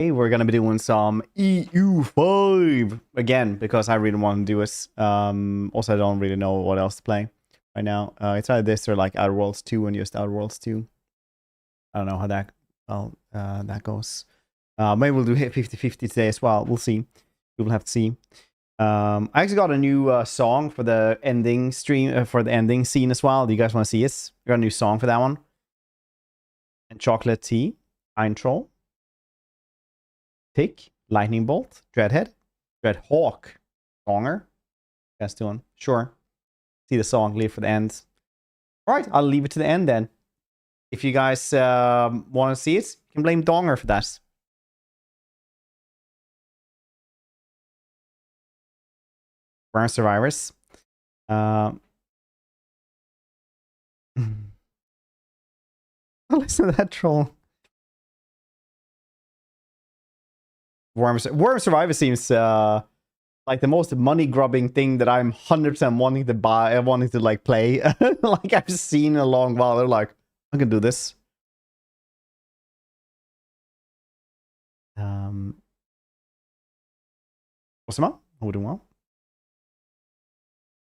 Okay, we're gonna be doing some EU5 again because I really want to do it. Also, I don't really know what else to play right now. It's either this or like Outer Worlds 2 and just Outer Worlds 2. I don't know how that goes. Maybe we'll do 50-50 today as well. We'll see. We will have to see. I actually got a new song for the ending stream for the ending scene as well. Do you guys want to see it? We got a new song for that one. And Chocolate Tea, Iron Troll, Tick, Lightning Bolt, Dreadhead, Dreadhawk, Songer. Guys doing? Sure. See the song, leave for the end. All right, I'll leave it to the end then. If you guys want to see it, you can blame Donger for that. Burn Survivors. Listen to that troll. Worm Survivor seems like the most money grubbing thing that I'm 100% wanting to buy, wanting to like play. Like I've seen in a long while. They're like, I can do this. What's the matter? We're doing well.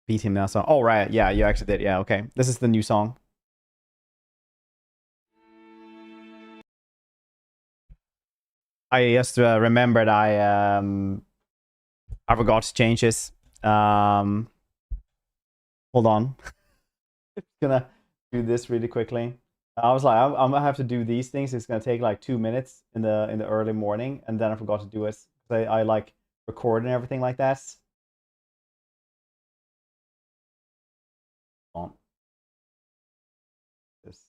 Beat him now. So, oh right, yeah, you actually did. Yeah, okay. This is the new song. I just remembered I forgot to change this. Hold on. Just gonna do this really quickly. I was like, I'm gonna have to do these things. It's gonna take like 2 minutes in the early morning, and then I forgot to do it. I like record and everything like that. On. Just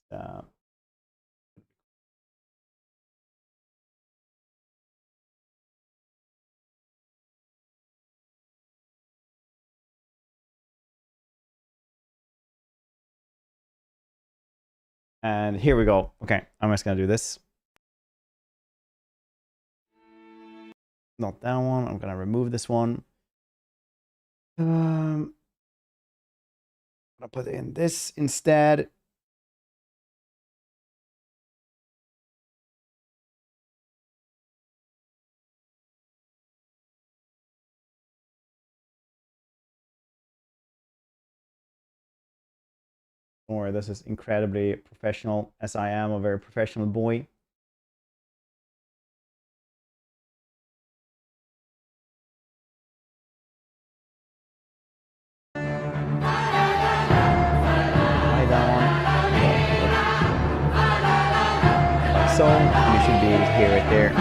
and here we go. Okay, I'm just gonna do this. Not that one. I'm gonna remove this one. I'm gonna put in this instead. Don't worry, this is incredibly professional, as I am a very professional boy. So you should be able to hear it there.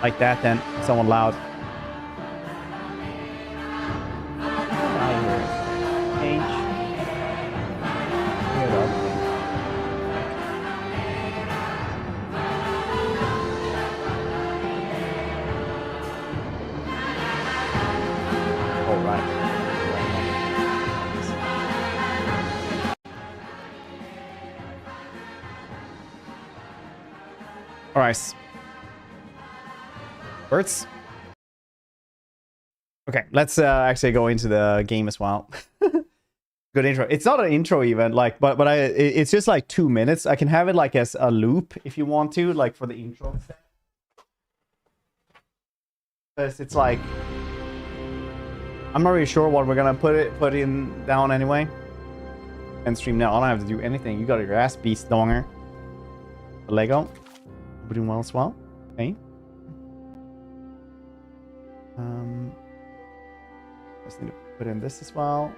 Like that, then someone loud. All right. Birds. Okay, let's actually go into the game as well. Good intro. It's not an intro even, like, but it's just like 2 minutes. I can have it like as a loop if you want to, like for the intro. Because it's like, I'm not really sure what we're gonna put in down anyway. And stream now. I don't have to do anything. You got your ass beast, Donger. Lego. We're doing well as well. Okay. Just need to put in this as well.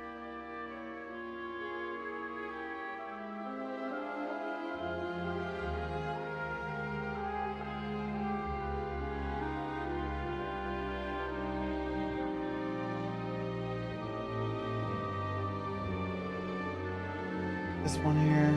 This one here.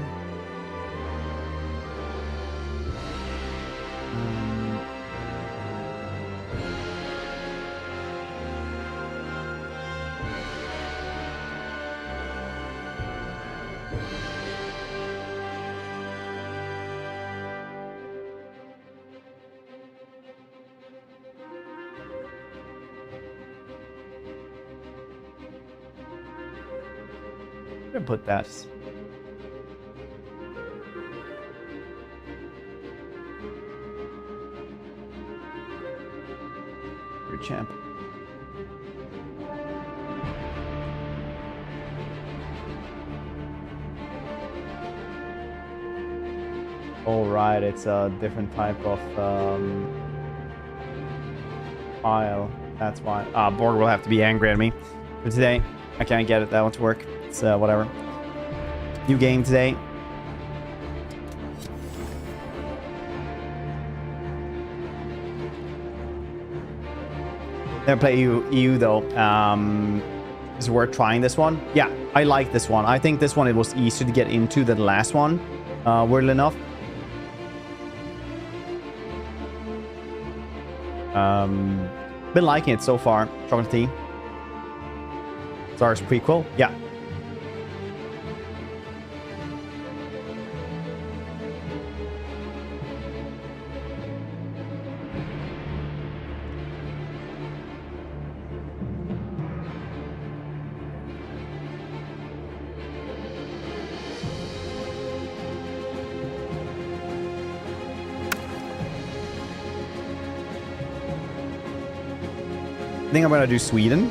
I'm gonna put that. Your champ. All right, it's a different type of file. That's why. Borg will have to be angry at me. But today, I can't get it. That one to work. It's whatever. New game today. Never play EU though. Is it worth trying this one? Yeah, I like this one. I think this one, it was easier to get into than the last one. Weirdly enough. Been liking it so far. Chocolate tea. Stars prequel. Yeah. I think I'm gonna do Sweden.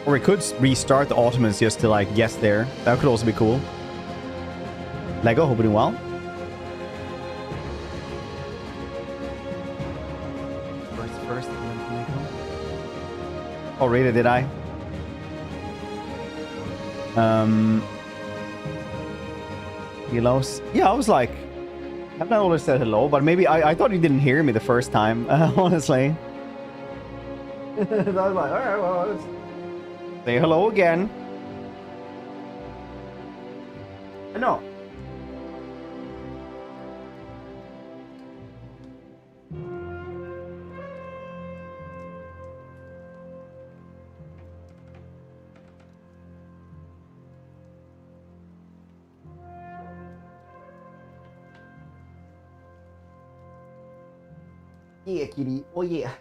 Or we could restart the Ottomans just to like guess there. That could also be cool. Lego, hope you're doing well. First. Oh, really? Did I? Helos. Yeah, I was like, I've not always said hello, but maybe I thought you didn't hear me the first time, honestly. I was like, alright, well, let's say hello again. I know. Yeah, kitty. Oh, yeah.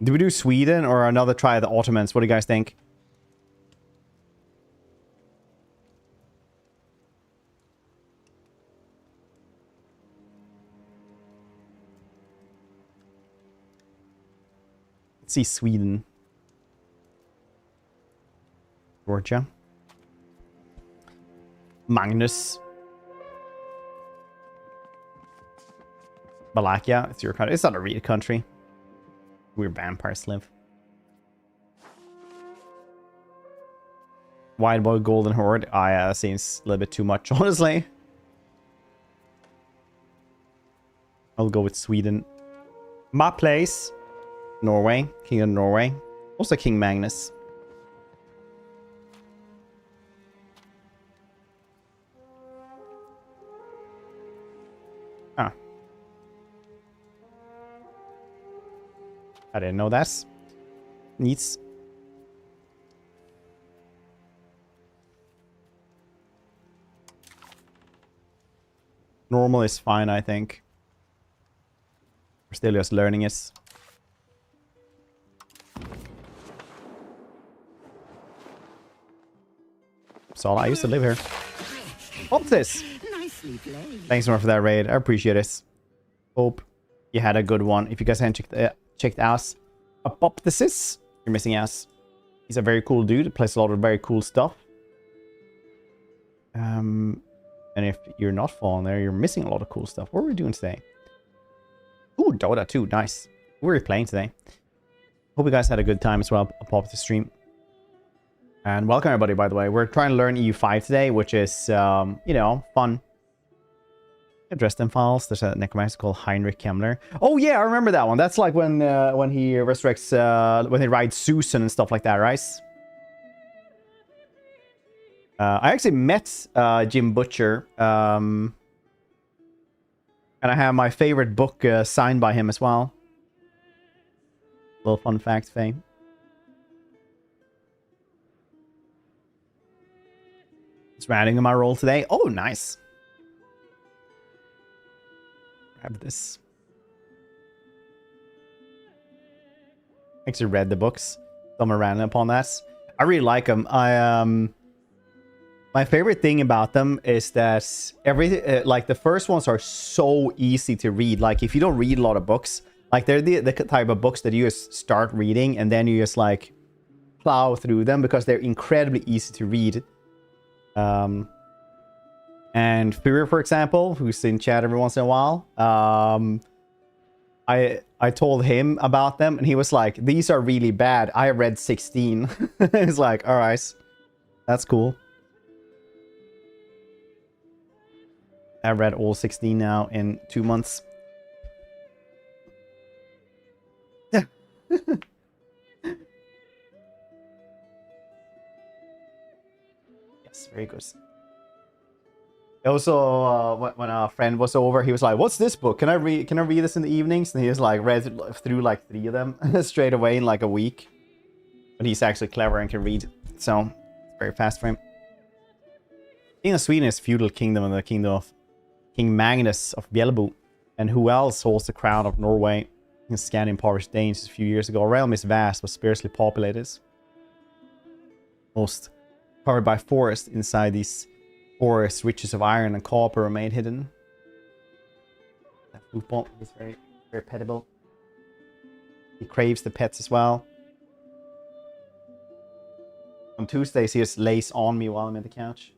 Do we do Sweden or another try at the Ottomans? What do you guys think? Let's see Sweden. Georgia. Magnus. Valakia, it's your country. It's not a real country. Where vampires live. Wild Boy Golden Horde. Ah, yeah, that seems a little bit too much, honestly. I'll go with Sweden. My place. Norway. King of Norway. Also King Magnus. Ah. I didn't know that. Needs. Normal is fine, I think. We're still just learning it. So I used to live here. What's this? Thanks more for that raid. I appreciate it. Hope you had a good one. If you guys haven't checked out Apoptosis, you're missing out. He's a very cool dude. Plays a lot of very cool stuff. And if you're not following there, you're missing a lot of cool stuff. What are we doing today? Ooh, Dota 2. Nice. What were we playing today? Hope you guys had a good time as well. Apoptosis stream. And welcome everybody, by the way. We're trying to learn EU5 today, which is, you know, fun. Dresden Files. There's a necromancer called Heinrich Kemmler. Oh yeah, I remember that one. That's like when he resurrects, when he rides Susan and stuff like that, right? I actually met Jim Butcher, and I have my favorite book signed by him as well. Little fun fact thing. It's ranting in my role today. Oh, nice. Grab this. Actually read the books. Some are random upon that. I really like them. My favorite thing about them is that like the first ones are so easy to read. Like if you don't read a lot of books, like they're the type of books that you just start reading and then you just like plow through them because they're incredibly easy to read. And Fury, for example, who's in chat every once in a while, I told him about them and he was like, these are really bad. I read 16. He's like, all right, that's cool. I read all 16 now in 2 months. Yeah. Yes, very good. Also, when a friend was over, he was like, "What's this book? Can I read this in the evenings?" And he was like, read through like 3 of them straight away in like a week. But he's actually clever and can read, so it's very fast for him. King of Sweden is feudal kingdom and the kingdom of King Magnus of Bjelbu. And who else holds the crown of Norway? In Scandinavian impoverished Danes a few years ago. Our realm is vast, but sparsely populated. Most covered by forest. Inside these forests, riches of iron and copper remain hidden. That football is very, very petable. He craves the pets as well. On Tuesdays, he just lays on me while I'm at the couch.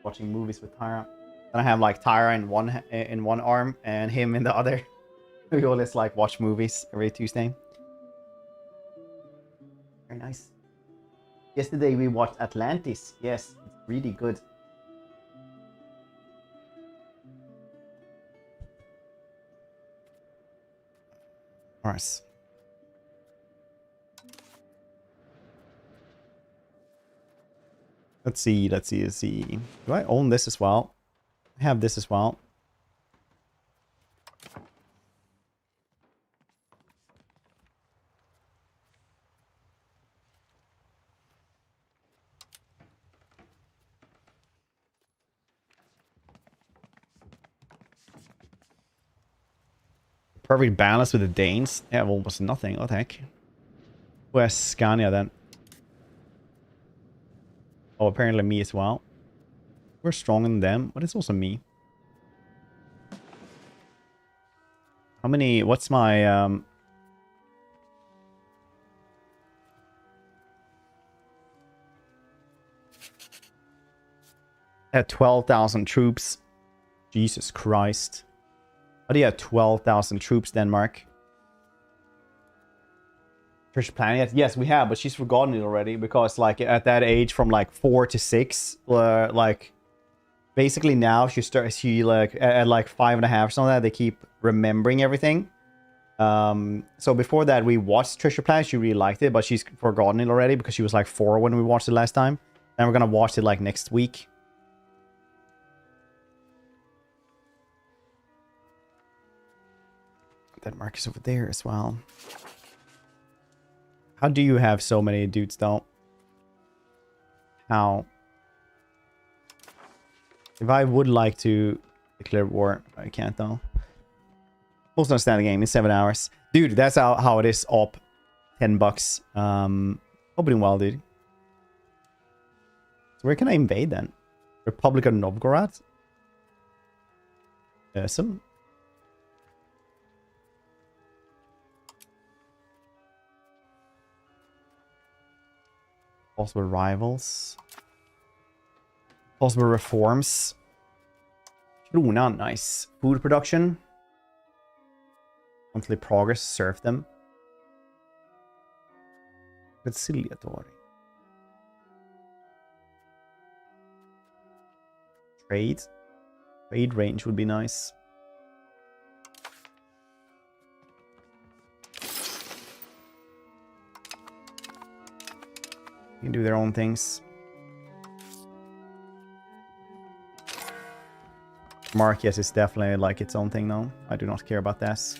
Watching movies with Tyra. Then I have like Tyra in one arm and him in the other. We always like watch movies every Tuesday. Very nice. Yesterday we watched Atlantis. Yes, it's really good. Alright. Let's see. Do I own this as well? I have this as well. Perfect balance with the Danes. They have almost nothing. What the heck? Where's Scania then? Oh, apparently me as well. We're stronger than them, but it's also me. How many... What's my... I had 12,000 troops. Jesus Christ. How do you have 12,000 troops, Denmark? Treasure Planet? Yes, we have, but she's forgotten it already because, like, at that age, from like 4 to 6, like, basically now she like at like 5.5 or something like that, they keep remembering everything. So before that, we watched Treasure Planet. She really liked it, but she's forgotten it already because she was like 4 when we watched it last time. And we're gonna watch it like next week. Denmark is over there as well. How do you have so many dudes though? How? If I would like to declare war, I can't though. Most understand the game in 7 hours. Dude, that's how it is up. $10. Hope doing well, dude. So where can I invade then? Republic of Novgorod? Awesome. Possible rivals. Possible reforms. Kronan, nice. Food production. Monthly progress, serfdom. Conciliatory. Trade. Trade range would be nice. Can do their own things. Marquess is definitely like its own thing now. I do not care about this.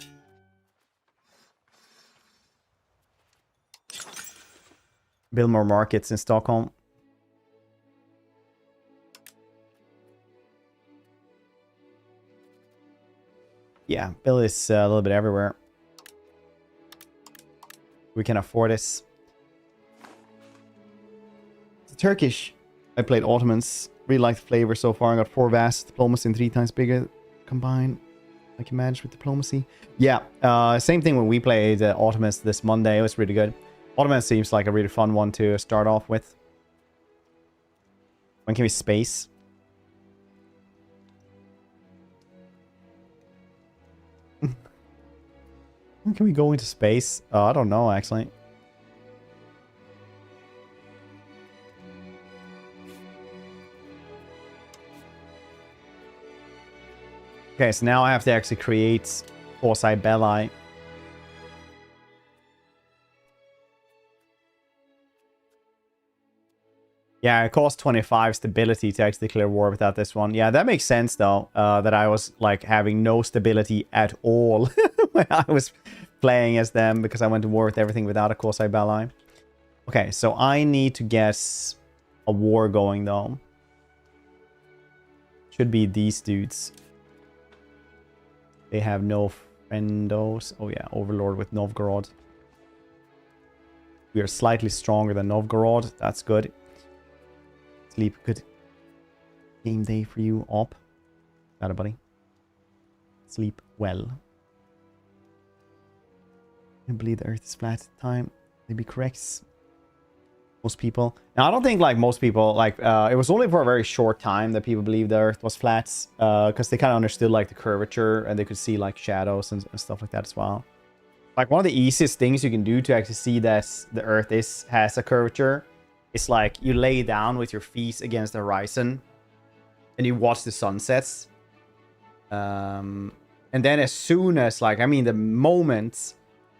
Build more markets in Stockholm. Yeah, Bill is a little bit everywhere. We can afford this. It's Turkish. I played Ottomans. Really like the flavor so far. I got 4 vast diplomacy and 3 times bigger combined. I can manage with diplomacy. Yeah, same thing when we played Ottomans this Monday. It was really good. Ottomans seems like a really fun one to start off with. When can we space? When can we go into space? I don't know, actually. Okay, so now I have to actually create Foresight Belli. Yeah, it costs 25 stability to actually declare war without this one. Yeah, that makes sense, though, that I was, like, having no stability at all when I was playing as them, because I went to war with everything without a Foresight Belli. Okay, so I need to get a war going, though. Should be these dudes. They have no friendos. Oh, yeah, Overlord with Novgorod. We are slightly stronger than Novgorod. That's good. Sleep, good game day for you. Op. Got it, buddy. Sleep well. I believe the Earth is flat at the time. Maybe corrects most people. Now, I don't think, like, most people, like, it was only for a very short time that people believed the Earth was flat, because they kind of understood, like, the curvature, and they could see, like, shadows and stuff like that as well. Like, one of the easiest things you can do to actually see that the Earth has a curvature, it's like you lay down with your feet against the horizon and you watch the sunsets. And then as soon as, like, I mean, the moment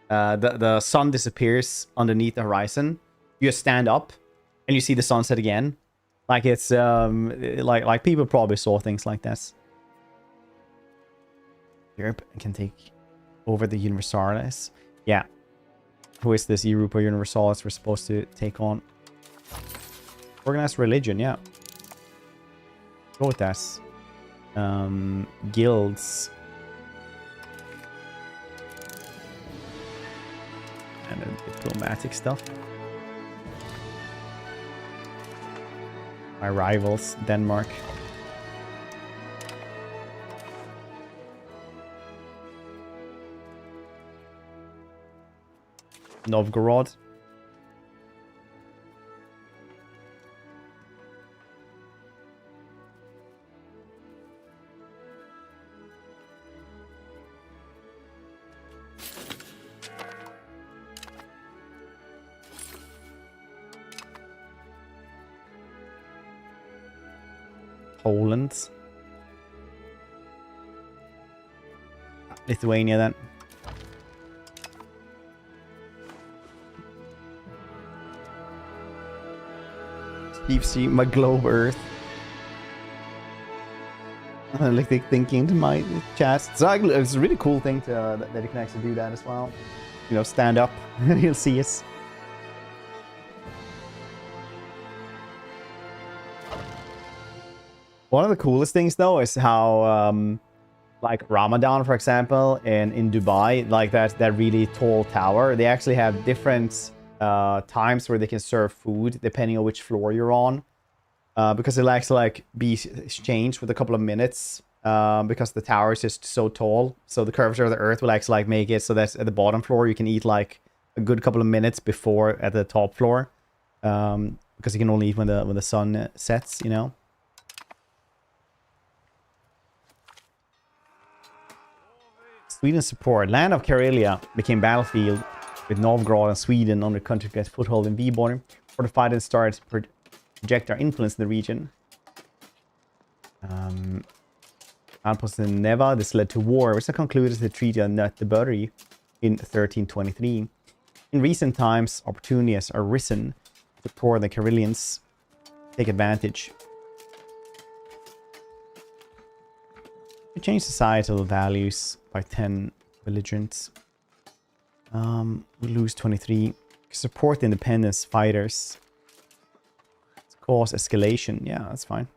the sun disappears underneath the horizon, you just stand up and you see the sunset again. Like, it's like people probably saw things like this. Europe can take over the Universalis. Yeah. Who is this Europa Universalis we're supposed to take on? Organized religion, yeah. Go with this. Guilds. And then diplomatic stuff. My rivals, Denmark. Novgorod. Poland. Lithuania then. Keep seeing my globe Earth. I like thinking into my chat. So it's a really cool thing to, that you can actually do that as well. You know, stand up and you'll see us. One of the coolest things, though, is how, like Ramadan, for example, in Dubai, like that really tall tower, they actually have different times where they can serve food depending on which floor you're on, because it likes to like be exchanged with a couple of minutes, because the tower is just so tall. So the curvature of the Earth will actually like make it so that at the bottom floor you can eat like a good couple of minutes before at the top floor, because you can only eat when the sun sets, you know. Sweden support. Land of Karelia became battlefield with Novgorod and Sweden under country gets foothold in V-border. Fortified and started to project our influence in the region. Outposts in Neva. This led to war, which concluded the Treaty of Nöteborg in 1323. In recent times, opportunity has arisen to pour the Karelians take advantage. We change societal values by 10 belligerents. We lose 23. Support the independence fighters. Let's cause escalation. Yeah, that's fine.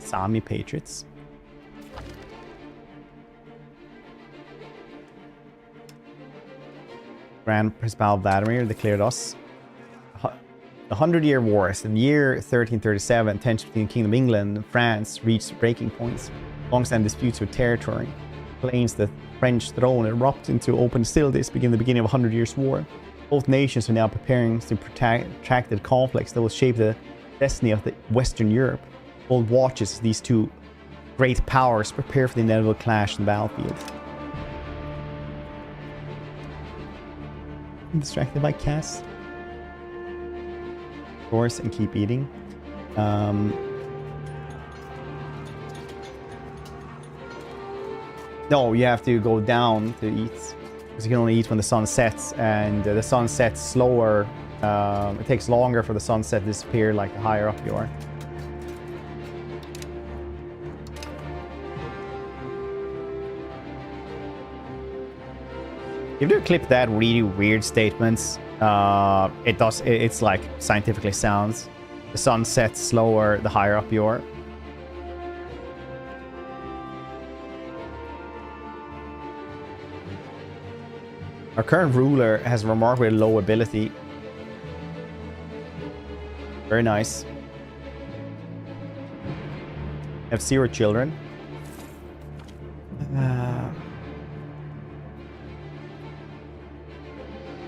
Sami Patriots. Grand Principal Vladimir declared us. The 100-Year Wars. In the year 1337, tensions between the Kingdom of England and France reached breaking points. Long-standing disputes with territory claims the French throne erupt into open hostilities, begin the beginning of a 100 Years' War. Both nations are now preparing to protracted conflicts that will shape the destiny of the Western Europe. Hold watches as these two great powers prepare for the inevitable clash in the battlefield. I'm distracted by Cass. Of course, and keep eating. No, you have to go down to eat. Because you can only eat when the sun sets, and the sun sets slower. It takes longer for the sunset to disappear, like the higher up you are. If you clip that really weird statements, it's like scientifically sounds. The sun sets slower the higher up you are. Our current ruler has remarkably low ability. Very nice. Have 0 children.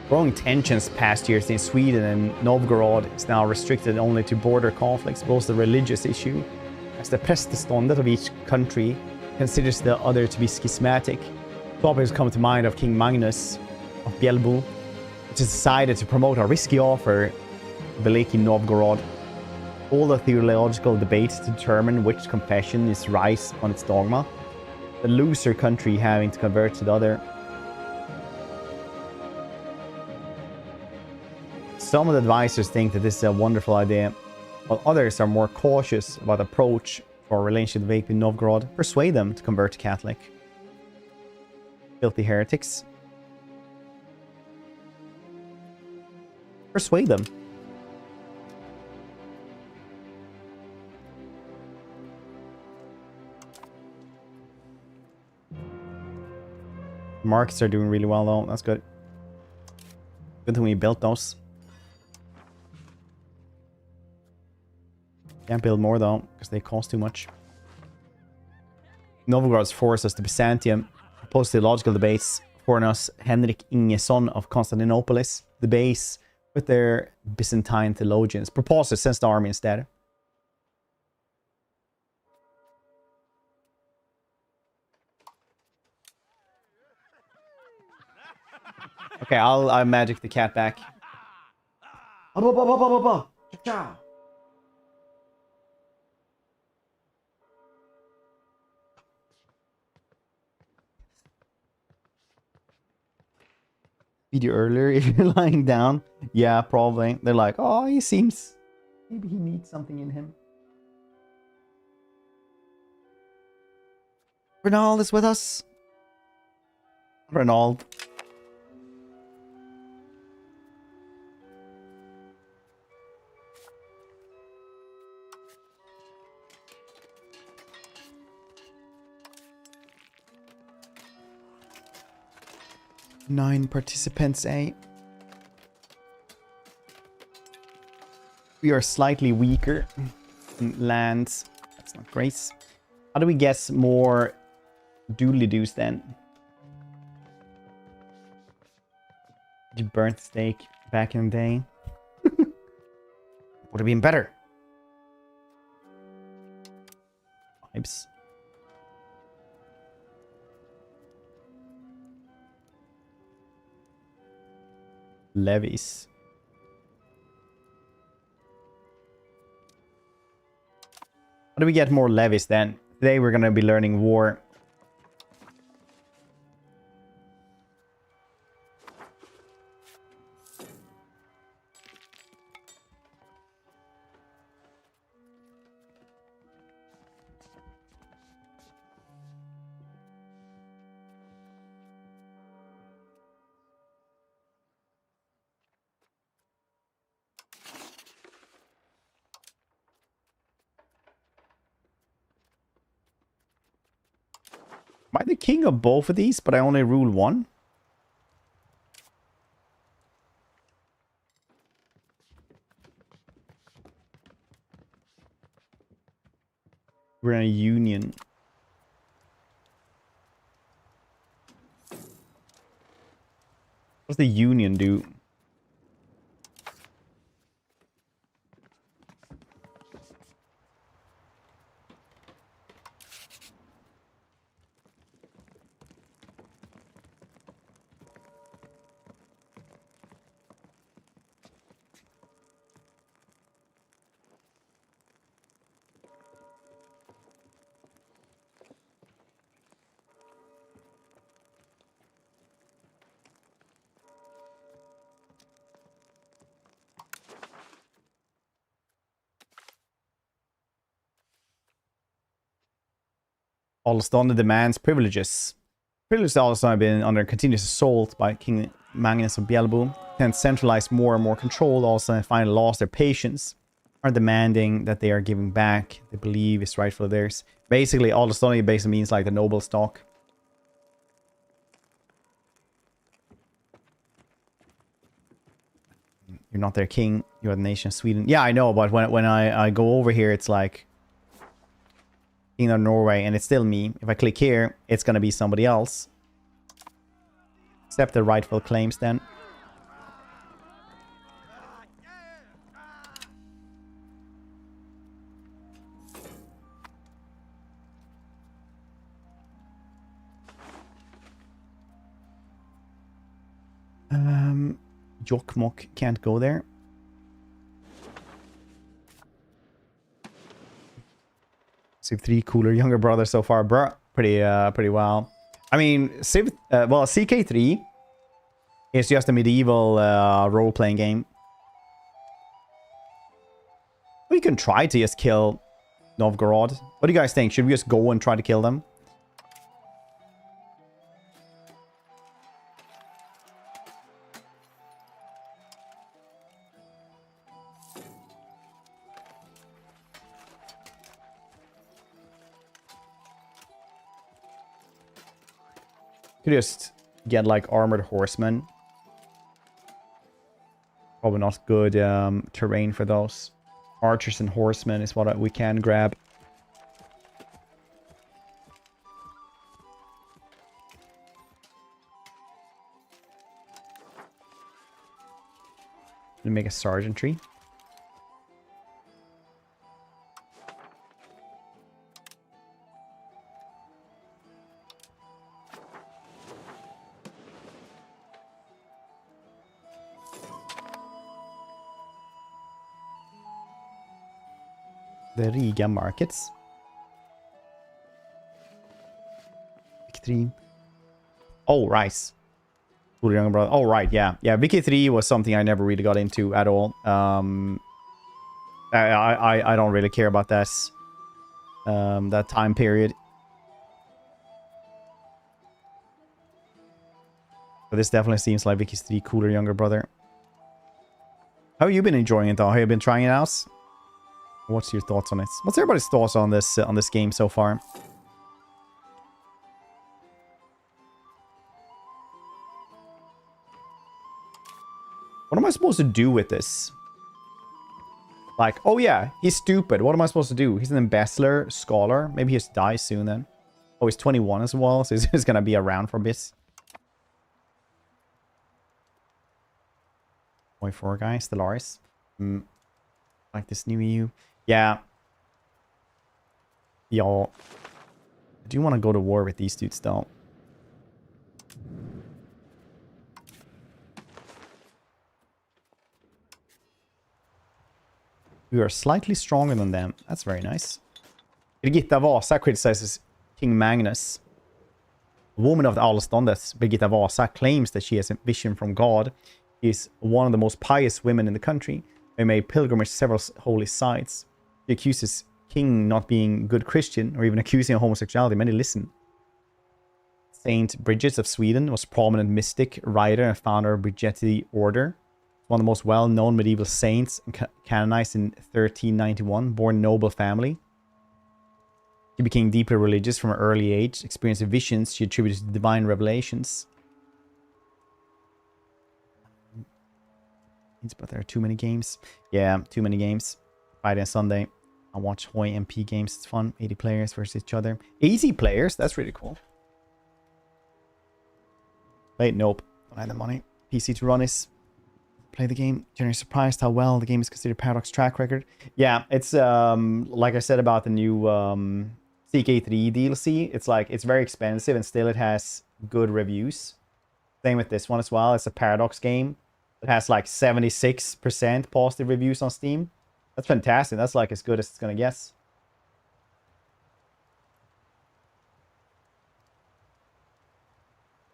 Growing tensions past years in Sweden and Novgorod is now restricted only to border conflicts, both the religious issue, as the prästeståndet of each country considers the other to be schismatic. Topics come to mind of King Magnus of Bjelbu, which has decided to promote a risky offer, Veliki Novgorod. All the theological debates to determine which confession is right on its dogma, the loser country having to convert to the other. Some of the advisors think that this is a wonderful idea, while others are more cautious about the approach for a relationship with Veliki Novgorod. Persuade them to convert to Catholic. Filthy heretics. Persuade them. Markets are doing really well though. That's good. Good thing we built those. Can't build more though, because they cost too much. Novgorod's forced us to Byzantium. Opposed theological debates. For us, Henrik Ingeson of Constantinopolis. The base with their Byzantine theologians. Proposes sends the army instead. Okay, I'll magic the cat back. Video earlier if you're lying down. Yeah, probably. They're like, oh, he seems... Maybe he needs something in him. Renald is with us. Renald. Nine participants, eh? We are slightly weaker in lands. That's not great. How do we get more doodly-doos then? You burnt steak back in the day. Would have been better. Vibes. Levies. How do we get more levies then? Today we're going to be learning war. Am I the king of both of these, but I only rule one? We're in a union. What's the union do? Alston demands privileges. Privileges also have been under continuous assault by King Magnus of Bielbu. Tend to centralize more and more control, also and finally lost their patience. Are demanding that they are giving back. They believe is rightfully theirs. Basically, Alston basically means like the noble stock. You're not their king. You're the nation of Sweden. Yeah, I know, but when I go over here, it's like King of Norway, and it's still me. If I click here, it's gonna be somebody else. Accept the rightful claims then. Jokkmokk can't go there. Civ 3 cooler younger brother so far, bruh. Pretty well. I mean, Civ, well, CK3 is just a medieval role-playing game. We can try to just kill Novgorod. What do you guys think? Should we just go and try to kill them? Could just get like armored horsemen. Probably not good terrain for those. Archers and horsemen is what we can grab. We'll make a sergeantry. The Riga markets. Victory. Oh, rice. Cool younger brother. Oh, right, yeah. Yeah, VK3 was something I never really got into at all. I don't really care about this. That time period. But this definitely seems like Vicky's 3 cooler younger brother. How have you been enjoying it though? Have you been trying it out? What's your thoughts on it? What's everybody's thoughts on this game so far? What am I supposed to do with this? Like, oh yeah, he's stupid. What am I supposed to do? He's an embezzler, scholar. Maybe he just dies soon then. Oh, he's 21 as well, so he's gonna be around for a bit. Boy 4 guy, Stellaris. Like this new EU. Yeah. Y'all. I do want to go to war with these dudes though. We are slightly stronger than them. That's very nice. Birgitta Vasa criticizes King Magnus. A woman of the Alstondes, Birgitta Vasa, claims that she has a vision from God. She is one of the most pious women in the country. They made pilgrimage to several holy sites. She accuses King not being a good Christian or even accusing of homosexuality. Many listen. Saint Bridget of Sweden was a prominent mystic, writer, and founder of Brigetti Order. One of the most well-known medieval saints, canonized in 1391, born in a noble family. She became deeply religious from an early age, experienced visions she attributed to divine revelations. But there are too many games. Yeah, too many games. Friday and Sunday. I watch Hoi MP games. It's fun. 80 players versus each other. 80 players? That's really cool. Wait, nope. Don't have the money. PC to run is. Play the game. Generally surprised how well the game is considered Paradox track record. Yeah, it's like I said about the new CK3 DLC. It's like it's very expensive and still it has good reviews. Same with this one as well. It's a Paradox game. It has like 76% positive reviews on Steam. That's fantastic. That's like as good as it's gonna get.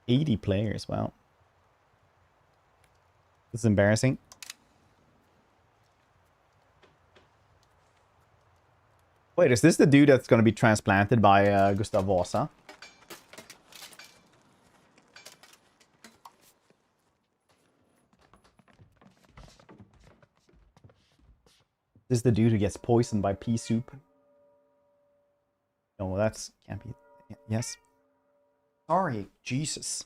$80 players. Wow. This is embarrassing. Wait, is this the dude that's going to be transplanted by Gustav Vasa? This is the dude who gets poisoned by pea soup. No, that's... can't be... Yes. Sorry, Jesus.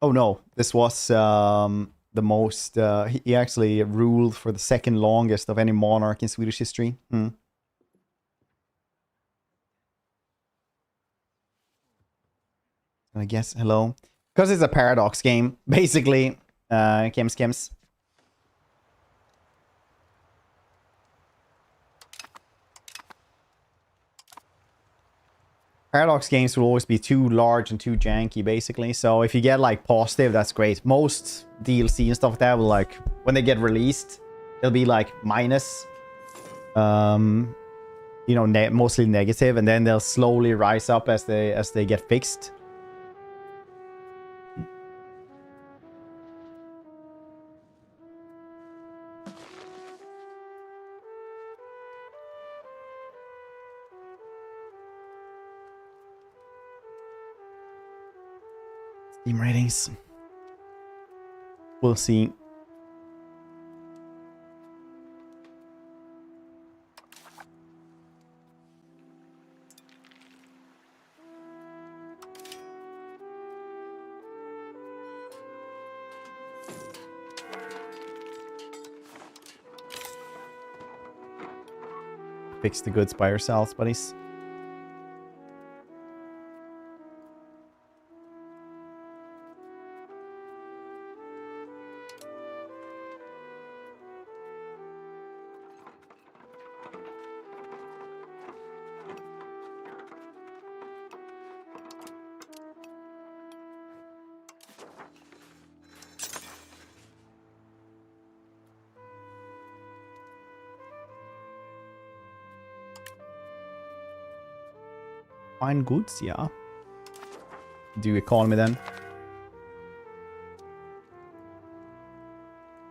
Oh no, this was the most... he actually ruled for the second longest of any monarch in Swedish history. I guess, hello. Because it's a Paradox game, basically. Kims. Paradox games will always be too large and too janky, basically. So if you get like positive, that's great. Most DLC and stuff like that will like, when they get released, they'll be like minus. You know, mostly negative, and then they'll slowly rise up as they get fixed. Steam ratings. We'll see. Fix the goods by yourselves, buddies. Fine goods, yeah. Do economy then.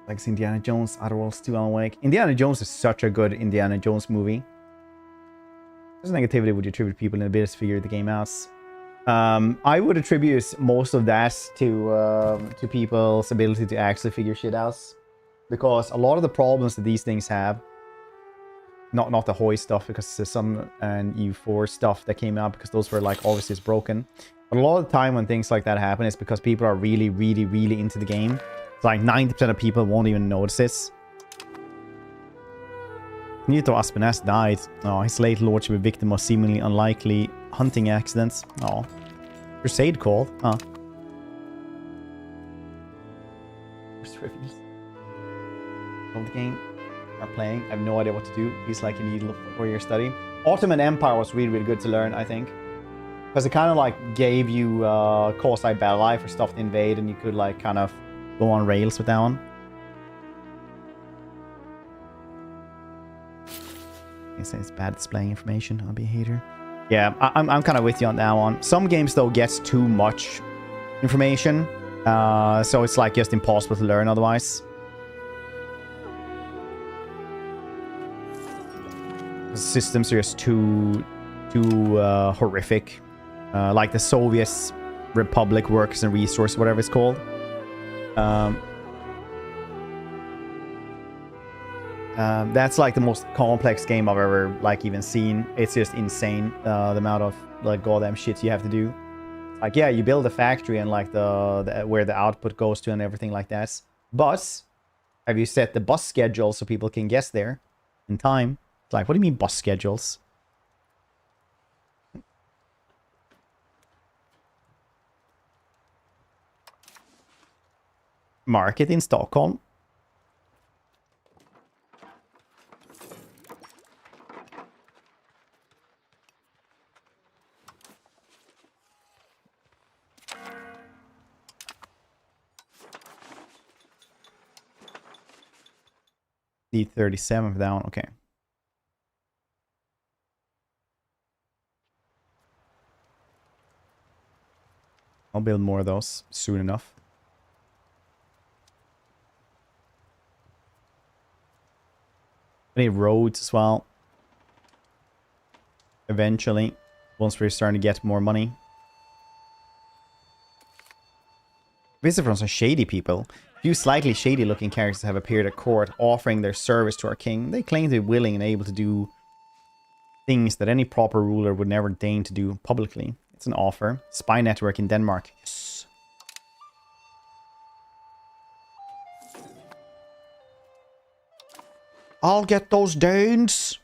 Like Indiana Jones, Outer Worlds 2, Alan Wake. Indiana Jones is such a good Indiana Jones movie. There's negativity would you attribute people in the biggest figure the game out. I would attribute most of that to people's ability to actually figure shit out. Because a lot of the problems that these things have, not the Hoi stuff, because there's some and EU4 stuff that came out because those were like obviously it's broken. But a lot of the time when things like that happen, it's because people are really into the game. It's like 90% of people won't even notice this. Nito Aspenas died. Oh, his late lordship a victim of seemingly unlikely hunting accidents. Oh. Crusade called? Huh. First reviews of the game are playing. I have no idea what to do. He's like a needle for your study. Ottoman Empire was really good to learn, I think. Because it kind of like gave you quasi battle life for stuff to invade, and you could like kind of go on rails with that one. I say it's bad displaying information. I'll be a hater. Yeah, I'm kind of with you on that one. Some games though gets too much information, so it's like just impossible to learn otherwise. The systems are just too horrific. Like the Soviet Republic Workers and Resource, whatever it's called. That's like the most complex game I've ever like even seen. It's just insane, the amount of like goddamn shit you have to do. Like, yeah, you build a factory and like the where the output goes to and everything like that. But have you set the bus schedule so people can get there in time? It's like, what do you mean bus schedules? Market in Stockholm. Need 37 for that one. Okay. I'll build more of those soon enough. I need roads as well. Eventually, once we're starting to get more money. Visit from some shady people. Few slightly shady looking characters have appeared at court offering their service to our king. They claim to be willing and able to do things that any proper ruler would never deign to do publicly. It's an offer. Spy network in Denmark. Yes. I'll get those Danes.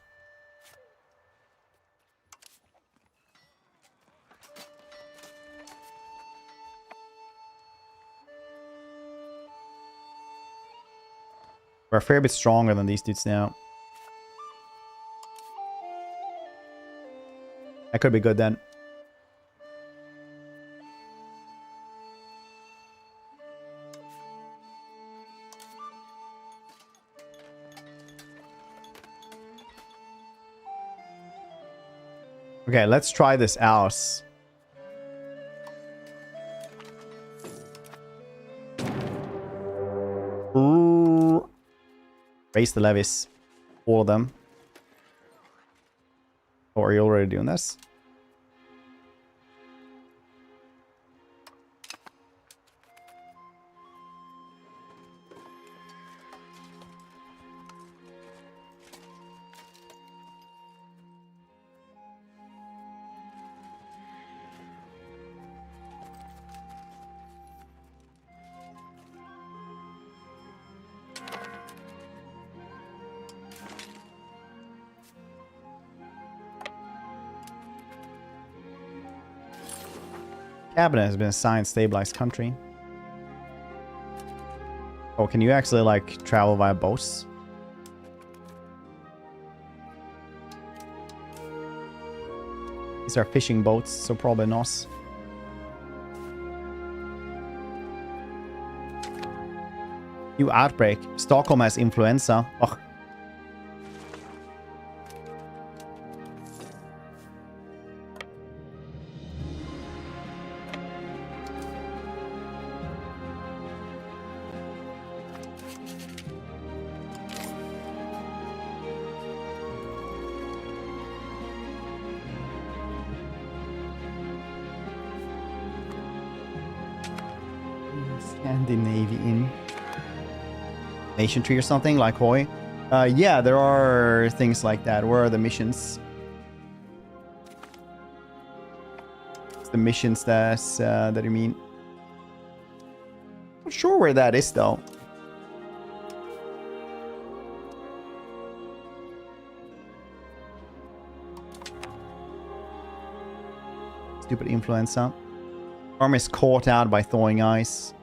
We're a fair bit stronger than these dudes now. That could be good then. Okay, let's try this out. Ooh. Raise the levies. All of them. Or are you already doing this? Cabinet has been assigned stabilized country. Oh, can you actually like travel via boats? These are fishing boats, so probably not. New outbreak. Stockholm has influenza. Ugh. Scandinavian nation tree or something like Hoi. Yeah, there are things like that. Where are the missions? It's the missions that you mean. I'm not sure where that is though. Stupid influenza. Army is caught out by thawing ice.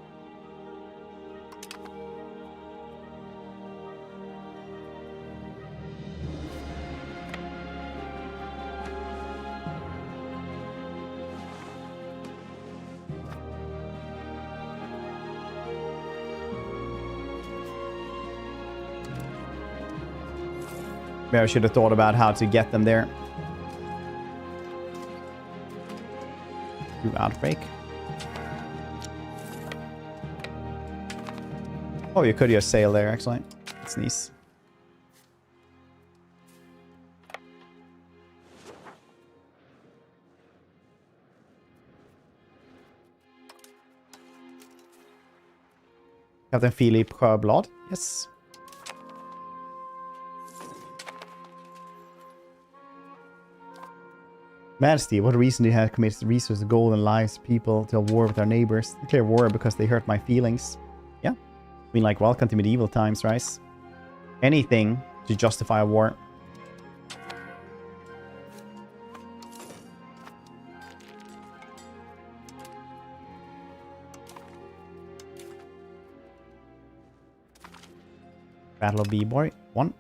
Maybe I should have thought about how to get them there. Do outbreak. Oh, you could just sail there, actually. That's nice. Captain Philip Sjöblad. Yes. Majesty, what reason do you have committed resources, gold, and lives people to a war with our neighbors? Declare war because they hurt my feelings. Yeah. I mean, like, welcome to medieval times, right? Anything to justify a war. Battle of B-Boy. 1.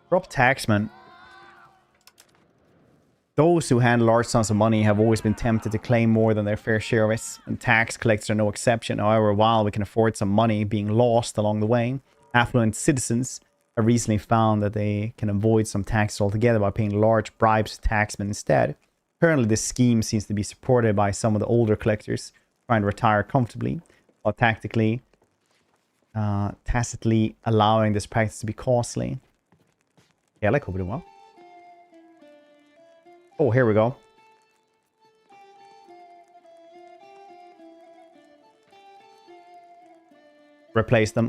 Drop taxman. Those who handle large sums of money have always been tempted to claim more than their fair share of it, and tax collectors are no exception. However, while we can afford some money being lost along the way, affluent citizens have recently found that they can avoid some taxes altogether by paying large bribes to taxmen instead. Currently, this scheme seems to be supported by some of the older collectors trying to retire comfortably, while tacitly allowing this practice to be costly. Yeah, I like hoping well. Oh, here we go. Replace them.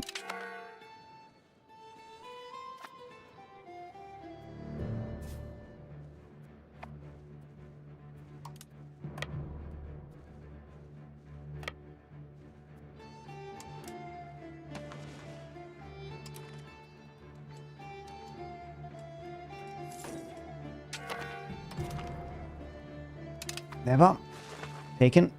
Never. Taken.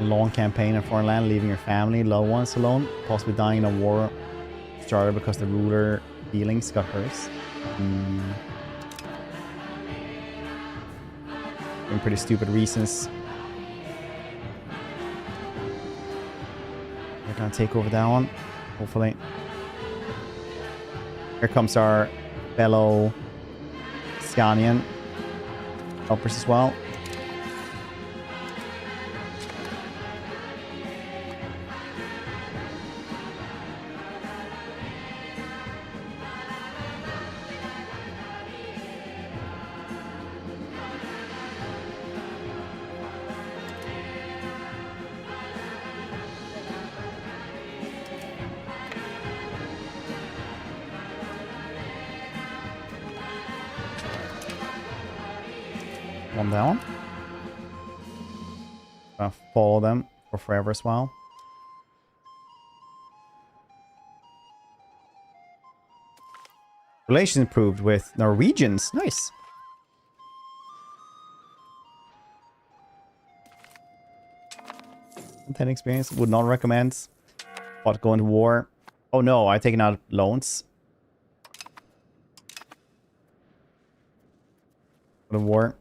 Long campaign in foreign land, leaving your family, loved ones alone, possibly dying in a war started because the ruler feelings got hurt. For pretty stupid reasons. We're gonna take over that one, hopefully. Here comes our fellow Scanian helpers as well. One down. Gonna follow them for forever as well. Relations improved with Norwegians. Nice. Content experience. Would not recommend. But going to war. Oh no, I've taken out loans. For the war.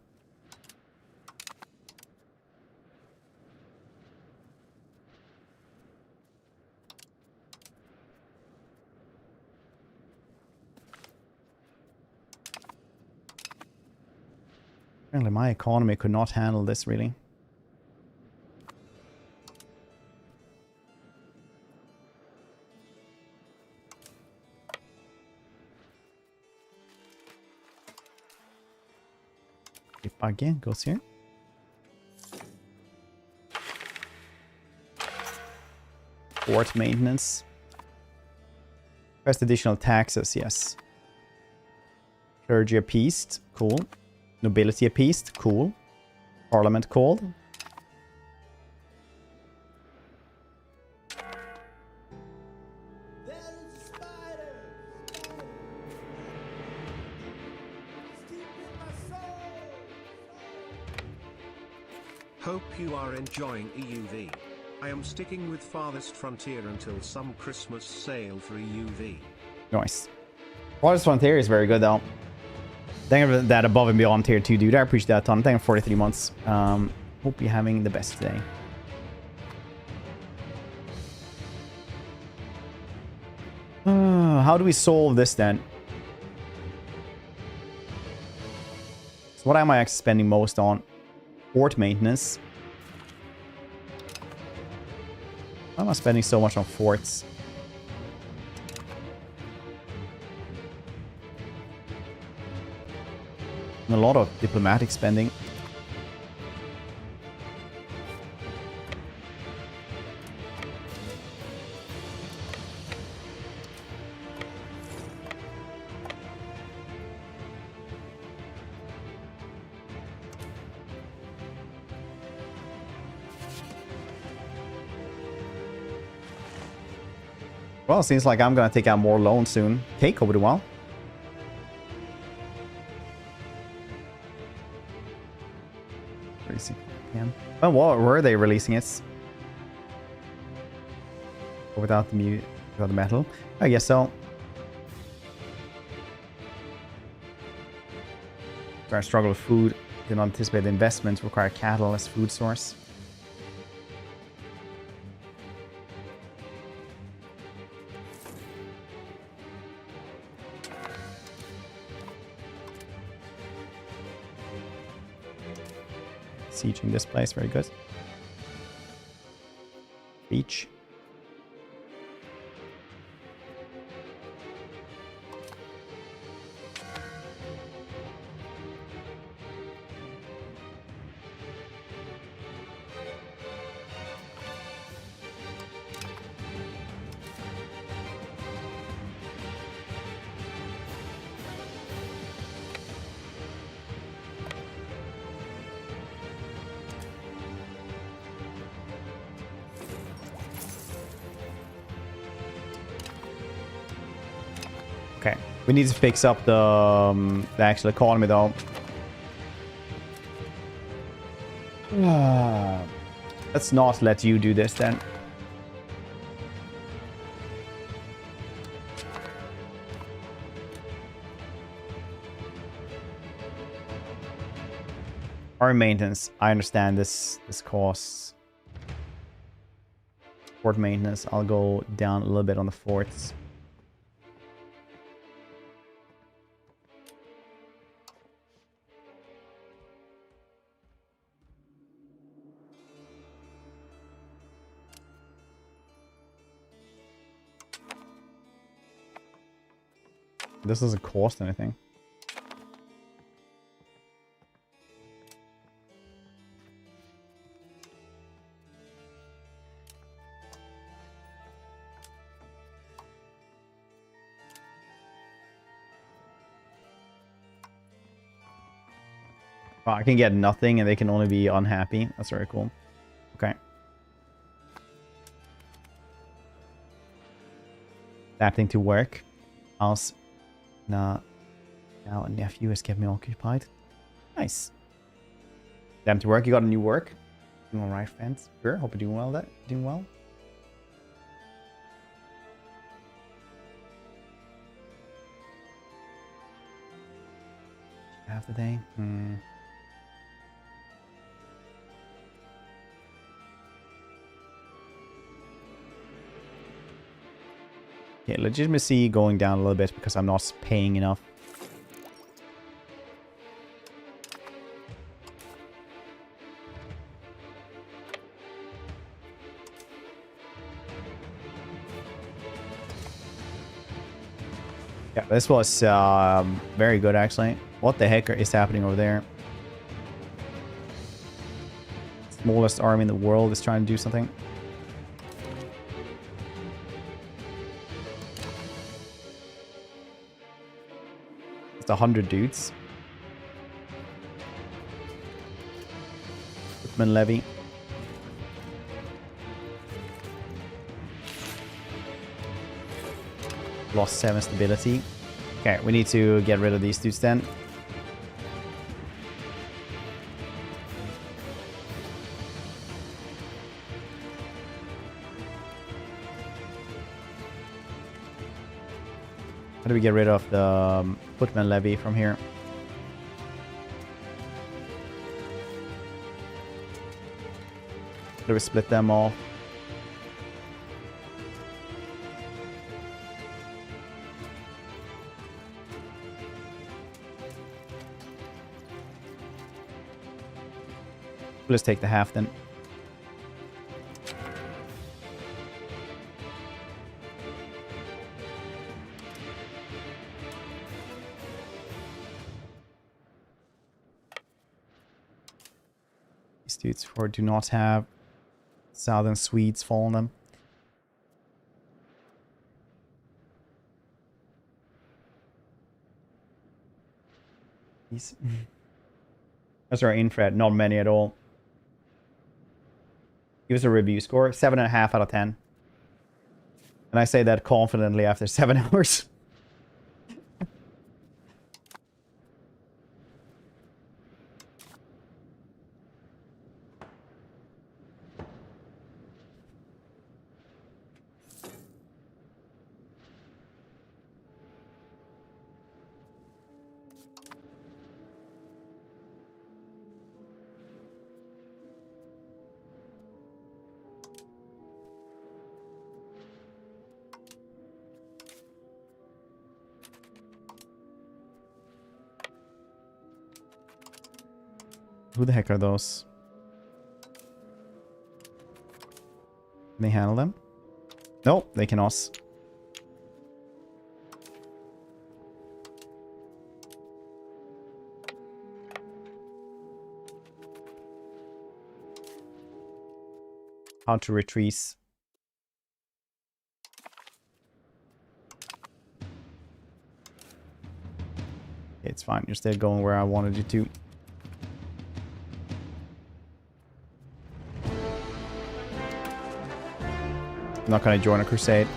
Apparently my economy could not handle this, really. If again goes here. Port maintenance. First additional taxes, yes. Clergy appeased, cool. Nobility appeased, cool. Parliament called. Hope you are enjoying EUV. I am sticking with Farthest Frontier until some Christmas sale for EUV. Nice. Farthest Frontier is very good though. Thank you for that above and beyond tier 2, dude. I appreciate that a ton. Thank you for 43 months. Hope you're having the best day. How do we solve this then? So what am I actually spending most on? Fort maintenance. Why am I spending so much on forts? And a lot of diplomatic spending. Well, it seems like I'm gonna take out more loans soon. Cake over the while. Well, what were they releasing it? Without the metal? I guess so. Start struggle with food. Did not anticipate the investments require cattle as food source. Sieging this place, very good. Beach. Okay, we need to fix up the actual economy though. Let's not let you do this then. Our maintenance, I understand this costs. Fort maintenance, I'll go down a little bit on the forts. This doesn't cost anything. Oh, I can get nothing and they can only be unhappy. That's very cool. Okay. Adapting to work. House. Nah. Now a nephew has kept me occupied. Nice. Damn to work. You got a new work. Doing alright, friends. Sure. Hope you're doing well. Doing well. Half the day. Okay, legitimacy going down a little bit because I'm not paying enough. Yeah, this was very good actually. What the heck is happening over there? Smallest army in the world is trying to do something. It's 100 dudes. Footman levy. Lost 7 stability. Okay, we need to get rid of these dudes then. How do we get rid of the footman levy from here? How do we split them off? Let's take the half then. These dudes do not have southern Swedes fall on them. That's our infrared, not many at all. Give us a review score, 7.5 out of 10. And I say that confidently after 7 hours. Who the heck are those? Can they handle them? Nope, they cannot. How to retreat. It's fine, you're still going where I wanted you to. I'm not gonna join a crusade.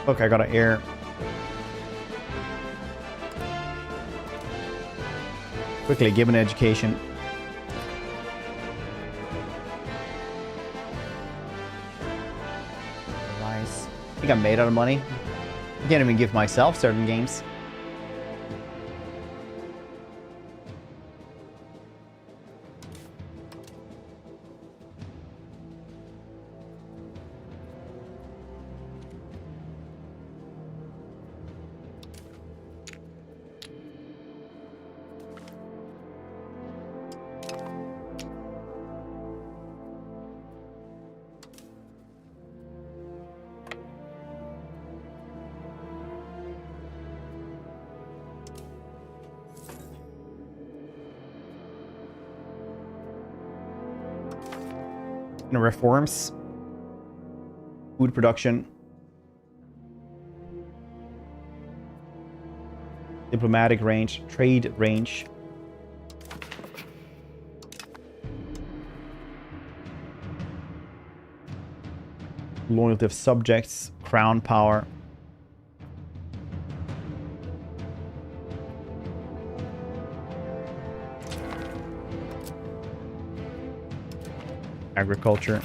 Look, I got an air. Quickly, give an education. Rice. I think I'm made out of money. I can't even give myself certain games. Reforms, food production, diplomatic range, trade range, loyalty of subjects, crown power, agriculture.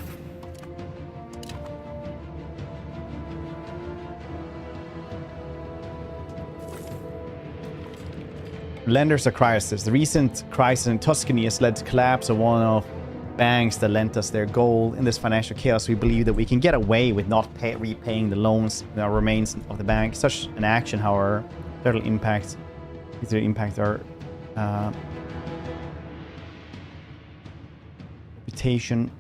Lenders of crisis. The recent crisis in Tuscany has led to collapse of one of banks that lent us their gold. In this financial chaos, we believe that we can get away with not repaying the loans that remains of the bank. Such an action, however, that'll impact our reputation.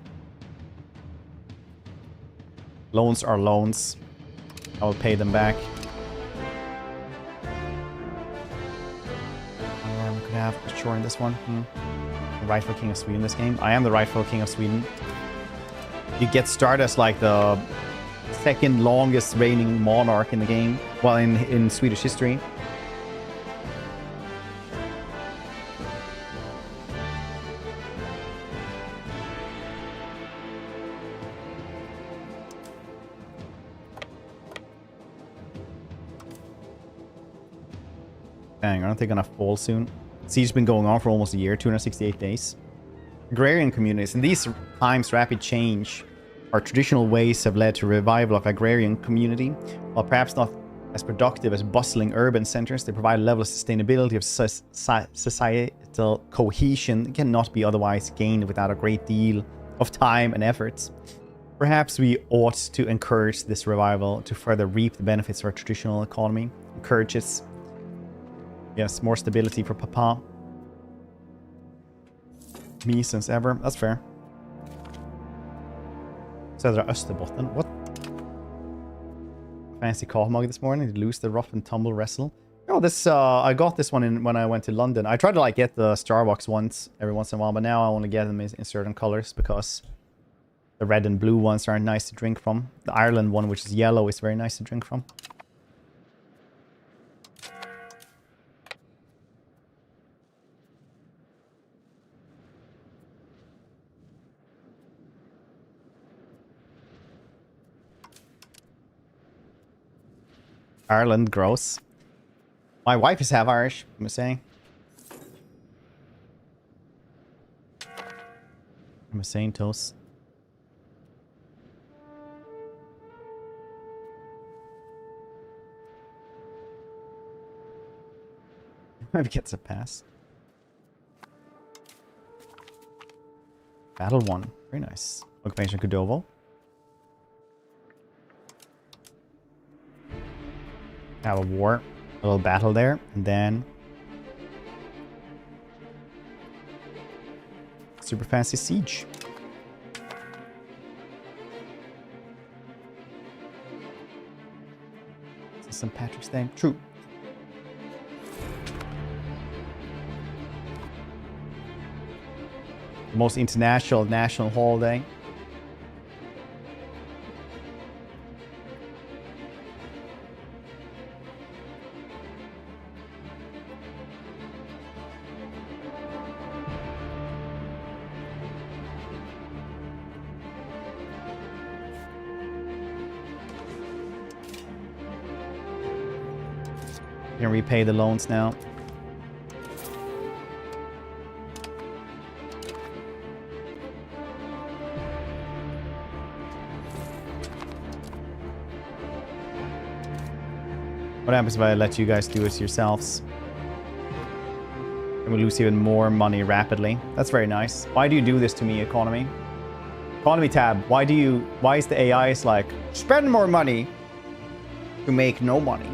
Loans are loans. I will pay them back. We could have a shore in this one. The rightful king of Sweden this game. I am the rightful king of Sweden. You get started as like the second longest reigning monarch in the game. Well, in Swedish history. Dang, aren't they gonna fall soon? Siege's been going on for almost a year, 268 days. Agrarian communities. In these times, rapid change. Our traditional ways have led to a revival of agrarian community. While perhaps not as productive as bustling urban centers, they provide a level of sustainability of societal cohesion that cannot be otherwise gained without a great deal of time and efforts. Perhaps we ought to encourage this revival to further reap the benefits of our traditional economy. Encourages, yes, more stability for Papa. me since ever. That's fair. Södra Österbotten. What? Fancy coffee mug this morning. Lose the rough and tumble wrestle. Oh, this I got this one in when I went to London. I tried to like get the Starbucks ones every once in a while, but now I only get them in certain colors because the red and blue ones aren't nice to drink from. The Ireland one, which is yellow, is very nice to drink from. Ireland, gross. My wife is half Irish, I'm saying. I'm saying toast. Maybe gets a pass. Battle 1. Very nice. Occupation Kudovo. Have a war. A little battle there. And then... super fancy siege. St. Patrick's Day. True. The most international national holiday. Can repay the loans now. What happens if I let you guys do it yourselves? And we lose even more money rapidly. That's very nice. Why do you do this to me, economy? Economy tab. Why is the AI like spend more money to make no money?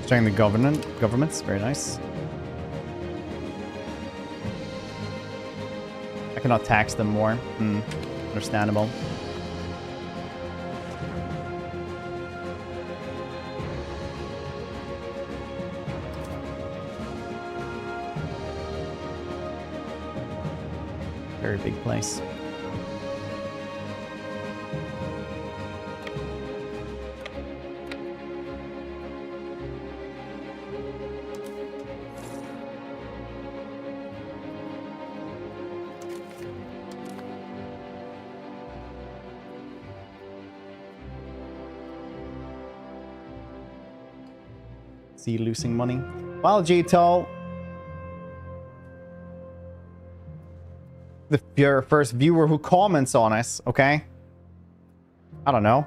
Showing the governments, very nice. I cannot tax them more. Understandable. Very big place. See losing money. Well, Gito, your first viewer who comments on us, okay? I don't know.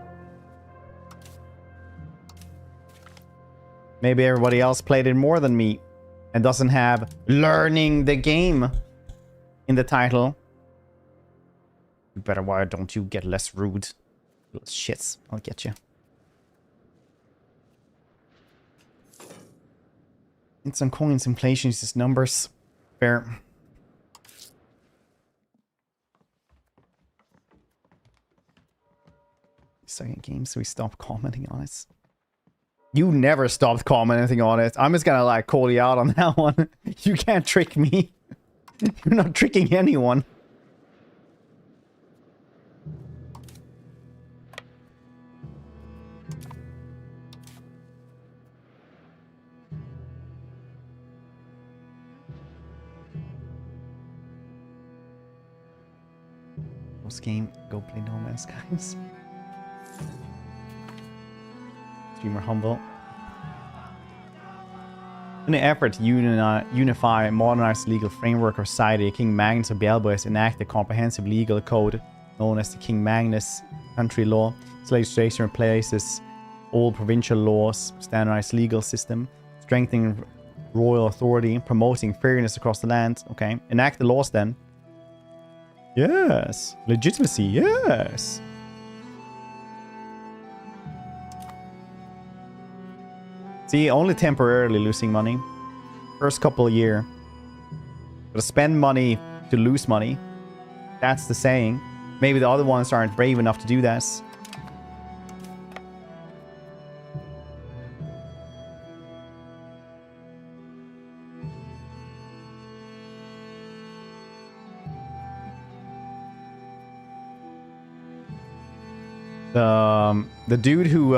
Maybe everybody else played it more than me and doesn't have learning the game in the title. You better, why don't you get less rude? Little shits, I'll get you. Some coins, inflation is just numbers. Fair. Second game, so we stopped commenting on it. You never stopped commenting on it. I'm just gonna like call you out on that one. You can't trick me. You're not tricking anyone. Game, go play No Man's Skies. Streamer humble. In an effort to unify and modernize the legal framework of society, King Magnus of Belbo has enacted a comprehensive legal code known as the King Magnus Country Law. This legislation replaces old provincial laws, standardized legal system, strengthening royal authority, promoting fairness across the land. Okay, enact the laws then. Yes. Legitimacy, yes. See, only temporarily losing money. First couple of years. But spend money to lose money. That's the saying. Maybe the other ones aren't brave enough to do that. The dude who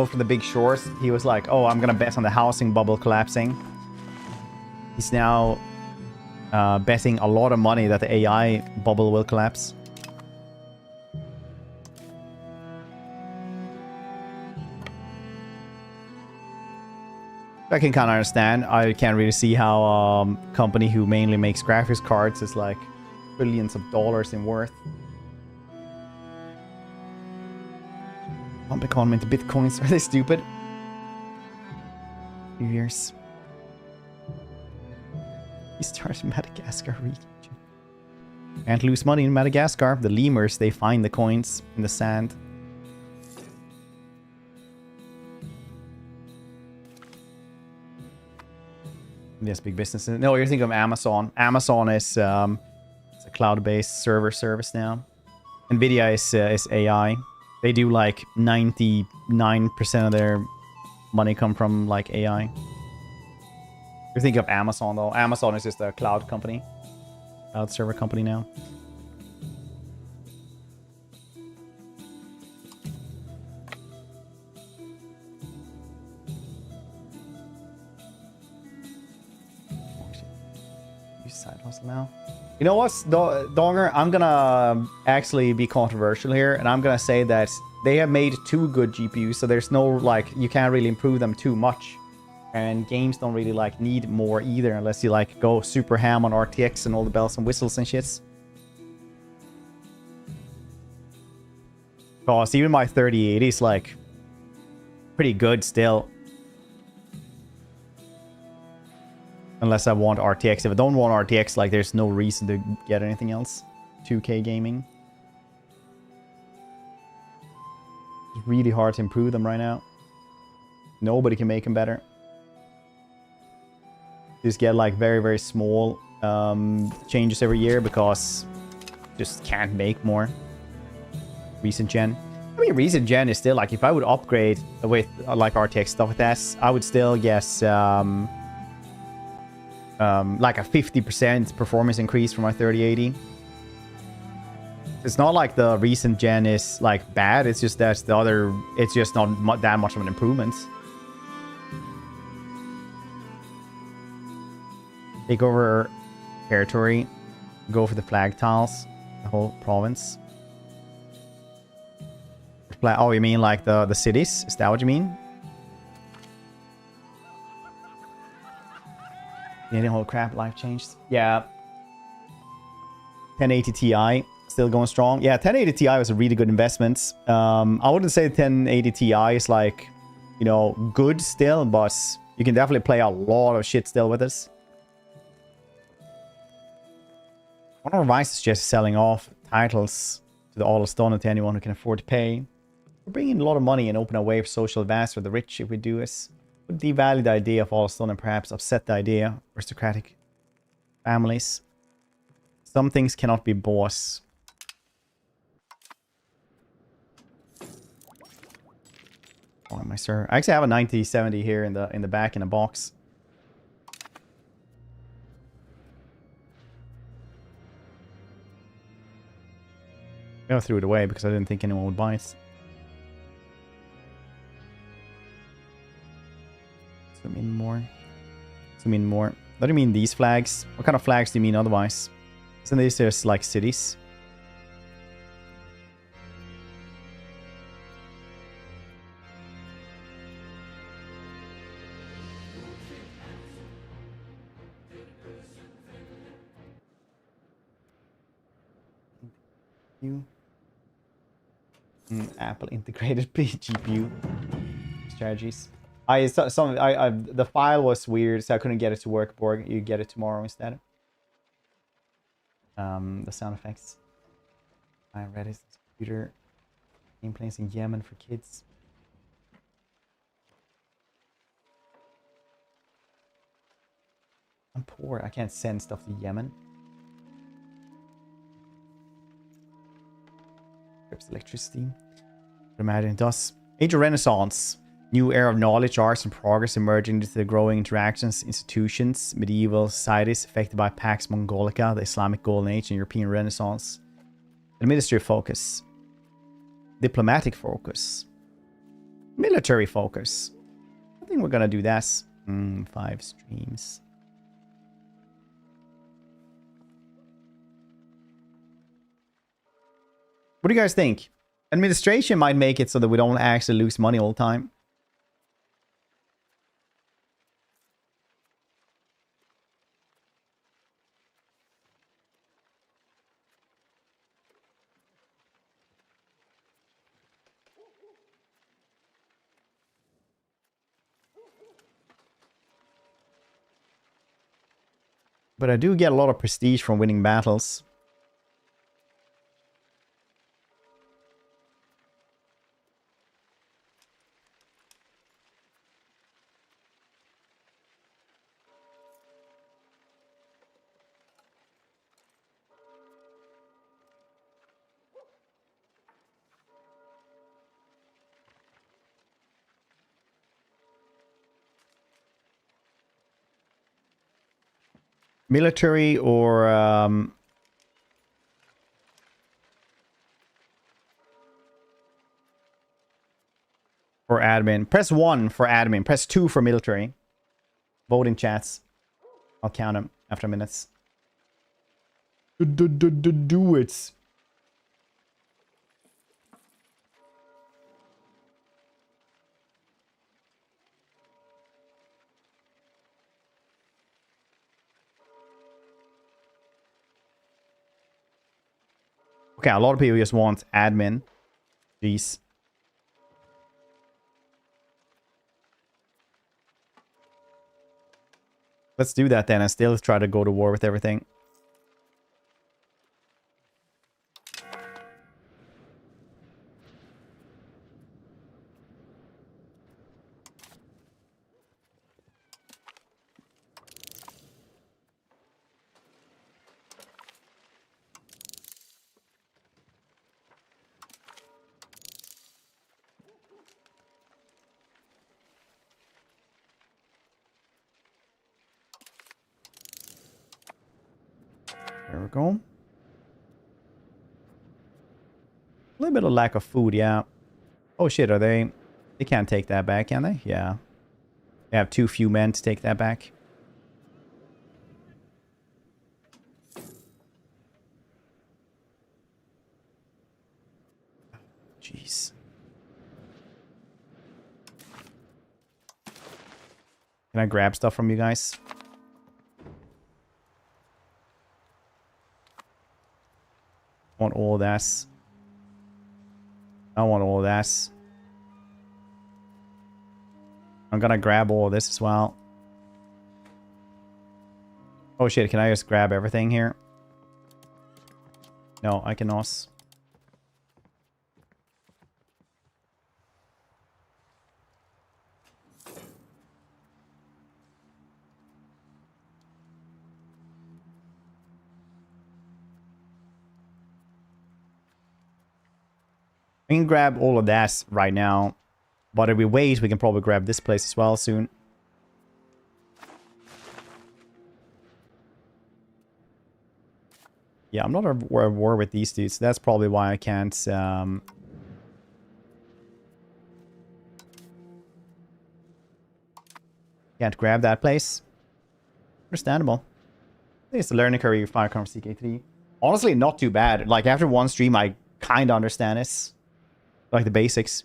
from The Big Short, he was like, oh, I'm gonna bet on the housing bubble collapsing. He's now betting a lot of money that the AI bubble will collapse. I can kind of understand. I can't really see how a company who mainly makes graphics cards is like billions of dollars in worth. Pump economy into bitcoins. Are they stupid? Few years. He started Madagascar region. Can't lose money in Madagascar. The lemurs, they find the coins in the sand. Yes, big businesses. No, you're thinking of Amazon. Amazon is it's a cloud-based server service now. Nvidia is AI. They do like 99% of their money come from like AI. You're thinking of Amazon though. Amazon is just a cloud company. Cloud server company now. Side hustle now. You know what, Donger? I'm gonna actually be controversial here, and I'm gonna say that they have made 2 good GPUs, so there's no, like, you can't really improve them too much. And games don't really, like, need more either, unless you, like, go super ham on RTX and all the bells and whistles and shits. Because even my 3080 is, like, pretty good still. Unless I want RTX. If I don't want RTX, like, there's no reason to get anything else. 2K gaming. It's really hard to improve them right now. Nobody can make them better. Just get, like, very, very small changes every year because just can't make more. Recent gen. I mean, recent gen is still, like, if I would upgrade with, like, RTX stuff with that, I would still guess... like a 50% performance increase for my 3080. It's not like the recent gen is like bad, it's just that the other, it's just not that much of an improvement. Take over territory, go for the flag tiles, the whole province. Oh, you mean like the cities? Is that what you mean? Yeah, the whole crap, life changed. Yeah. 1080 Ti, still going strong. Yeah, 1080 Ti was a really good investment. I wouldn't say 1080 Ti is like, you know, good still, but you can definitely play a lot of shit still with this. One of our advice is just selling off titles to the all of stone to anyone who can afford to pay. We're bringing a lot of money and open a way for social advance for the rich if we do this. Would devalue the idea of all stone and perhaps upset the idea of aristocratic families. Some things cannot be bought. Oh, my sir. I actually have a 9070 here in the back in a box. I threw it away because I didn't think anyone would buy it. Zoom in more. Zoom in more. What do you mean these flags? What kind of flags do you mean otherwise? Isn't these just like cities? GPU. Apple integrated GPU strategies. The file was weird, so I couldn't get it to work. Borg, you get it tomorrow instead. The sound effects. I read his computer. Gameplays in Yemen for kids. I'm poor. I can't send stuff to Yemen. Trips electricity. But imagine it does. Age of Renaissance. New era of knowledge, arts, and progress emerging into the growing interactions, institutions, medieval societies affected by Pax Mongolica, the Islamic Golden Age, and European Renaissance. Administrative focus. Diplomatic focus. Military focus. I think we're gonna do this. 5 streams. What do you guys think? Administration might make it so that we don't actually lose money all the time. But I do get a lot of prestige from winning battles. Military or admin. Press 1 for admin. Press 2 for military. Voting chats. I'll count them after minutes. Do it. Okay, a lot of people just want admin. Jeez. Let's do that then and still try to go to war with everything. There we go. A little bit of lack of food, yeah. Oh shit, are they... They can't take that back, can they? Yeah. They have too few men to take that back. Jeez. Can I grab stuff from you guys? I want all this. I want all this. I'm gonna grab all this as well. Oh shit, can I just grab everything here? No, I cannot. We can grab all of that right now. But if we wait, we can probably grab this place as well soon. Yeah, I'm not at war with these dudes. That's probably why I can't... Can't grab that place. Understandable. I think it's the learning curve for Firecracker CK3. Honestly, not too bad. Like, after one stream, I kind of understand this. Like, the basics.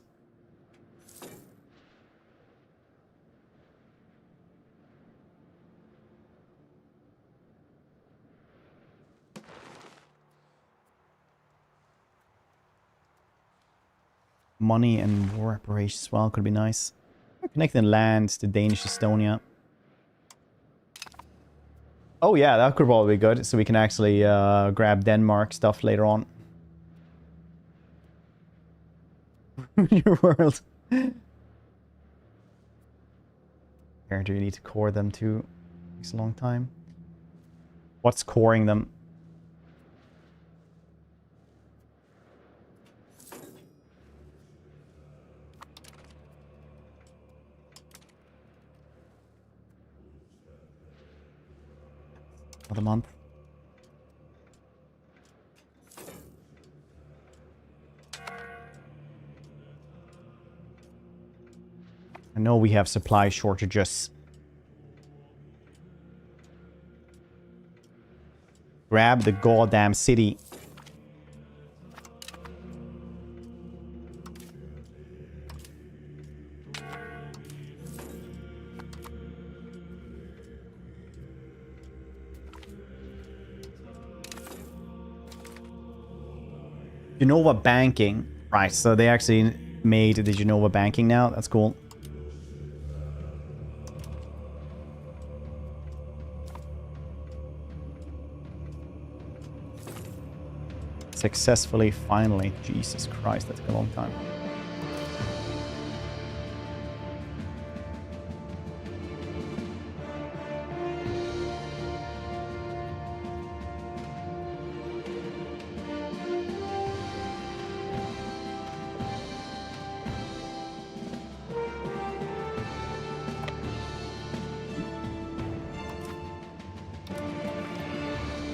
Money and war reparations as well could be nice. Connecting lands to Danish Estonia. Oh yeah, that could probably be good. So we can actually grab Denmark stuff later on. Your world. Apparently you need to core them too. Takes a long time. What's coring them? Another month. I know we have supply shortages. Grab the goddamn city. Genova banking. Right, so they actually made the Genova banking now. That's cool. Successfully, finally. Jesus Christ, that took a long time.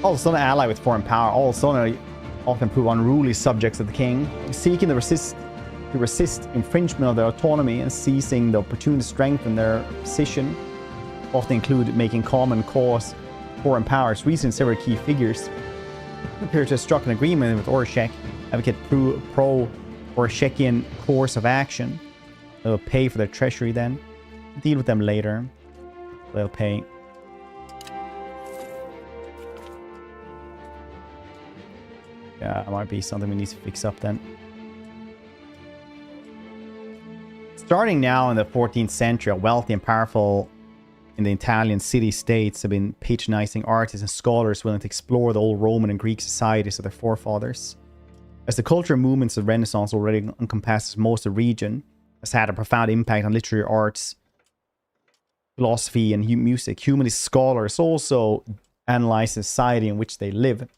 All of a sudden, ally with foreign power. All of a sudden, often prove unruly subjects of the king, seeking to resist infringement of their autonomy and seizing the opportunity to strengthen their position. Often include making common cause foreign powers. Recent several key figures appear to have struck an agreement with Oreshek, advocate pro-Oreshekian course of action. They'll pay for their treasury then. Deal with them later. They'll pay. Yeah, it might be something we need to fix up then. Starting now in the 14th century, wealthy and powerful in the Italian city-states have been patronizing artists and scholars willing to explore the old Roman and Greek societies of their forefathers. As the cultural movements of Renaissance already encompasses most of the region, has had a profound impact on literary arts, philosophy, and music. Humanist scholars also analyze the society in which they live,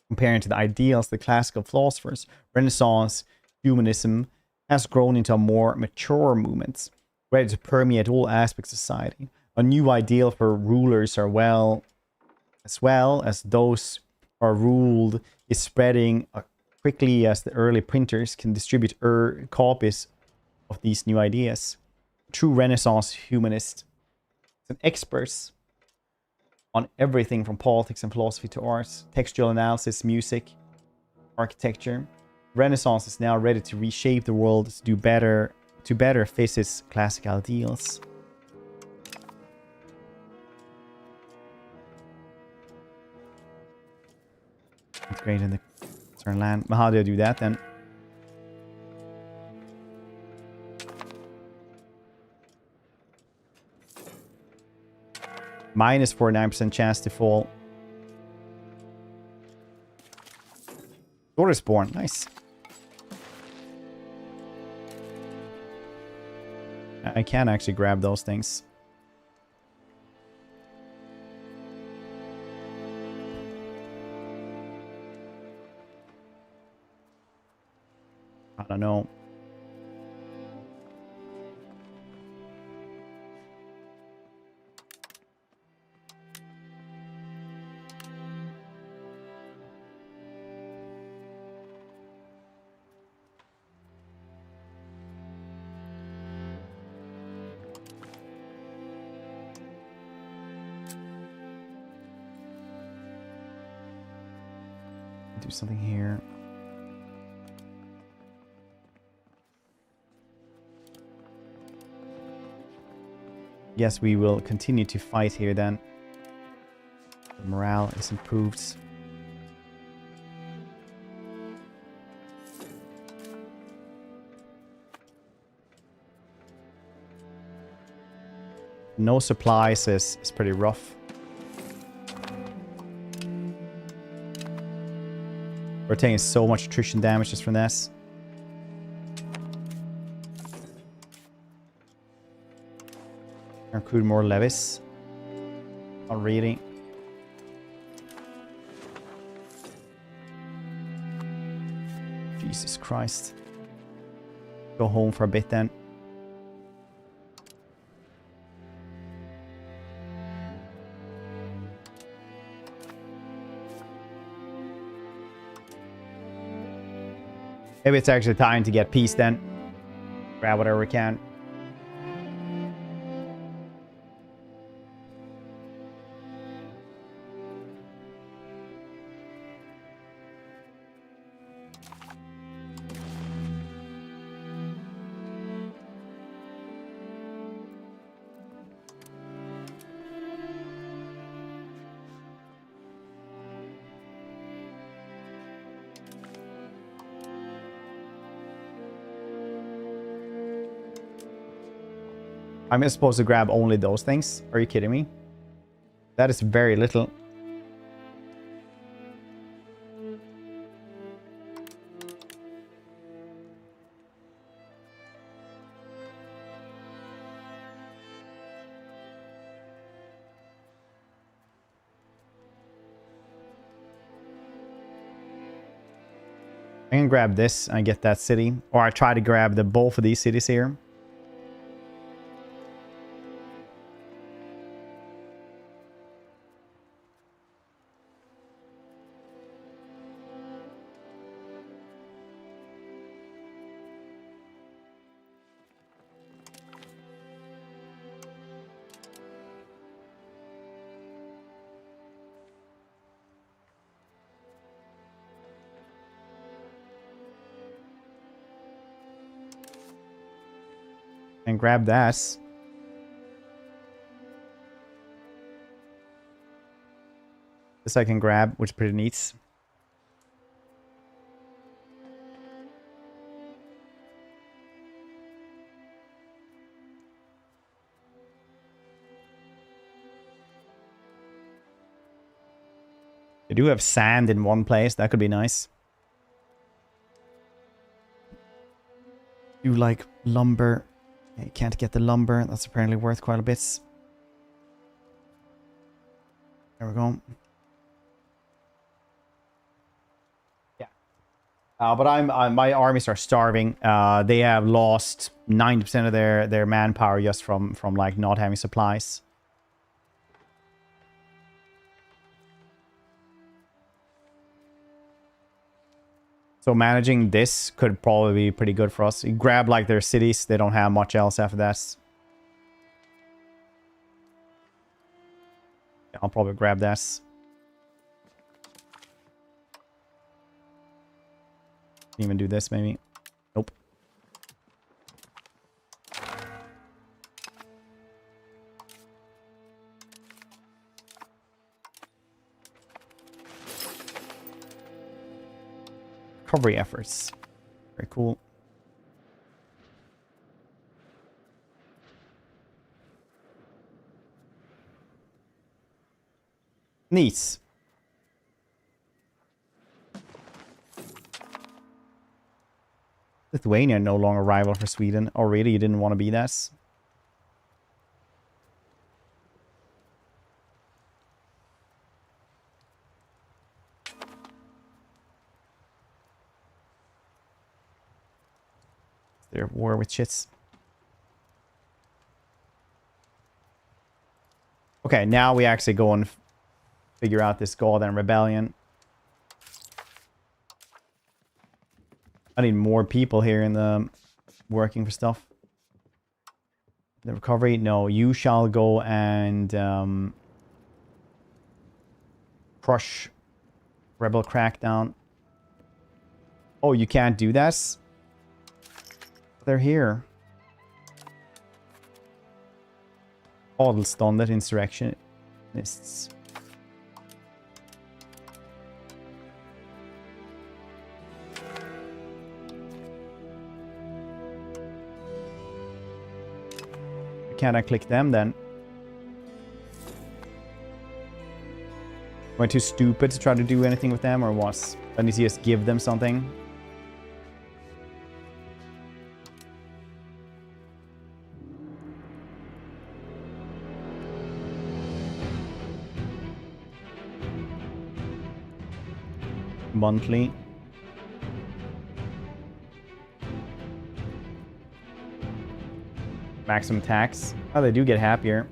comparing to the ideals of the classical philosophers. Renaissance humanism has grown into a more mature movement, ready to permeate all aspects of society. A new ideal for rulers as well as those who are ruled is spreading quickly as the early printers can distribute copies of these new ideas. True Renaissance humanist and experts on everything from politics and philosophy to arts, textual analysis, music, architecture. Renaissance is now ready to reshape the world to better fit its classic ideals. Integrate in the certain land. But how do I do that then? Minus 49% chance to fall. Daughter spawn, nice. I can actually grab those things. I don't know. Do something here. Yes, we will continue to fight here then. The morale is improved. No supplies is pretty rough. We're taking so much attrition damage just from this. Recruit more levies. Not really. Jesus Christ. Go home for a bit then. Maybe it's actually time to get peace then. Grab whatever we can. I'm supposed to grab only those things? Are you kidding me? That is very little. I can grab this and get that city. Or I try to grab the both of these cities here. And grab that. This I can grab, which is pretty neat. They do have sand in one place. That could be nice. Do like lumber. Yeah, you can't get the lumber. That's apparently worth quite a bit. There we go. Yeah. But my armies are starving. They have lost 90% of their manpower just from like not having supplies. So managing this could probably be pretty good for us. You grab like their cities. They don't have much else after that. Yeah, I'll probably grab that. Can even do this maybe. Nope. Recovery efforts. Very cool. Neat. Lithuania no longer rival for Sweden. Oh, really? You didn't want to be that? They're at war with shits. Okay, now we actually go and figure out this goddamn rebellion. I need more people here in the working for stuff. The recovery? No, you shall go and crush rebel crackdown. Oh, you can't do that? They're here. Adelståndet insurrectionists. Can't I click them then? Am I too stupid to try to do anything with them, or what? I need to just give them something. Monthly. Maximum tax. Oh, they do get happier.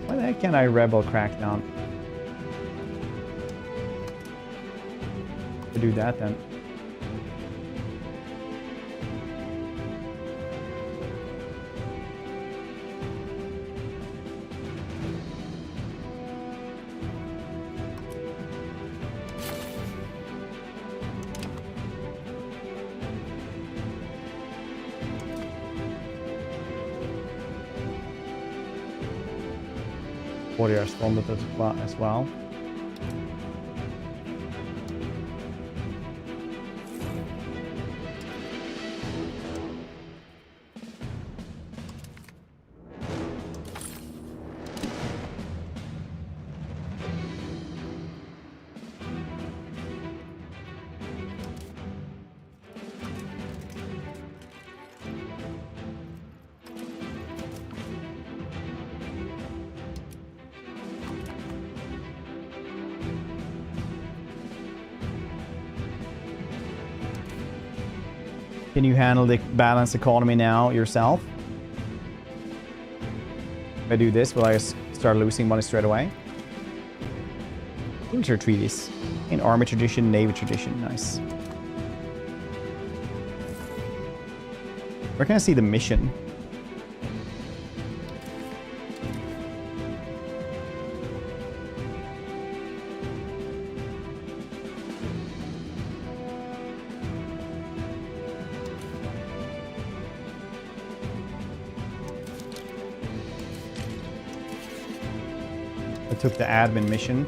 Why the heck can't I rebel crackdown? To do that then. Warrior responded as well. Can you handle the balanced economy now yourself? If I do this, will I start losing money straight away? Culture treaties. In army tradition, navy tradition. Nice. Where can I see the mission? Took the admin mission.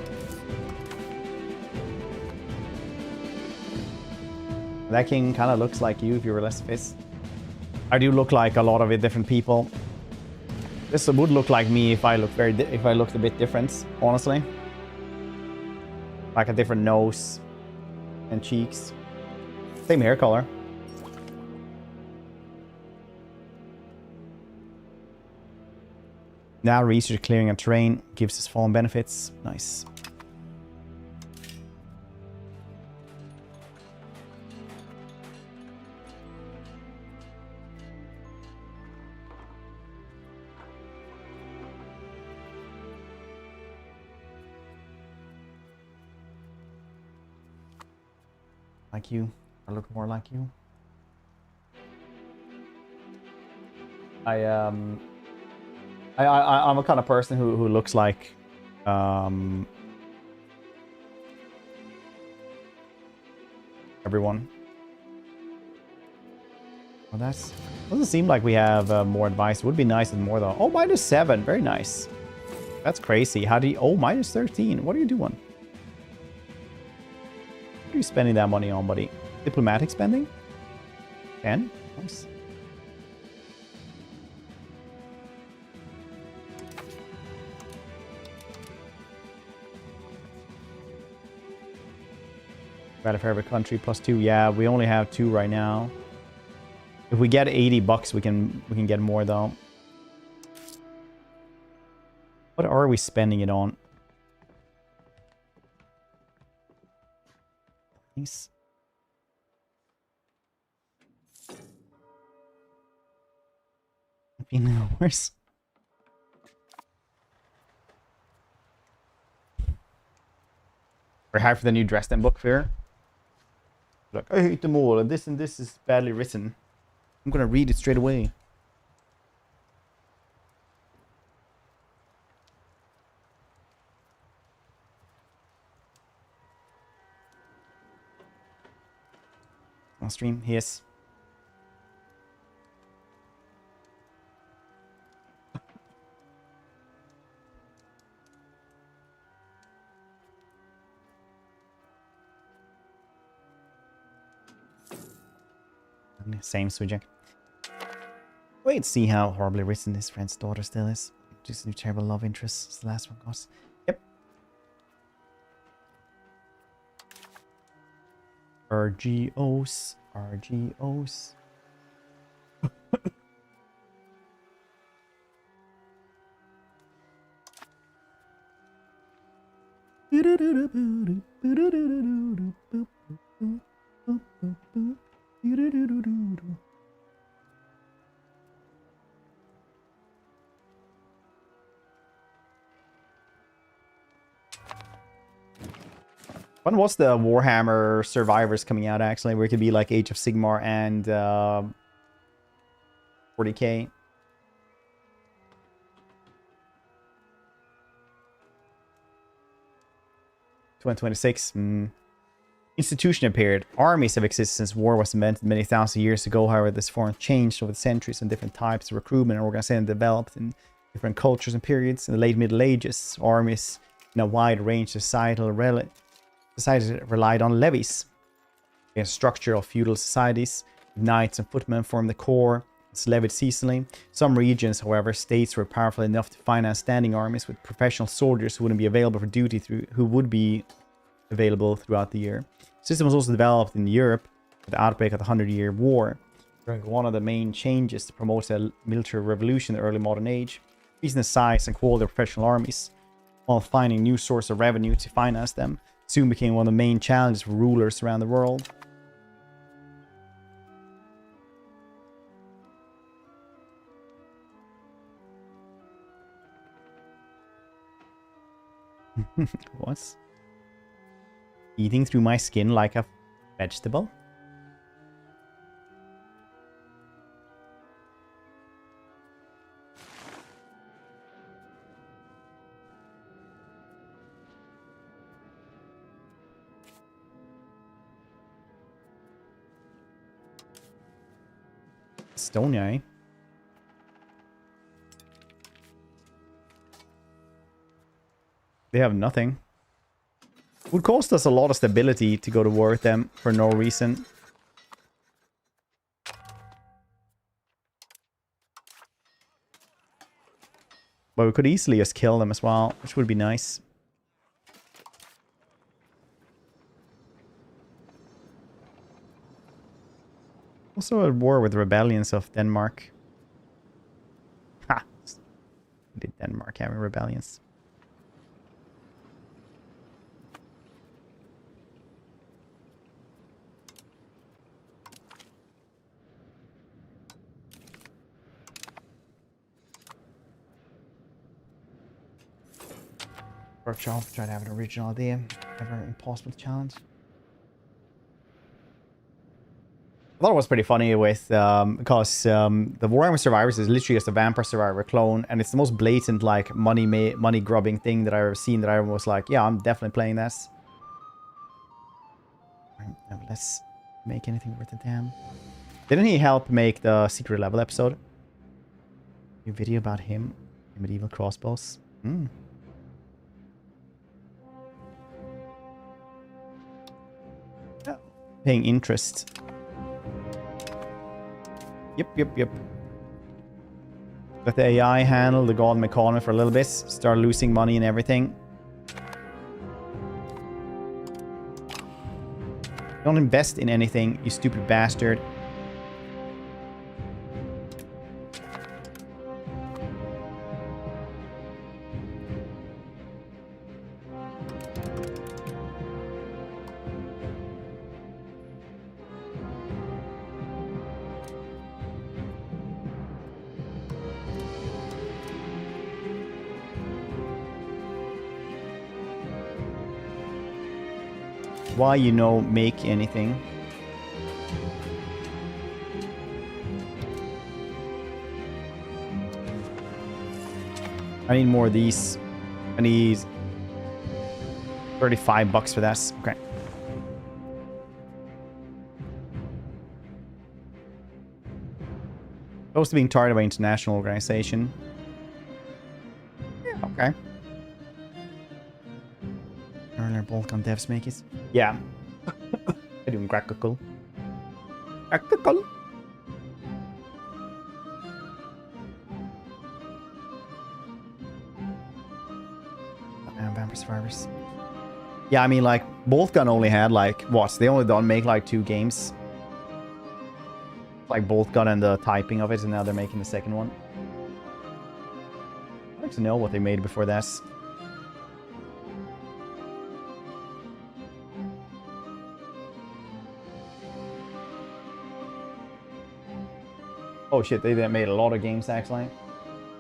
That king kind of looks like you if you were less fist. I do look like a lot of different people. This would look like me if I looked a bit different, honestly. Like a different nose and cheeks. Same hair color. Now research clearing of terrain gives us fallen benefits. Nice. Like you. I look more like you. I'm a kind of person who looks like everyone. Well, that's doesn't seem like we have more advice. It would be nice with more though. Oh, -7, very nice. That's crazy. How do you? Oh, -13. What are you doing? What are you spending that money on, buddy? Diplomatic spending? 10? Nice. Rather for every country +2. Yeah, we only have 2 right now. If we get 80 bucks, we can get more though. What are we spending it on? Nice. Hours. We're high for the new Dresden book fair. Like, I hate them all, and this is badly written. I'm gonna read it straight away. On stream, yes. Same subject. Wait, see how horribly written his friend's daughter still is. Just new terrible love interest as the last one goes. Yep. RGOs. RGOs. When was the Warhammer Survivors coming out, actually? Where it could be like Age of Sigmar and 40k. 2026. Institution appeared. Armies have existed since war was invented many thousand years ago. However, this form changed over the centuries, and different types of recruitment and organization developed in different cultures and periods. In the late Middle Ages, armies in a wide range of societies relied on levies. The structure of feudal societies, knights and footmen formed the core. It's levied seasonally. Some regions, however, states were powerful enough to finance standing armies with professional soldiers who wouldn't be available for duty who would be available throughout the year. The system was also developed in Europe with the outbreak of the 100-Year War. One of the main changes to promote a military revolution in the early modern age, increasing the size and quality of professional armies, while finding new source of revenue to finance them, soon became one of the main challenges for rulers around the world. What? Eating through my skin like a vegetable? Estonia, eh? They have nothing. It would cost us a lot of stability to go to war with them for no reason. But we could easily just kill them as well, which would be nice. Also at war with rebellions of Denmark. Ha! Did Denmark have rebellions? Workshop, try to have an original idea. Never impossible to challenge. I thought it was pretty funny with, because the Warhammer Survivors is literally just a Vampire Survivor clone, and it's the most blatant, like, money grubbing thing that I've ever seen, that I was like, yeah, I'm definitely playing this. Alright, now let's make anything worth a damn. Didn't he help make the secret level episode? New video about him, medieval crossbows. Paying interest. Yep. Let the AI handle the golden economy for a little bit. Start losing money and everything. Don't invest in anything, you stupid bastard. Why, you know, make anything. I need more of these. I need 35 bucks for this. Okay. Close to being targeted by international organization. Yeah, okay. Earlier Balkan devs make it. Yeah. I'm doing crackle. Crackle. Vampire Survivors. Yeah, I mean, like, Boltgun only had, like, what? They only don't make, like, 2 games. Like, Boltgun and the typing of it, and now they're making the second one. I'd like to know what they made before this. Oh shit, they made a lot of games, actually,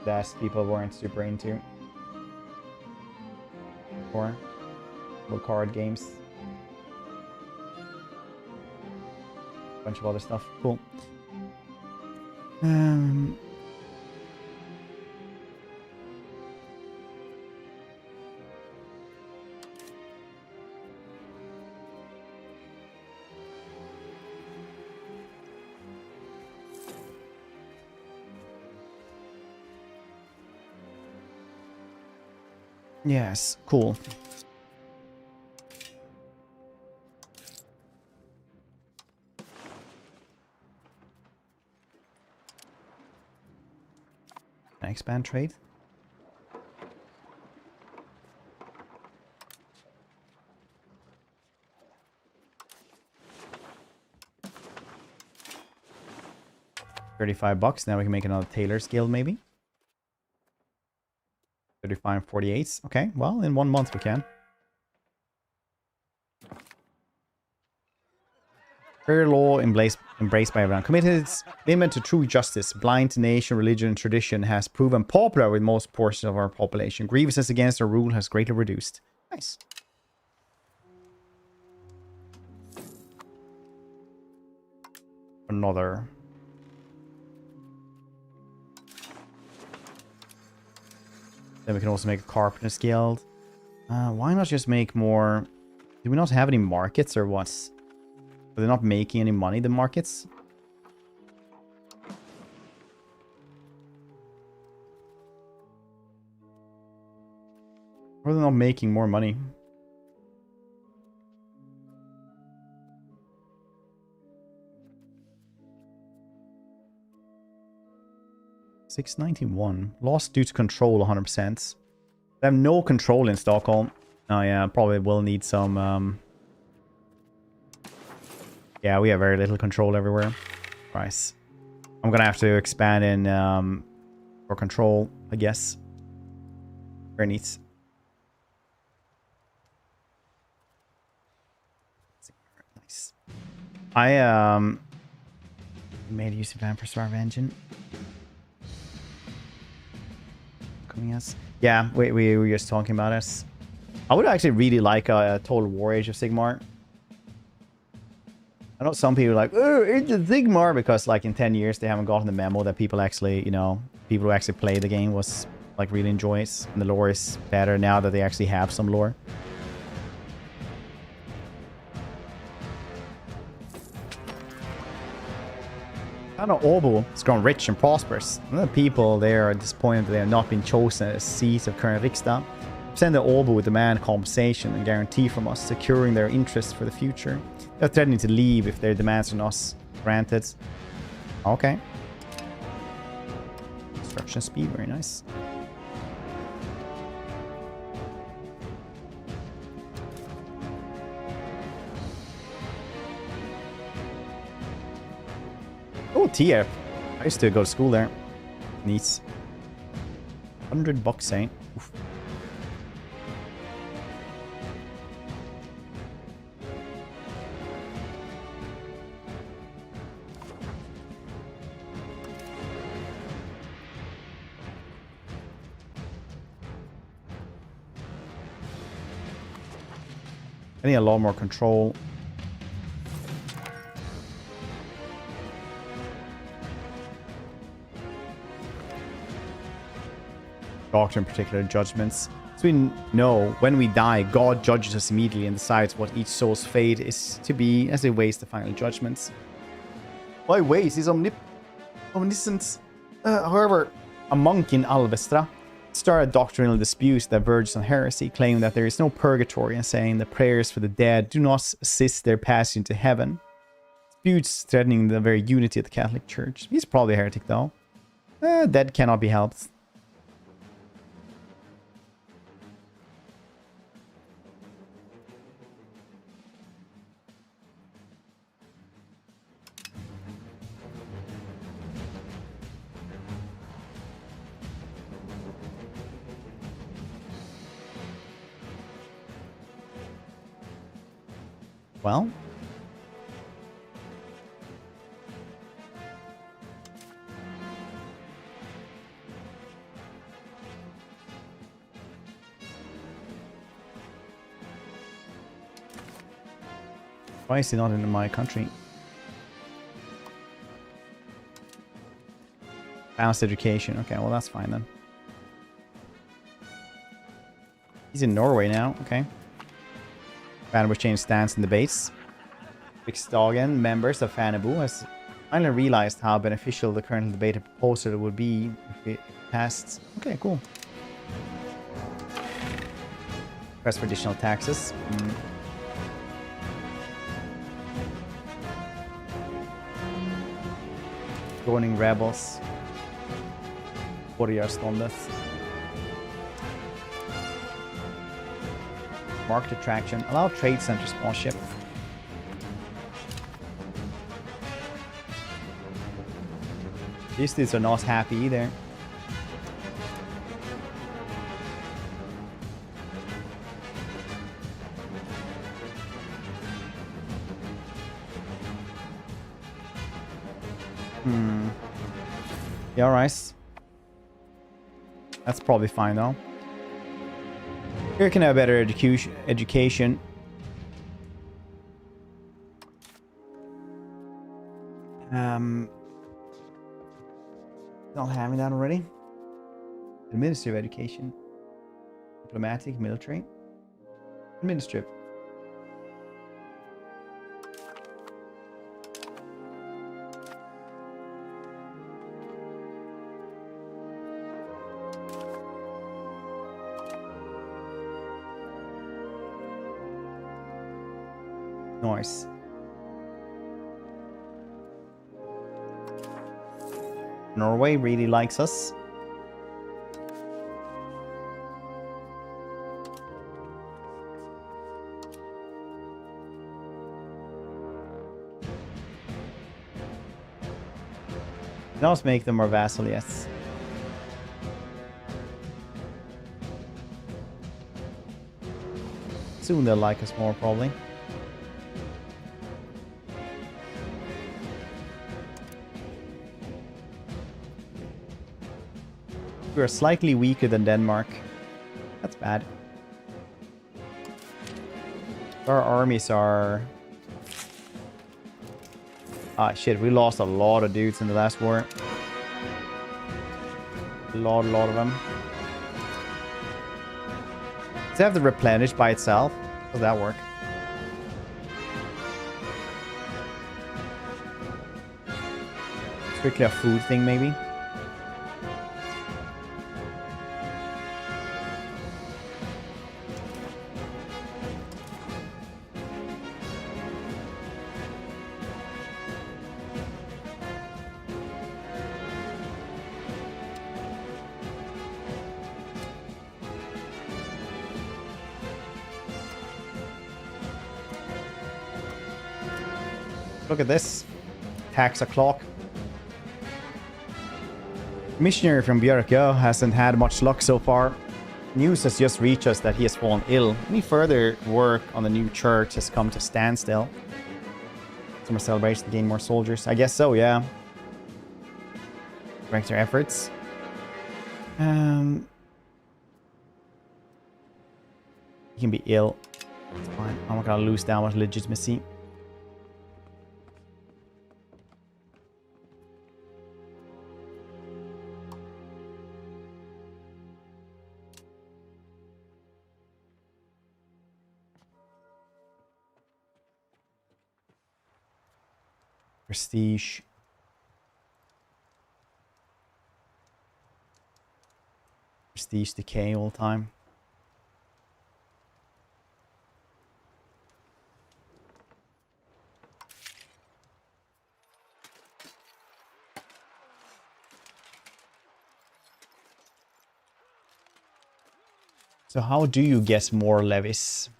that people weren't super into. Or card games. Bunch of other stuff. Cool. Yes, cool. Can I expand trade? $35. Now we can make another Tailor's Guild, maybe. 35 and 48. Okay, well, in 1 month we can. Fair law embraced by everyone. Committed commitment to true justice, blind to nation, religion, and tradition has proven popular with most portions of our population. Grievances against our rule has greatly reduced. Nice. Another. Then we can also make a Carpenter's Guild. Why not just make more... Do we not have any markets or what? Are they not making any money, the markets? Or are they not making more money? $691. Lost due to control 100%. They have no control in Stockholm. Oh yeah, probably will need some... Yeah, we have very little control everywhere. Price. I'm gonna have to expand in for control, I guess. Very neat. Nice. I made use of Vampire Survivor engine. Coming us. Yeah, we were just talking about this. I would actually really like a Total War Age of Sigmar. I know some people are like, oh, it's a Sigmar, because like in 10 years they haven't gotten the memo that people actually, you know, people who actually play the game was like really enjoys, and the lore is better now that they actually have some lore. I know Åbo has grown rich and prosperous. And the people there are disappointed that they have not been chosen as seats of current Riksdag. Send the Åbo would demand compensation and guarantee from us, securing their interests for the future. They're threatening to leave if their demands are not granted. Okay. Construction speed, very nice. Oh, TF. I used to go to school there. Neat. $100, eh? Oof. I need a lot more control. Doctrine, particular judgments. So we know when we die, God judges us immediately and decides what each soul's fate is to be as they waste the final judgments. Why waste? He's omniscient. However, a monk in Alvestra started doctrinal disputes that verged on heresy, claiming that there is no purgatory and saying the prayers for the dead do not assist their passage into heaven. Disputes threatening the very unity of the Catholic Church. He's probably a heretic though. Dead cannot be helped. Well. Why is he not in my country? Balanced education. Okay, well that's fine then. He's in Norway now. Okay. Fanabu changed stance in the base. Riksdagen members of Fanabu has finally realized how beneficial the currently debated proposal would be if it passed. Okay, cool. Press for additional taxes. Joining rebels. Borgarståndet. Market attraction. Allow trade center sponsorship. These dudes are not happy either. Yeah, alright. That's probably fine though. Here can have better education. Not having that already. The Ministry of Education. Diplomatic, military. Administrative. Nice. Norway really likes us. Now let's make them our vassal, yes. Soon they'll like us more, probably. We are slightly weaker than Denmark. That's bad. Our armies are... Ah, shit. We lost a lot of dudes in the last war. A lot of them. Does it have to replenish by itself? How does that work? Strictly a food thing, maybe? Look at this. Tax o'clock. Missionary from Björkö hasn't had much luck so far. News has just reached us that he has fallen ill. Any further work on the new church has come to standstill. Summer celebration to gain more soldiers. I guess so, yeah. Direct their efforts. He can be ill. It's fine. I'm not gonna lose that much legitimacy. Prestige. Prestige decay all the time. So how do you get more levies?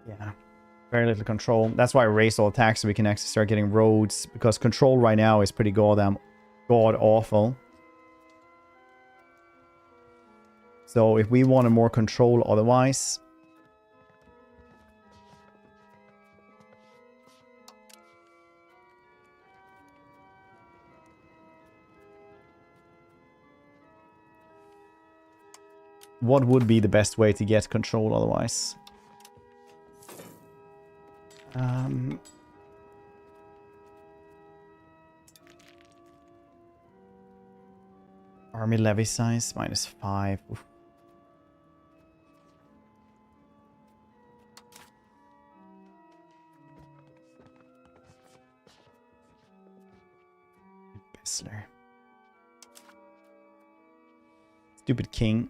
Yeah. Very little control. That's why I raised all attacks so we can actually start getting roads. Because control right now is pretty god awful. So if we wanted more control otherwise... What would be the best way to get control otherwise? Army levy size -5. Oof. Bessler. Stupid king.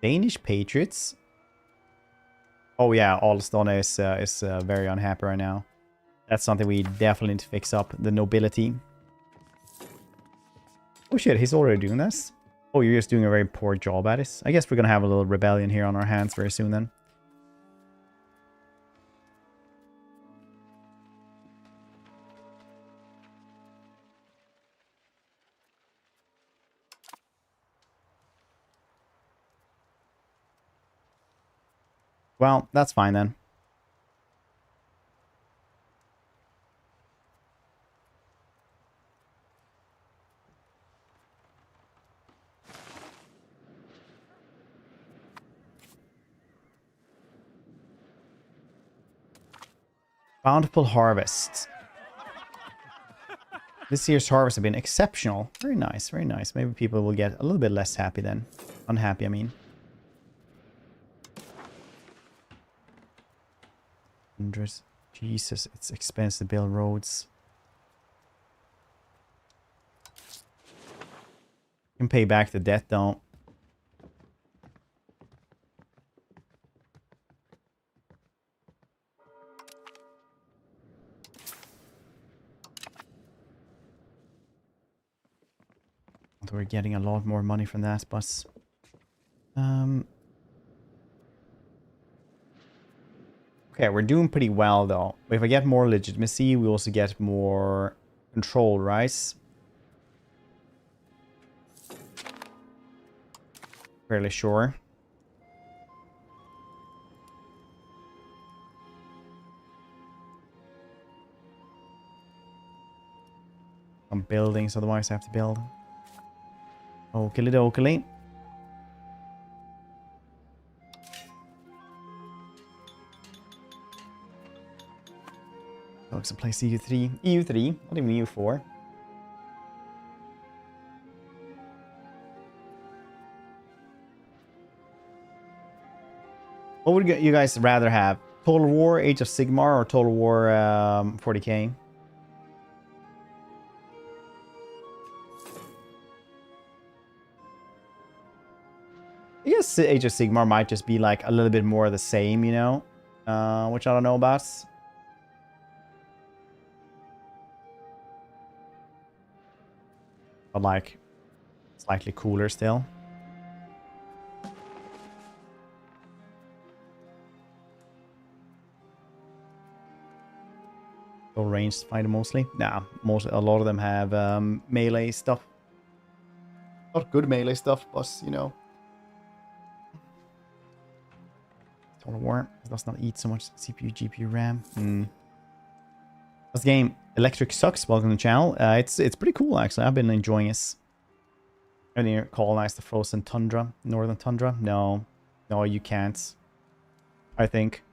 Danish Patriots. Oh yeah, Alston is very unhappy right now. That's something we definitely need to fix up. The nobility. Oh shit, he's already doing this? Oh, you're just doing a very poor job at it. I guess we're gonna have a little rebellion here on our hands very soon then. Well, that's fine then. Bountiful harvest. This year's harvest have been exceptional. Very nice, very nice. Maybe people will get a little bit less happy then. Unhappy, I mean. Jesus, it's expensive to build roads. You can pay back the debt, though. We're getting a lot more money from that, but... Okay, we're doing pretty well, though. If I get more legitimacy, we also get more control, right? Fairly sure. Some buildings, otherwise I have to build. Oakley dokley. Looks to place EU3. EU3, not even EU4. What would you guys rather have? Total War, Age of Sigmar, or Total War 40k? I guess Age of Sigmar might just be like a little bit more of the same, you know? Which I don't know about. But like, slightly cooler still. Or ranged fighter mostly. Nah, a lot of them have melee stuff. Not good melee stuff, but you know. Total War does not eat so much CPU, GPU, RAM. This game, Electric Sucks. Welcome to the channel. It's pretty cool actually. I've been enjoying it. Can you colonize the frozen tundra, northern tundra? No, you can't. I think.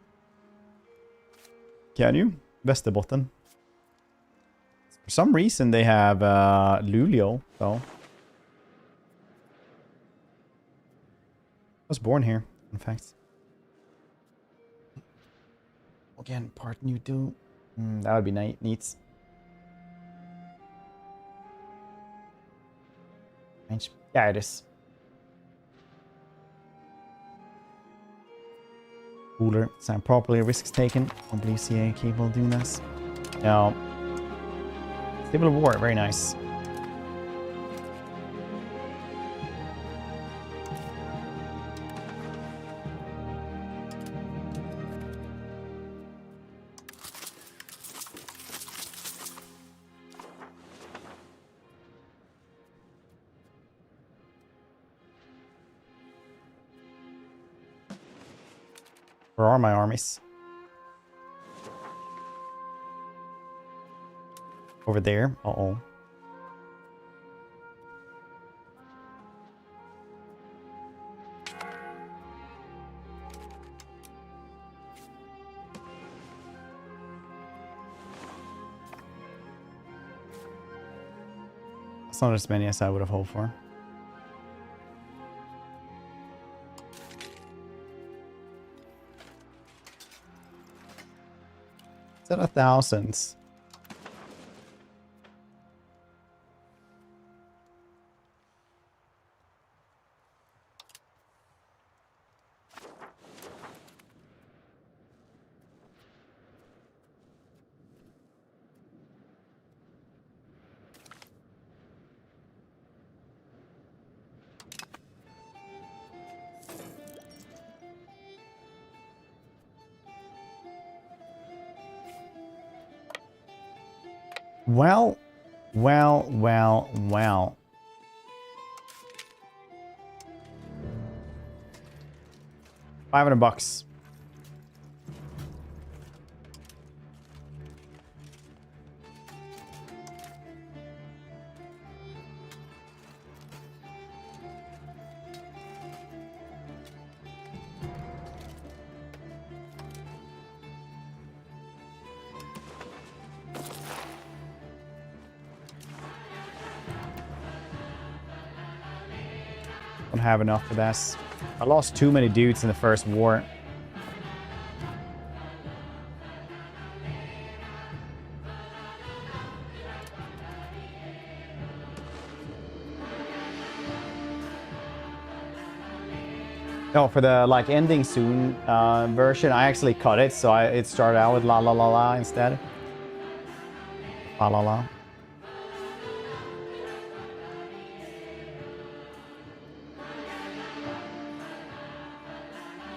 Can you? Västerbotten. For some reason they have Luleå though. I was born here, in fact. Again, part new too. That would be neat. Yeah, it is. Cooler. Sign properly. Risks taken. I believe CA capable of doing this. No. Civil War. Very nice. Where are my armies? Over there. Uh-oh. It's not as many as I would have hoped for. Is that 1,000? Well. 500 bucks. Don't have enough for this. I lost too many dudes in the first war. No, for the like ending soon version, I actually cut it, so it started out with la la la la instead. La la la.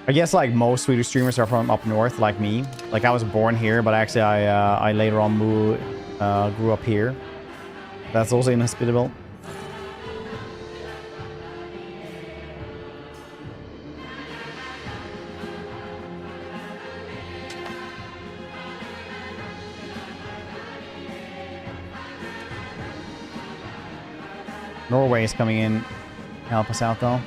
I guess like most Swedish streamers are from up north, like me. Like I was born here, but actually I later on grew up here. That's also inhospitable. Norway is coming in. Help us out though.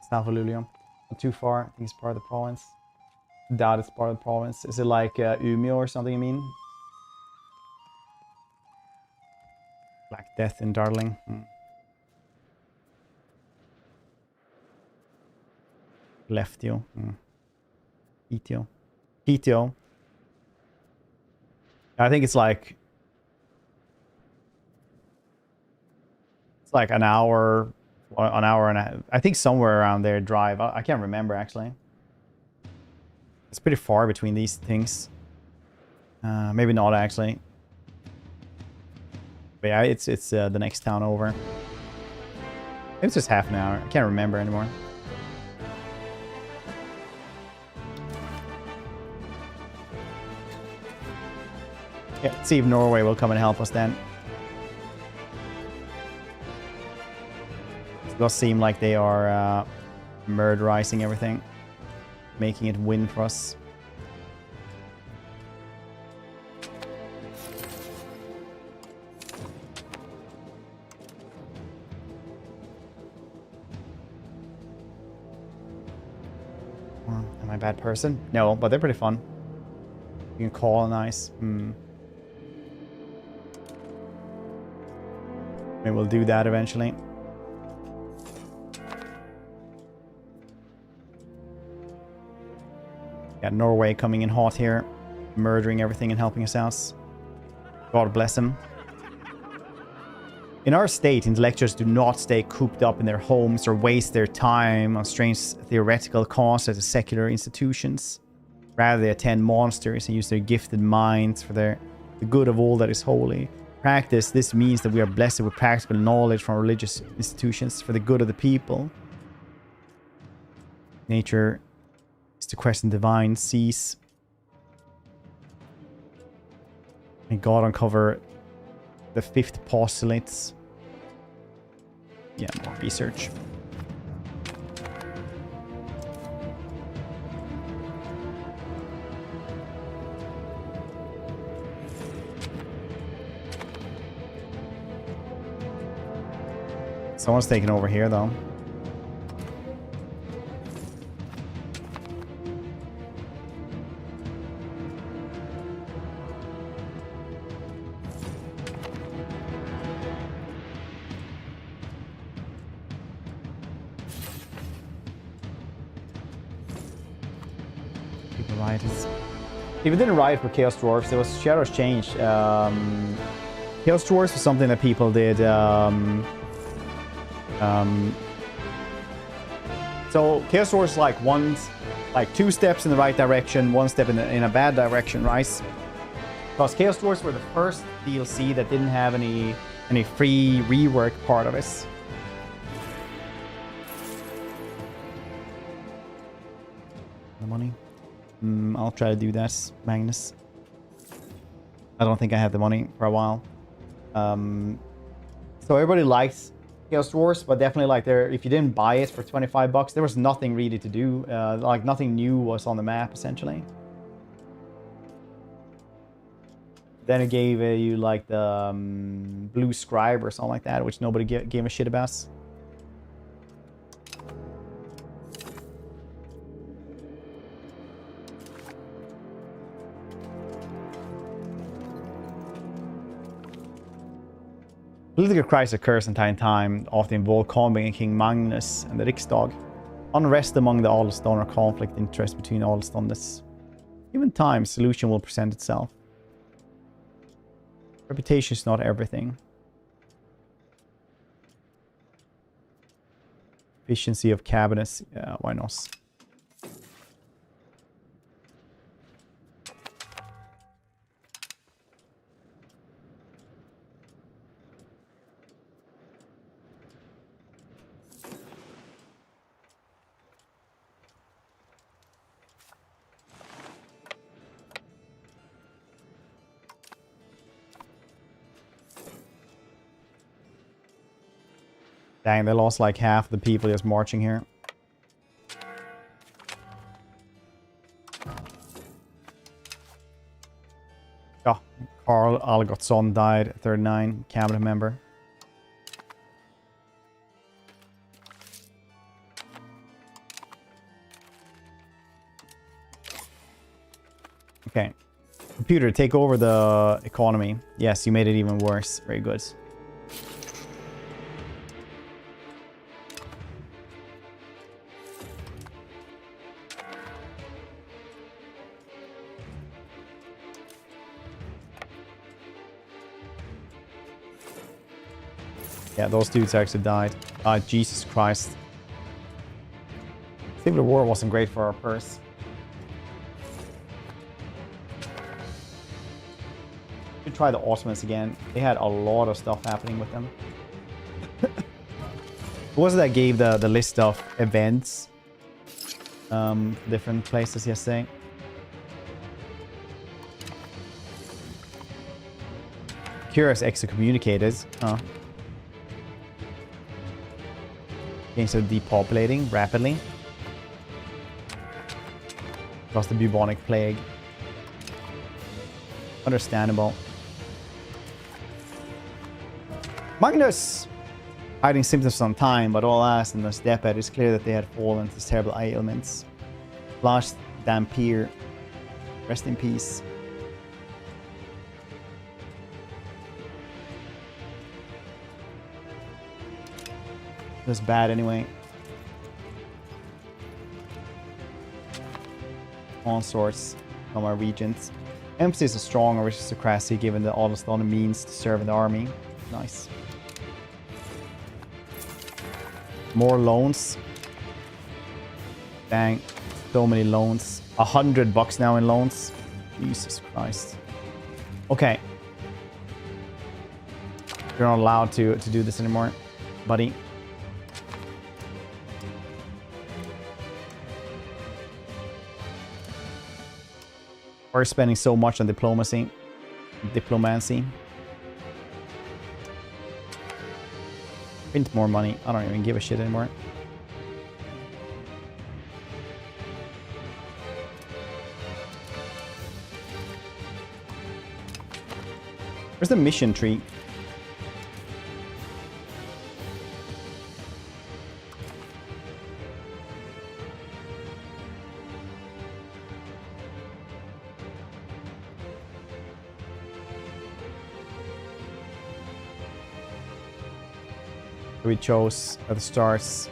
South of Luleå. Not too far. I think it's part of the province. Doubt it's part of the province. Is it like Umeå or something, you mean? Black Death in Darling. Leftio. Piteå. Piteå. I think it's like an hour and a half. I think somewhere around there drive. I can't remember actually. It's pretty far between these things. Maybe not actually. But yeah, it's the next town over. It's just half an hour. I can't remember anymore. Yeah, let's see if Norway will come and help us then. It does seem like they are murderizing everything, making it win for us. Am I a bad person? No, but they're pretty fun. You can colonize. Maybe we'll do that eventually. Got Norway coming in hot here, murdering everything and helping us out. God bless them. In our state, intellectuals do not stay cooped up in their homes or waste their time on strange theoretical causes at secular institutions. Rather, they attend monsters and use their gifted minds for their the good of all that is holy. Practice, this means that we are blessed with practical knowledge from religious institutions for the good of the people. Nature is to question divine, cease. And God uncover the 5th postulates. Yeah, more research. Someone's taking over here, though. People riot. If it didn't riot for Chaos Dwarfs, there was Shadows Change. Chaos Dwarfs was something that people did. So Chaos Dwarfs like 2 steps in the right direction, 1 step in a bad direction, right? Because Chaos Dwarfs were the first DLC that didn't have any free rework part of it. The money. I'll try to do that, Magnus. I don't think I have the money for a while. So everybody likes Chaos Dwarfs, but definitely like if you didn't buy it for 25 bucks, there was nothing really to do. Like nothing new was on the map essentially. Then it gave you like the blue scribe or something like that, which nobody gave a shit about. Political crisis occurs in time, often involve combating King Magnus and the Riksdag. Unrest among the Adelston or conflict interest between Adelstondes. Given time, solution will present itself. Reputation is not everything. Efficiency of cabinets, yeah, why not? Dang, they lost like half the people just marching here. Oh, Carl Algotsson died, 39, cabinet member. Okay. Computer, take over the economy. Yes, you made it even worse. Very good. Yeah, those dudes actually died. Jesus Christ. Civil War wasn't great for our purse. Should try the Ottomans again. They had a lot of stuff happening with them. What was it that gave the list of events? Different places yesterday. Curious excommunicated. Games are depopulating rapidly. Across the bubonic plague. Understandable. Magnus! Hiding symptoms for some time, but all asked in their deathbed, it's clear that they had fallen to terrible ailments. Blanche Dampier. Rest in peace. It was bad anyway. Consorts from our regions. Emphasis is strong aristocracy given the Adelston means to serve in the army. Nice. More loans. Dang. So many loans. $100 now in loans. Jesus Christ. Okay. You're not allowed to do this anymore, buddy. We're spending so much on diplomacy. Print more money. I don't even give a shit anymore. Where's the mission tree? We chose at the stars.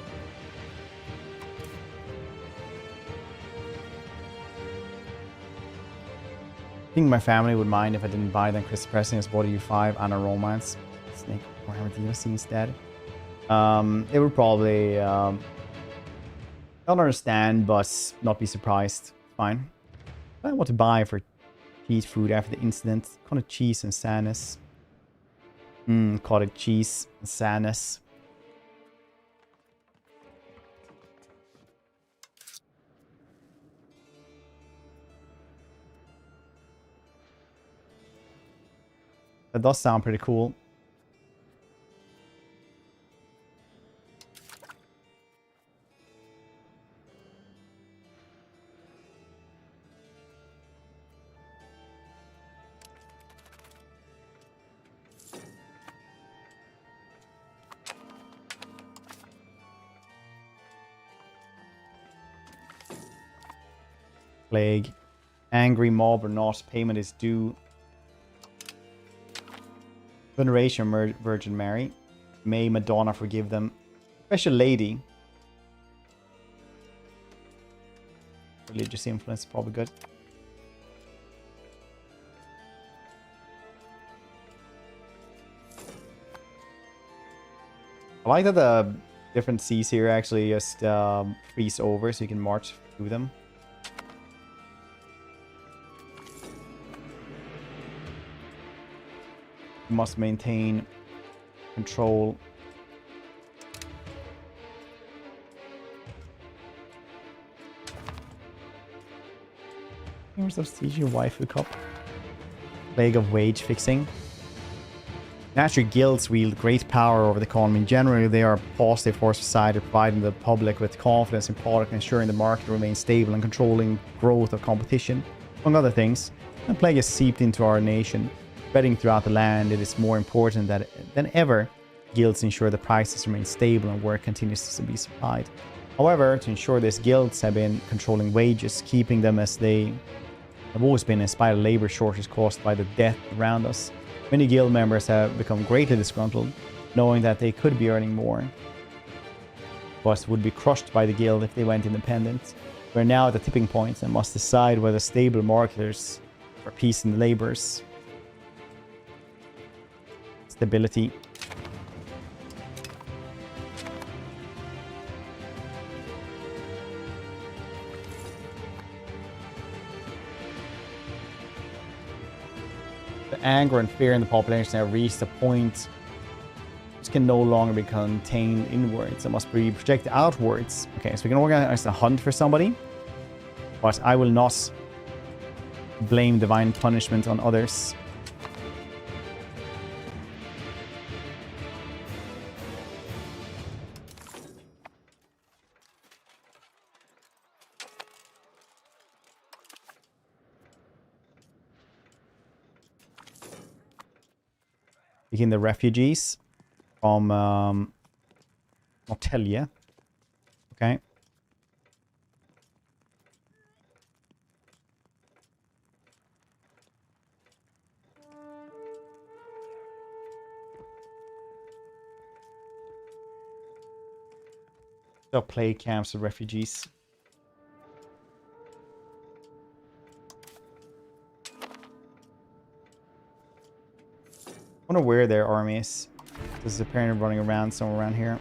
I think my family would mind if I didn't buy them Christmas present as bought a U5 and a romance. Snake Warhammer DLC instead. It would probably not understand, but not be surprised. Fine. I want to buy for cheese food after the incident. Cottage cheese and sadness. Cottage cheese and sadness. That does sound pretty cool. Plague. Angry mob or not. Payment is due. Veneration Virgin Mary. May Madonna forgive them. Special Lady. Religious influence, probably good. I like that the different seas here actually just freeze over so you can march through them. You must maintain control. Here's substitution waifu cup. Plague of wage fixing. Natural guilds wield great power over the economy. Generally, they are a positive force for society, providing the public with confidence in product, ensuring the market remains stable and controlling growth of competition, among other things. The plague has seeped into our nation. Spreading throughout the land, it is more important than ever guilds ensure the prices remain stable and work continues to be supplied. However, to ensure this, guilds have been controlling wages, keeping them as they have always been in spite of labor shortages caused by the death around us. Many guild members have become greatly disgruntled, knowing that they could be earning more, but would be crushed by the guild if they went independent. We're now at the tipping point and must decide whether stable marketers or peace in the labors. Stability. The anger and fear in the population have reached a point which can no longer be contained inwards. It must be projected outwards. Okay, so we can organize a hunt for somebody, but I will not blame divine punishment on others. Taking the refugees from Nortelia. Okay. So play camps of refugees. I wonder where their army is. This is apparently running around somewhere around here.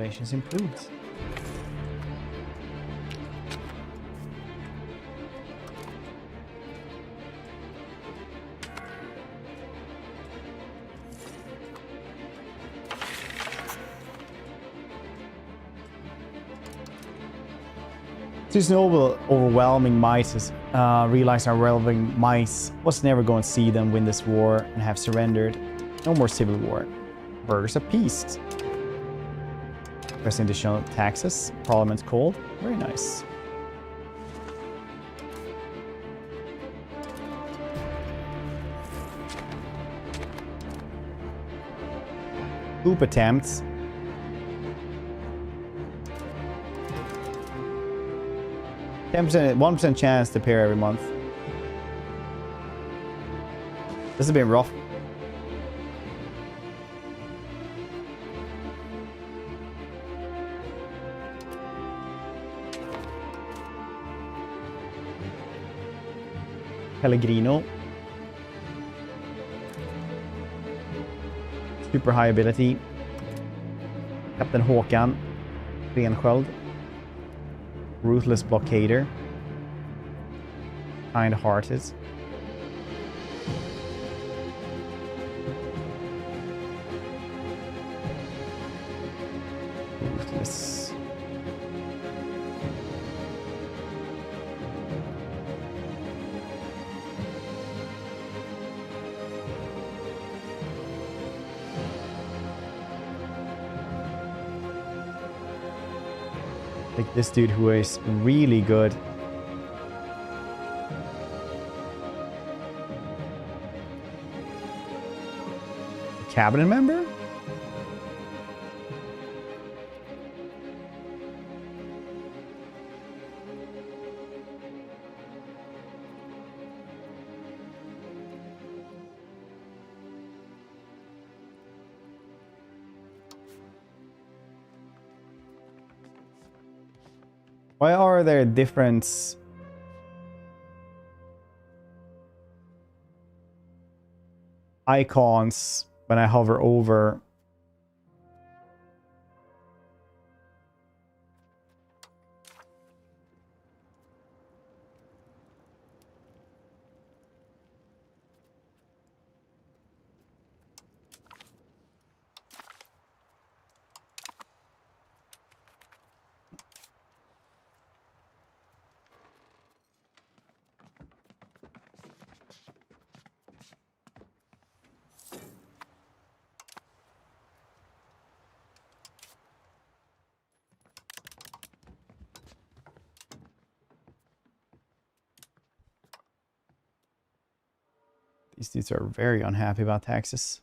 Relations improved. These noble, overwhelming mice realized our overwhelming mice was never going to see them win this war and have surrendered. No more civil war. Burghers appeased. Pressing additional taxes. Parliament called. Very nice. Coup attempts. 10%, 1% chance to pair every month. This has been rough. Pellegrino. Super high ability. Captain Håkan. Rensköld. Ruthless blockader. Kind-hearted. Ruthless. Like this dude who is really good. Cabinet member? Why are there different icons when I hover over? These dudes are very unhappy about taxes.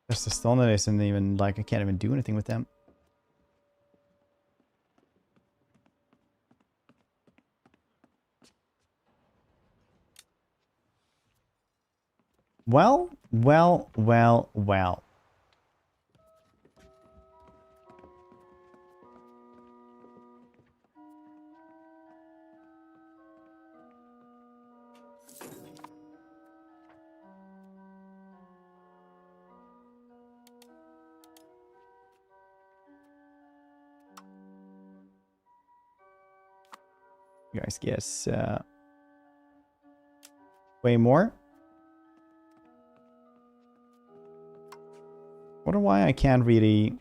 Just the stone that isn't even like I can't even do anything with them. Well. You guys guess way more. Wonder why I can't really.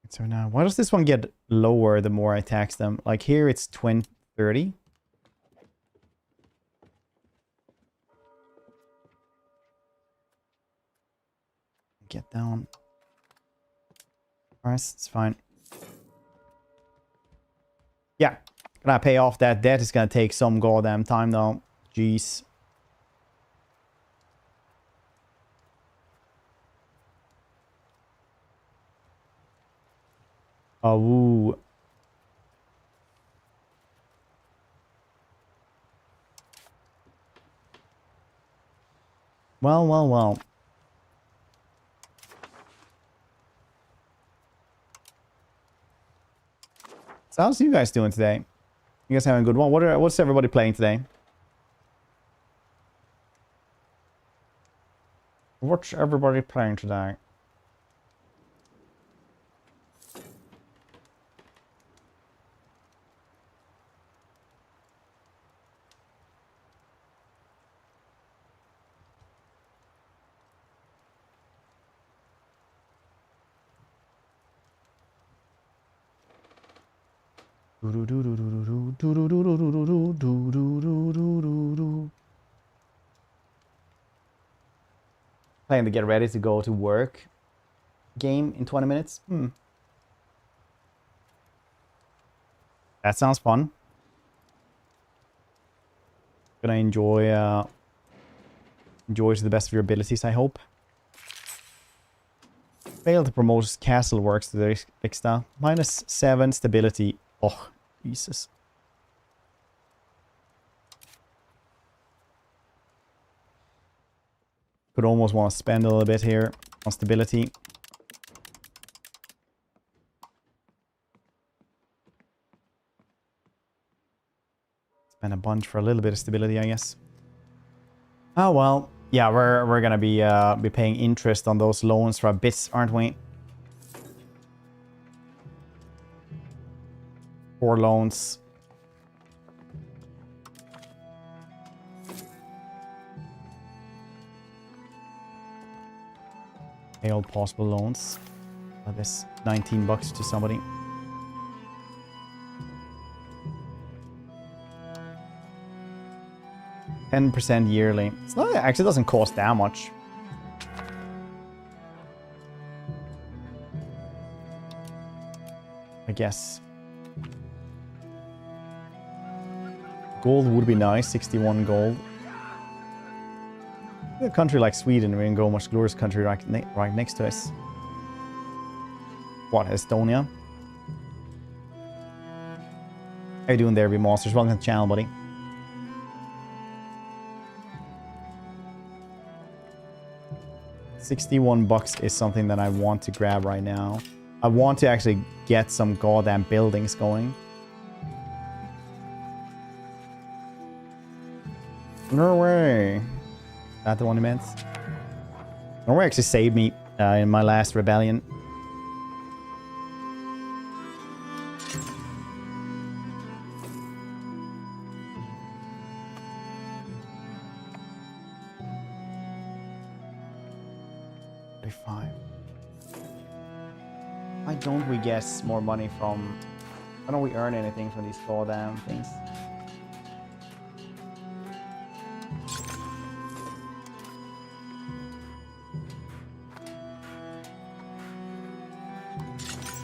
So now, why does this one get lower the more I tax them? Like here it's 20, 30. Get down. Alright, it's fine. Yeah. Gonna pay off that debt. It's gonna take some goddamn time though. Jeez. Oh, woo. Well. So how's you guys doing today? You guys having a good one? What's everybody playing today? What's everybody playing today? Playing to get ready to go to work game in 20 minutes. That sounds fun. Gonna enjoy to the best of your abilities, I hope. Failed to promote castle works to the extent. -7 stability. Oh, Jesus. Could almost want to spend a little bit here on stability. Spend a bunch for a little bit of stability, I guess. Oh well. Yeah, we're gonna be paying interest on those loans for a bit, aren't we? 4 loans. Pay all possible loans. This $19 to somebody. $10% yearly. It's not, it actually doesn't cost that much. I guess. Gold would be nice, 61 gold. A country like Sweden, we can go much glorious country right next to us. What, Estonia? How you doing there, B-Monsters? Welcome to the channel, buddy. $61 is something that I want to grab right now. I want to actually get some goddamn buildings going. Norway. Is that the one he meant? Norway actually saved me in my last rebellion. Why don't we get more money from... Why don't we earn anything from these goddamn things?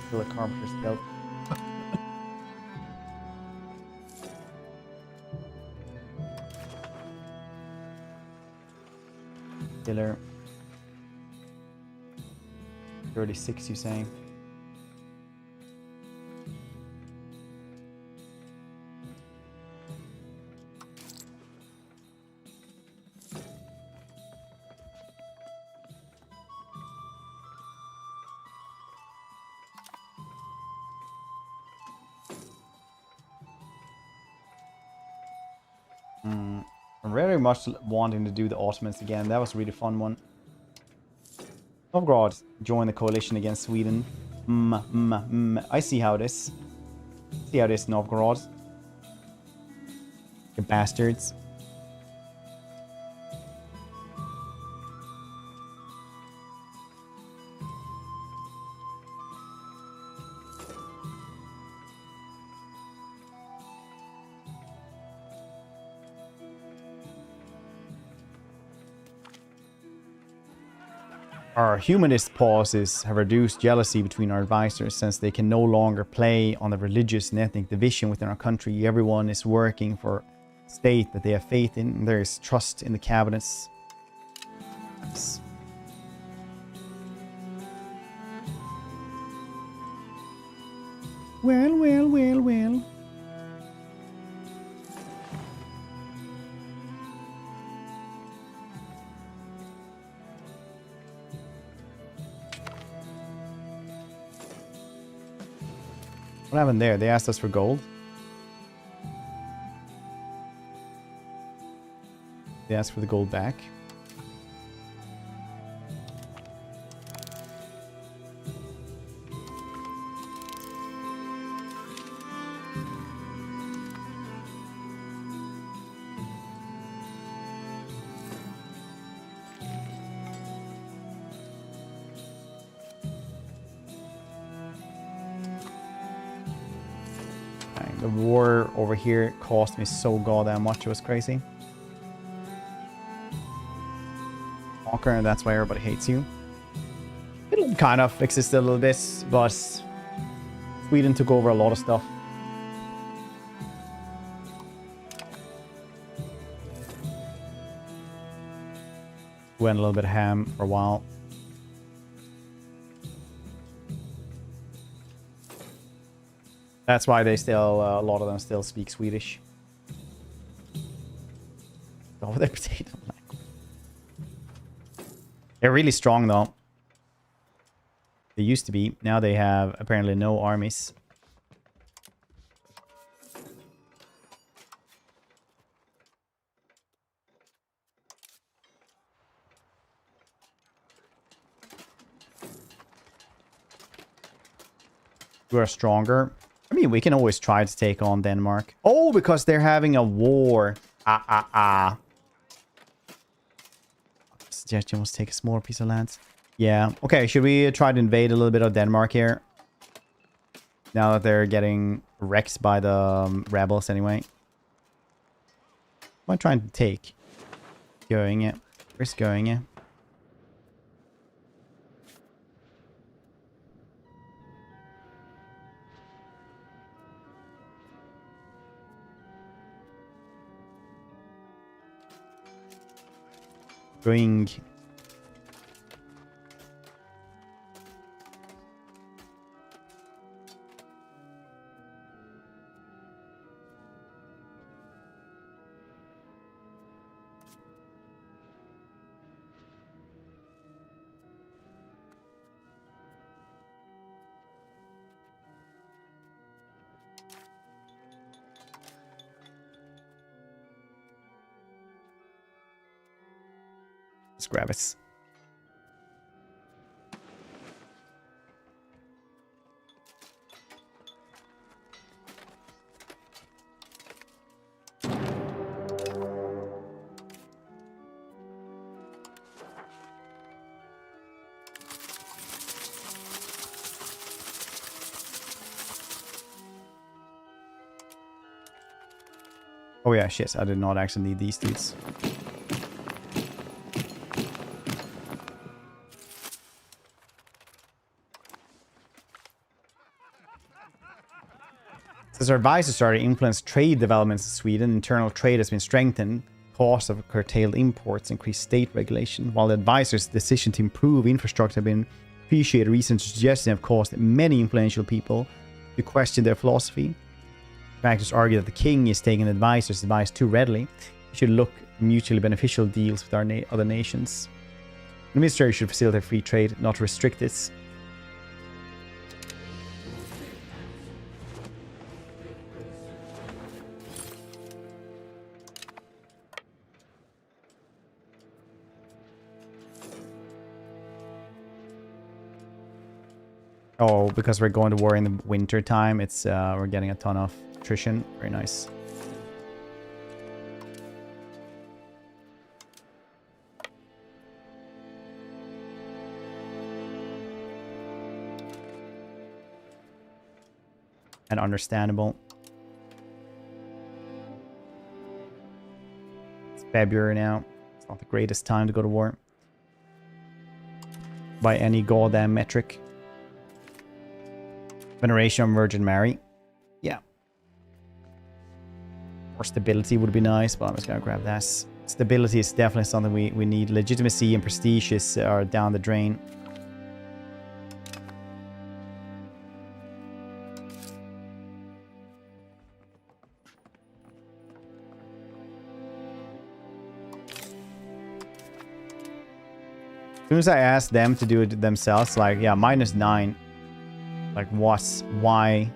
Still a carpenter's guild. Killer. 36, you saying? I'm very much wanting to do the Ottomans again. That was a really fun one. Novgorod joined the coalition against Sweden. I see how it is. See how it is, Novgorod. You bastards. Our humanist policies have reduced jealousy between our advisors since they can no longer play on the religious and ethnic division within our country. Everyone is working for a state that they have faith in. There is trust in the cabinets. Nice. Well. What happened there? They asked us for gold. They asked for the gold back. The war over here cost me so goddamn much. It was crazy. Conquer, and that's why everybody hates you. It kind of existed a little bit, but Sweden took over a lot of stuff. Went a little bit ham for a while. That's why they still, a lot of them still speak Swedish. Oh, they're potato language. They're really strong though. They used to be. Now they have apparently no armies. We are stronger. I mean, we can always try to take on Denmark. Oh, because they're having a war. Suggestion was take a smaller piece of land. Yeah. Okay, should we try to invade a little bit of Denmark here? Now that they're getting wrecked by the rebels anyway. What am I trying to take? Going it. Where's going it? Going. Let's grab it. Oh yeah, shit. I did not actually need these dudes. As our advisors started to influence trade developments in Sweden, internal trade has been strengthened. Costs of curtailed imports increased state regulation. While the advisors' decision to improve infrastructure have been appreciated, recent suggestions have caused many influential people to question their philosophy. Factors argue that the king is taking the advisors' advice too readily. We should look at mutually beneficial deals with our other nations. The ministry should facilitate free trade, not restrict it. Oh, because we're going to war in the winter time, it's we're getting a ton of attrition. Very nice. And understandable. It's February now. It's not the greatest time to go to war. By any goddamn metric. Veneration of Virgin Mary. Yeah. More stability would be nice, but I'm just gonna grab that. Stability is definitely something we need. Legitimacy and prestige are down the drain. As soon as I asked them to do it themselves, like, yeah, -9. Like, what? Why?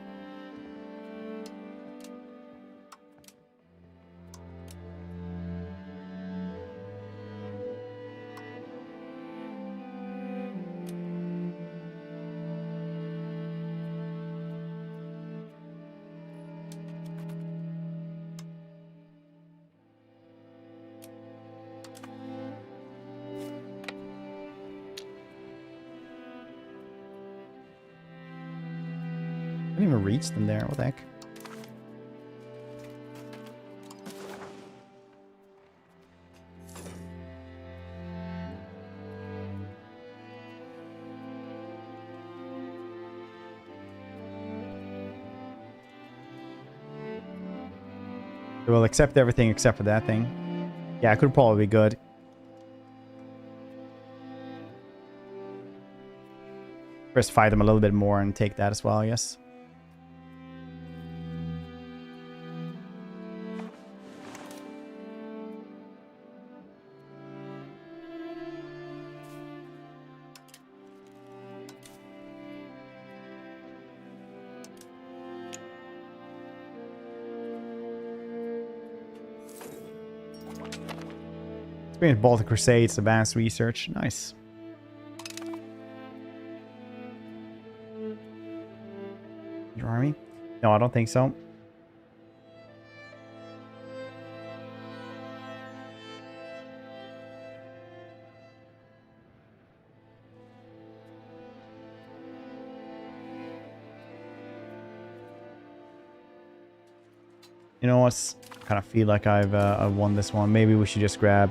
I didn't even reach them there. What the heck? So we'll accept everything except for that thing. Yeah, it could probably be good. First fight them a little bit more and take that as well, I guess. Experience Baltic Crusades, advanced research. Nice. Your army? No, I don't think so. You know what? I kind of feel like I've won this one. Maybe we should just grab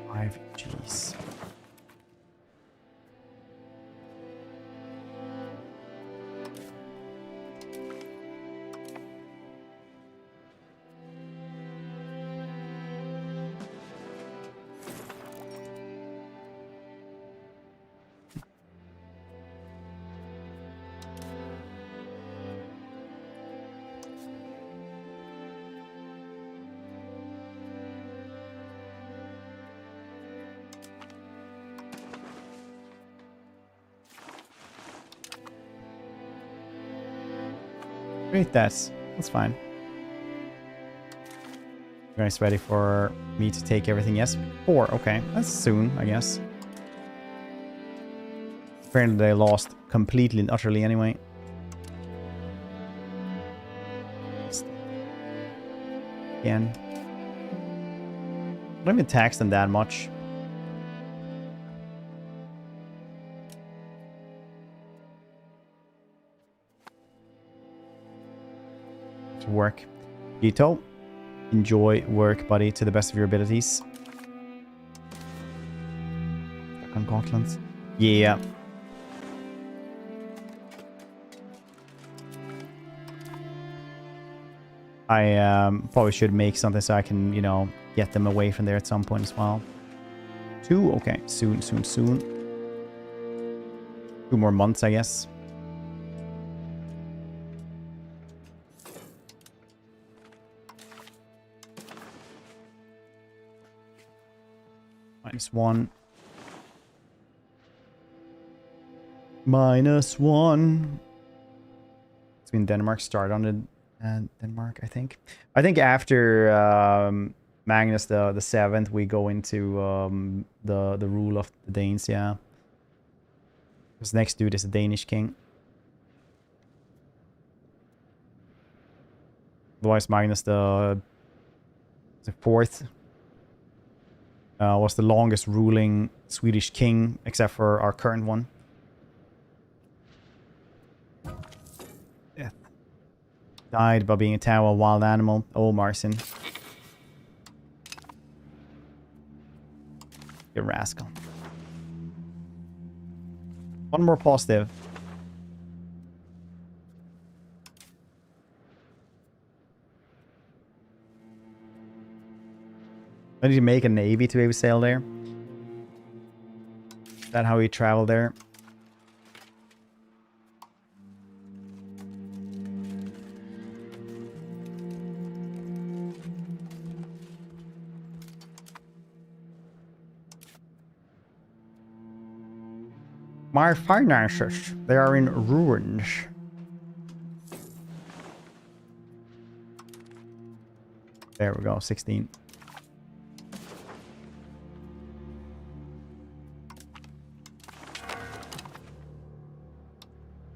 5 Gs. Great, that's fine. You guys ready for me to take everything? Yes, 4. Okay, that's soon, I guess. Apparently they lost completely and utterly anyway. Again. I don't even tax them that much. Work. Gito, enjoy work, buddy, to the best of your abilities. Back on Gotland. Yeah. I probably should make something so I can, you know, get them away from there at some point as well. 2? Okay. Soon. 2 more months, I guess. -1. -1. It's been Denmark started on the Denmark, I think. I think after Magnus the 7th, we go into the rule of the Danes. Yeah, this next dude is a Danish king. Otherwise, Magnus the 4th. Was the longest ruling Swedish king, except for our current one. Death. Died by being attacked by a wild animal. Oh, Marcin. You rascal. One more positive. I need to make a navy to be able to sail there. Is that how we travel there? My finances, they are in ruins. There we go, 16.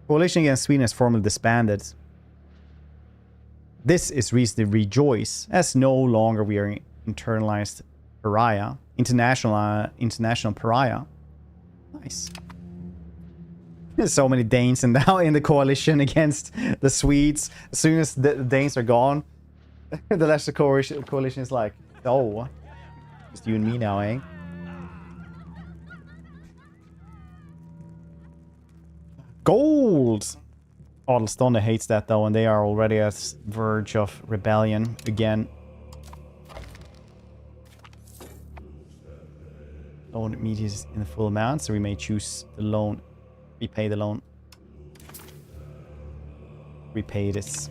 Coalition against Sweden has formally disbanded. This is reason to rejoice, as no longer we are internalized pariah. International pariah. Nice. There's so many Danes now in the coalition against the Swedes. As soon as the Danes are gone, the rest of the coalition is like, oh, just you and me now, eh? Gold! Adelstone hates that though, and they are already at verge of rebellion again. Loan immediately is in the full amount, so we may choose the loan, repay the loan. Repay this.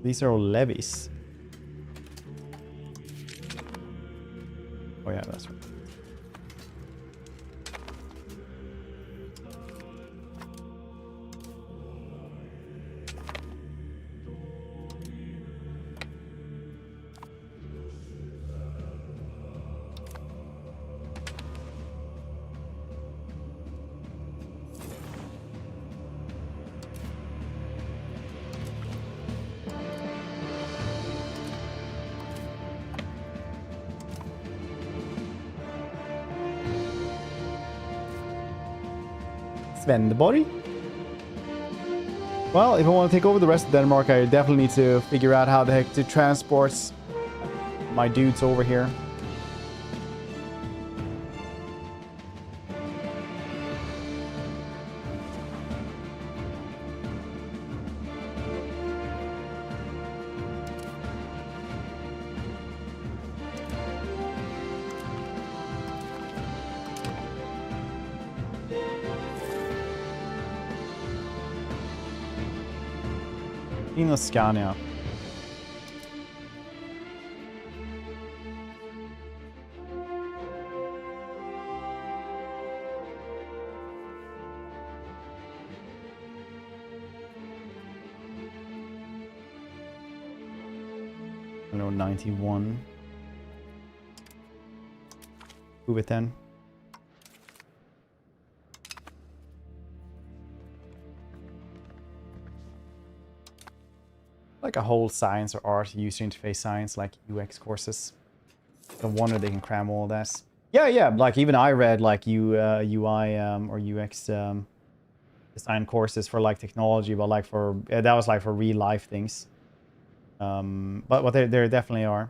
These are all levies. Oh yeah, that's right. Svenborg. Well, if I want to take over the rest of Denmark, I definitely need to figure out how the heck to transport my dudes over here. In Scania. I know 91. Move it then. Like a whole science or art, user interface science, like UX courses. No wonder they can cram all that. Yeah. Like even I read like UI or UX design courses for like technology, but like for that was like for real life things. But there definitely are.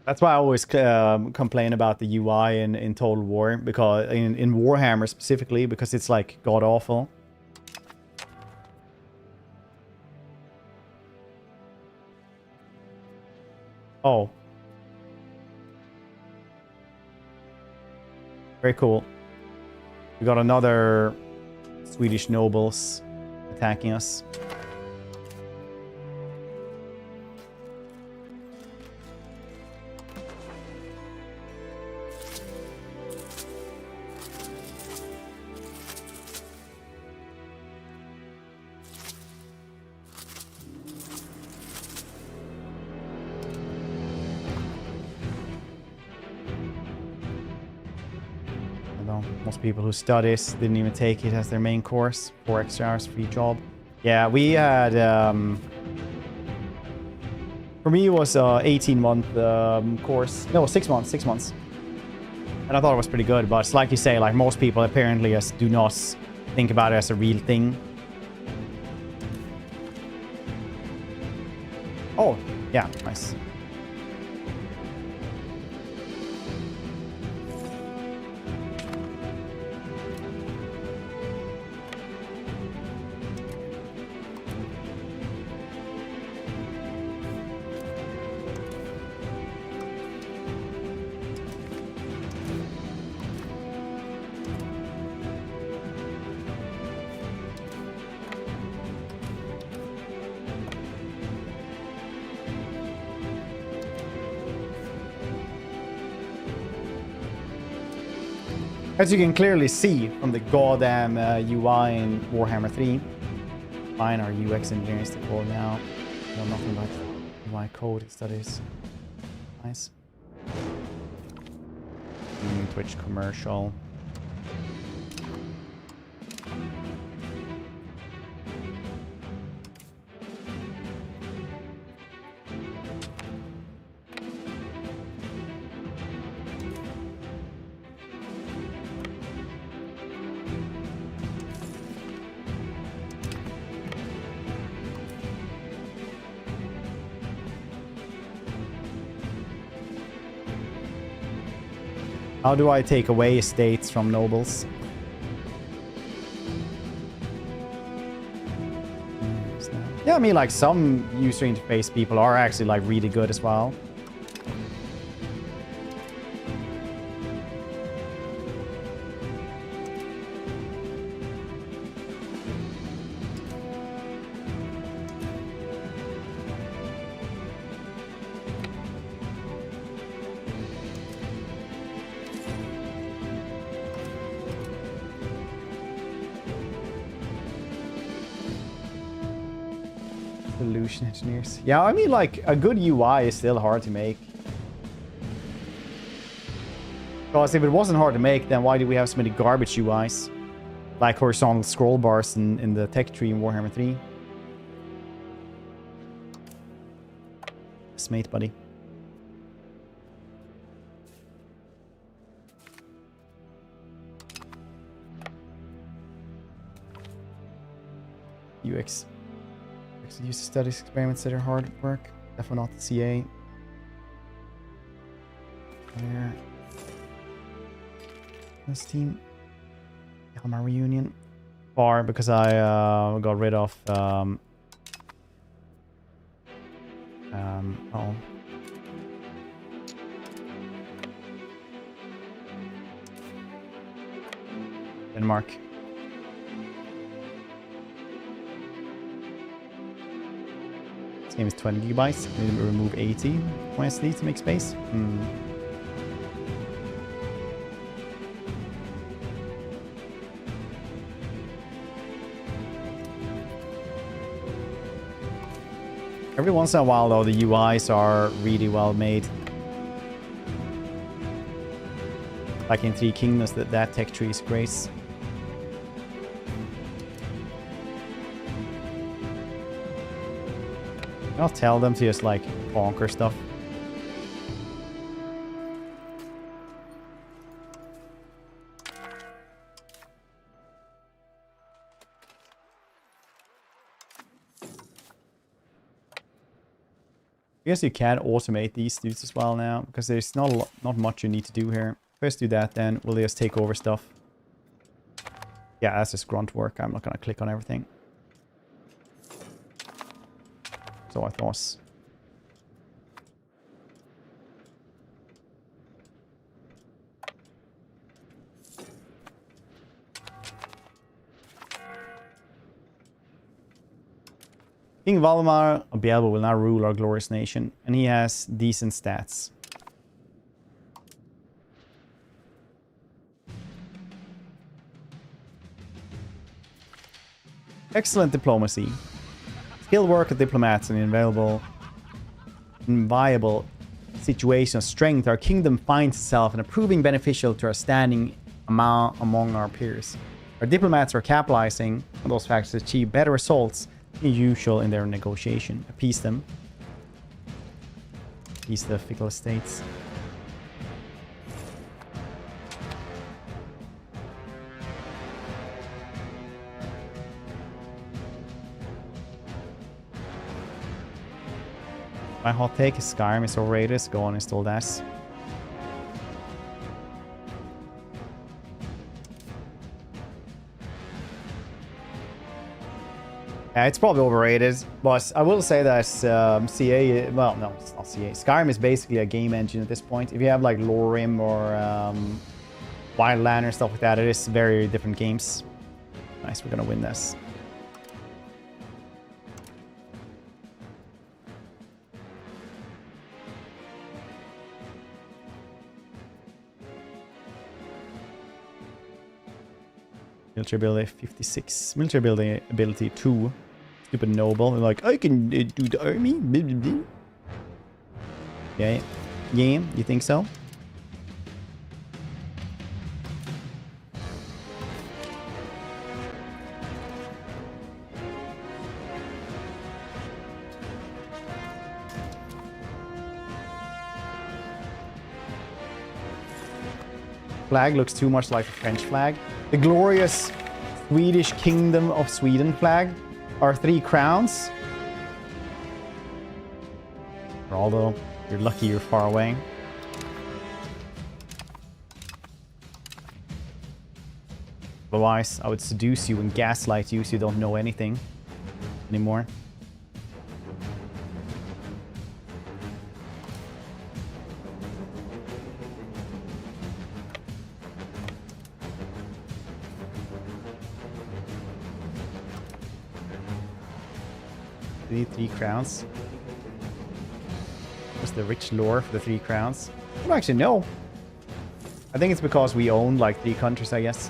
That's why I always complain about the UI in Total War, because in Warhammer specifically, because it's like god awful. Oh. Very cool. We got another Swedish nobles attacking us. Most people who study this didn't even take it as their main course. 4 extra hours free job. Yeah, we had for me it was a 18-month course. No, 6 months. 6 months. And I thought it was pretty good, but it's like you say, like most people apparently just do not think about it as a real thing. Oh, yeah, nice. As you can clearly see from the goddamn UI in Warhammer 3, mine are UX engineers to call now. I know nothing about UI code studies. Nice. Twitch commercial. How do I take away estates from nobles? Yeah, I mean, like, some user interface people are actually, like, really good as well. Solution engineers. Yeah, I mean, like, a good UI is still hard to make. Because if it wasn't hard to make, then why do we have so many garbage UIs? Like horizontal scroll bars in the tech tree in Warhammer 3. Smate, buddy. UX. User studies experiments that are hard work. Definitely not the CA. There. This team. Elmar reunion. Far because I got rid of oh. Denmark. This game is 20 gigabytes. Need to remove 80 SD to make space. Every once in a while, though, the UIs are really well made. Like in Three Kingdoms, that tech tree is great. I'll tell them to just, like, bonker stuff. I guess you can automate these dudes as well now, because there's not much you need to do here. First do that, then we'll just take over stuff. Yeah, that's just grunt work. I'm not gonna click on everything. So I thought. King Valdemar of Bielba will now rule our glorious nation, and he has decent stats. Excellent diplomacy. Skilled work of diplomats in an inviolable situation of strength, our kingdom finds itself in a proving beneficial to our standing among our peers. Our diplomats are capitalizing on those factors to achieve better results than usual in their negotiation. Appease them. Appease the fickle estates. My hot take is Skyrim is overrated. Go on, install that. Yeah, it's probably overrated, but I will say that CA, well, no, it's not CA. Skyrim is basically a game engine at this point. If you have like Lorim or Wildland or stuff like that, it is very different games. Nice, we're gonna win this. Military ability 56. Military ability 2. Stupid noble. They're like, I can do the army. Yeah. Yeah, you think so? Flag looks too much like the French flag. The glorious Swedish Kingdom of Sweden flag. Our 3 crowns. Although you're lucky you're far away. Otherwise, I would seduce you and gaslight you so you don't know anything anymore. We need 3 crowns. What's the rich lore for the 3 crowns? I don't actually know. I think it's because we own like 3 countries, I guess.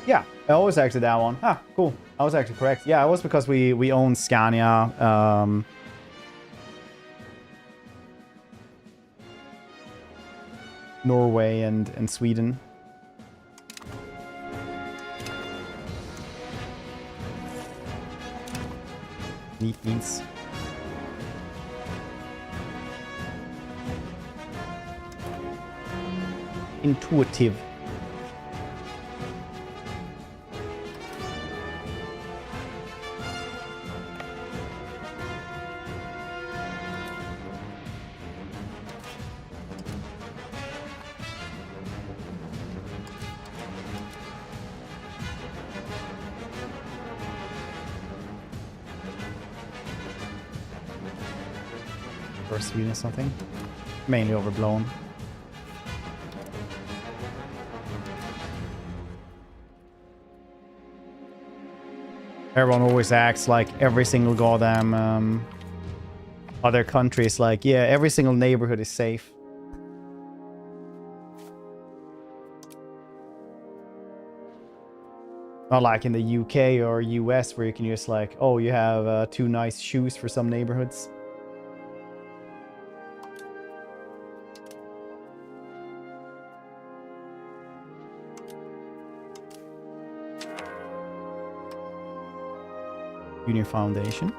Yeah, it was actually that one. Ah, cool. I was actually correct. Yeah, it was because we own Scania. Norway and Sweden. Neat beans. Intuitive. Or Sweden or something. Mainly overblown. Everyone always acts like every single goddamn other countries like, yeah, every single neighborhood is safe. Not like in the UK or US where you can just like, oh, you have 2 nice shoes for some neighborhoods. Union Foundation.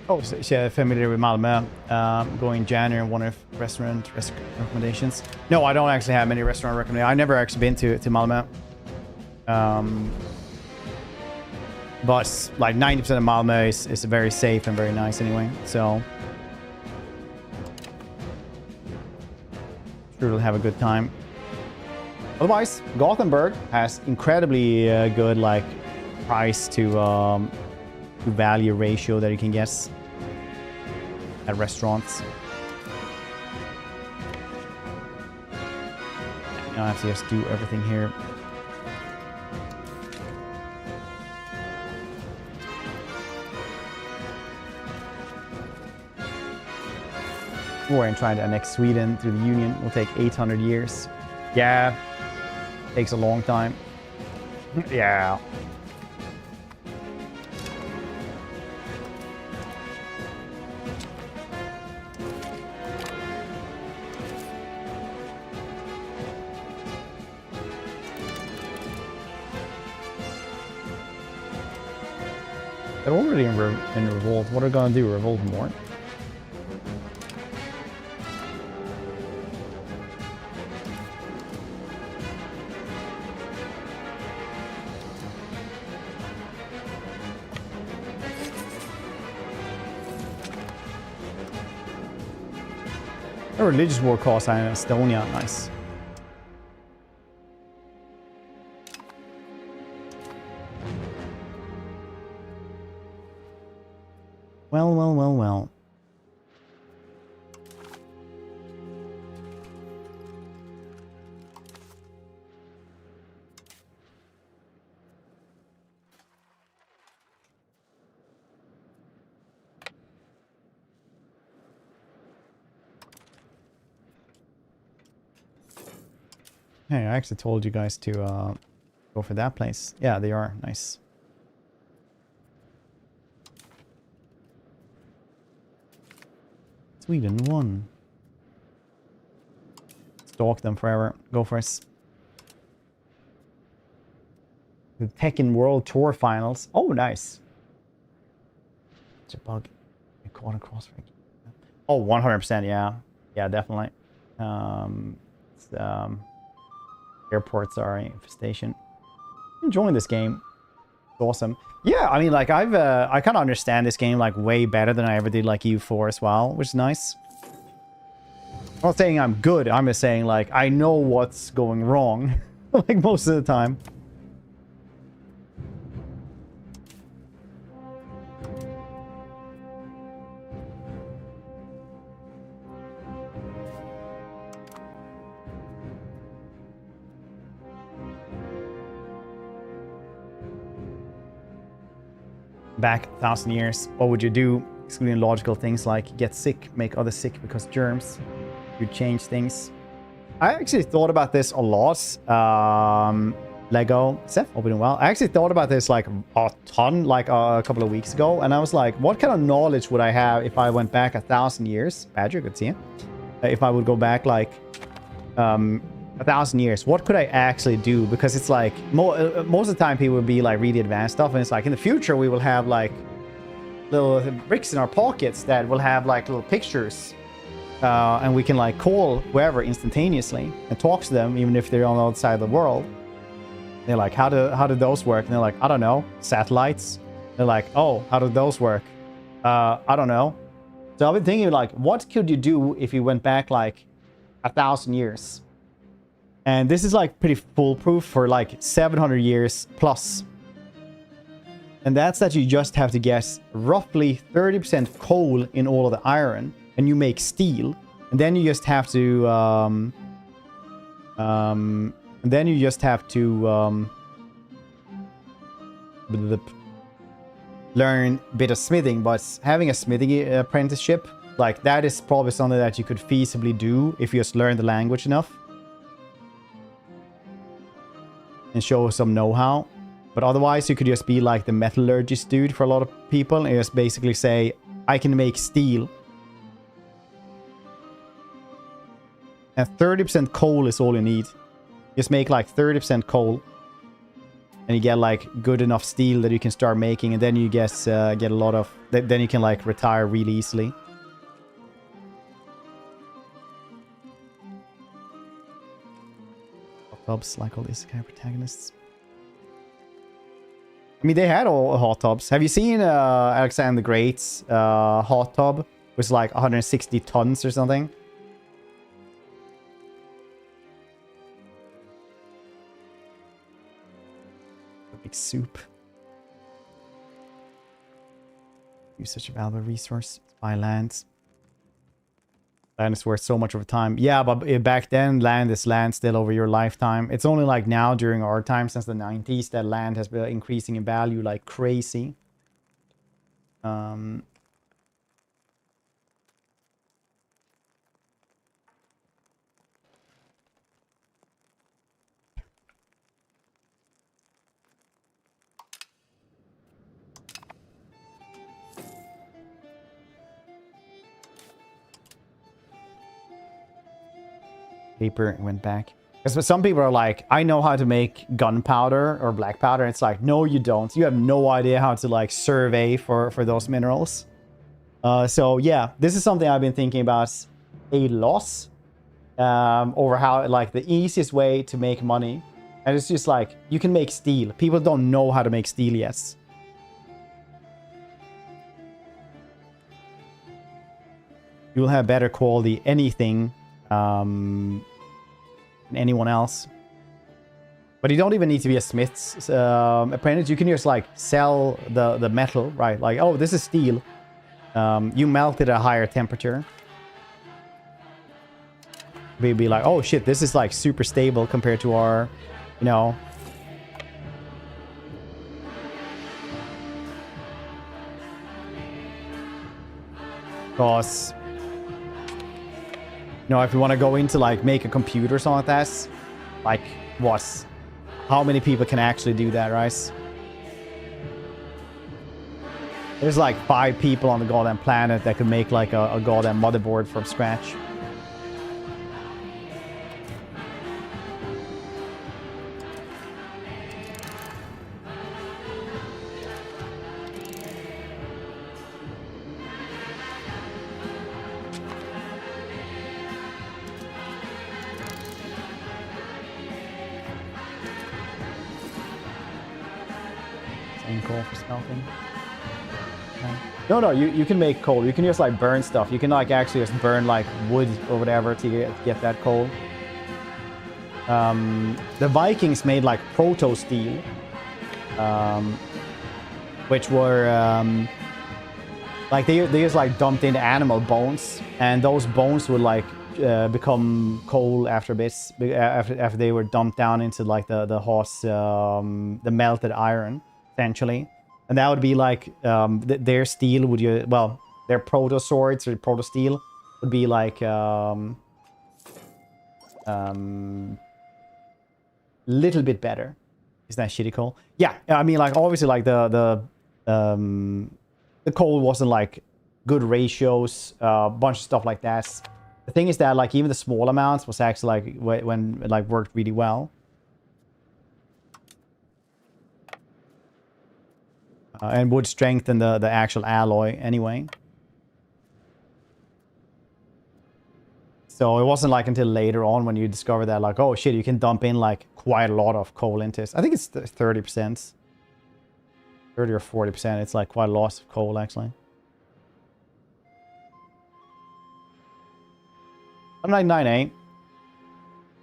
Oh, so yeah, familiar with Malmö. Going in January, one of restaurant recommendations. No, I don't actually have many restaurant recommendations. I've never actually been to Malmö. But like 90% of Malmö is very safe and very nice anyway. So sure, we'll have a good time. Otherwise, Gothenburg has incredibly good like price to value ratio that you can get at restaurants. Now I have to just do everything here. War and trying to annex Sweden through the Union will take 800 years. Yeah, takes a long time. Yeah. They're already in revolt. What are they gonna do? Revolt more? A religious war cause in Estonia. Nice. Well, well, well, well. Hey, I actually told you guys to go for that place. Yeah, they are. Nice. Sweden won. Stalk them forever. Go for us. The Tekken World Tour Finals. Oh, nice. It's a bug. You caught across. Oh, 100%. Yeah. Yeah, definitely. Airports are an infestation. I'm enjoying this game. It's awesome. Yeah, I mean, like, I kind of understand this game, like, way better than I ever did, like, EU4 as well, which is nice. I'm not saying I'm good. I'm just saying, like, I know what's going wrong, like, most of the time. Back 1,000 years, what would you do? Excluding logical things like get sick, make others sick because germs. You change things. I actually thought about this a lot. Lego, Seth, hope you're doing well. I actually thought about this like a ton, like a couple of weeks ago, and I was like, what kind of knowledge would I have if I went back 1,000 years? Badger, good to see you. If I would go back like 1,000 years, what could I actually do? Because it's like most of the time people would be like really advanced stuff, and it's like in the future we will have like little bricks in our pockets that will have like little pictures, and we can like call whoever instantaneously and talk to them even if they're on the other side of the world. They're like, how do those work? And they're like, I don't know, satellites. They're like, oh, how do those work? I don't know. So I've been thinking like, what could you do if you went back like 1,000 years? And this is like pretty foolproof for like 700 years plus. And that's that you just have to guess roughly 30% coal in all of the iron, and you make steel. And then you just have to learn a bit of smithing. But having a smithing apprenticeship, like that is probably something that you could feasibly do if you just learn the language enough and show some know-how. But otherwise you could just be like the metallurgist dude for a lot of people and just basically say, I can make steel. And 30% coal is all you need. Just make like 30% coal, and you get like good enough steel that you can start making, and then you guess get a lot of, then you can like retire really easily. Tubs, like all these kind of protagonists. I mean, they had all hot tubs. Have you seen Alexander the Great's hot tub? It was like 160 tons or something. A big soup. Use such a valuable resource. Buy lands. Land is worth so much over time. Yeah, but back then, land is land still over your lifetime. It's only like now during our time, since the 90s, that land has been increasing in value like crazy. Paper went back. Because some people are like, I know how to make gunpowder or black powder. It's like, no, you don't. You have no idea how to like survey for those minerals. So yeah, this is something I've been thinking about a lot. Over how like the easiest way to make money. And it's just like, you can make steel. People don't know how to make steel yet. You'll have better quality anything than anyone else. But you don't even need to be a smith's apprentice. You can just like sell the metal, right? Like, oh, this is steel. You melt it at a higher temperature. We'd be like, oh shit, this is like super stable compared to our, you know. Because, you know, if you want to go into like make a computer or something like that, like what? How many people can actually do that, right? There's like 5 people on the goddamn planet that could make like a goddamn motherboard from scratch. Same coal for smelting. No, you can make coal. You can just like burn stuff. You can like actually just burn like wood or whatever to get that coal. The Vikings made like proto steel, which were like they just like dumped in animal bones, and those bones would like become coal after bits after they were dumped down into like the hot the melted iron essentially. And that would be like their steel would their proto swords or proto steel would be like little bit better. Isn't that shitty coal? Yeah, I mean like obviously like the coal wasn't like good ratios, a bunch of stuff like that. The thing is that like even the small amounts was actually like when it like worked really well. And would strengthen the actual alloy anyway. So it wasn't like until later on when you discover that like, oh shit, you can dump in like quite a lot of coal into this. I think it's 30%. 30 or 40%. It's like quite a lot of coal actually. I'm 99.8.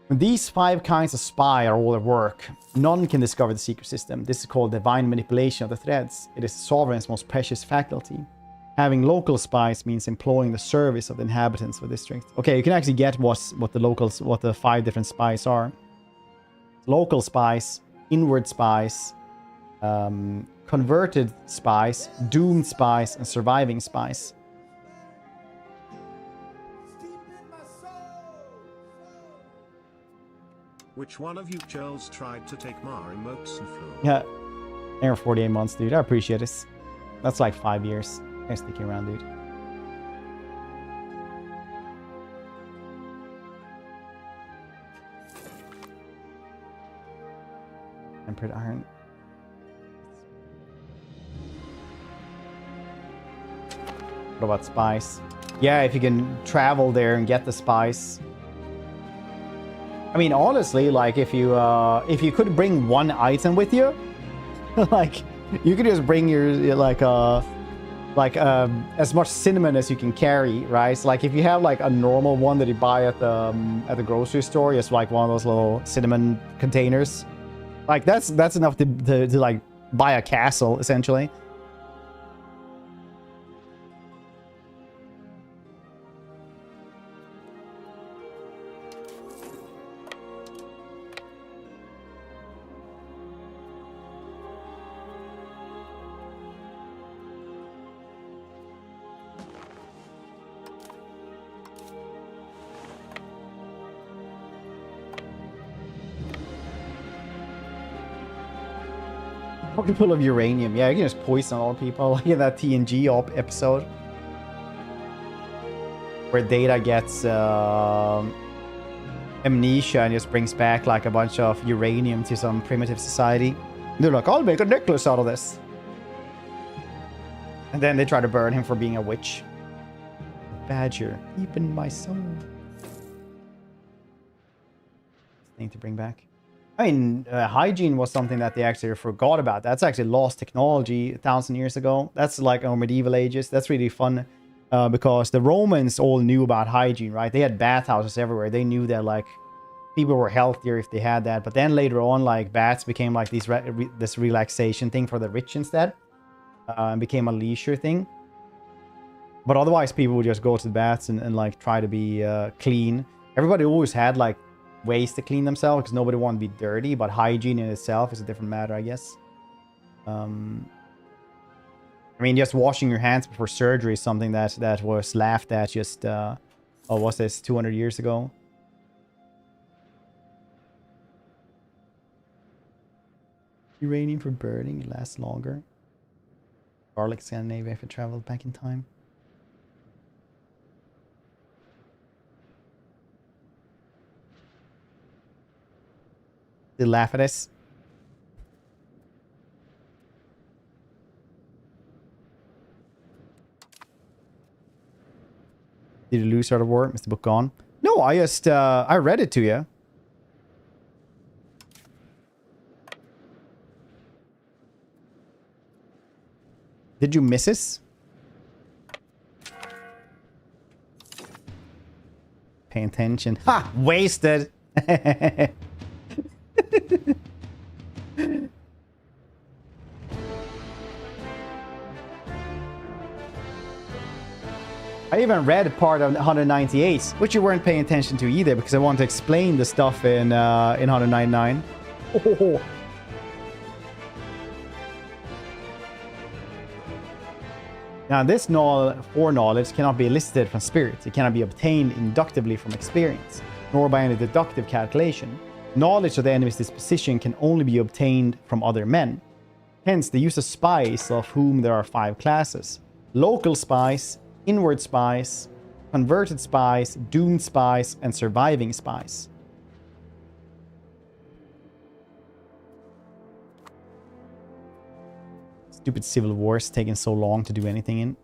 When these 5 kinds of spy are all at work, none can discover the secret system. This is called divine manipulation of the threads. It is the sovereign's most precious faculty. Having local spies means employing the service of the inhabitants of a district. Okay, you can actually get what the 5 different spies are. Local spies, inward spies, converted spies, doomed spies, and surviving spies. Which one of you churls tried to take my emotes and flew? Yeah, there 48 months, dude. I appreciate this. That's like 5 years. Thanks for sticking around, dude. Tempered iron. What about spice? Yeah, if you can travel there and get the spice. I mean, honestly, like if you could bring one item with you, like you could just bring your as much cinnamon as you can carry, right? So, like if you have like a normal one that you buy at the grocery store, just like one of those little cinnamon containers, like that's enough to like buy a castle essentially. Pocket full of uranium. Yeah, you can just poison all people. Like in that TNG episode where Data gets amnesia and just brings back like a bunch of uranium to some primitive society. They're like, I'll make a necklace out of this. And then they try to burn him for being a witch. Badger, deep in my soul. Thing to bring back. I mean, hygiene was something that they actually forgot about. That's actually lost technology 1,000 years ago. That's like our medieval ages. That's really fun because the Romans all knew about hygiene, right? They had bathhouses everywhere. They knew that like people were healthier if they had that. But then later on, like baths became like this relaxation thing for the rich instead, and became a leisure thing. But otherwise, people would just go to the baths and like try to be clean. Everybody always had like ways to clean themselves because nobody wanted to be dirty, but hygiene in itself is a different matter, I guess. I mean, just washing your hands before surgery is something that was laughed at just was this 200 years ago? Uranium for burning lasts longer. Garlic Scandinavia if it traveled back in time. They laugh at us. Did you lose Art of War? Is the book gone? No, I just I read it to you. Did you miss it? Pay attention. Ha! Wasted! I even read part of 198, which you weren't paying attention to either, because I want to explain the stuff in 199. Oh. Now, this foreknowledge cannot be elicited from spirits. It cannot be obtained inductively from experience, nor by any deductive calculation. Knowledge of the enemy's disposition can only be obtained from other men. Hence, the use of spies, of whom there are 5 classes. Local spies, inward spies, converted spies, doomed spies, and surviving spies. Stupid civil wars taking so long to do anything in.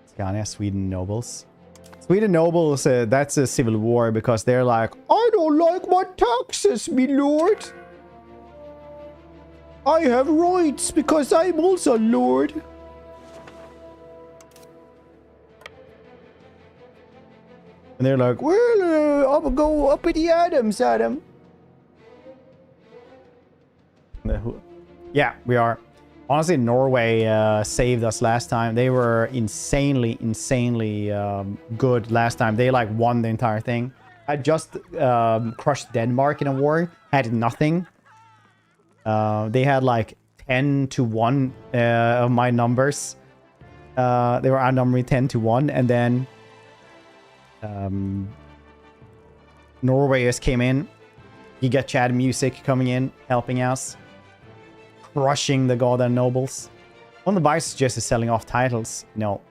Scania, Sweden nobles. Sweden nobles, that's a civil war because they're like, I don't like my taxes, me lord. I have rights because I'm also lord. And they're like, well, I'll go up in the Adams, Adam. Yeah, we are. Honestly, Norway saved us last time. They were insanely good last time. They like won the entire thing. I just crushed Denmark in a war. Had nothing. They had like 10-1 of my numbers. They were outnumbering 10-1, and then Norway just came in. You get Chad Music coming in, helping us. Crushing the goddamn nobles. One of the buyers suggested selling off titles. No.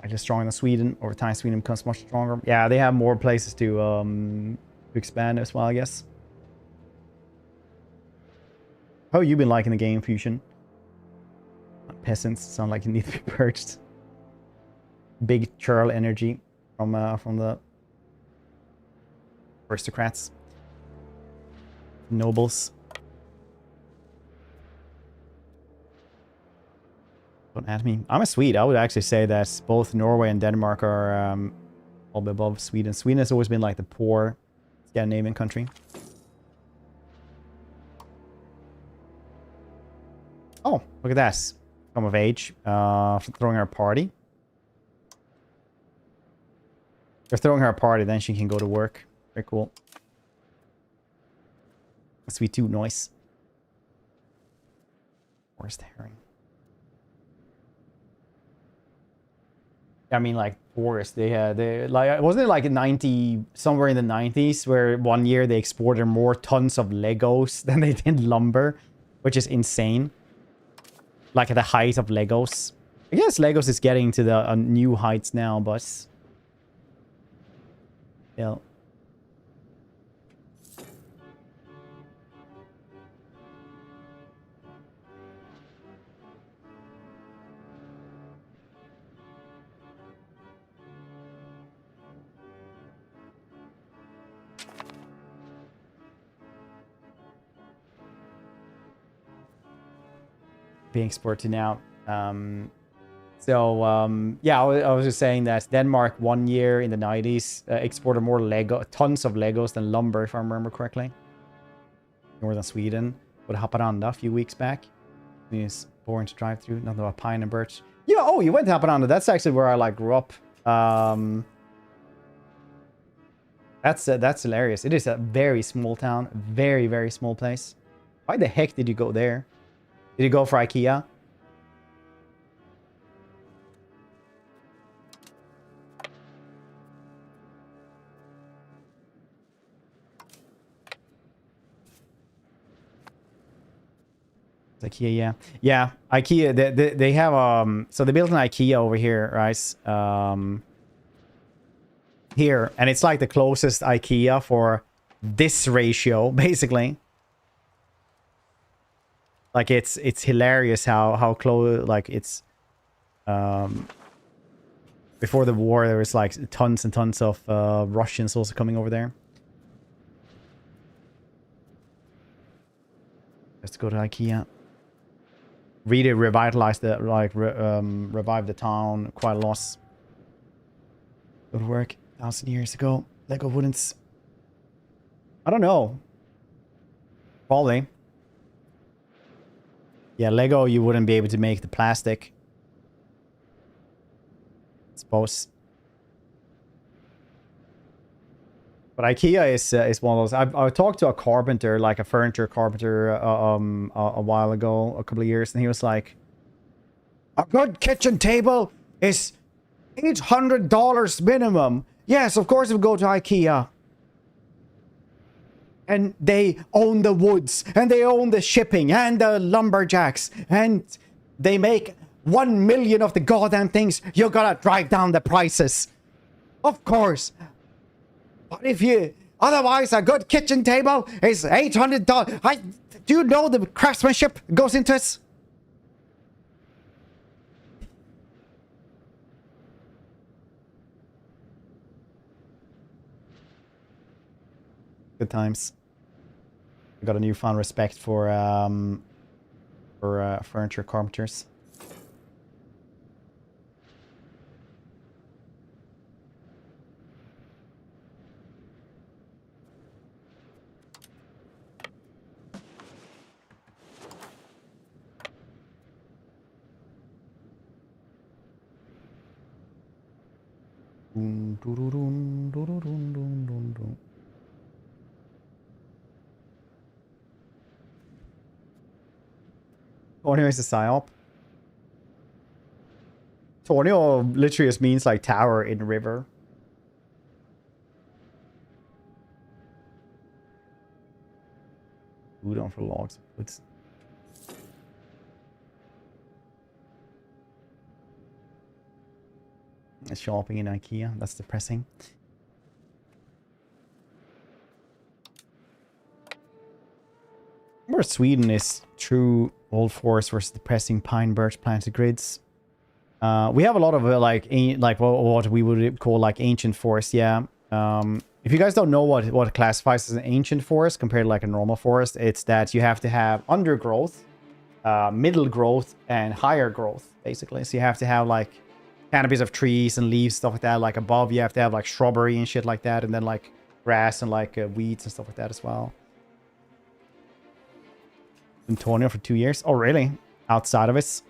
I just stronger than Sweden. Over time, Sweden becomes much stronger. Yeah, they have more places to expand as well, I guess. How have you been liking the game, Fusion? Peasants sound like you need to be purged. Big churl energy from the aristocrats, nobles. Don't add me. I'm a Swede. I would actually say that both Norway and Denmark are all above Sweden. Sweden has always been like the poor Scandinavian country. Oh, look at that. Come of age. Throwing her a party. They're throwing her a party, then she can go to work. Very cool. Sweet too, nice. Where's the herring? I mean, like forest. They like, wasn't it like 90 somewhere in the 90s where one year they exported more tons of Legos than they did lumber, which is insane. Like at the height of Legos. I guess Legos is getting to the new heights now, but yeah. being exported now. Yeah, I was just saying that Denmark 1 year in the 90s exported more tons of Legos than lumber, if I remember correctly. More than Sweden. With Haparanda a few weeks back. It's boring to drive through. Nothing about pine and birch. Yeah, oh, you went to Haparanda. That's actually where I like grew up. That's hilarious. It is a very small town. Very, very small place. Why the heck did you go there? Did you go for IKEA? IKEA, yeah. Yeah, IKEA, they have, so they built an IKEA over here, right? Here, and it's like the closest IKEA for this ratio, basically. Like, it's hilarious how close, like, it's, before the war, there was, like, tons and tons of, Russians also coming over there. Let's go to IKEA. Really revitalized the, like, revived the town quite a lot. Good work. 1,000 years ago. Lego wouldn't... I don't know. Probably. Yeah, Lego, you wouldn't be able to make the plastic. I suppose. But IKEA is one of those. I talked to a carpenter, like a furniture carpenter, a while ago, a couple of years, and he was like, "A good kitchen table is $800 minimum. Yes, of course we go to IKEA. And they own the woods, and they own the shipping, and the lumberjacks, and they make 1 million of the goddamn things. You gotta drive down the prices. Of course. But if you... Otherwise, a good kitchen table is $800. Do you know the craftsmanship goes into it? Good times. I got a newfound respect for furniture carpenters. Tornio is a psyop. Tornio literally just means like tower in river. Udon for logs. It's shopping in IKEA. That's depressing. Where Sweden is true old forest versus depressing pine birch planted grids. We have a lot of like what we would call like ancient forest. Yeah. If you guys don't know what classifies as an ancient forest compared to like a normal forest, it's that you have to have undergrowth, middle growth, and higher growth, basically. So you have to have like canopies of trees and leaves, stuff like that. Like above, you have to have like shrubbery and shit like that, and then like grass and like weeds and stuff like that as well. In Tornio for 2 years. Oh, really? Outside of it.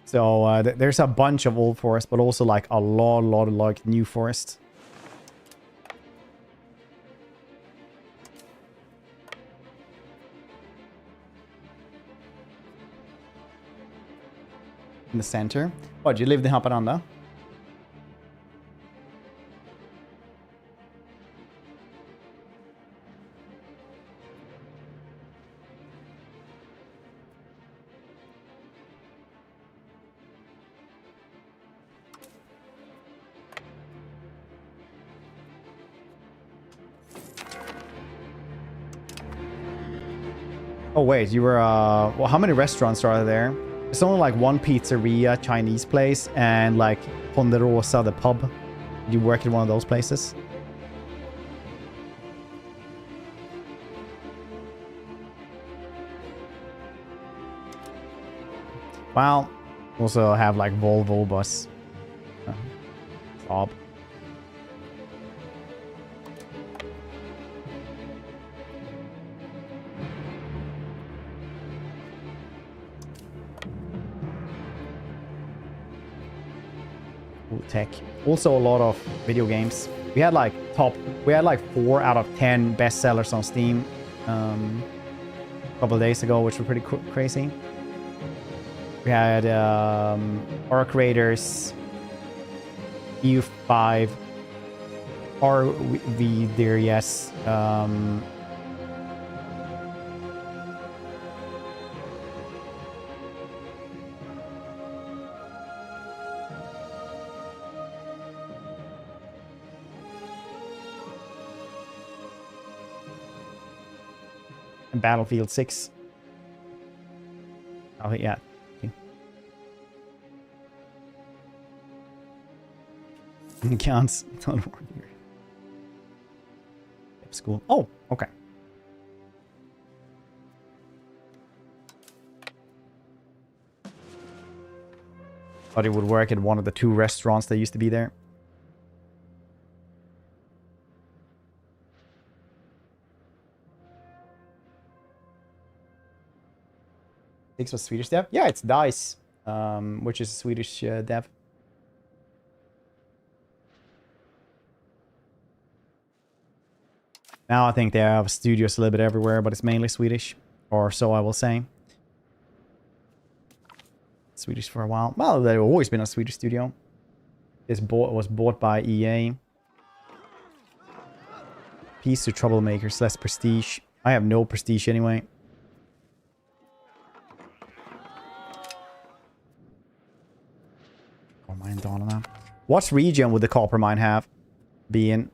So there's a bunch of old forest, but also like a lot of like new forest. In the center. What, you lived in Haparanda? Oh wait, you were well, how many restaurants are there? There's only like one pizzeria, Chinese place, and like Ponderosa, the pub. Did you work in one of those places? Well, also have like Volvo bus. Stop. Ooh, tech. Also a lot of video games. We had like 4 out of 10 bestsellers on Steam a couple of days ago, which were pretty crazy. We had Arc Raiders, EU5, RV there, yes. And Battlefield 6. Oh, yeah. Counts. School. Oh, okay. Thought it would work at one of the 2 restaurants that used to be there. Six was Swedish dev? Yeah, it's DICE, which is a Swedish dev. Now I think they have studios a little bit everywhere, but it's mainly Swedish. Or so I will say. Swedish for a while. Well, they've always been a Swedish studio. This was bought by EA. Peace to troublemakers, less prestige. I have no prestige anyway. Copper mine Donald. What region would the copper mine be in?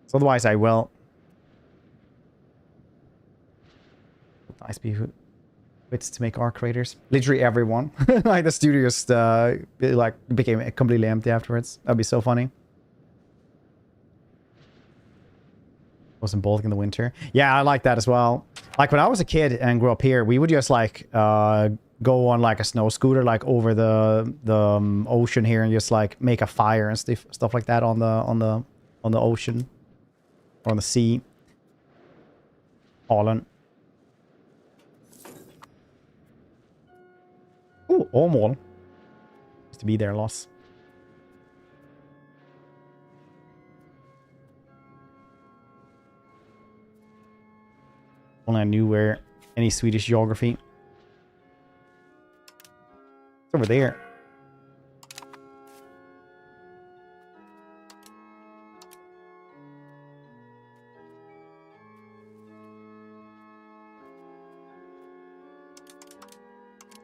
So otherwise I will. Nice bits to make Arc Raiders. Literally everyone. Like the studio just like became completely empty afterwards. That'd be so funny. Wasn't bulk in the winter. Yeah, I like that as well. Like when I was a kid and grew up here, we would just like go on like a snow scooter like over the ocean here and just like make a fire and stuff like that on the ocean. Or on the sea. Holland. Ooh, Åmål. Used to be there, loss. Only I knew where any Swedish geography. It's over there.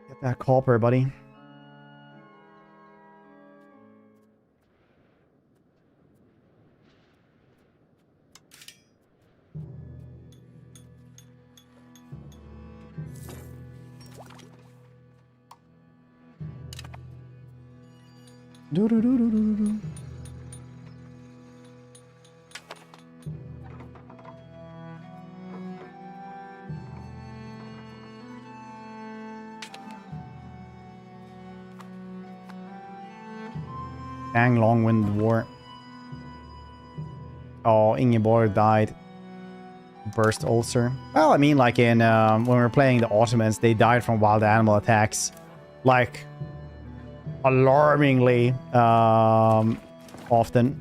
Get that copper, buddy. Do do do do do do. Dang long-winded war. Oh, Ingeborg died. Burst ulcer. Well, I mean, like in when we were playing the Ottomans, they died from wild animal attacks. Like alarmingly often.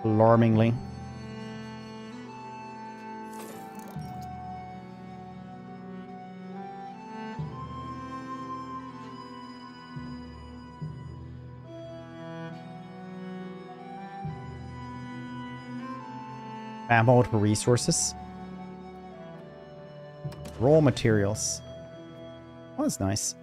Alarmingly. Ammo for resources. Raw materials. Oh, that's nice.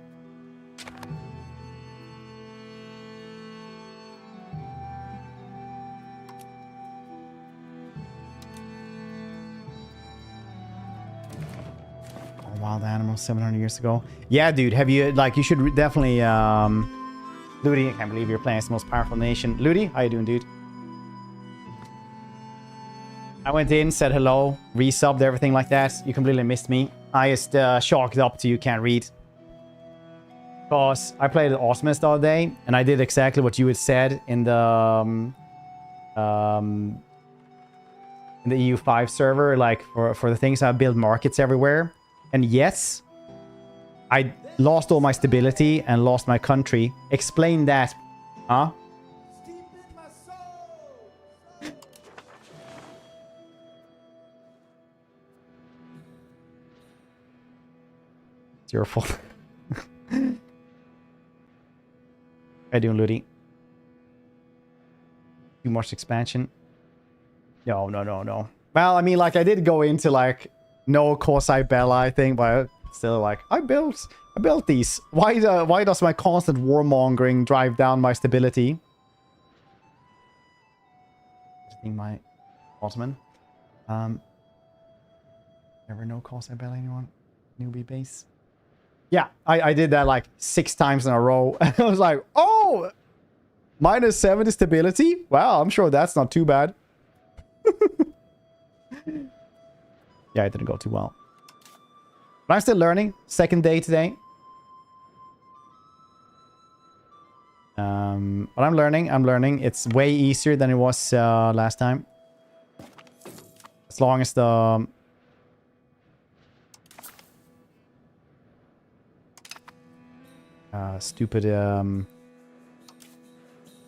Oh, wild animals 700 years ago. Yeah, dude, have you, like, you should definitely, Ludi, I can't believe you're playing as the most powerful nation. Ludi, how you doing, dude? I went in, said hello, resubbed, everything like that. You completely missed me. I just chalked up to you can't read. Because I played at Osmist all day, and I did exactly what you had said in the EU5 server, like for the things I build markets everywhere. And yes, I lost all my stability and lost my country. Explain that, huh? It's your fault. How you doing, Ludi? Too much expansion? No. Well, I mean, like, I did go into, like, no Corsair Bella, I think, but still, like, I built these. Why does my constant warmongering drive down my stability? I think my Ottoman. Never no Corsair Bella, anyone? Newbie base. Yeah, I did that like 6 times in a row. I was like, oh, -7 stability? Wow, I'm sure that's not too bad. Yeah, it didn't go too well. But I'm still learning. Second day today. But I'm learning. It's way easier than it was last time. As long as the... stupid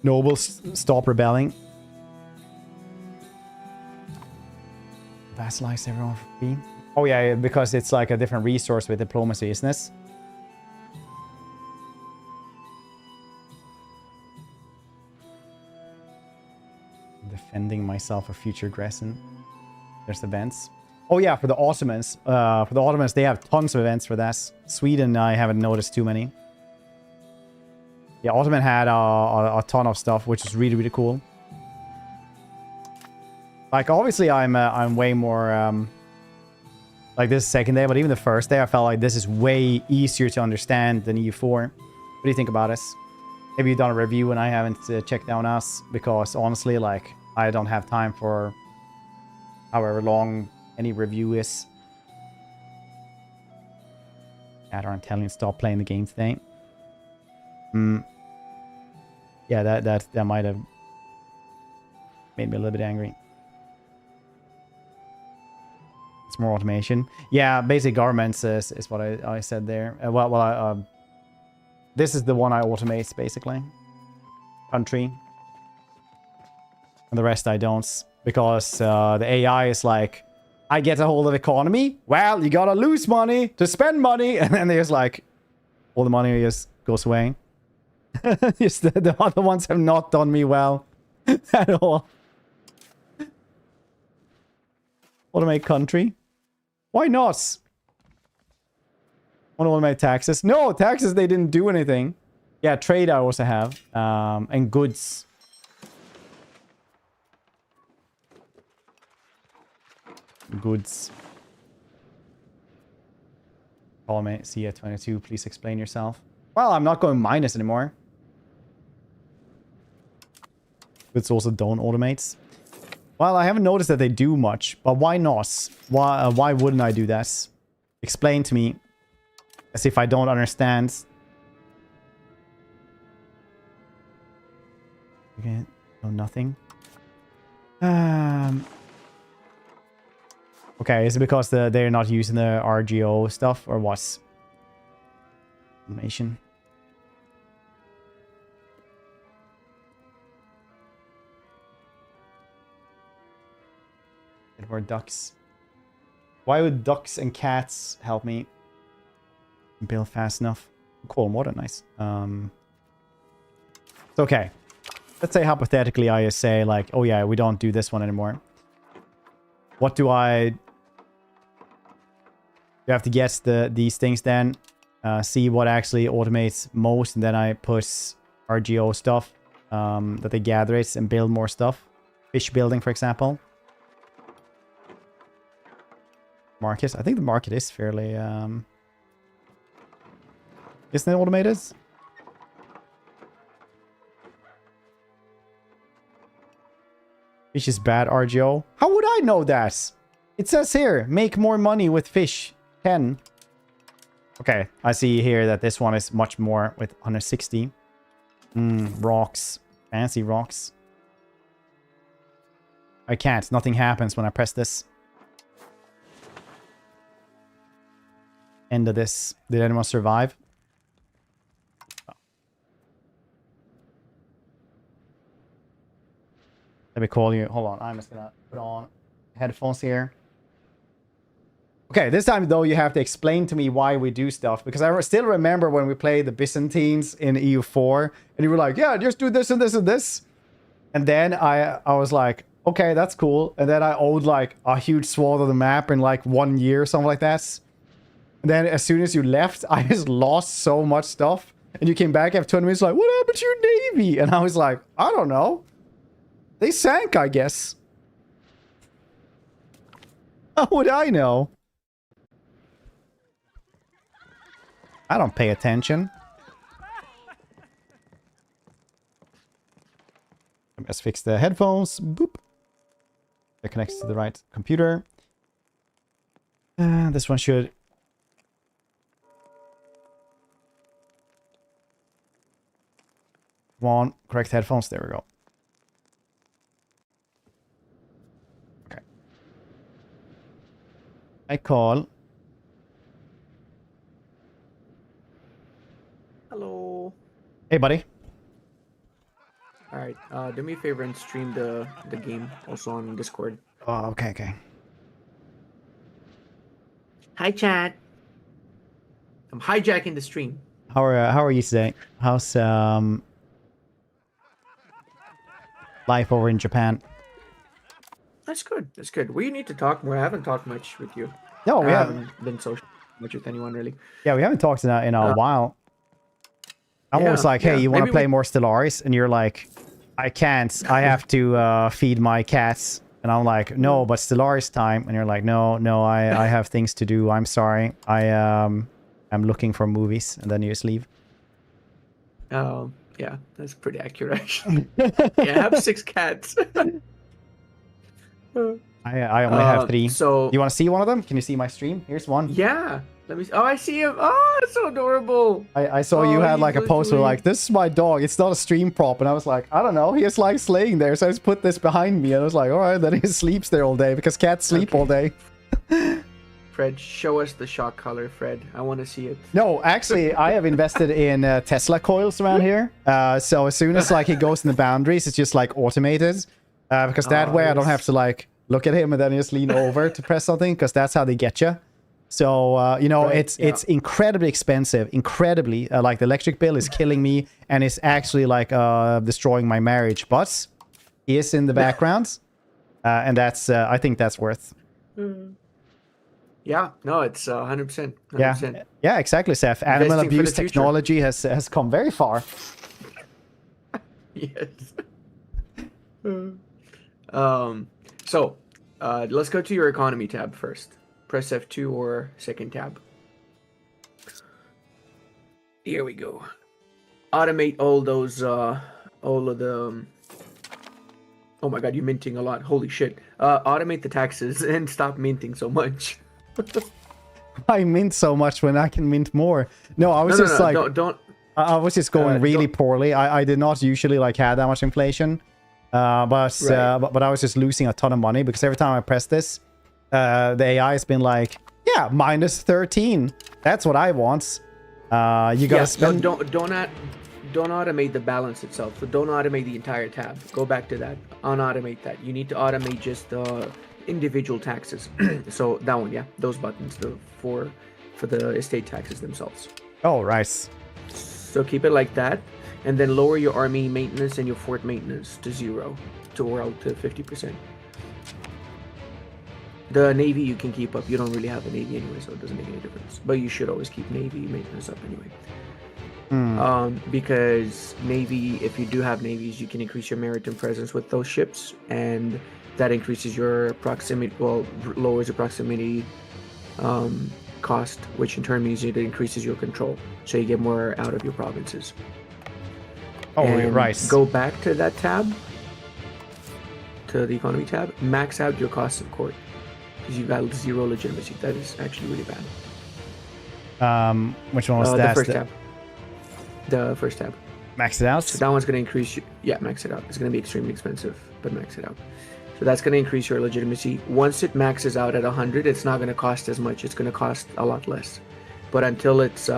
nobles stop rebelling. Vassalize everyone for free. Oh yeah, because it's like a different resource with diplomacy, isn't it? Defending myself for future aggression. There's events. Oh yeah, for the Ottomans. For the Ottomans, they have tons of events for that. Sweden, I haven't noticed too many. Yeah, Ottoman had a ton of stuff, which is really, really cool. Like, obviously, I'm way more... like, this second day, but even the first day, I felt like this is way easier to understand than EU4. What do you think about us? Have you done a review and I haven't checked down us? Because, honestly, like, I don't have time for however long any review is. Chat aren't telling you to stop playing the game today. Yeah, that might have made me a little bit angry. It's more automation. Yeah, basic governments is what I said there. This is the one I automate, basically. Country. And the rest I don't. Because the AI is like, I get a hold of economy. Well, you gotta lose money to spend money. And then there's like, all the money just goes away. Just the other ones have not done me well at all. Automate country? Why not? Want to automate taxes? No, taxes, they didn't do anything. Yeah, trade I also have. And goods. Goods. Call me CA22, please explain yourself. Well, I'm not going minus anymore. Goods also don't automate. Well, I haven't noticed that they do much, but why not? Why wouldn't I do that? Explain to me. As if I don't understand. Okay, no, nothing. Okay, is it because they're not using the RGO stuff, or what? Information. It were ducks. Why would ducks and cats help me build fast enough? Cool, more than nice. It's okay. Let's say hypothetically I just say like, oh yeah, we don't do this one anymore. What do I... You have to guess these things then. See what actually automates most, and then I put RGO stuff that they gather it and build more stuff. Fish building, for example. Market. I think the market is fairly... Isn't it automated? Fish is bad RGO. How would I know that? It says here, make more money with fish. 10. Okay, I see here that this one is much more with 160. Rocks. Fancy rocks. I can't. Nothing happens when I press this. End of this. Did anyone survive? Let me call you. Hold on. I'm just gonna put on headphones here. Okay, this time though you have to explain to me why we do stuff, because I still remember when we played the Byzantines in EU4 and you were like, yeah, just do this and this and this. And then I was like, okay, that's cool. And then I owed like a huge swath of the map in like 1 year or something like that. And then as soon as you left, I just lost so much stuff. And you came back after 20 minutes like, what happened to your navy? And I was like, I don't know. They sank, I guess. How would I know? I don't pay attention. Let's fix the headphones. Boop. It connects to the right computer. This one should... Come on, correct headphones. There we go. Okay. I call... Hello. Hey, buddy. All right. Do me a favor and stream the game also on Discord. Oh, okay, okay. Hi, chat. I'm hijacking the stream. How are you today? How's life over in Japan? That's good. That's good. We need to talk more. I haven't talked much with you. No, we I haven't. haven't been social much with anyone really. Yeah, we haven't talked in a while. I'm always like, hey, you want to play more Stellaris? And you're like, I can't. I have to feed my cats. And I'm like, no, but Stellaris time. And you're like, no, I have things to do. I'm sorry. I'm looking for movies. And then you just leave. Yeah, that's pretty accurate actually. Yeah, I have 6 cats. I only have 3. So you want to see one of them? Can you see my stream? Here's one. Yeah. Let me see. Oh, I see him. Oh, it's so adorable. I saw you had like a post where like, this is my dog. It's not a stream prop. And I was like, I don't know. He just likes laying there. So I just put this behind me. And I was like, all right, then he sleeps there all day because cats sleep all day. Fred, show us the shock color, Fred. I want to see it. No, actually, I have invested in Tesla coils around here. So as soon as like he goes in the boundaries, it's just like automated. Because that way I don't have to like look at him and then just lean over to press something, because that's how they get you. So, you know, it's incredibly expensive, incredibly. Like the electric bill is killing me and it's actually like destroying my marriage. But he is in the background. And that's, I think that's worth. Yeah, no, it's 100%. 100%. Yeah, exactly, Seth. Animal abuse technology has come very far. Yes. So, let's go to your economy tab first. Press F2 or second tab. Here we go. Automate all those, all of the... Oh my god, you're minting a lot. Holy shit. Automate the taxes and stop minting so much. I mint so much when I can mint more. No, I was just like... Don't. I was just going really poorly. I did not usually like have that much inflation. But I was just losing a ton of money because every time I press this, the AI has been like, yeah, minus 13. That's what I want. You gotta spend... Don't automate the balance itself. So don't automate the entire tab. Go back to that. Unautomate that. You need to automate just the individual taxes. So that one, yeah, those buttons, for the estate taxes themselves. Oh, right. So keep it like that, and then lower your army maintenance and your fort maintenance to 0, or out to 50%. The navy you can keep up. You don't really have a navy anyway, so it doesn't make any difference. But you should always keep navy maintenance up anyway. Because navy, if you do have navies, you can increase your maritime presence with those ships, and that increases your proximity, well, lowers the proximity cost, which in turn means it increases your control, so you get more out of your provinces. Oh, right. Go back to that tab. to the economy tab, max out your cost of court because you've got 0 legitimacy. That is actually really bad. Which one was The that? first tab. The first tab. Max it out? So that one's going to increase. Yeah, max it out. It's going to be extremely expensive, but max it out. So that's going to increase your legitimacy. Once it maxes out at 100, it's not going to cost as much. It's going to cost a lot less. But until it's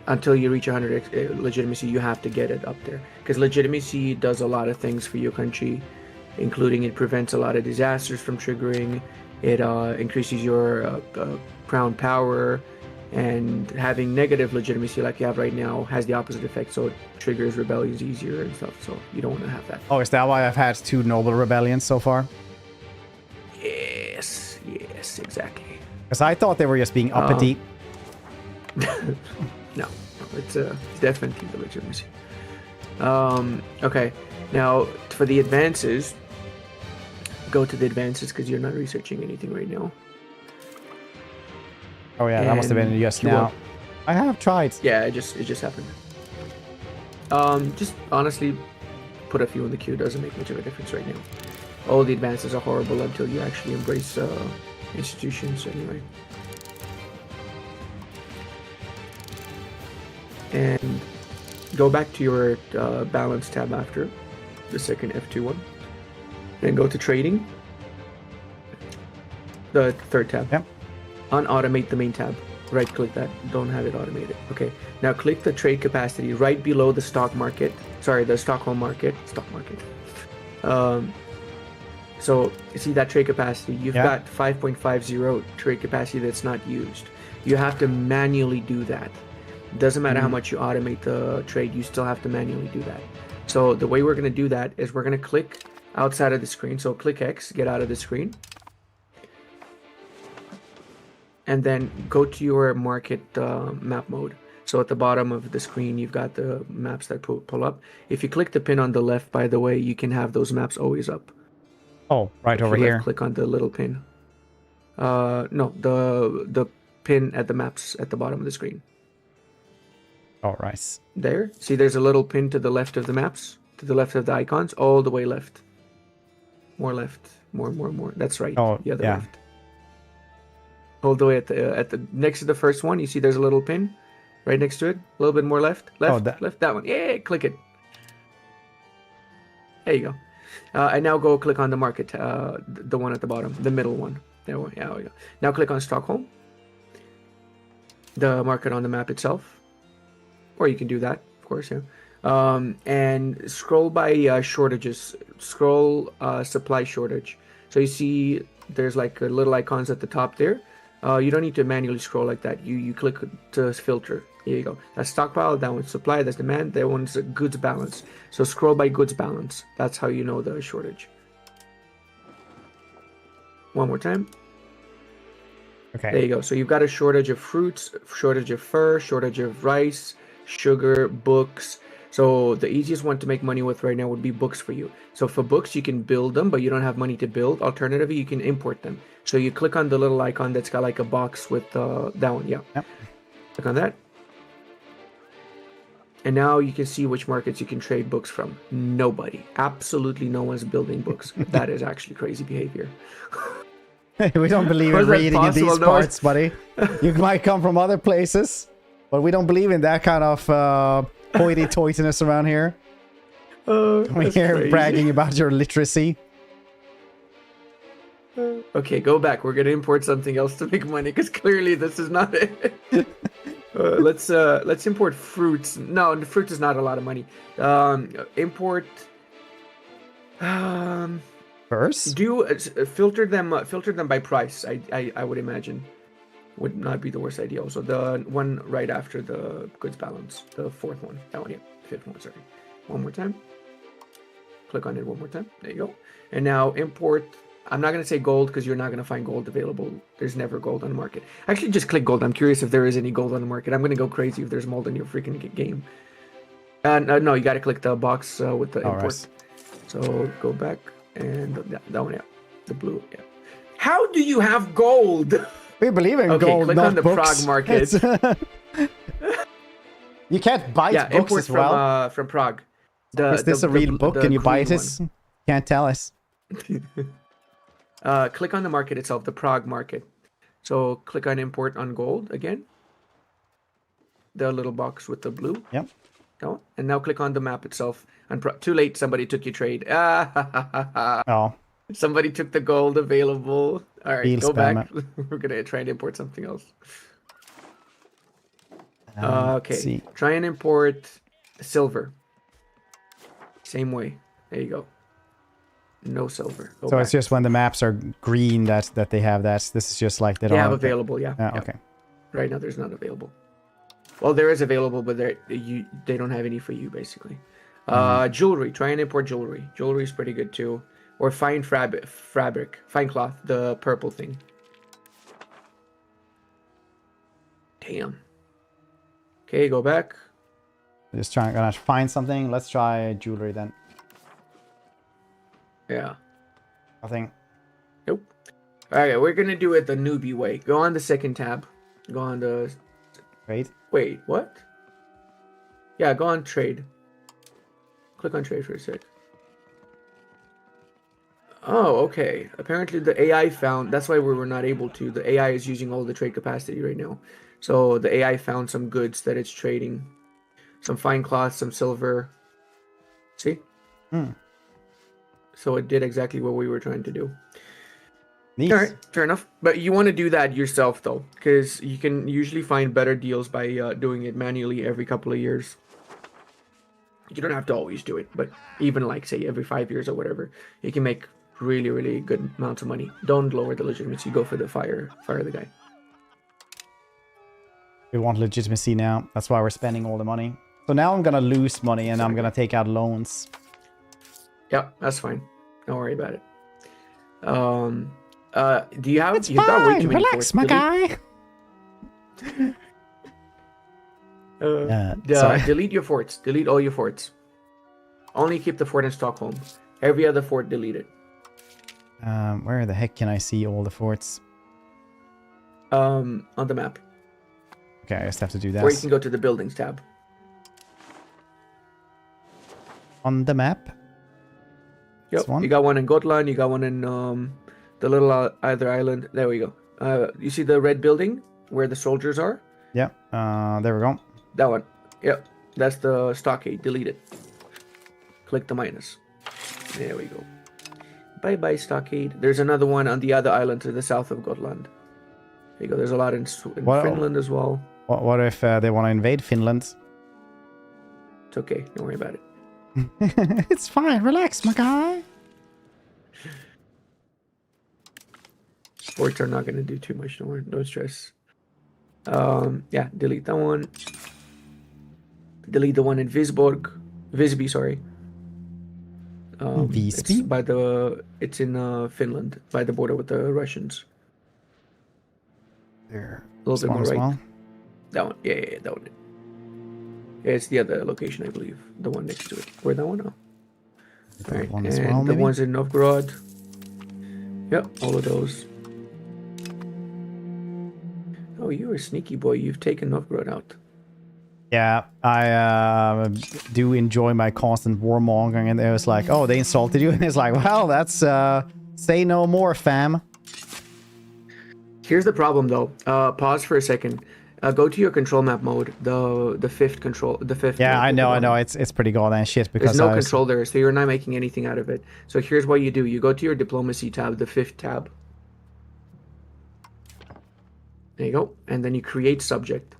until you reach 100 legitimacy, you have to get it up there, because legitimacy does a lot of things for your country, including it prevents a lot of disasters from triggering. It increases your crown power, and having negative legitimacy like you have right now has the opposite effect, so it triggers rebellions easier and stuff, so you don't want to have that. Oh, is that why I've had 2 noble rebellions so far? Yes, exactly. Because I thought they were just being uppity. No, it's definitely the legitimacy. Okay, now for the advances, go to the advances because you're not researching anything right now. Oh yeah, that must have been just now. up. I have tried. Yeah, it just happened. Just honestly, put a few in the queue. Doesn't make much of a difference right now. All the advances are horrible until you actually embrace institutions anyway. And go back to your balance tab after the second F2 one, and go to trading, the third tab. Yep. Unautomate the main tab. Right click that. Don't have it automated. Okay. Now click the trade capacity right below the stock market. Sorry, the Stockholm market. Stock market. So you see that trade capacity? You've got 5.50 trade capacity that's not used. You have to manually do that. Doesn't matter how much you automate the trade, you still have to manually do that. So the way we're going to do that is we're going to click outside of the screen. So click X, get out of the screen. And then go to your market map mode. So at the bottom of the screen, you've got the maps that pull up. If you click the pin on the left, by the way, you can have those maps always up. Oh, right over here. Click on the little pin. No, the pin at the maps at the bottom of the screen. All right. There. See, there's a little pin to the left of the maps, to the left of the icons, all the way left. More left. More. That's right. Oh, the other yeah. left. All the way at the next to the first one, you see there's a little pin right next to it. A little bit more left. Left. That one. Yeah, click it. There you go. And now go click on the market, the one at the bottom, the middle one. There we go. Now click on Stockholm, the market on the map itself. Or you can do that, of course, yeah. And scroll by shortages. Scroll supply shortage. So you see there's like little icons at the top there. You don't need to manually scroll like that. You click to filter. Here you go. That's stockpile, that one's supply, that's demand, that one's goods balance. So scroll by goods balance. That's how you know the shortage. One more time. Okay. There you go. So you've got a shortage of fruits, shortage of fur, shortage of rice, sugar, books. So the easiest one to make money with right now would be books for you. So for books, you can build them, but you don't have money to build. Alternatively, you can import them. So you click on the little icon that's got like a box with that one. Yeah. Yep. Click on that. And now you can see which markets you can trade books from. Nobody. Absolutely no one's building books. That is actually crazy behavior. We don't believe in reading in these parts, buddy. You might come from other places, but we don't believe in that kind of hoity-toityness around here. We're here crazy. bragging about your literacy. Okay, go back. We're gonna import something else to make money because clearly this is not it. Let's import fruits. No, the fruit is not a lot of money. Import. First? Do filter them by price. I would imagine would not be the worst idea. Also, the one right after the goods balance, the fourth one, that one, yeah, fifth one. Sorry, one more time. Click on it one more time. There you go. And now import. I'm not gonna say gold because you're not gonna find gold available. There's never gold on the market. Actually, just click gold. I'm curious if there is any gold on the market. I'm gonna go crazy if there's mold in your freaking game. No, you gotta click the box with the import. Right. So go back. And that one, yeah, the blue, yeah. How do you have gold? We believe in okay, gold, click not on the books. Prague market. You can't buy books import as well. from Prague. Is this a real book? Can you buy green this? one. Can't tell us. Click on the market itself, the Prague market. So click on import on gold again. The little box with the blue. Yep. No. And now click on the map itself. And too late, somebody took your trade. Ah, Oh. somebody took the gold available. All right, Deal go back. spammer. We're gonna try and import something else. Let's Okay. see. Try and import silver. Same way. There you go. No silver. Go So back. it's just when the maps are green that they have that. This is just like they They don't have have available, yeah. Yeah, Yeah. okay. Right now, there's none available. Well, there is available, but they don't have any for you, basically. Jewelry. Try and import jewelry. Jewelry is pretty good too. Or fine fabric, fine cloth, the purple thing. Damn. Okay, go back. Just gonna find something. Let's try jewelry then. Yeah. Nothing. Nope. All right, we're gonna do it the newbie way. Go on the second tab. Go on the. Wait. Wait, what? Yeah, go on trade. Click on trade for a sec. Oh, okay. Apparently the AI found, that's why we were not able to. The AI is using all the trade capacity right now. So the AI found some goods that it's trading. Some fine cloth, some silver. See? Hmm. So it did exactly what we were trying to do. Neat. All right, fair enough. But you want to do that yourself, though, because you can usually find better deals by doing it manually every couple of years. You don't have to always do it, but even like, say, every 5 years or whatever, you can make really, really good amounts of money. Don't lower the legitimacy. Go for the fire the guy. We want legitimacy now. That's why we're spending all the money. So now I'm gonna lose money and I'm gonna take out loans. Yeah, that's fine. Don't worry about it. Do you have? It's You've got way fine. too many Relax, forts. my guy. Sorry. Delete your forts. Delete all your forts. Only keep the fort in Stockholm. Every other fort, delete it. Where the heck can I see all the forts? On the map. Okay, I just have to do that. Or you can go to the buildings tab. On the map? Yep. This one? You got one in Gotland. You got one in the little other island. There we go. You see the red building where the soldiers are? Yeah. There we go. That one. Yep. That's the stockade. Delete it. Click the minus. There we go. Bye bye stockade. There's another one on the other island to the south of Gotland. There you go. There's a lot in Finland as well. What if they want to invade Finland? It's okay. Don't worry about it. It's fine. Relax, my guy. Sports are not going to do too much. Don't worry. No stress. Yeah. Delete that one. Delete the one in Visby, sorry. Visby? It's in Finland, by the border with the Russians. There. A little bit more as right. well. That one, yeah, that one. Yeah, it's the other location, I believe. The one next to it. Where that one? Oh. That Alright, one as and well, the maybe? ones in Novgorod. Yep, all of those. Oh, you're a sneaky boy. You've taken Novgorod out. Yeah, I do enjoy my constant warmongering, and it was like, oh, they insulted you, and it's like, well, that's say no more, fam. Here's the problem, though. Pause for a second. Go to your control map mode. The fifth control. The fifth. Yeah, I know. It's pretty goddamn shit because there's no control there, so you're not making anything out of it. So here's what you do: you go to your diplomacy tab, the fifth tab. There you go, and then you create subject.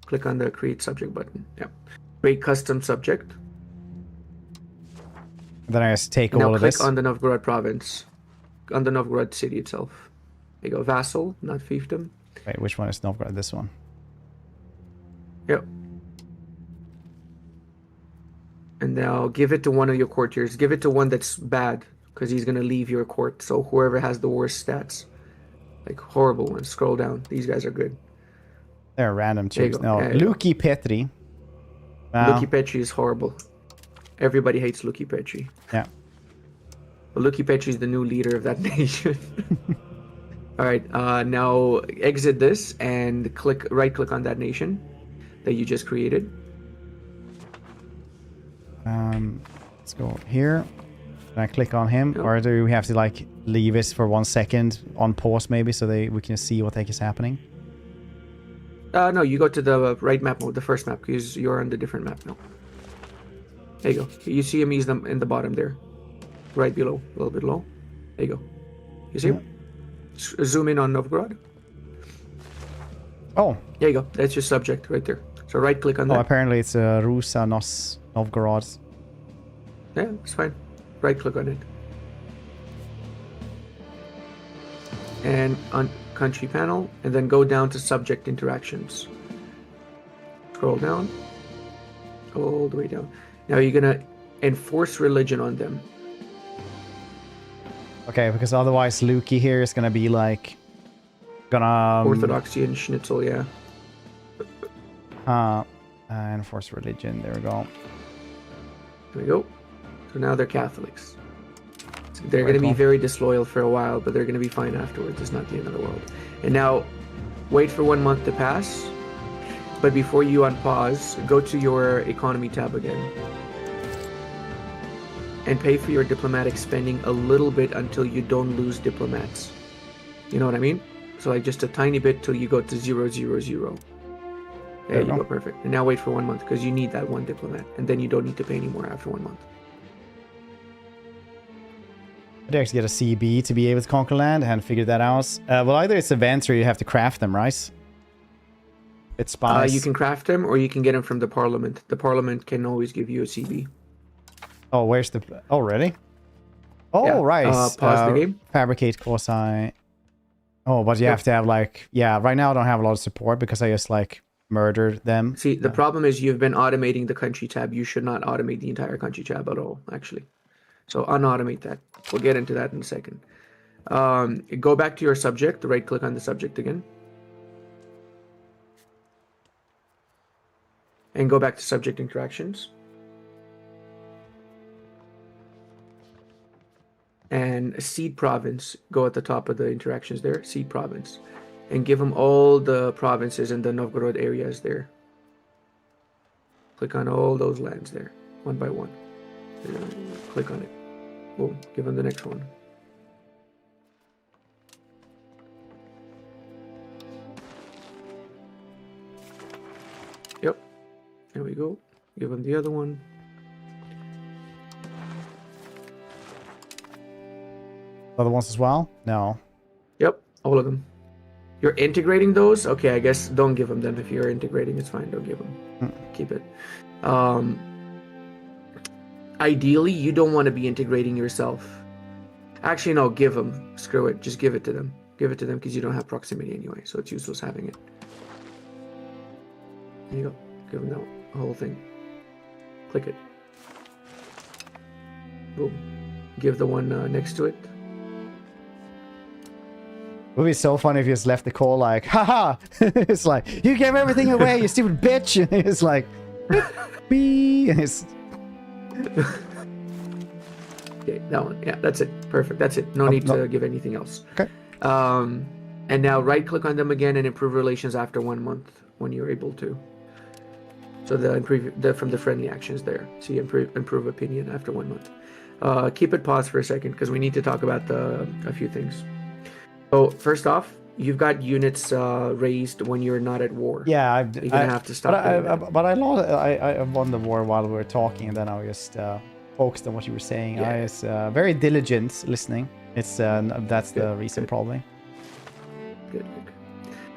Click on the create subject button. Yep. Create custom subject. Then I just take Now all of click this. on the Novgorod province, on the Novgorod city itself. There you go, vassal, not fiefdom. Wait, which one is Novgorod? This one. Yep. And now give it to one of your courtiers. Give it to one that's bad, because he's gonna leave your court. So whoever has the worst stats, like horrible ones. Scroll down. These guys are good. They're random There you chips. go. No, There you go. Luki Petri. Wow. Luki Petri is horrible. Everybody hates Luki Petri. Yeah. But Luki Petri is the new leader of that nation. All right. Now exit this and right click on that nation that you just created. Let's go here. Can I click on him, No. or do we have to like leave this for 1 second on pause maybe, so we can see what the heck is happening? No, you go to the right map mode, the first map, because you're on the different map now. There you go. You see him, he's in the bottom there. Right below, a little bit low. There you go. You see him? Zoom in on Novgorod. Oh. There you go. That's your subject right there. So right click on Oh, that. apparently it's Rusa Novgorod. Yeah, it's fine. Right click on it. And on country panel, and then go down to subject interactions. Scroll down. All the way down. Now you're gonna enforce religion on them. Okay, because otherwise Lukey here is gonna be like gonna Orthodoxy and Schnitzel, yeah. enforce religion. There we go. There we go. So now they're Catholics. So they're going to be very disloyal for a while, but they're going to be fine afterwards. It's not the end of the world. And now, wait for 1 month to pass. But before you unpause, go to your economy tab again. And pay for your diplomatic spending a little bit until you don't lose diplomats. You know what I mean? So like just a tiny bit till you go to 0, 0, 0. There you go, perfect. And now wait for 1 month because you need that one diplomat. And then you don't need to pay anymore after 1 month. I'd actually get a CB to be able to conquer land. I hadn't figured that out. Well, either it's events or you have to craft them, right? It's spies. You can craft them or you can get them from the parliament. The parliament can always give you a CB. Oh, where's the... Oh, really? Oh, Yeah. right. Pause the game. Fabricate quasi... Oh, but you have to have like... Yeah, right now I don't have a lot of support because I just like murdered them. See, the problem is you've been automating the country tab. You should not automate the entire country tab at all, actually. So unautomate that. We'll get into that in a second. Go back to your subject. Right click on the subject again. And go back to subject interactions. And seed province, go at the top of the interactions there, seed province. And give them all the provinces in the Novgorod areas there. Click on all those lands there, one by one. Click on it. Boom, give them the next one. Yep, there we go. Give them the other one. Other ones as well? No. Yep, all of them. You're integrating those? Okay, I guess don't give them then. If you're integrating, it's fine. Don't give them. Keep it. Ideally, you don't want to be integrating yourself. Actually, no, give them. Screw it. Just give it to them. Give it to them because you don't have proximity anyway, so it's useless having it. There you go. Give them the whole thing. Click it. Boom. Give the one next to it. It would be so funny if you just left the call like, haha! It's like, you gave everything away, you stupid bitch! And it's like, beep. It's... Okay, that one. Yeah, that's it. Perfect. That's it. No need to give anything else. Okay. And now right click on them again and improve relations after 1 month when you're able to. So from the friendly actions there. So you improve opinion after 1 month. Keep it paused for a second because we need to talk about a few things. So first off, you've got units raised when you're not at war. Yeah, you're gonna have to stop. But I won the war while we were talking, and then I just focused on what you were saying. Yeah. I was very diligent listening. It's that's the reason probably. Good.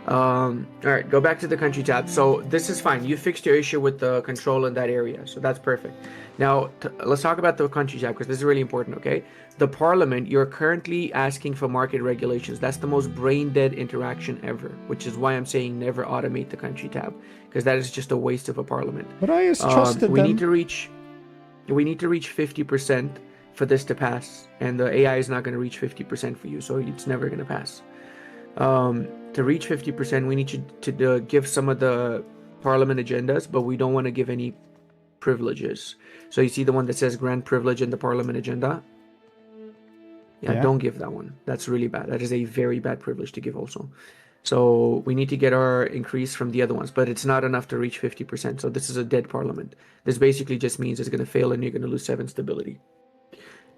All right, go back to the country tab. So this is fine. You fixed your issue with the control in that area, so that's perfect. Now let's talk about the country tab because this is really important. Okay, the parliament. You're currently asking for market regulations. That's the most brain dead interaction ever, which is why I'm saying never automate the country tab because that is just a waste of a parliament. But I just trusted we them. need to reach 50% for this to pass, and the AI is not going to reach 50% for you, so it's never going to pass. To reach 50%, we need you to give some of the parliament agendas, but we don't want to give any privileges. So you see the one that says grant privilege in the parliament agenda? Yeah, don't give that one. That's really bad. That is a very bad privilege to give also. So we need to get our increase from the other ones, but it's not enough to reach 50%. So this is a dead parliament. This basically just means it's going to fail and you're going to lose 7 stability.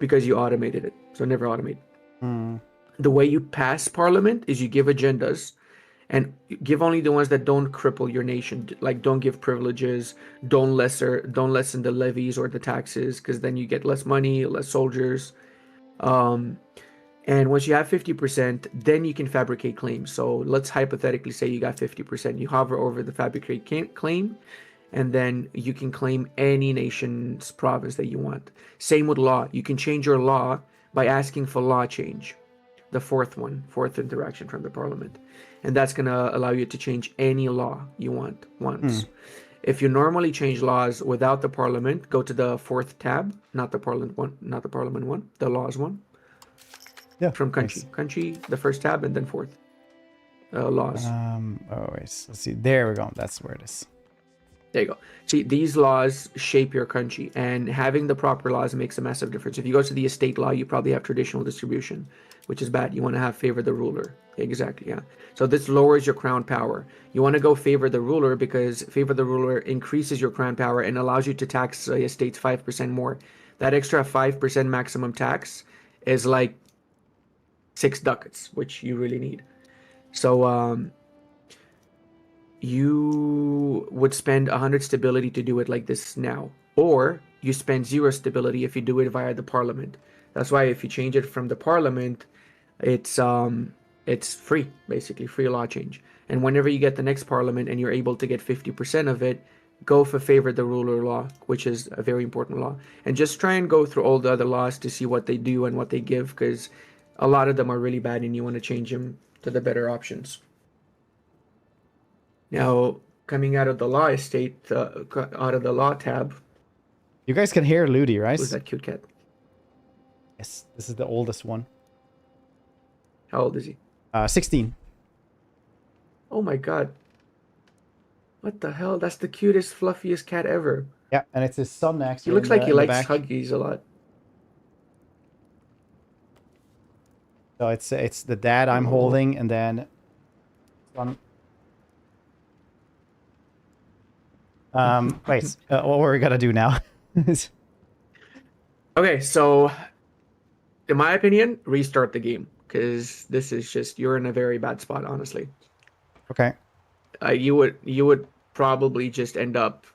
because you automated it. So never automate. Hmm. The way you pass parliament is you give agendas, and give only the ones that don't cripple your nation. Like, don't give privileges, don't lessen the levies or the taxes, because then you get less money, less soldiers. And once you have 50%, then you can fabricate claims. So let's hypothetically say you got 50%. You hover over the fabricate claim, and then you can claim any nation's province that you want. Same with law. You can change your law by asking for law change. The fourth interaction from the parliament. And that's going to allow you to change any law you want once. If you normally change laws without the parliament, go to the fourth tab, not the parliament one, the laws one. Yeah. From country. Nice. Country, the first tab, and then fourth. Laws. Let's see. There we go. That's where it is. There you go. See, these laws shape your country, and having the proper laws makes a massive difference. If you go to the estate law, you probably have traditional distribution, which is bad. You want to have favor the ruler. Exactly, yeah. So this lowers your crown power. You want to go favor the ruler because favor the ruler increases your crown power and allows you to tax estates 5% more. That extra 5% maximum tax is like 6 ducats, which you really need. So you would spend 100 stability to do it like this now, or you spend 0 stability if you do it via the parliament. That's why if you change it from the parliament, it's free, basically free law change. And whenever you get the next parliament and you're able to get 50% of it, go for favor the ruler law, which is a very important law. And just try and go through all the other laws to see what they do and what they give, because a lot of them are really bad and you want to change them to the better options. Now, coming out of the law estate, out of the law tab. You guys can hear Ludi, right? Who's that cute cat? Yes, this is the oldest one. How old is he? 16. Oh my god. What the hell? That's the cutest, fluffiest cat ever. Yeah, and it's his son actually. He looks like he likes back. Huggies a lot. So it's the dad I'm holding, and then son. Wait, what were we gonna do now? Okay, so in my opinion, restart the game, because this is just, you're in a very bad spot, honestly. Okay. You would probably just end up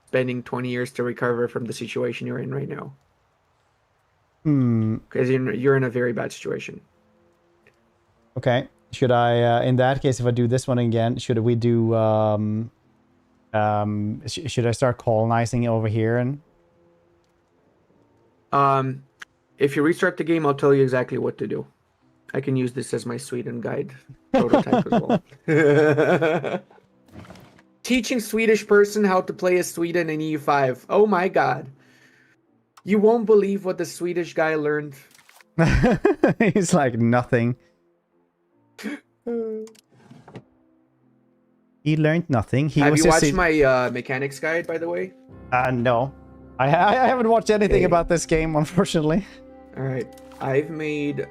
spending 20 years to recover from the situation you're in right now. Because you're in a very bad situation. Okay. Should I, in that case, if I do this one again, should we do, should I start colonizing over here? And if you restart the game, I'll tell you exactly what to do. I can use this as my Sweden guide prototype as well. Teaching Swedish person how to play as Sweden in EU5. Oh my god. You won't believe what the Swedish guy learned. he's like nothing. He learned nothing. Have you watched my mechanics guide, by the way? No. I haven't watched anything about this game, unfortunately. Alright. I've made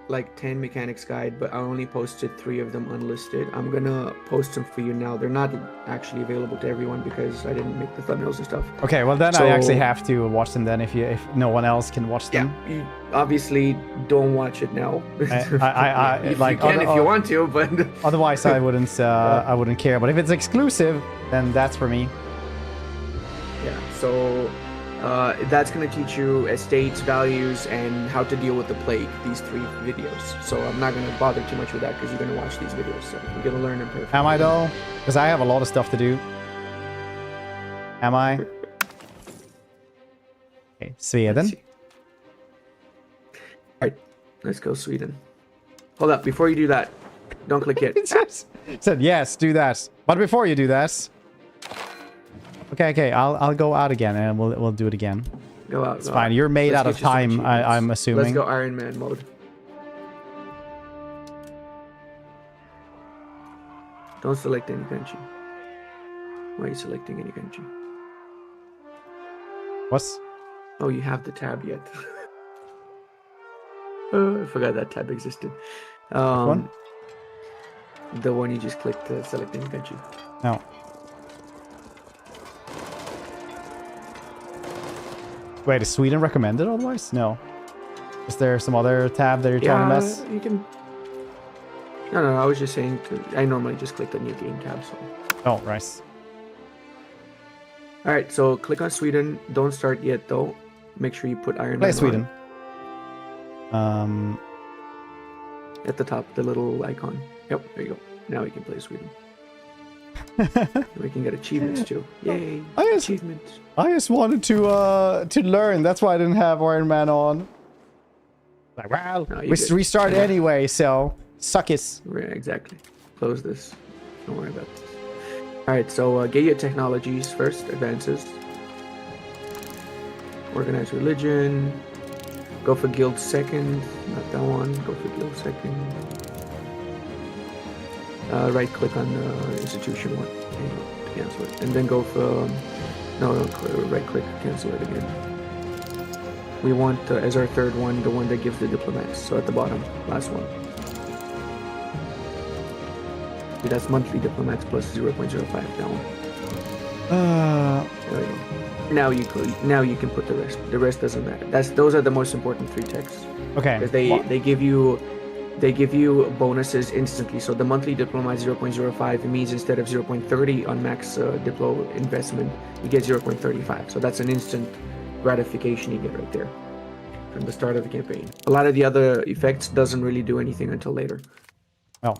like 10 mechanics guide, but I only posted 3 of them unlisted. I'm gonna post them for you now. They're not actually available to everyone because I didn't make the thumbnails and stuff. Okay, well then I actually have to watch them then if no one else can watch them. Yeah, you obviously don't watch it now. I like you can if you want to, but otherwise I wouldn't I wouldn't care. But if it's exclusive, then that's for me. Yeah, so that's going to teach you estates, values, and how to deal with the plague, these 3 videos. So I'm not going to bother too much with that because you're going to watch these videos. So you're going to learn them perfectly. Am I though? Because I have a lot of stuff to do. Am I? Okay, Sweden. Alright, let's go Sweden. Hold up, before you do that, don't click it. It said yes, do that. But before you do that... Okay, I'll go out again and we'll do it again. Go out. It's fine. You're made out of time, I'm assuming. Let's go Iron Man mode. Don't select any country. Why are you selecting any country? What's? Oh, you have the tab yet. Oh, I forgot that tab existed. Which one? The one you just clicked to select any country. No. Wait, is Sweden recommended otherwise? No. Is there some other tab that you're trying to mess? you can. No, I was just saying. I normally just click the new game tab. So. Oh, right. All right, so click on Sweden. Don't start yet, though. Make sure you put Iron Play Man Sweden. at the top, the little icon. Yep, there you go. Now we can play Sweden. We can get achievements too. Yay! Achievements. I just wanted to learn. That's why I didn't have Iron Man on. Like, well, No, we restart anyway, so suck it. Yeah, exactly. Close this. Don't worry about this. All right, so get your technologies first. Advances. Organize religion. Go for guild second. Not that one. Go for guild second. Right click on the institution one. To cancel it. And then go for... No, right click. Cancel it again. We want, as our third one, the one that gives the diplomats. So at the bottom. Last one. See, that's monthly diplomats plus 0.05. That one. There we go. Now you can put the rest. The rest doesn't matter. Those are the most important 3 texts. Okay. Because they give you bonuses instantly. So the monthly diplomat 0.05, it means instead of 0.30 on max diplo investment, you get 0.35. So that's an instant gratification you get right there from the start of the campaign. A lot of the other effects doesn't really do anything until later. Oh.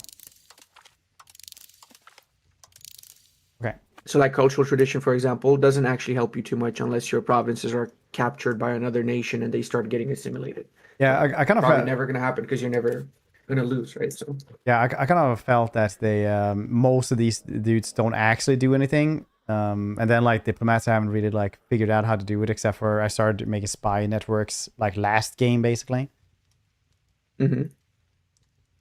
Okay. So like cultural tradition, for example, doesn't actually help you too much unless your provinces are captured by another nation and they start getting assimilated. Yeah, I kind of probably never going to happen because you're never going to lose, right? So yeah, I kind of felt that they most of these dudes don't actually do anything. And then like diplomats haven't really like figured out how to do it, except for I started making spy networks like last game basically. Mm-hmm.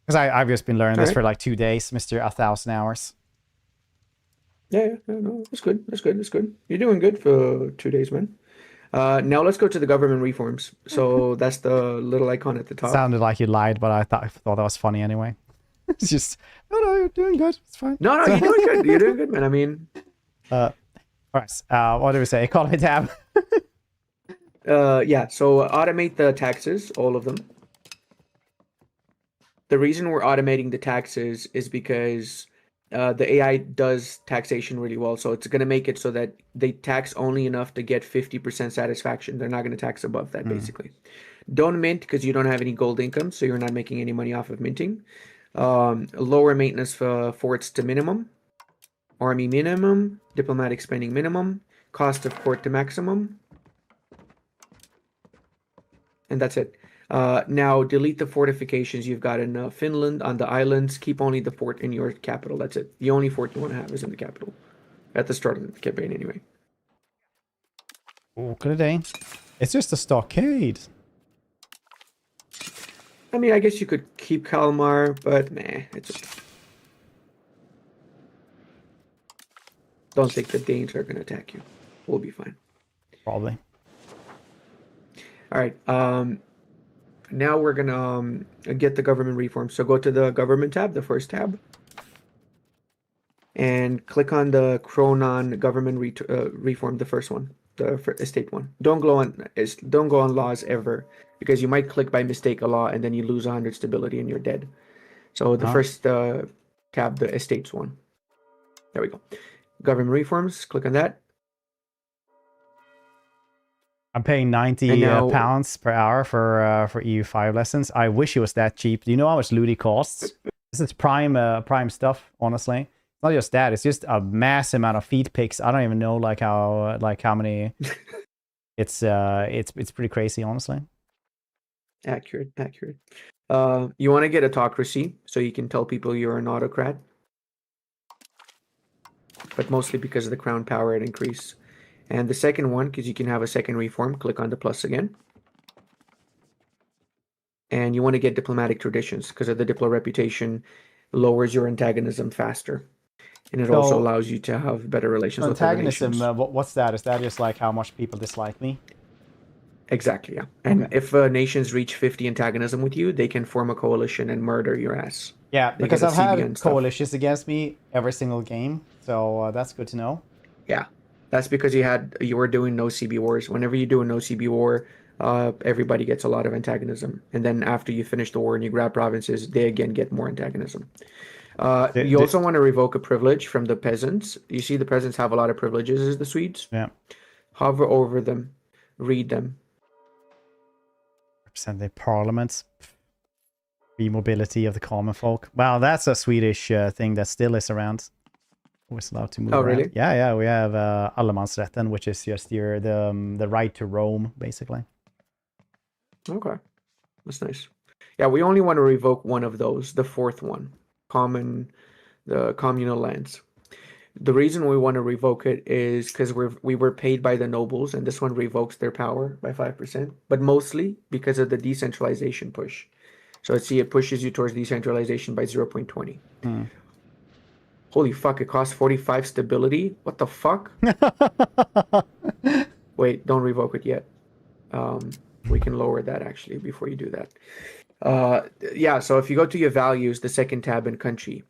Because I've just been learning this for like 2 days, Mr. 1,000 hours. Yeah, no, that's good. You're doing good for 2 days, man. Now let's go to the government reforms. So that's the little icon at the top. Sounded like you lied, but I thought that was funny anyway. It's just, no, you're doing good. It's fine. No, you're doing good. You're doing good, man. I mean, all right. What do we say? Economy tab. Yeah. So automate the taxes, all of them. The reason we're automating the taxes is because the AI does taxation really well. So it's going to make it so that they tax only enough to get 50% satisfaction. They're not going to tax above that, basically. Don't mint because you don't have any gold income, so you're not making any money off of minting. Lower maintenance for forts to minimum. Army minimum. Diplomatic spending minimum. Cost of court to maximum. And that's it. Now delete the fortifications you've got in Finland, on the islands. Keep only the fort in your capital. That's it. The only fort you want to have is in the capital. At the start of the campaign, anyway. Oh, good day. It's just a stockade. I mean, I guess you could keep Kalmar, but nah, it's okay. Don't think the Danes are going to attack you. We'll be fine. Probably. All right. Now we're going to get the government reform. So go to the government tab, the first tab. And click on the Cronon government reform, the first one, the estate one. Don't go on laws ever, because you might click by mistake a law and then you lose 100 stability and you're dead. So the first tab, the estates one. There we go. Government reforms, click on that. I'm paying 90 pounds per hour for EU5 lessons. I wish it was that cheap. Do you know how much Ludi costs? This is prime stuff, honestly. It's not just that, it's just a mass amount of feed picks. I don't even know how many. It's pretty crazy, honestly. Accurate. You want to get autocracy so you can tell people you're an autocrat. But mostly because of the crown power it increase. And the second one, because you can have a second reform, click on the plus again. And you want to get diplomatic traditions because of the diplo reputation lowers your antagonism faster. And it also allows you to have better relations with other nations. Antagonism, what's that? Is that just like how much people dislike me? Exactly, yeah. And if nations reach 50 antagonism with you, they can form a coalition and murder your ass. Yeah, because I've had coalitions against me every single game. So that's good to know. Yeah. That's because you were doing no CB wars. Whenever you do a no CB war, everybody gets a lot of antagonism. And then after you finish the war and you grab provinces, they again get more antagonism. You also want to revoke a privilege from the peasants. You see the peasants have a lot of privileges as the Swedes. Yeah. Hover over them, read them. Represent the parliaments. Free mobility of the common folk. Wow, that's a Swedish thing that still is around. Always allowed to move around. Really? Yeah. We have allemansrätten, which is just the right to roam, basically. Okay, that's nice. Yeah, we only want to revoke one of those, the fourth one, the communal lands. The reason we want to revoke it is because we were paid by the nobles, and this one revokes their power by 5%, but mostly because of the decentralization push. So see, it pushes you towards decentralization by 0.20. Holy fuck, it costs 45 stability? What the fuck? Wait, don't revoke it yet. We can lower that actually before you do that. Yeah, so if you go to your values, the second tab in country.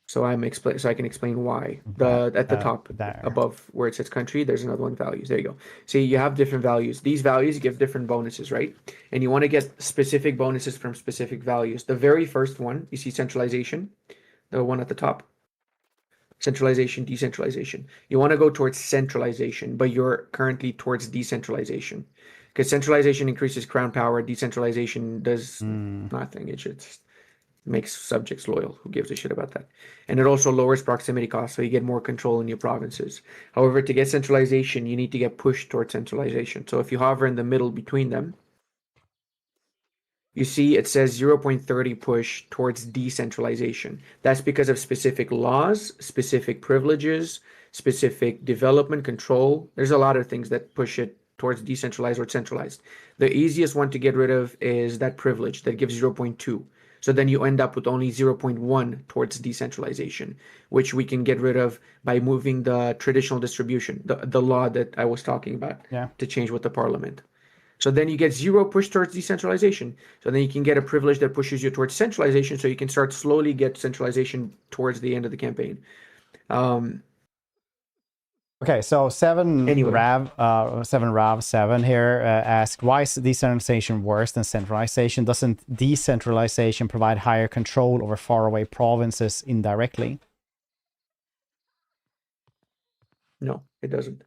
So I can explain why. At the top there. above where it says country, there's another one, values. There you go. See, you have different values. These values give different bonuses, right? And you want to get specific bonuses from specific values. The very first one, you see centralization, the one at the top. Centralization, decentralization. You want to go towards centralization, but you're currently towards decentralization. Because centralization increases crown power, decentralization does nothing. It just makes subjects loyal. Who gives a shit about that? And it also lowers proximity costs, so you get more control in your provinces. However, to get centralization, you need to get pushed towards centralization. So if you hover in the middle between them, you see it says 0.30 push towards decentralization. That's because of specific laws, specific privileges, specific development control. There's a lot of things that push it towards decentralized or centralized. The easiest one to get rid of is that privilege that gives 0.2. So then you end up with only 0.1 towards decentralization, which we can get rid of by moving the traditional distribution, the law that I was talking about, to change with the parliament. So then you get 0 push towards decentralization. So then you can get a privilege that pushes you towards centralization, so you can start slowly get centralization towards the end of the campaign. Okay, so 7 Anyway. Rav7 here asked, why is decentralization worse than centralization? Doesn't decentralization provide higher control over faraway provinces indirectly? No, it doesn't.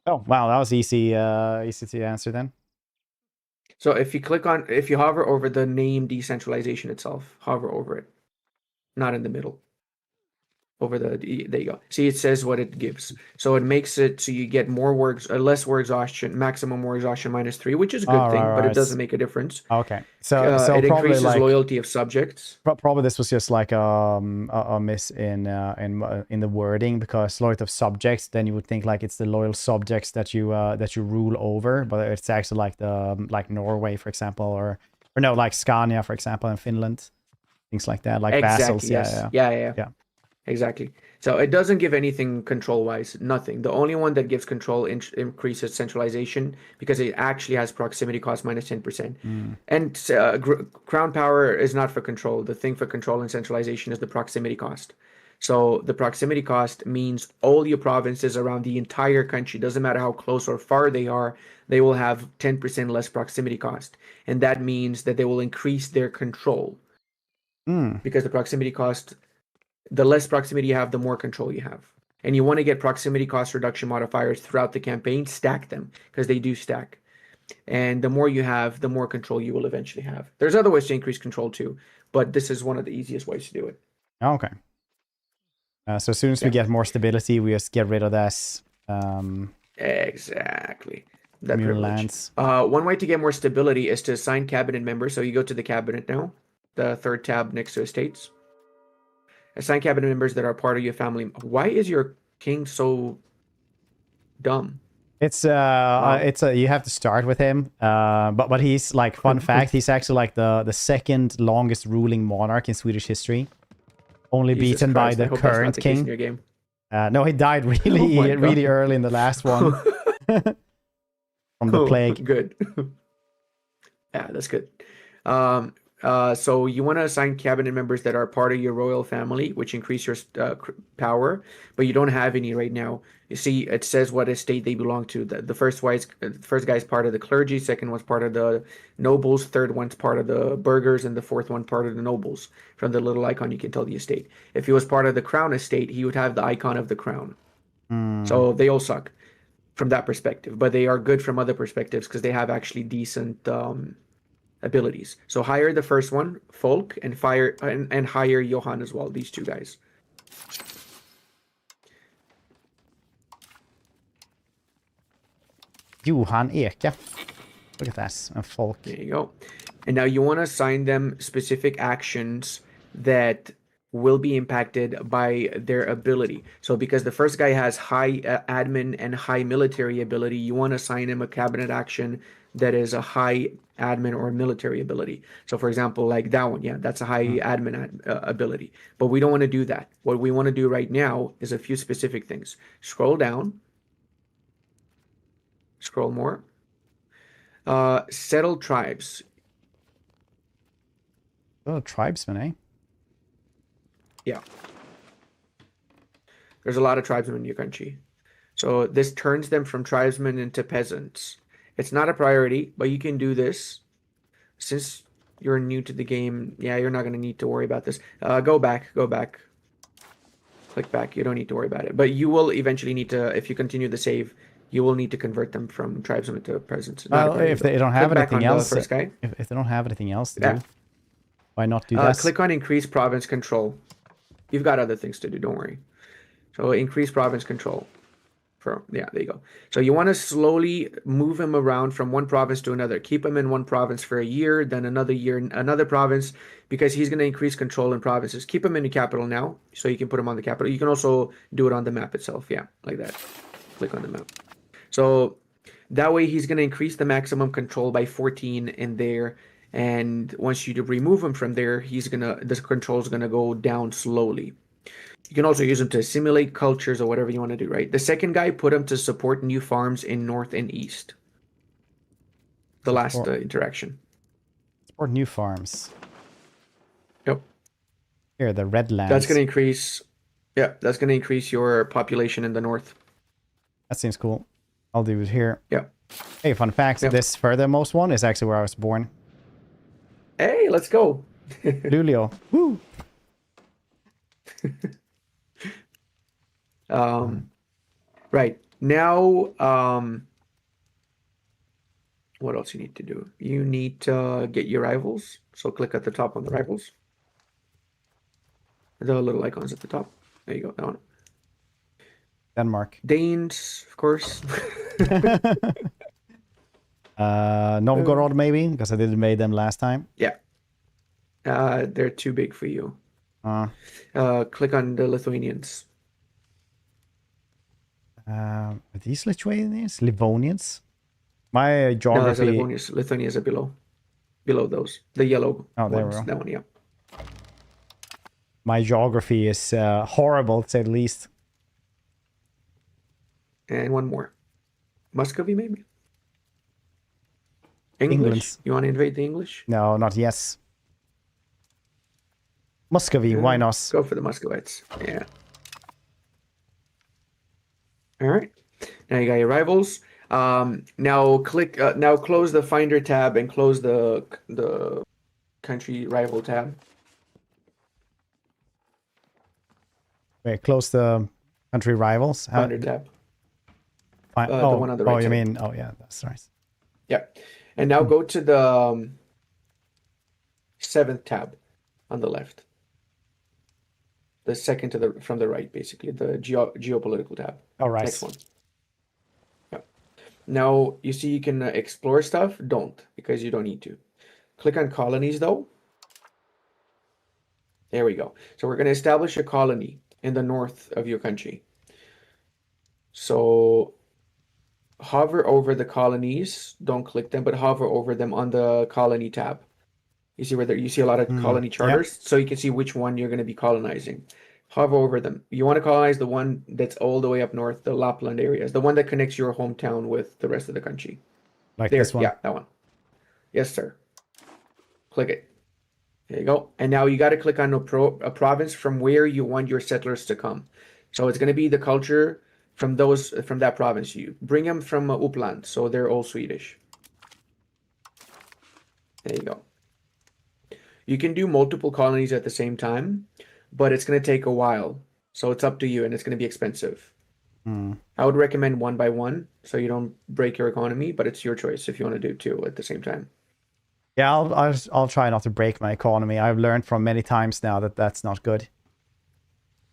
Oh, wow, that was easy to answer then. So if you hover over the name decentralization itself, hover over it, not in the middle. There you go. See, it says what it gives. So it makes it so you get more less war exhaustion, maximum war exhaustion -3, which is a good thing, but it doesn't make a difference. Okay, so it probably increases like, loyalty of subjects. Probably this was just like a miss in the wording, because loyalty of subjects, then you would think like it's the loyal subjects that you rule over, but it's actually like Norway, for example, or no, like Scania, for example, in Finland, things like that, like Exactly, vassals. yes. Yeah. Exactly. So it doesn't give anything control-wise, nothing. The only one that gives control increases centralization, because it actually has proximity cost -10%. And crown power is not for control. The thing for control and centralization is the proximity cost. So the proximity cost means all your provinces around the entire country, doesn't matter how close or far they are, they will have 10% less proximity cost. And that means that they will increase their control. Because the proximity cost, the less proximity you have, the more control you have. And you want to get proximity cost reduction modifiers throughout the campaign, stack them, because they do stack. And the more you have, the more control you will eventually have. There's other ways to increase control too, but this is one of the easiest ways to do it. Okay. So as soon as we get more stability, we just get rid of this. Exactly. That lands. One way to get more stability is to assign cabinet members. So you go to the cabinet now, the third tab next to estates. Assign cabinet members that are part of your family. Why is your king so dumb? It's you have to start with him. But he's like, fun fact, he's actually like the second longest ruling monarch in Swedish history, only beaten by the current king. Your game. No, he died really early in the last one from the plague. Good. Yeah, that's good. So you want to assign cabinet members that are part of your royal family, which increase your power, but you don't have any right now. You see, it says what estate they belong to. The first guy's part of the clergy, second one's part of the nobles, third one's part of the burghers, and the fourth one part of the nobles. From the little icon, you can tell the estate. If he was part of the crown estate, he would have the icon of the crown. So they all suck from that perspective, but they are good from other perspectives because they have actually decent abilities. So hire the first one, Folk, and hire Johan as well. These two guys. Johan Eka. Look at that. And Folk. There you go. And now you want to assign them specific actions that will be impacted by their ability. So because the first guy has high admin and high military ability, you want to assign him a cabinet action that is a high admin or military ability. So for example, like that one, yeah, that's a high admin ability. But we don't want to do that. What we want to do right now is a few specific things. Scroll down. Scroll more. Settle tribes. Oh, tribesmen, eh? Yeah. There's a lot of tribesmen in your country. So this turns them from tribesmen into peasants. It's not a priority, but you can do this. Since you're new to the game, yeah, you're not going to need to worry about this. Go back. Click back. You don't need to worry about it. But you will eventually need to, if you continue the save, you will need to convert them from tribesmen to peasants. Well, if they don't have anything else, first guy. If they don't have anything else to do, why not do that? Click on increase province control. You've got other things to do, don't worry. So increase province control. Yeah, there you go. So you want to slowly move him around from one province to another. Keep him in one province for a year, then another year in another province, because he's going to increase control in provinces. Keep him in the capital now, so you can put him on the capital. You can also do it on the map itself. Yeah, like that. Click on the map. So that way he's going to increase the maximum control by 14 in there. And once you remove him from there, this control is gonna go down slowly. You can also use him to simulate cultures or whatever you want to do, right? The second guy, put him to support new farms in north and east. The last interaction. Support new farms. Yep. Here, the Redlands. That's gonna increase. Yeah, that's gonna increase your population in the north. That seems cool. I'll do it here. Yeah. Hey, fun fact: this furthermost one is actually where I was born. Hey, let's go. Lulio. Woo. Right. Now, what else you need to do? You need to get your rivals. So click at the top on the rivals. The little icons at the top. There you go, that one. Denmark. Danes, of course. Novgorod maybe, because I didn't make them last time. Yeah. They're too big for you. Click on the Lithuanians. Are these Lithuanians? Livonians? My geography... No, Lithuanians are below those. The yellow there we ones. go. That one, yeah. My geography is horrible, to say the least. And one more. Muscovy, maybe? English? England. You want to invade the English? No, not yes. Muscovy, why not? Go for the Muscovites. Yeah. All right. Now you got your rivals. Now click. Now close the Finder tab and close the country rival tab. Wait, close the country rivals. Finder tab. The one on the right you side. mean? Oh yeah, that's nice. Yeah. And now go to the 7th tab on the left. The second from the right, basically, the geopolitical tab. All right. Next one. Yeah. Now you see you can explore stuff. Don't, because you don't need to. Click on colonies though. There we go. So we're going to establish a colony in the north of your country. So hover over the colonies. Don't click them, but hover over them on the colony tab. You see where you see a lot of colony charters, so you can see which one you're going to be colonizing. Hover over them. You want to colonize the one that's all the way up north, the Lapland areas, the one that connects your hometown with the rest of the country. Like There, this one. yeah, that one. Yes, sir. Click it. There you go. And now you got to click on a province from where you want your settlers to come. So it's going to be the culture from that province. You bring them from Uppland, so they're all Swedish. There you go. You can do multiple colonies at the same time, but it's going to take a while. So it's up to you, and it's going to be expensive. I would recommend one by one, so you don't break your economy, but it's your choice if you want to do two at the same time. Yeah, I'll try not to break my economy. I've learned from many times now that that's not good.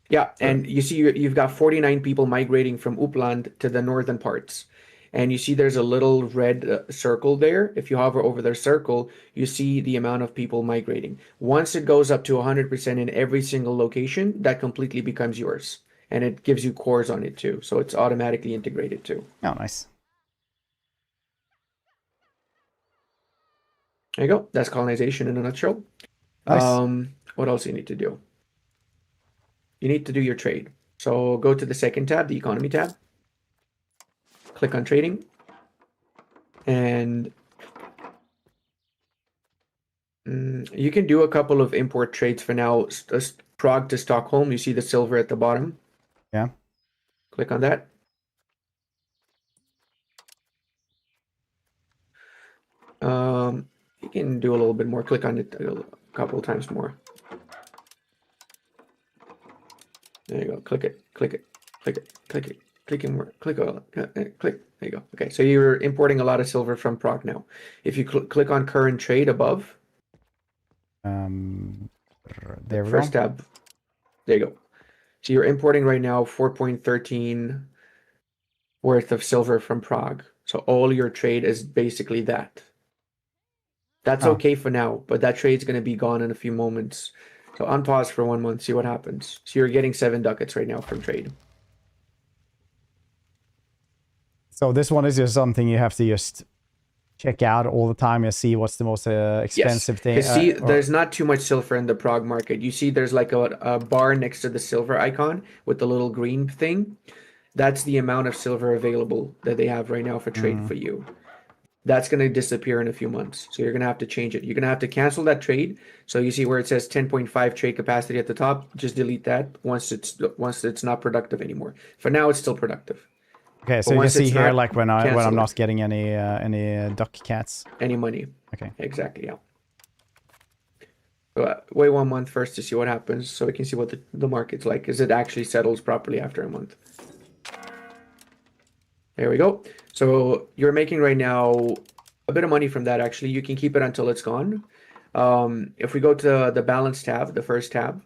Yeah, and you see you've got 49 people migrating from Uppland to the northern parts. And you see there's a little red circle there. If you hover over the circle, you see the amount of people migrating. Once it goes up to 100% in every single location, that completely becomes yours. And it gives you cores on it too. So it's automatically integrated too. Oh, nice. There you go. That's colonization in a nutshell. Nice. What else do you need to do? You need to do your trade. So go to the second tab, the economy tab. Click on trading. And you can do a couple of import trades for now. Prague to Stockholm. You see the silver at the bottom. Yeah. Click on that. You can do a little bit more. Click on it a couple of times more. There you go. Click it. Click it. Click it. Click it. Click more. Click. Click. There you go. Okay. So you're importing a lot of silver from Prague now. If you click on current trade above. There we First go. tab. There you go. So you're importing right now 4.13 worth of silver from Prague. So all your trade is basically that. That's okay for now, but that trade's going to be gone in a few moments. So unpause for 1 month, see what happens. So you're getting 7 ducats right now from trade. So this one is just something you have to just check out all the time and see what's the most expensive thing. See, there's not too much silver in the Prague market. You see there's like a bar next to the silver icon with the little green thing. That's the amount of silver available that they have right now for trade for you. That's going to disappear in a few months. So you're going to have to change it. You're going to have to cancel that trade. So you see where it says 10.5 trade capacity at the top, just delete that once it's not productive anymore. For now, it's still productive. Okay, so you can see here, like when I'm not getting any duck cats. Any money. Okay. Exactly, yeah. So wait 1 month first to see what happens, so we can see what the market's like. Is it actually settles properly after a month? There we go. So you're making right now a bit of money from that, actually. You can keep it until it's gone. If we go to the balance tab, the first tab,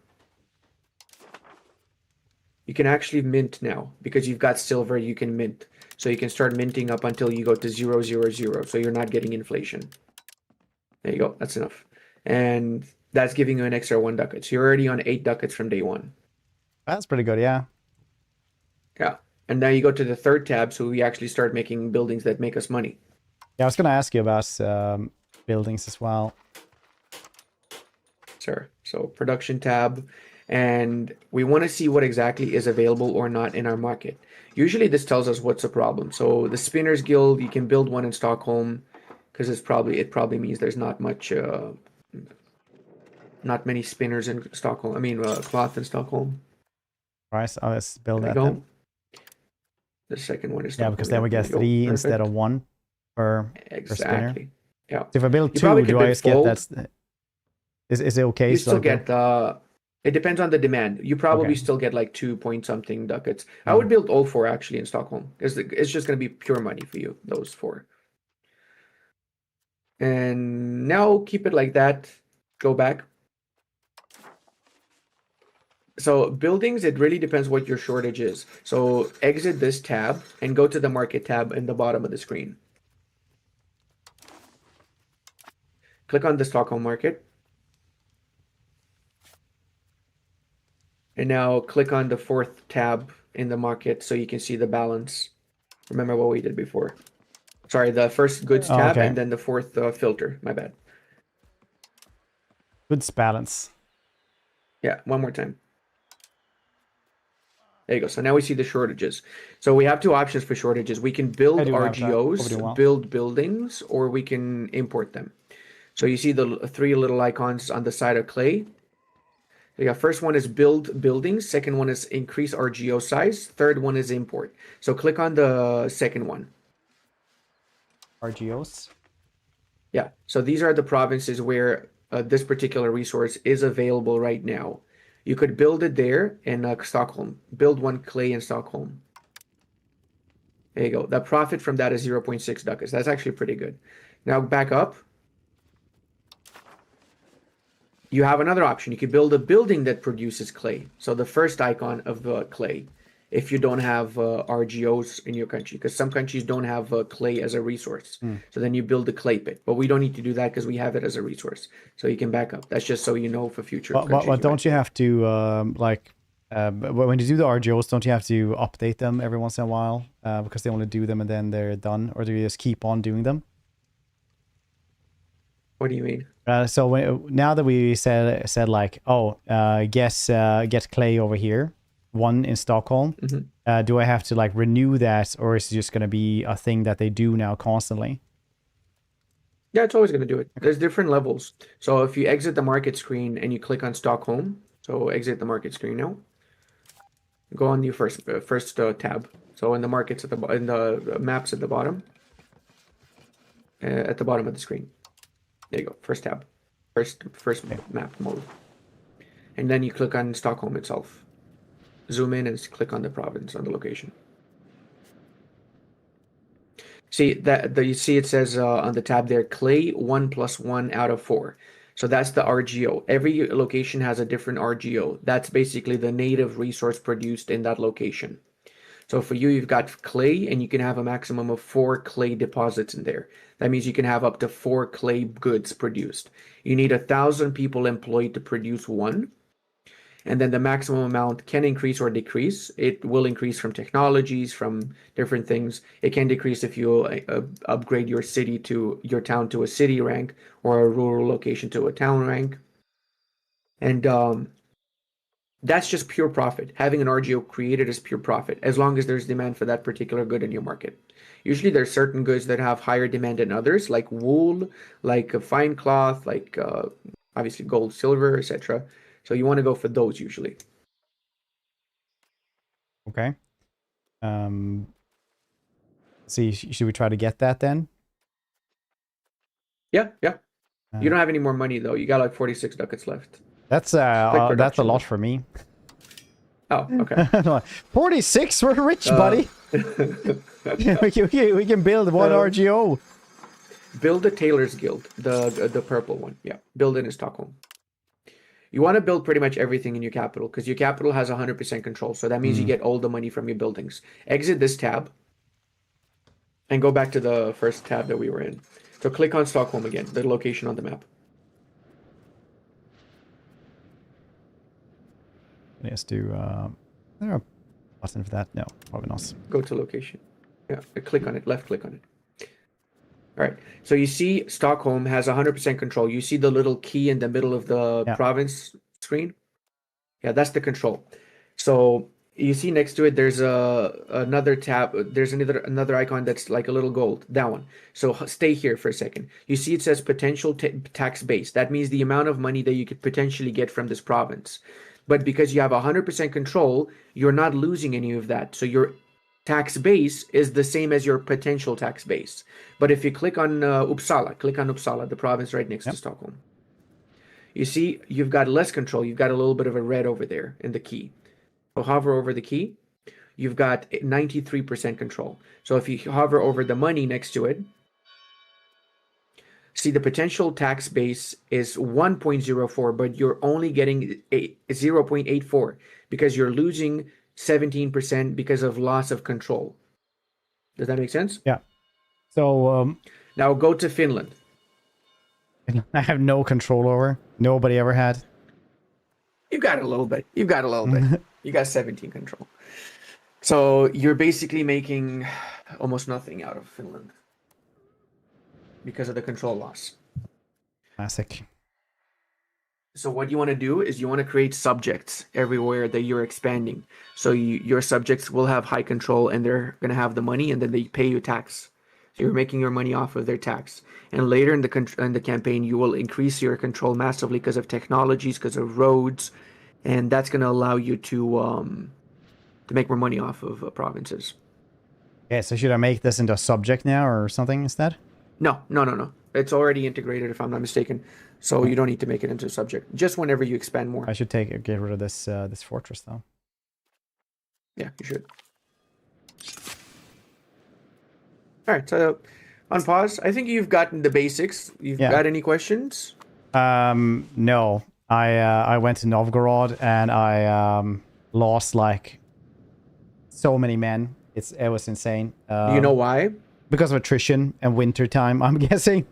you can actually mint now because you've got silver, you can mint. So you can start minting up until you go to 0, 0, 0. So you're not getting inflation. There you go. That's enough. And that's giving you an extra 1 ducat. So you're already on 8 ducats from day 1. That's pretty good, yeah. Yeah. And now you go to the third tab, so we actually start making buildings that make us money. Yeah, I was going to ask you about buildings as well. Sure. So production tab. And we want to see what exactly is available or not in our market. Usually this tells us what's a problem. So the Spinners Guild, you can build one in Stockholm because it probably means there's not many spinners in Stockholm. I mean, cloth in Stockholm. All right, so let's build that then. The second one is Stockholm. Yeah, because then we get 3 instead of 1 per spinner. Yeah. So if I build 2, do I just get that? Is it okay? You still get it depends on the demand. You probably still get like 2 point something ducats. I would build all 4 actually in Stockholm. It's just going to be pure money for you, those 4. And now keep it like that. Go back. So buildings, it really depends what your shortage is. So exit this tab and go to the market tab in the bottom of the screen. Click on the Stockholm market. And now click on the 4th tab in the market so you can see the balance. Remember what we did before. Sorry, the first goods tab and then the 4th filter. My bad. Goods balance. Yeah, one more time. There you go. So now we see the shortages. So we have 2 options for shortages. We can build RGOs, build buildings, or we can import them. So you see the 3 little icons on the side of clay. Yeah, first one is build buildings. Second one is increase RGO size. Third one is import. So click on the second one. RGOs. Yeah. So these are the provinces where this particular resource is available right now. You could build it there in Stockholm. Build 1 clay in Stockholm. There you go. The profit from that is 0.6 ducats. That's actually pretty good. Now back up. You have another option. You could build a building that produces clay. So the first icon of the clay, if you don't have RGOs in your country, because some countries don't have clay as a resource. So then you build a clay pit. But we don't need to do that because we have it as a resource. So you can back up. That's just so you know for future. But don't you have to, when you do the RGOs, don't you have to update them every once in a while? Because they only do them and then they're done? Or do you just keep on doing them? What do you mean? So now that we said like, get clay over here, 1 in Stockholm, do I have to like renew that, or is it just going to be a thing that they do now constantly? Yeah, it's always going to do it. There's different levels. So if you exit the market screen and you click on Stockholm, so exit the market screen now. Go on your first tab. So in the markets in the maps at the bottom of the screen. There you go. First tab. First map mode. And then you click on Stockholm itself. Zoom in and click on the province, on the location. See that you see it says on the tab there, clay 1 + 1 out of 4. So that's the RGO. Every location has a different RGO. That's basically the native resource produced in that location. So for you, you've got clay, and you can have a maximum of 4 clay deposits in there. That means you can have up to 4 clay goods produced. You need 1,000 people employed to produce 1. And then the maximum amount can increase or decrease. It will increase from technologies, from different things. It can decrease if you upgrade your town to a city rank, or a rural location to a town rank. And that's just pure profit. Having an RGO created is pure profit, as long as there's demand for that particular good in your market. Usually there's certain goods that have higher demand than others, like wool, like fine cloth, like obviously gold, silver, etc. So you want to go for those usually. Okay. See, should we try to get that then? Yeah. You don't have any more money though. You got like 46 ducats left. That's a lot for me. Oh, okay. 46? We're rich, buddy. we can build 1 RGO. Build the Tailor's Guild, the purple one. Yeah, build it in Stockholm. You want to build pretty much everything in your capital, because your capital has 100% control. So that means you get all the money from your buildings. Exit this tab and go back to the first tab that we were in. So click on Stockholm again, the location on the map. Let's do, is there a button for that? No, probably not. Go to location. Yeah, click on it, left click on it. All right, so you see Stockholm has 100% control. You see the little key in the middle of the province screen? Yeah, that's the control. So you see next to it, there's another tab. There's another icon that's like a little gold, that one. So stay here for a second. You see it says potential tax base. That means the amount of money that you could potentially get from this province. But because you have 100% control, you're not losing any of that. So your tax base is the same as your potential tax base. But if you click on Uppsala, the province right next to Stockholm, you see you've got less control. You've got a little bit of a red over there in the key. So hover over the key, you've got 93% control. So if you hover over the money next to it, see the potential tax base is 1.04, but you're only getting 0.84 because you're losing 17% because of loss of control. Does that make sense? Yeah. So now go to Finland. I have no control over. Nobody ever had. You got a little bit. You got 17 control. So you're basically making almost nothing out of Finland because of the control loss. Classic. So what you want to do is you want to create subjects everywhere that you're expanding. So your subjects will have high control and they're going to have the money, and then they pay you tax. So you're making your money off of their tax. And later in the campaign, you will increase your control massively because of technologies, because of roads, and that's going to allow you to make more money off of provinces. Okay, so should I make this into a subject now or something instead? No. It's already integrated, if I'm not mistaken. So you don't need to make it into a subject. Just whenever you expand more. I should get rid of this this fortress though. Yeah, you should. All right, so on pause. I think you've gotten the basics. You've got any questions? No. I went to Novgorod and I lost like so many men. It was insane. Do you know why? Because of attrition and winter time, I'm guessing.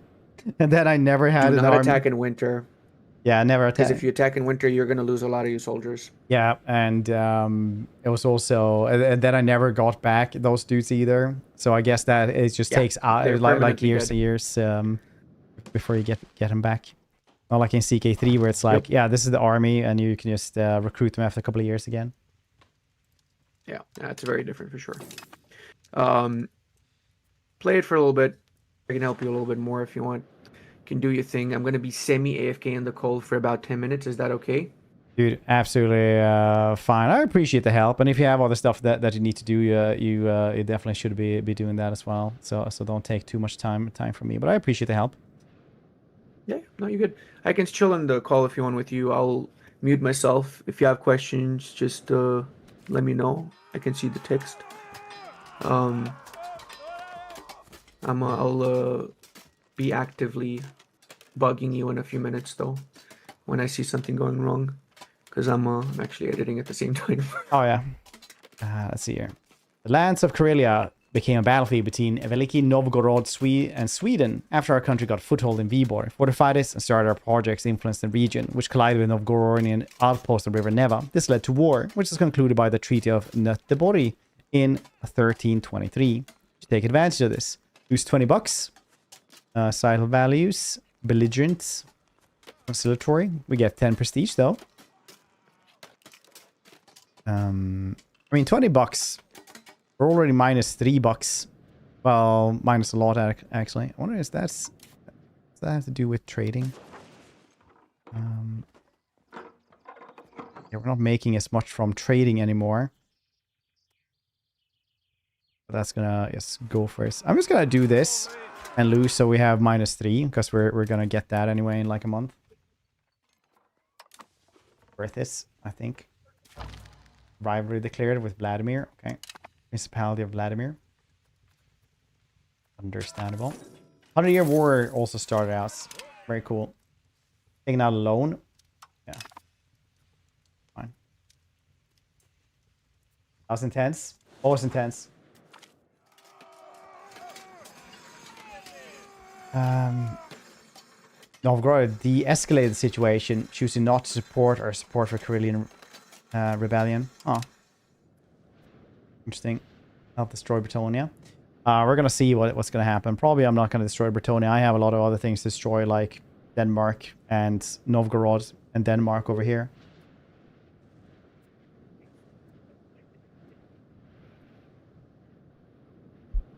And then I never had Do an not army. attack in winter. Yeah, never attack. Because if you attack in winter, you're going to lose a lot of your soldiers. Yeah, and it was also, and then I never got back those dudes either. So I guess that it just takes like years and years before you get them back. Not like in CK3 where it's like, yeah, this is the army, and you can just recruit them after a couple of years again. Yeah, it's very different for sure. Play it for a little bit. I can help you a little bit more if you want. You can do your thing. I'm going to be semi-AFK in the cold for about 10 minutes. Is that okay? Dude, absolutely fine. I appreciate the help, and if you have other stuff that you need to do, you definitely should be doing that as well. So don't take too much time from me, but I appreciate the help. Yeah, no, you're good. I can chill in the call if you want with you. I'll mute myself. If you have questions, just let me know. I can see the text. I'll be actively bugging you in a few minutes though, when I see something going wrong, because I'm actually editing at the same time. Oh yeah. Let's see here. The lands of Karelia became a battlefield between Veliki Novgorod and Sweden after our country got foothold in Vybor, fortified it, and started our projects influenced the region, which collided with Novgorodian outposts of River Neva. This led to war, which was concluded by the Treaty of Göteborg in 1323. To take advantage of this, lose 20 bucks. Societal values, belligerent, conciliatory. We get 10 prestige though. I mean, 20 bucks. We're already minus 3 bucks. Well, minus a lot actually. I wonder if does that have to do with trading? Yeah, we're not making as much from trading anymore. But that's gonna go first. I'm just gonna do this and lose, so we have minus 3 because we're gonna get that anyway in like a month. Worth this, I think. Rivalry declared with Vladimir. Okay. Municipality of Vladimir. Understandable. 100-year war also started out. Very cool. Taking out a loan. Yeah. Fine. That was intense. Always intense. Novgorod de-escalated the situation, choosing not to support or support for Karelian rebellion. Oh. Interesting. Help destroy Bretonia. We're going to see what's going to happen. Probably I'm not going to destroy Bretonia. I have a lot of other things to destroy, like Denmark and Novgorod and Denmark over here.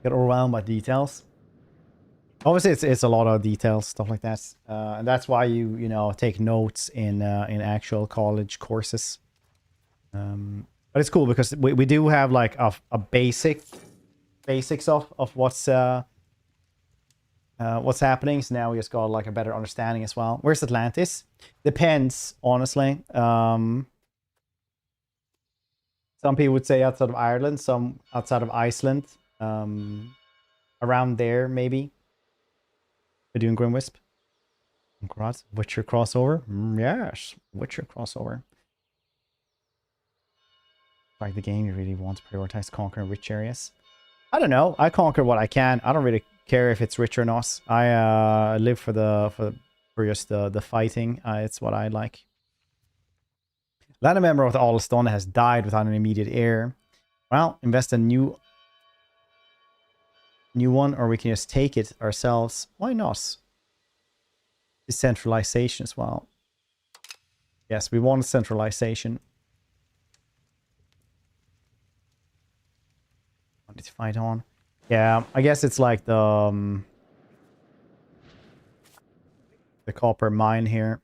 Get overwhelmed by details. Obviously, it's a lot of details, stuff like that, and that's why you take notes in actual college courses. But it's cool because we do have like a basics of what's happening. So now we just got like a better understanding as well. Where's Atlantis? Depends, honestly. Some people would say outside of Ireland, some outside of Iceland, around there maybe. We're doing Grimwisp. Witcher crossover? Yes, Witcher crossover. Like the game, you really want to prioritize conquering rich areas? I don't know. I conquer what I can. I don't really care if it's rich or not. I live for just the fighting. It's what I like. Land member of the Alston has died without an immediate heir. Well, invest a new one, or we can just take it ourselves. Why not? Decentralization as well. Yes, we want centralization. Wanted to fight on. Yeah, I guess it's like the copper mine here.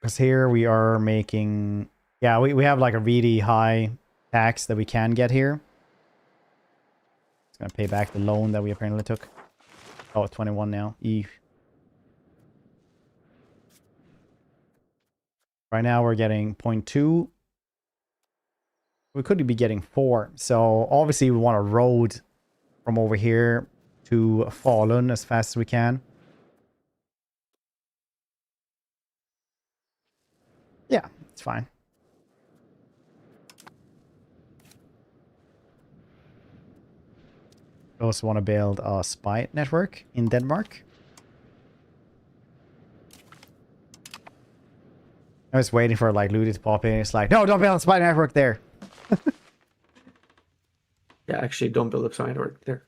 Because here we are making... Yeah, we have like a really high tax that we can get here. It's going to pay back the loan that we apparently took. Oh, 21 now. Right now we're getting 0.2. We could be getting 4. So obviously we want a road from over here to Falun as fast as we can. Yeah, it's fine. We also want to build a spy network in Denmark. I was waiting for like Ludi to pop in. It's like, no, don't build a spy network there. Yeah, actually, don't build a spy network there.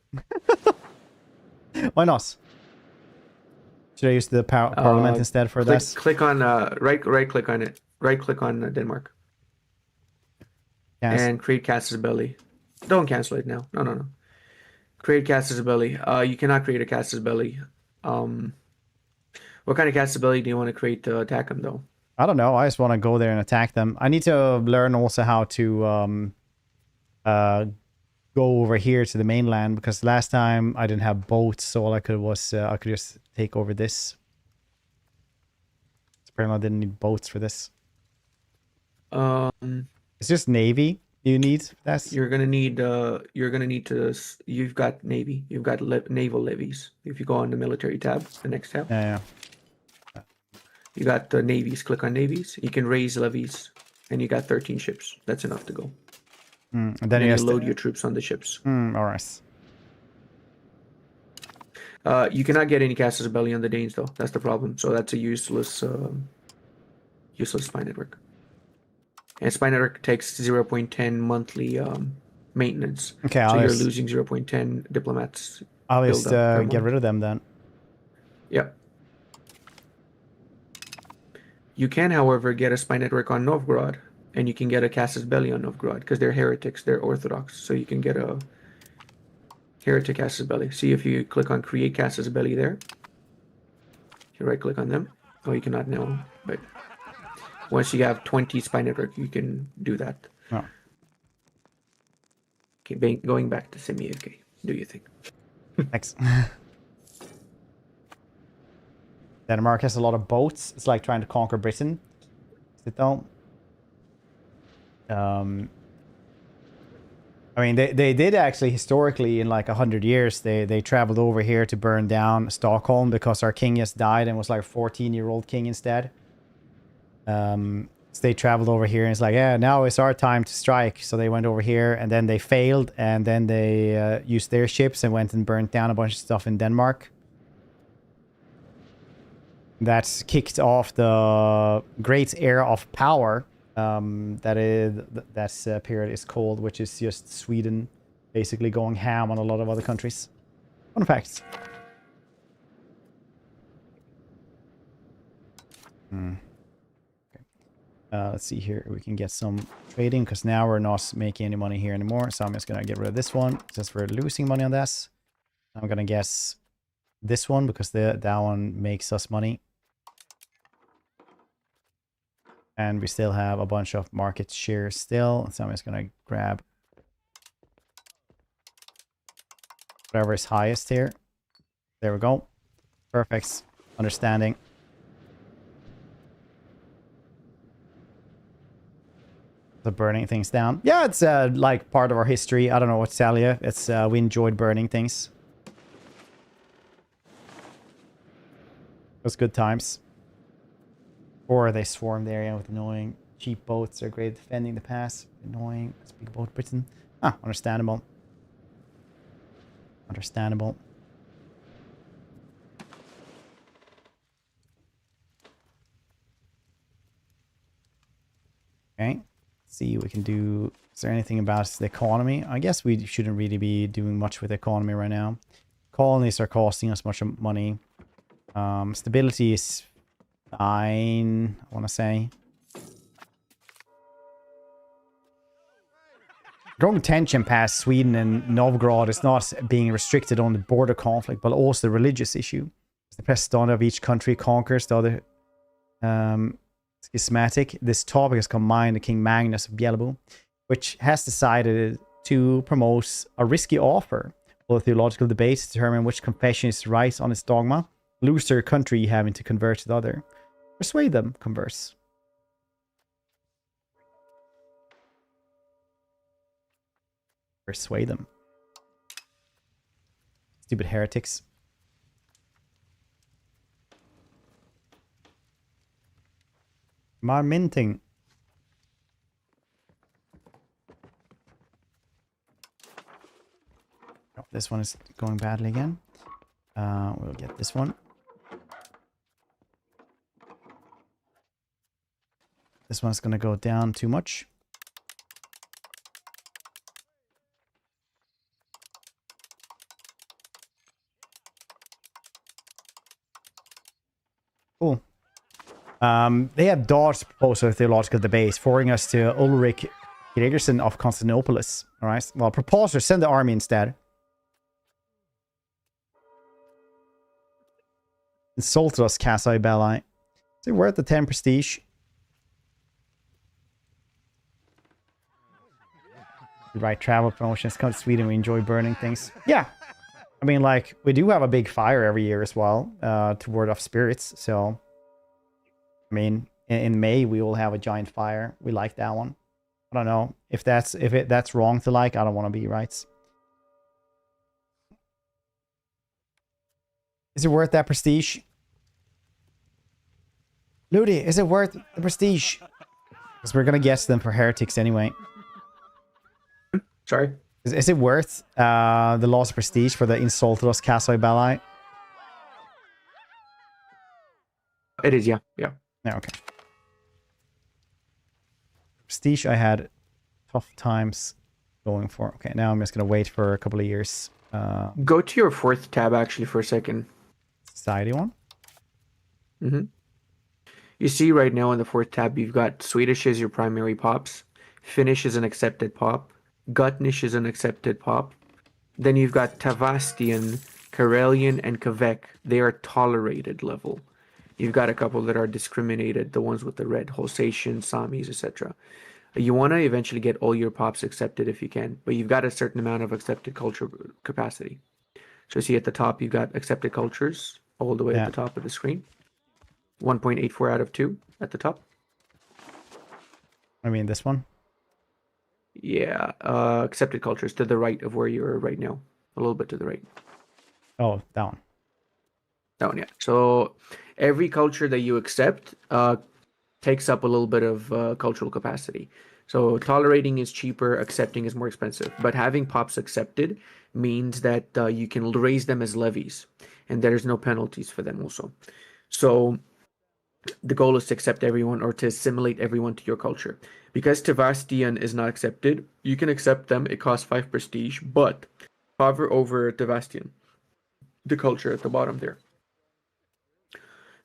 Why not? Should I use the parliament instead for this? Click on right click on it. Right click on Denmark. Yes. And create Casus Belli. Don't cancel it now. No. Create Casus Belli. You cannot create a Casus Belli. What kind of Casus Belli do you want to create to attack them though? I don't know. I just want to go there and attack them. I need to learn also how to go over here to the mainland, because last time I didn't have boats, so all I could was I could just take over this. Apparently I didn't need boats for this. It's just navy you need. That's you're gonna need to. You've got navy. You've got naval levies. If you go on the military tab, the next tab. Yeah. You got the navies. Click on navies. You can raise levies, and you got 13 ships. That's enough to go. And then you you load your troops on the ships. All right. You cannot get any Casus Belli on the Danes though. That's the problem. So that's a useless spy network. And spy network takes 0.10 monthly maintenance. Okay, so you're losing 0.10 diplomats. I'll just get rid of them then. Yep. You can, however, get a spy network on Novgorod, and you can get a Casus Belli on Novgorod because they're heretics, they're Orthodox. So you can get a heretic Casus Belli. See if you click on create Casus Belli there. You right click on them. Oh, you cannot now, but once you have 20 spy network, you can do that. Oh. Okay, going back to semi-AFK. Do you think? Thanks. Denmark has a lot of boats. It's like trying to conquer Britain. Is it though? I mean, they did actually historically in like 100 years. They traveled over here to burn down Stockholm because our king just died and was like a 14-year-old king instead. So they traveled over here and it's like, yeah, now it's our time to strike. So they went over here and then they failed and then they used their ships and went and burnt down a bunch of stuff in Denmark. That's kicked off the Great Era of Power. That period is called, which is just Sweden basically going ham on a lot of other countries. Fun facts. Okay. Let's see here. We can get some trading because now we're not making any money here anymore. So I'm just going to get rid of this one since we're losing money on this. I'm going to guess this one because that one makes us money. And we still have a bunch of market shares still. So I'm just going to grab whatever is highest here. There we go. Perfect. Understanding. The burning things down. Yeah, it's like part of our history. I don't know what to tell you. It's we enjoyed burning things. It was good times. Or they swarmed the area with annoying cheap boats. They're great at defending the pass. Annoying. Speak about Britain. Ah, understandable. Understandable. Okay. Let's see what we can do. Is there anything about the economy? I guess we shouldn't really be doing much with the economy right now. Colonies are costing us much money. Stability is fine, I want to say. Growing tension past Sweden and Novgorod is not being restricted on the border conflict, but also the religious issue. The president of each country conquers the other schismatic. This topic has combined the King Magnus of Bjellabo, which has decided to promote a risky offer for theological debates to determine which confession is right on its dogma. Lose their country having to convert to the other. Persuade them, converse. Persuade them. Stupid heretics. My minting. Oh, this one is going badly again. We'll get this one. This one's gonna go down too much. Cool. They have dodged proposal of theological debates, forwarding us to Ulrich Gregerson of Constantinopolis. Alright, well, proposer, send the army instead. Insulted us, Kasai Belli. Is it worth the 10 prestige? Right, travel promotions. Come to Sweden, we enjoy burning things. Yeah. I mean, like, we do have a big fire every year as well, to ward off spirits, so... I mean, in May, we will have a giant fire. We like that one. I don't know. If that's wrong to like, I don't want to be right. Is it worth that prestige? Ludi, is it worth the prestige? Because we're going to guess them for heretics anyway. Sorry? Is it worth the loss of prestige for the insulted us Kasai Belli? It is, yeah. Yeah. Yeah, okay. Prestige I had tough times going for. Okay, now I'm just going to wait for a couple of years. Go to your 4th tab, actually, for a second. Society one? Mm-hmm. You see right now in the 4th tab, you've got Swedish as your primary pops. Finnish is an accepted pop. Gutnish is an accepted pop. Then you've got Tavastian, Karelian, and Kvek. They are tolerated level. You've got a couple that are discriminated, the ones with the red, Holsatians, Samis, etc. You want to eventually get all your pops accepted if you can, but you've got a certain amount of accepted culture capacity. So see at the top, you've got accepted cultures all the way at the top of the screen. 1.84 out of 2 at the top. I mean, this one? Yeah, accepted cultures to the right of where you're right now. A little bit to the right. Oh, that one. That one, yeah. So every culture that you accept takes up a little bit of cultural capacity. So tolerating is cheaper, accepting is more expensive. But having pops accepted means that you can raise them as levies, and there's no penalties for them also. So the goal is to accept everyone or to assimilate everyone to your culture. Because Tavastian is not accepted, you can accept them. It costs 5 prestige, but hover over Tavastian, the culture at the bottom there.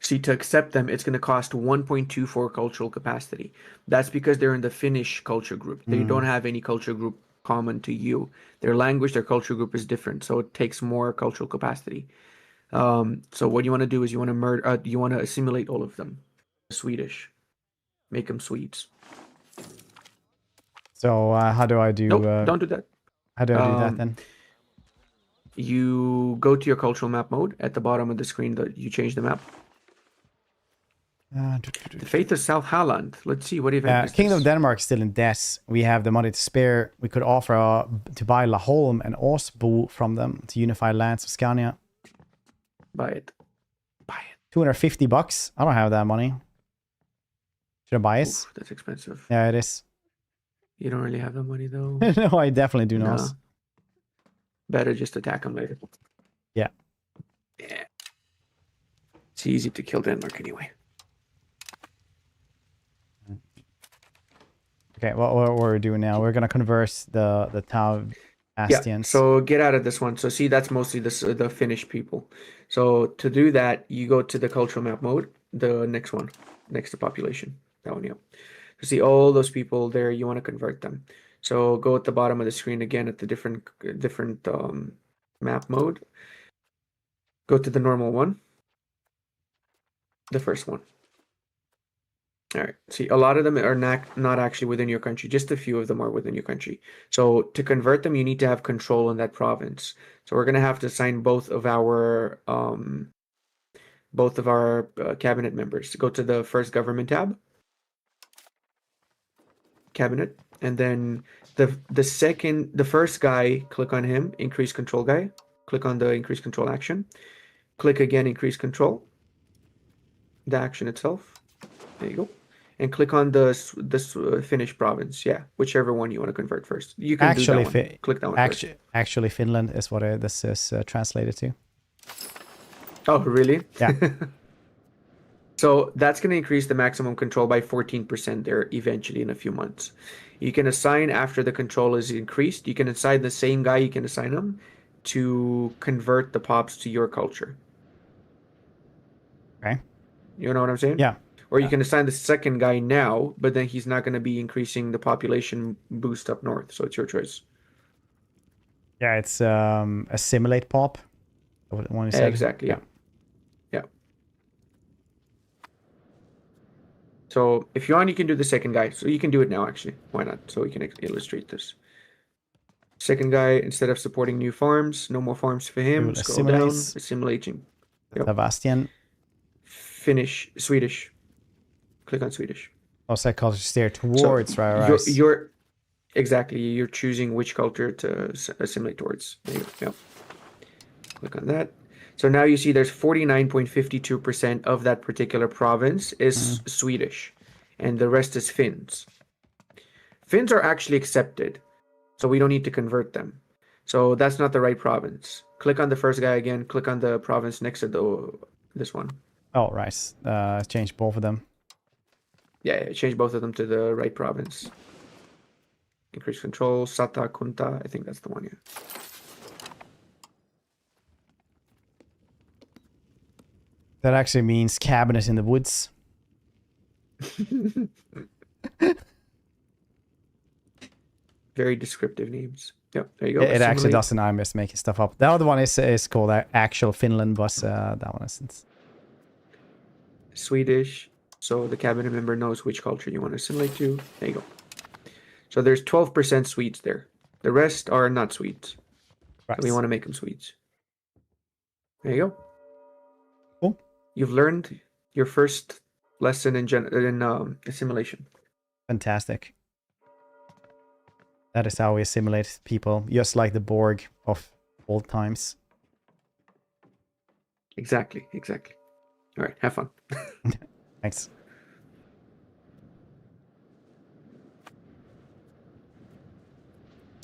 See, to accept them, it's going to cost 1.24 cultural capacity. That's because they're in the Finnish culture group. They don't have any culture group common to you. Their language, their culture group is different, so it takes more cultural capacity. So what you want to do is you want to assimilate all of them. Swedish. Make them Swedes. So how do I do... Nope, don't do that. How do I do that then? You go to your cultural map mode at the bottom of the screen. That you change the map. The Faith of South Holland. Let's see, what event is Kingdom this? of Denmark is still in debt. We have the money to spare. We could offer to buy Laholm and Osbo from them to unify lands of Scania. Buy it. Buy it. 250 bucks. I don't have that money. Should I buy it? Oof, that's expensive. Yeah, it is. You don't really have the money though. No, I definitely do not. No. Better just attack them later. Yeah. Yeah. It's easy to kill Denmark anyway. Okay, what we're doing now, we're gonna converse the town bastions. Yeah, so get out of this one. So see, that's mostly the Finnish people. So to do that, you go to the cultural map mode, the next one, next to population. That one, yeah. To see all those people there, you want to convert them. So go at the bottom of the screen again at the different map mode. Go to the normal one, the first one. All right. See, a lot of them are not actually within your country. Just a few of them are within your country. So to convert them, you need to have control in that province. So we're gonna have to assign both of our cabinet members. Go to the first government tab, cabinet, and then the first guy, click on him, increase control guy. Click on the increase control action. Click again, increase control. The action itself. There you go. And click on this Finnish province. Yeah, whichever one you want to convert first. You can do that one. Click that one first. Actually, Finland is what this is translated to. Oh, really? Yeah. So that's going to increase the maximum control by 14% there eventually in a few months. You can assign after the control is increased. You can assign the same guy. You can assign him to convert the pops to your culture. Okay. You know what I'm saying? Yeah. Or you can assign the second guy now, but then he's not going to be increasing the population boost up north. So it's your choice. Yeah, it's assimilate pop. What one you said? Exactly. Yeah. Yeah. So if you want, you can do the second guy. So you can do it now, actually. Why not? So we can illustrate this. Second guy, instead of supporting new farms, no more farms for him. Scroll down. Assimilating. Yep. Sebastian. Finnish, Swedish. Click on Swedish. Oh, so culture steer towards, so right? You're exactly. You're choosing which culture to assimilate towards. There you go. Yep. Click on that. So now you see there's 49.52% of that particular province is Swedish, and the rest is Finns. Finns are actually accepted, so we don't need to convert them. So that's not the right province. Click on the first guy again. Click on the province next to this one. Oh, right. Change both of them. Yeah, change both of them to the right province. Increase control, Sata Kunta. I think that's the one, yeah. That actually means cabinet in the woods. Very descriptive names. Yep, there you go. It actually doesn't. I'm just making stuff up. The other one is called actual Finland, but that one isn't. Swedish. So the cabinet member knows which culture you want to assimilate to. There you go. So there's 12% Swedes there. The rest are not Swedes. Right. So we want to make them Swedes. There you go. Cool. You've learned your first lesson in assimilation. Fantastic. That is how we assimilate people, just like the Borg of old times. Exactly. All right, have fun. Thanks.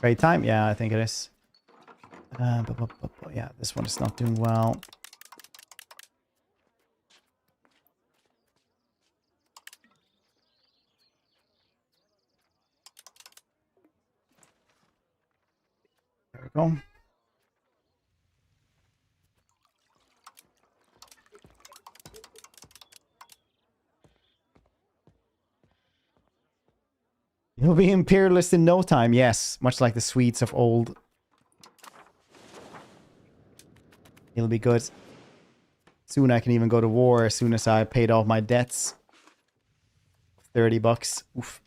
Great time? Yeah, I think it is. Yeah, this one is not doing well. There we go. You'll be imperialist in no time, yes. Much like the Swedes of old. It'll be good. Soon I can even go to war as soon as I paid off my debts. $30. Oof.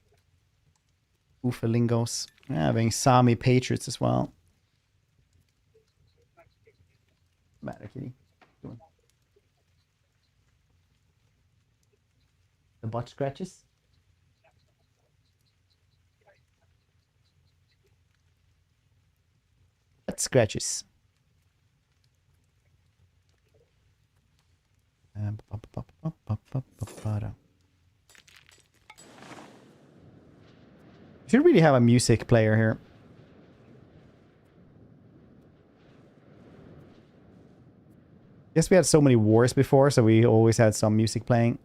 Oofalingos. Yeah, being Sami patriots as well. Matter, kitty. The butt scratches. Butt scratches. Should really have a music player here. Guess we had so many wars before, so we always had some music playing.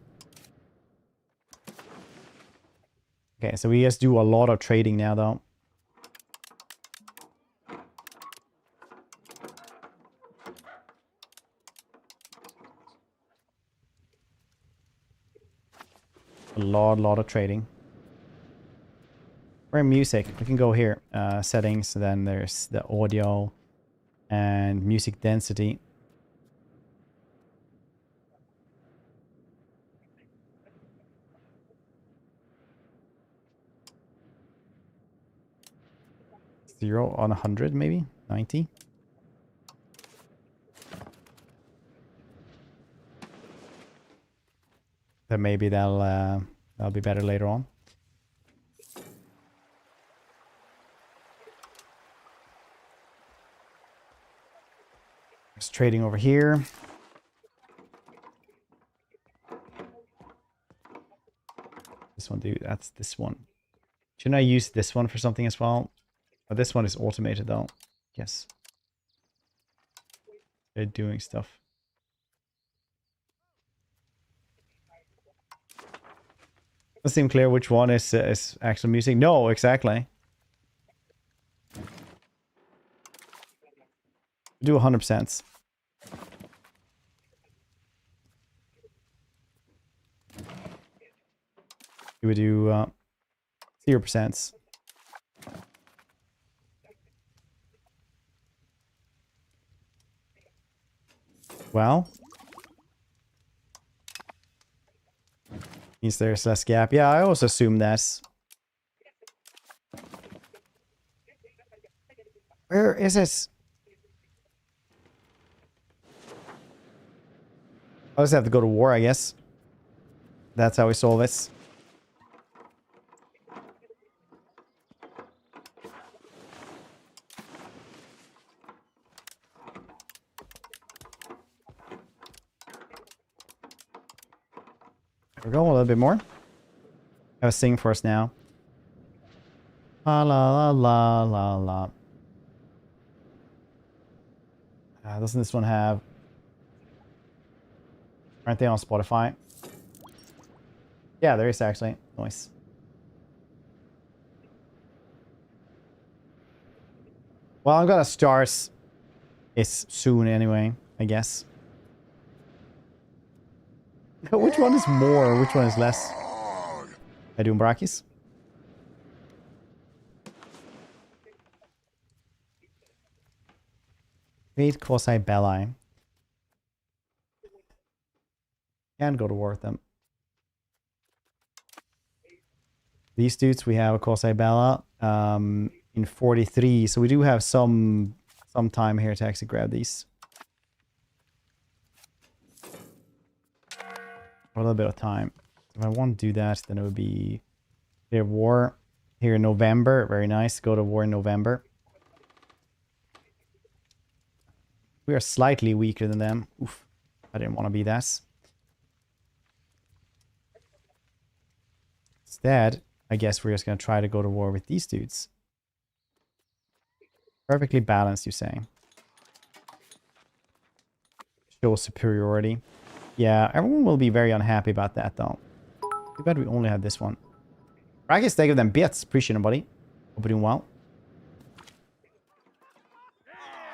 Okay, so we just do a lot of trading now, though. A lot of trading. We're in music. We can go here. Settings. Then there's the audio and music density. Zero on 100, maybe 90. Then maybe that'll be better later on. Just trading over here. This one, dude. That's this one. Shouldn't I use this one for something as well? Oh, this one is automated though. Yes. They're doing stuff. Doesn't seem clear which one is actual music. No, exactly. Do 100%. We would do 0%. Well, means there's less gap. Yeah, I also assume that. Where is it? I'll just have to go to war, I guess. That's how we solve this. We're going a little bit more. Have a sing for us now. La la la la la. Doesn't this one have... Aren't they on Spotify? Yeah, there is actually. Nice. Well, I'm gonna start it soon anyway, I guess. Which one is more? Which one is less? I do Brakis. Wait, Quasi Belli. Can go to war with them. These dudes, we have a Quasi Bella in 43, so we do have some time here to actually grab these. A little bit of time. If I want to do that, then it would be their war here in November. Very nice. Go to war in November. We are slightly weaker than them. Oof. I didn't want to be that. Instead, I guess we're just going to try to go to war with these dudes. Perfectly balanced, you say. Show superiority. Yeah, everyone will be very unhappy about that, though. Too bad we only have this one. I guess they give them bits. Appreciate it, buddy. Hope you're doing well.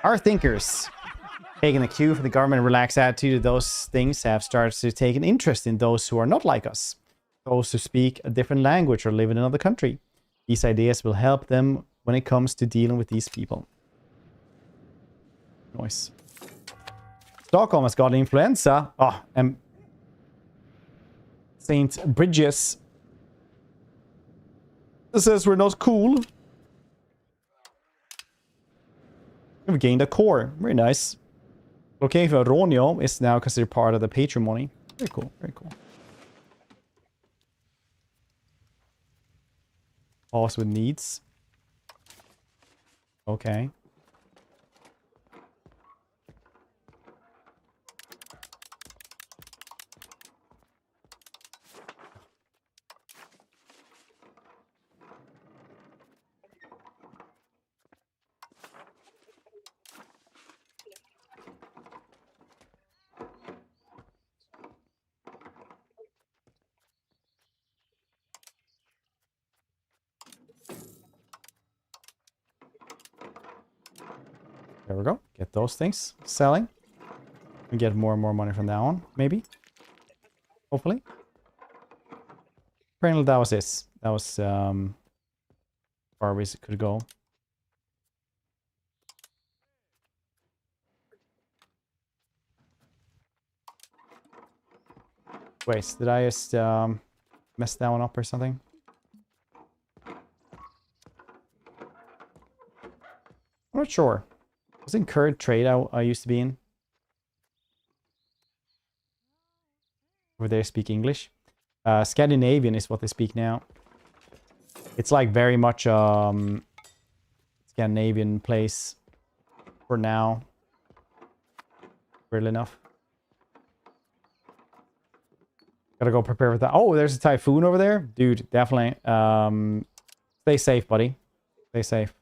Our thinkers, taking the cue from the government and relaxed attitude of those things, have started to take an interest in those who are not like us. Those who speak a different language or live in another country. These ideas will help them when it comes to dealing with these people. Nice. Stockholm has got influenza. Oh, and St. Bridges says we're not cool. We've gained a core. Very nice. Okay, for Ronio is now considered part of the patrimony. Very cool, very cool. Pause with needs. Okay. There we go. Get those things selling. We get more and more money from that one, maybe. Hopefully. Apparently that was this. That was far we could go. Wait, did I just mess that one up or something? I'm not sure. Wasn't current trade I used to be in? Over there speak English. Scandinavian is what they speak now. It's like very much Scandinavian place for now. Weirdly enough. Gotta go prepare for that. Oh, there's a typhoon over there. Dude, definitely. Stay safe, buddy. Stay safe.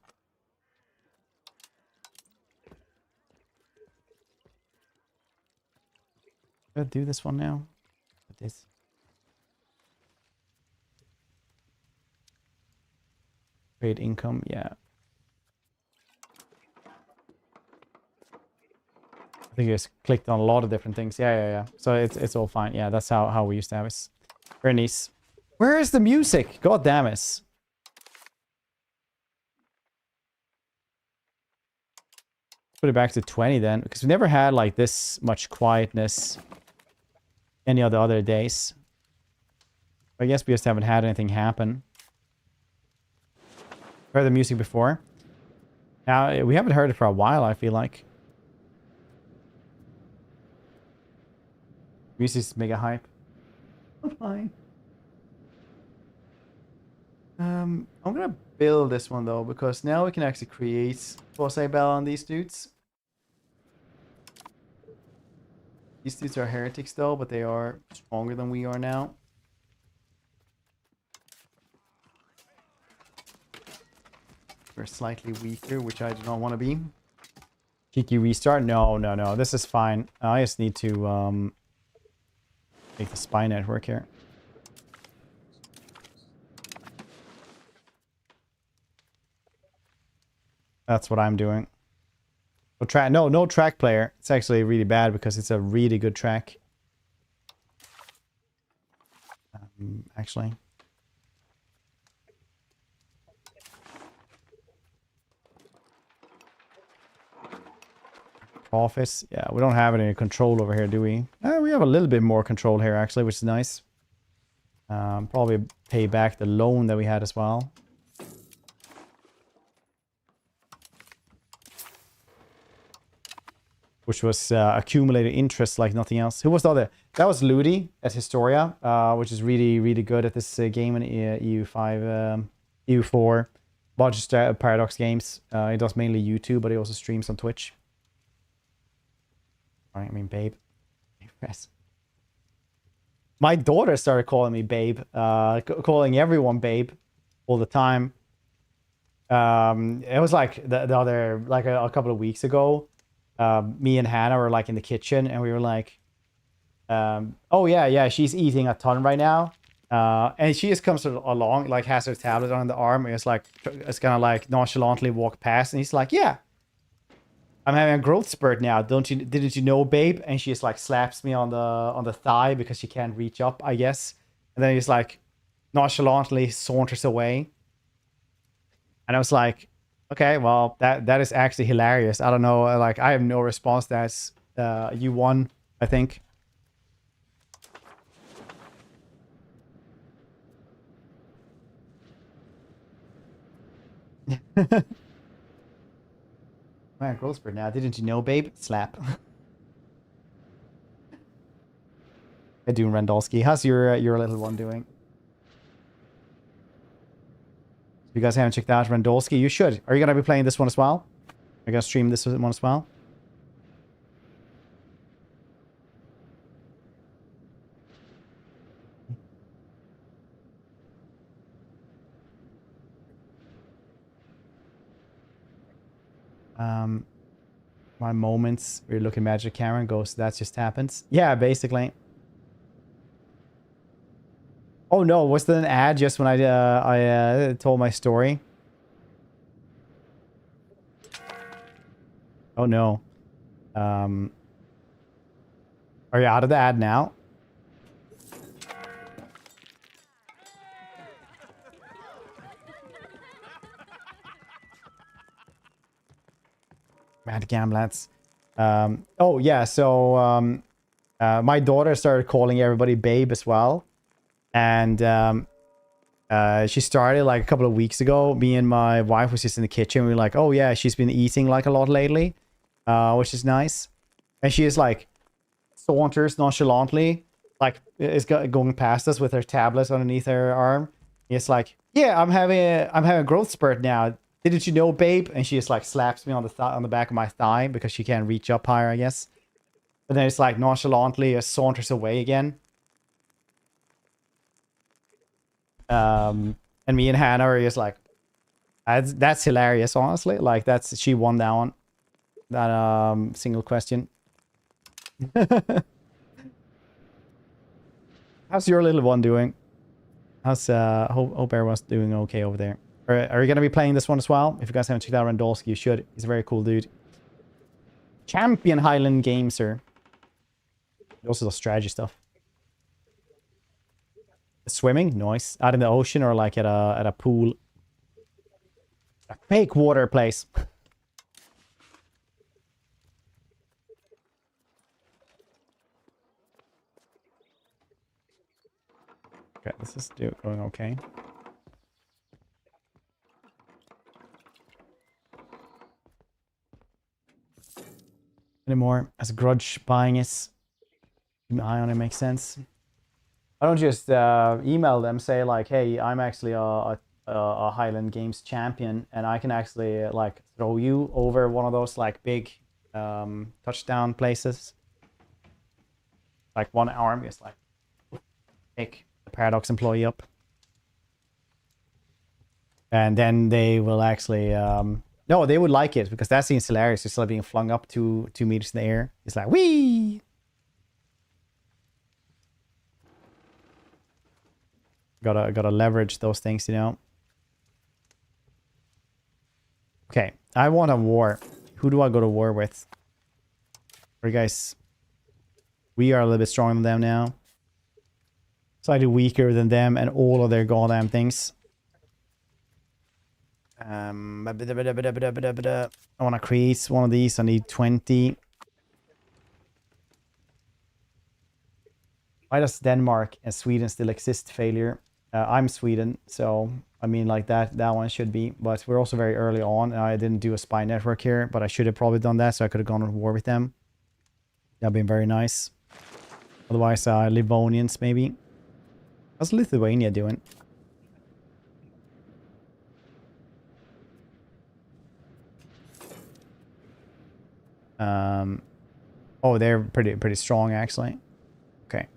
Gotta do this one now. This. Paid income, yeah. I think you just clicked on a lot of different things. Yeah. So it's all fine. Yeah, that's how we used to have it. Very nice. Where is the music? God damn it. Put it back to 20 then, because we never had like this much quietness any of the other days. I guess we just haven't had anything happen. Heard the music before. Now, we haven't heard it for a while, I feel like. Music's mega hype. Oh, fine. I'm gonna build this one though, because now we can actually create Bell on these dudes. These dudes are heretics though, but they are stronger than we are now. We're slightly weaker, which I do not want to be. Cheeky restart? No. This is fine. I just need to make the spy network here. That's what I'm doing. No track player. It's actually really bad because it's a really good track. Actually. Office. Yeah, we don't have any control over here, do we? We have a little bit more control here, actually, which is nice. Probably pay back the loan that we had as well. Which was accumulated interest like nothing else. Who was the other? That was Ludi at Historia, which is really, really good at this game in EU5, EU4. Bunch of Paradox games. He does mainly YouTube, but he also streams on Twitch. I mean, babe. Yes. My daughter started calling me babe, calling everyone babe all the time. It was like the other, like a couple of weeks ago. Me and Hannah were like in the kitchen, and we were like, "Oh yeah, she's eating a ton right now." And she just comes along, like has her tablet on the arm, and it's kind of like nonchalantly walk past, and he's like, "Yeah. I'm having a growth spurt now. Didn't you know, babe?" And she just like slaps me on the thigh because she can't reach up, I guess. And then he's like nonchalantly saunters away. And I was like, okay, well, that is actually hilarious. I don't know, like I have no response. That's you won, I think. Man, growth spurt now. Didn't you know, babe? Slap. Hey, doing Randolski. How's your little one doing? If you guys haven't checked out Randolski, you should. Are you gonna be playing this one as well? Are you gonna stream this one as well? My moments where you look at Magic Camera and goes, that just happens. Yeah, basically. Oh no, was there an ad just when I told my story? Oh no. Are you out of the ad now? Bad gamblats. Oh yeah, so my daughter started calling everybody babe as well. And she started like a couple of weeks ago. Me and my wife was just in the kitchen. We were like, oh yeah, she's been eating like a lot lately, which is nice. And she is like saunters nonchalantly, like is going past us with her tablet underneath her arm. It's like, yeah, I'm having a growth spurt now. Didn't you know, babe? And she just like slaps me on the back of my thigh because she can't reach up higher, I guess. But then it's like nonchalantly saunters away again. And me and Hannah are just like, that's hilarious, honestly. Like she won that one. That single question. How's your little one doing? How's hope everyone's doing okay over there. Are you gonna be playing this one as well? If you guys haven't checked out Randolski, you should. He's a very cool dude. Champion Highland Gamer. He also does strategy stuff. Swimming, nice. Out in the ocean or like at a pool. A fake water place. Okay, this is going okay. Anymore as a grudge buying is. Keep an eye on it, makes sense. I don't just email them, say like, hey, I'm actually a Highland Games champion, and I can actually like throw you over one of those like big touchdown places. Like one arm is like pick the Paradox employee up. And then they will actually no, they would like it because that seems hilarious. It's like being flung up 2 meters in the air. It's like whee. Gotta leverage those things, you know. Okay, I want a war. Who do I go to war with? Are you guys? We are a little bit stronger than them now. Slightly weaker than them and all of their goddamn things. I want to create one of these. I need 20. Why does Denmark and Sweden still exist? Failure. I'm Sweden, so I mean like that one should be, but we're also very early on. I didn't do a spy network here, but I should have probably done that, so I could have gone to war with them. That'd been very nice. Otherwise, Livonians maybe. How's Lithuania doing? Oh, they're pretty strong actually. Okay.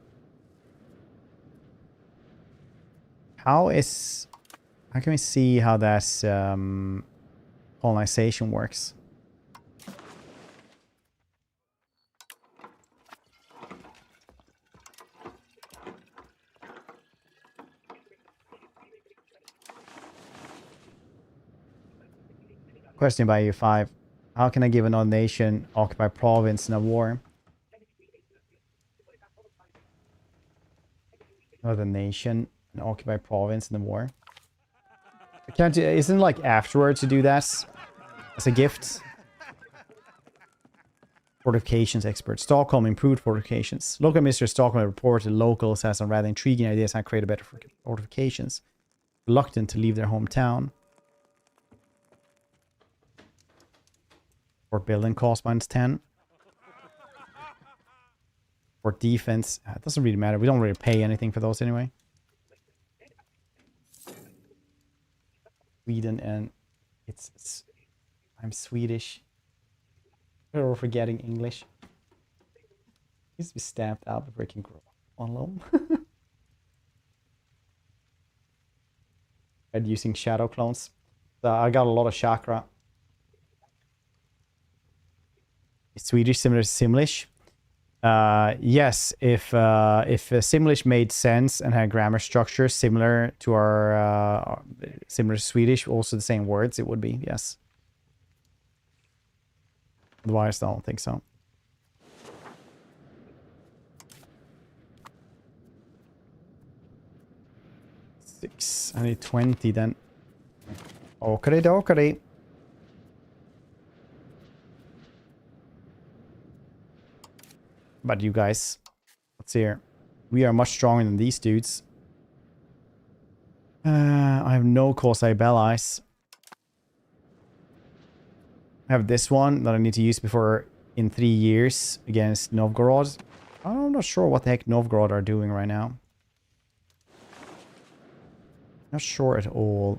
How can we see how that's colonization works? Question by EU5. How can I give another nation occupy province in a war? Another nation and occupy province in the war. I can't. Isn't it like afterwards to do that as a gift? Fortifications expert. Stockholm improved fortifications. Local Minister Stockholm reported locals has some rather intriguing ideas how to create better fortifications. Reluctant to leave their hometown. For building cost -10. For defense, it doesn't really matter. We don't really pay anything for those anyway. Sweden and I'm Swedish. We're forgetting English. Needs to be stamped out before it can grow on loan. And using shadow clones. So I got a lot of chakra. Is Swedish similar to Simlish? Yes, if Simlish made sense and had grammar structure similar to our similar to Swedish, also the same words, it would be, yes. Otherwise, I don't think so. Six. I need 20 then. Okay, dokey. But you guys, let's see here. We are much stronger than these dudes. I have no Corsair allies. I have this one that I need to use before in 3 years against Novgorod. I'm not sure what the heck Novgorod are doing right now. Not sure at all.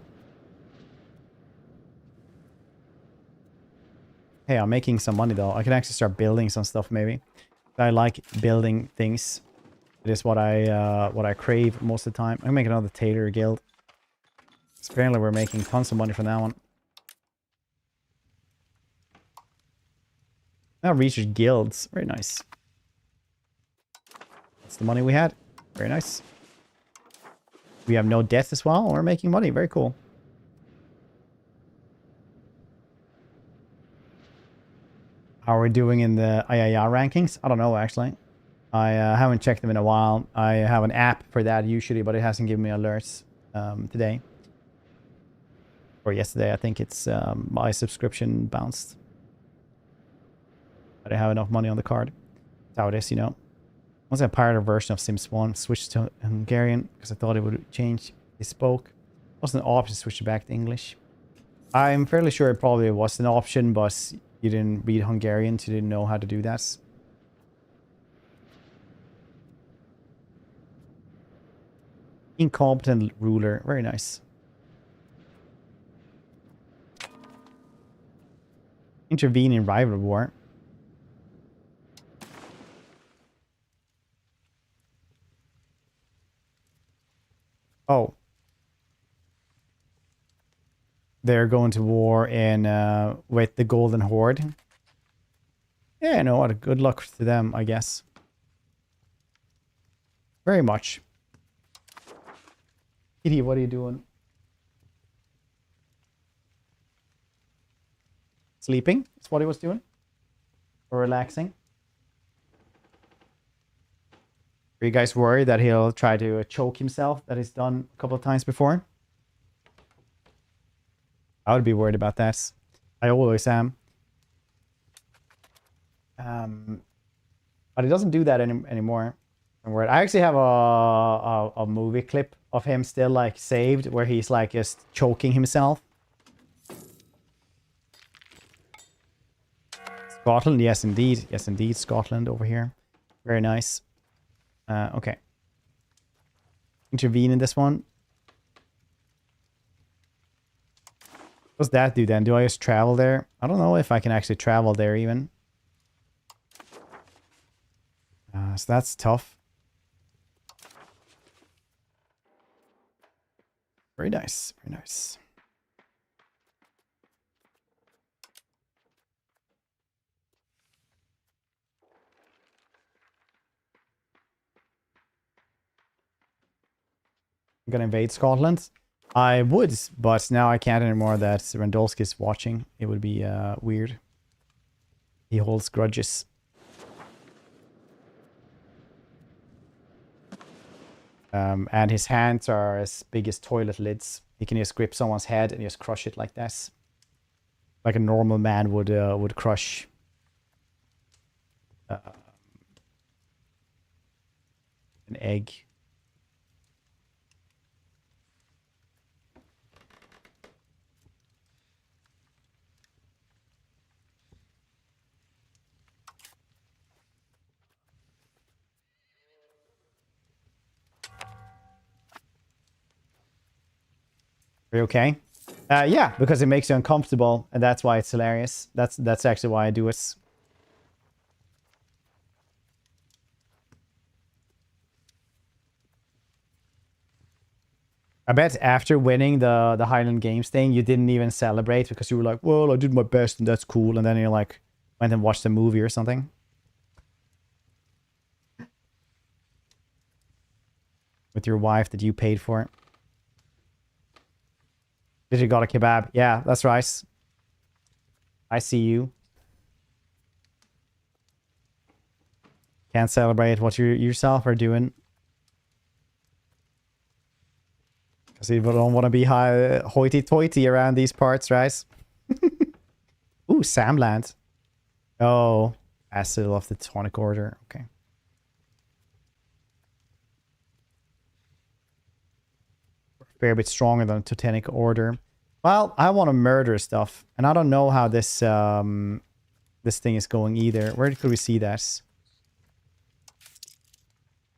Hey, I'm making some money though. I can actually start building some stuff maybe. I like building things. It is what I crave most of the time. I'm making another tailor guild. Apparently we're making tons of money from that one. Now research guilds. Very nice. That's the money we had. Very nice. We have no debt as well. We're making money. Very cool. How are we doing in the IIR rankings? I don't know, actually. I haven't checked them in a while. I have an app for that usually, but it hasn't given me alerts today. Or yesterday, I think it's my subscription bounced. But I have enough money on the card. That's how it is, you know. Once I pirated a version of Sims 1, switched to Hungarian because I thought it would change. They spoke. It wasn't an option to switch it back to English. I'm fairly sure it probably was an option, but you didn't read Hungarian, so you didn't know how to do that. Incompetent ruler. Very nice. Intervene in rival war. Oh. They're going to war in with the Golden Horde. Yeah, no, what a good luck to them, I guess. Very much. Kitty, what are you doing? Sleeping? That's what he was doing? Or relaxing? Are you guys worried that he'll try to choke himself, that he's done a couple of times before? I would be worried about that. I always am. But he doesn't do that anymore. I actually have a movie clip of him still like saved where he's like just choking himself. Scotland, yes indeed. Yes indeed, Scotland over here. Very nice. Okay. Intervene in this one. What does that do then? Do I just travel there? I don't know if I can actually travel there even. So that's tough. Very nice. Very nice. I'm gonna invade Scotland. I would, but now I can't anymore that Randolski is watching. It would be weird. He holds grudges. And his hands are as big as toilet lids. He can just grip someone's head and just crush it like this. Like a normal man would crush an egg. Are you okay? Yeah, because it makes you uncomfortable, and that's why it's hilarious. That's actually why I do it. I bet after winning the Highland Games thing, you didn't even celebrate because you were like, well, I did my best and that's cool. And then you like went and watched a movie or something. With your wife that you paid for. Did you got a kebab? Yeah, that's right. I see you. Can't celebrate what you yourself are doing. Because you don't want to be hoity-toity around these parts, right? Ooh, Samland. Oh, Acid of the Tonic Order. Okay. fair bit stronger than Teutonic Order. Well, I want to murder stuff, and I don't know how this this thing is going either. Where could we see that?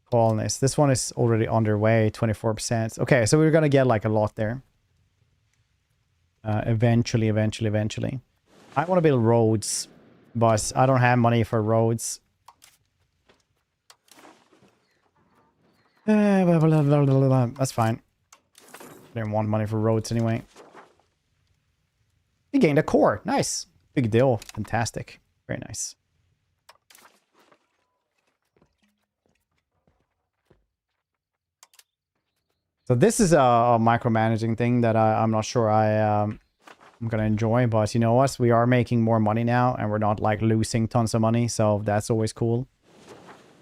Colonists. This one is already underway, 24%. Okay, so we're gonna get like a lot there. Eventually. I want to build roads, but I don't have money for roads. That's fine. Didn't want money for roads anyway. We gained a core. Nice. Big deal. Fantastic. Very nice. So this is a micromanaging thing that I'm not sure I'm going to enjoy. But you know what? We are making more money now. And we're not like losing tons of money. So that's always cool.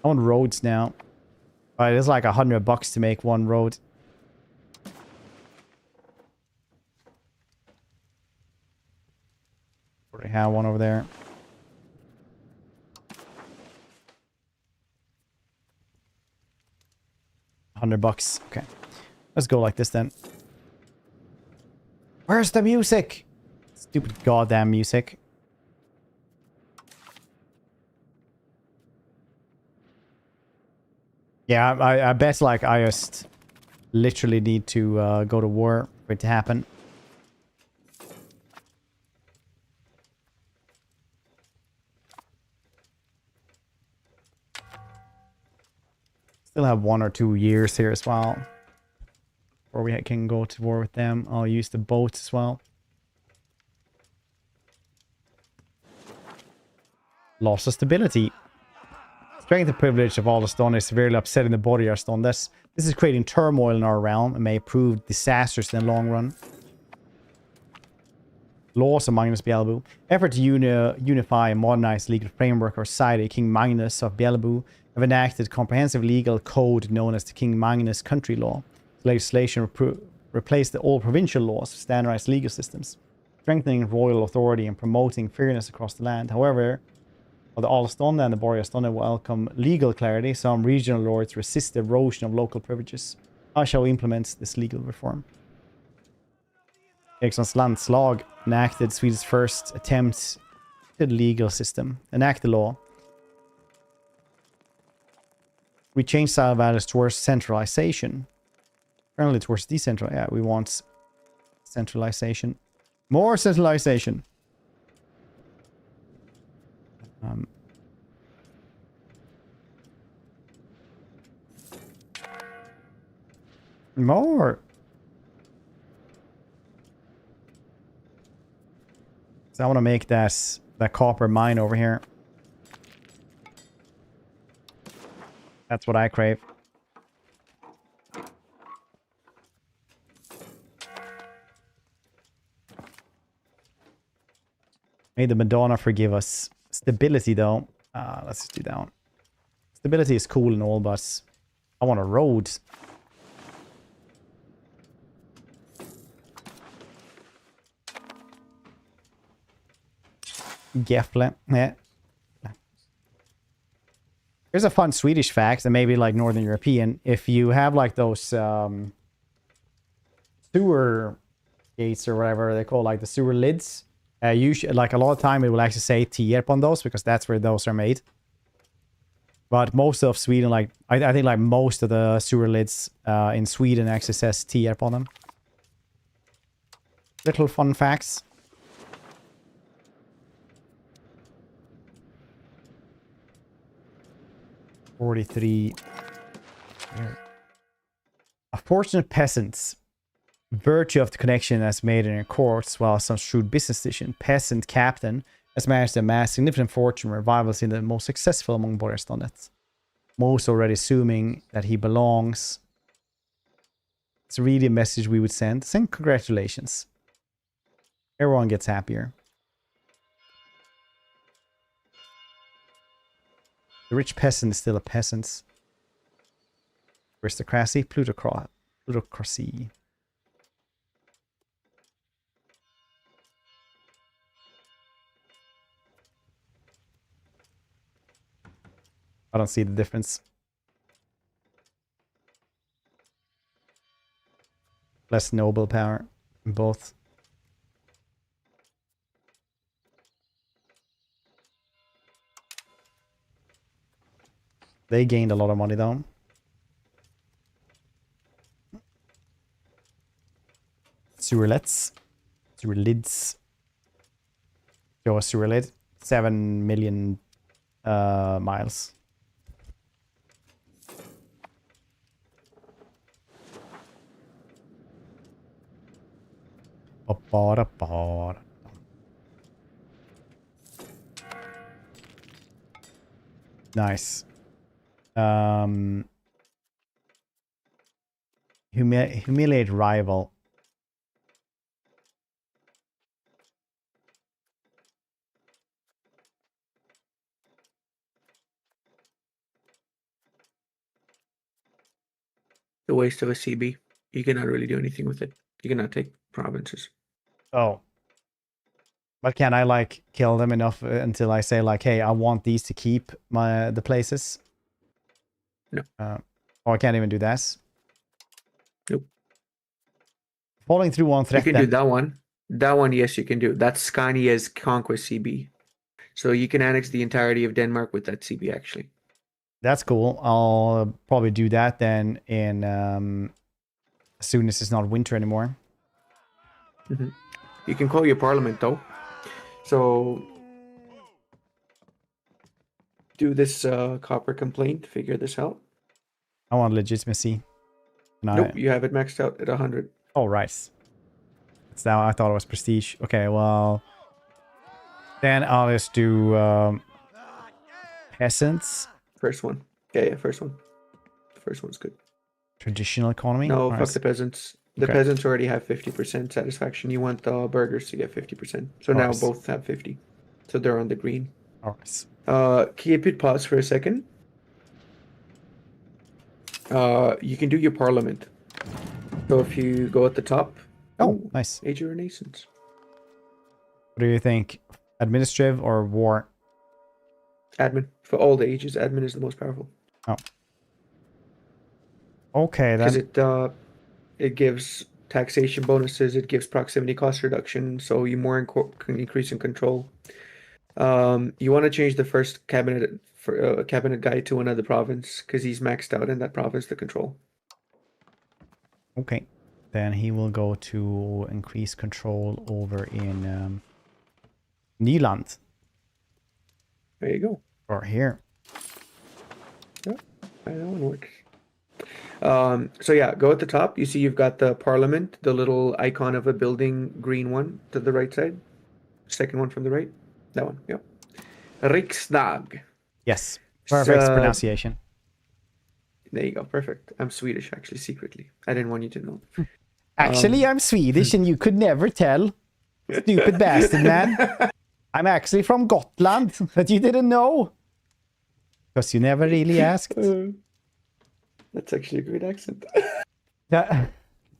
I want roads now. But it's like $100 to make one road. Already have one over there. $100. Okay. Let's go like this then. Where's the music? Stupid goddamn music. Yeah, I bet like I just literally need to go to war for it to happen. Still have 1 or 2 years here as well. Or we can go to war with them. I'll use the boats as well. Loss of stability. Strength and privilege of all the stone is severely upsetting the body of stone. This is creating turmoil in our realm and may prove disastrous in the long run. Laws of Magnus Beelzebub. Effort to unify and modernize legal framework or society. King Magnus of Beelzebub have enacted comprehensive legal code known as the King Magnus Country Law. Legislation replaced the old provincial laws with standardized legal systems, strengthening royal authority and promoting fairness across the land. However, while the Alstonda and the Borjastonda welcome legal clarity, some regional lords resist the erosion of local privileges. How shall we implement this legal reform? Eriksson's landslag enacted Sweden's first attempt at the legal system. Enact the law. We changed our values towards centralization. Currently towards decentral. Yeah, we want centralization. More centralization. More. So I want to make that copper mine over here. That's what I crave. May the Madonna forgive us. Stability, though. Let's just do that one. Stability is cool and all, but I want a road. Gefle. Yeah. Here's a fun Swedish fact, and maybe like Northern European. If you have like those sewer gates or whatever they call, like the sewer lids, usually like a lot of time it will actually say Tierp on those because that's where those are made. But most of Sweden, like I think like most of the sewer lids in Sweden actually says Tierp on them. Little fun facts. $43. A fortunate peasant, virtue of the connection has made in her courts, while some shrewd business decision, peasant captain, has managed to amass significant fortune, revivals in the most successful among Borjastondet. Most already assuming that he belongs. It's really a message we would send. Send congratulations. Everyone gets happier. The rich peasant is still a peasant. Aristocracy, plutocracy. I don't see the difference. less noble power in both. They gained a lot of money though. Sewerlets. Sewerlids. Show a sewer lid. 7 million miles. Nice. Humiliate rival. The waste of a CB. You cannot really do anything with it. You cannot take provinces. Oh. But can I like kill them enough until I say like, hey, I want these to keep the places? No. Or I can't even do this. Nope. Falling through one threat. You can do that one. That one, yes, you can do. That's Scania's conquest CB. So you can annex the entirety of Denmark with that CB actually. That's cool. I'll probably do that then in as soon as it's not winter anymore. Mm-hmm. You can call your parliament though. So do this copper complaint, figure this out. I want legitimacy. Nope, you have it maxed out at 100. Oh, right. It's now, I thought it was prestige. Okay, well, then I'll just do peasants. First one. Yeah, first one. The first one's good. Traditional economy? No, Nice. fuck the peasants. The peasants already have 50% satisfaction. You want the burghers to get 50%. So now both have 50. So they're on the green. Alright. Keep it pause for a second. You can do your parliament. So if you go at the top. Oh, nice. Age of Renaissance. What do you think? Administrative or war? Admin. For all the ages, admin is the most powerful. Oh. Okay, then. Because it gives taxation bonuses, it gives proximity cost reduction, so you more increase in control. You want to change the first cabinet for cabinet guy to another province because he's maxed out in that province to control. Okay, then he will go to increase control over in Nyland. There you go. Or here. Yeah, that one works. So yeah, go at the top. You see you've got the parliament, the little icon of a building, green one to the right side. Second one from the right. That one, yeah. Riksdag. Yes, perfect pronunciation. There you go, perfect. I'm Swedish, actually, secretly. I didn't want you to know. Actually, I'm Swedish and you could never tell. Stupid bastard, man. I'm actually from Gotland, but you didn't know. Because you never really asked. That's actually a great accent. Yeah,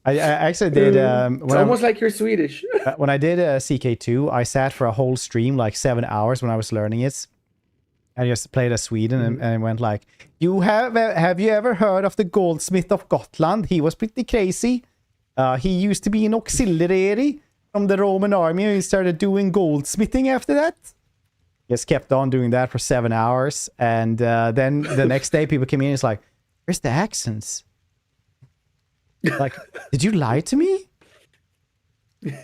I actually did. It's almost like you're Swedish. When I did CK2, I sat for a whole stream, like 7 hours when I was learning it. I just played as Sweden and went like, have you ever heard of the goldsmith of Gotland? He was pretty crazy. He used to be an auxiliary from the Roman army and he started doing goldsmithing after that. Just kept on doing that for 7 hours. And then the next day people came in and it's like, where's the accents? Like, did you lie to me?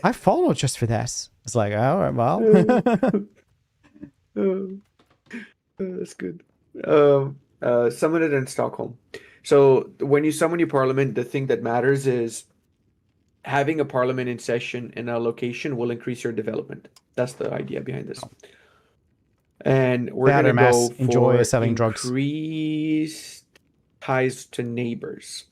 I followed just for this. It's like, all right, well. That's good. Summon it in Stockholm. So when you summon your parliament, the thing that matters is having a parliament in session in a location will increase your development. That's the idea behind this. And we're going to go for selling drugs. Increased ties to neighbors.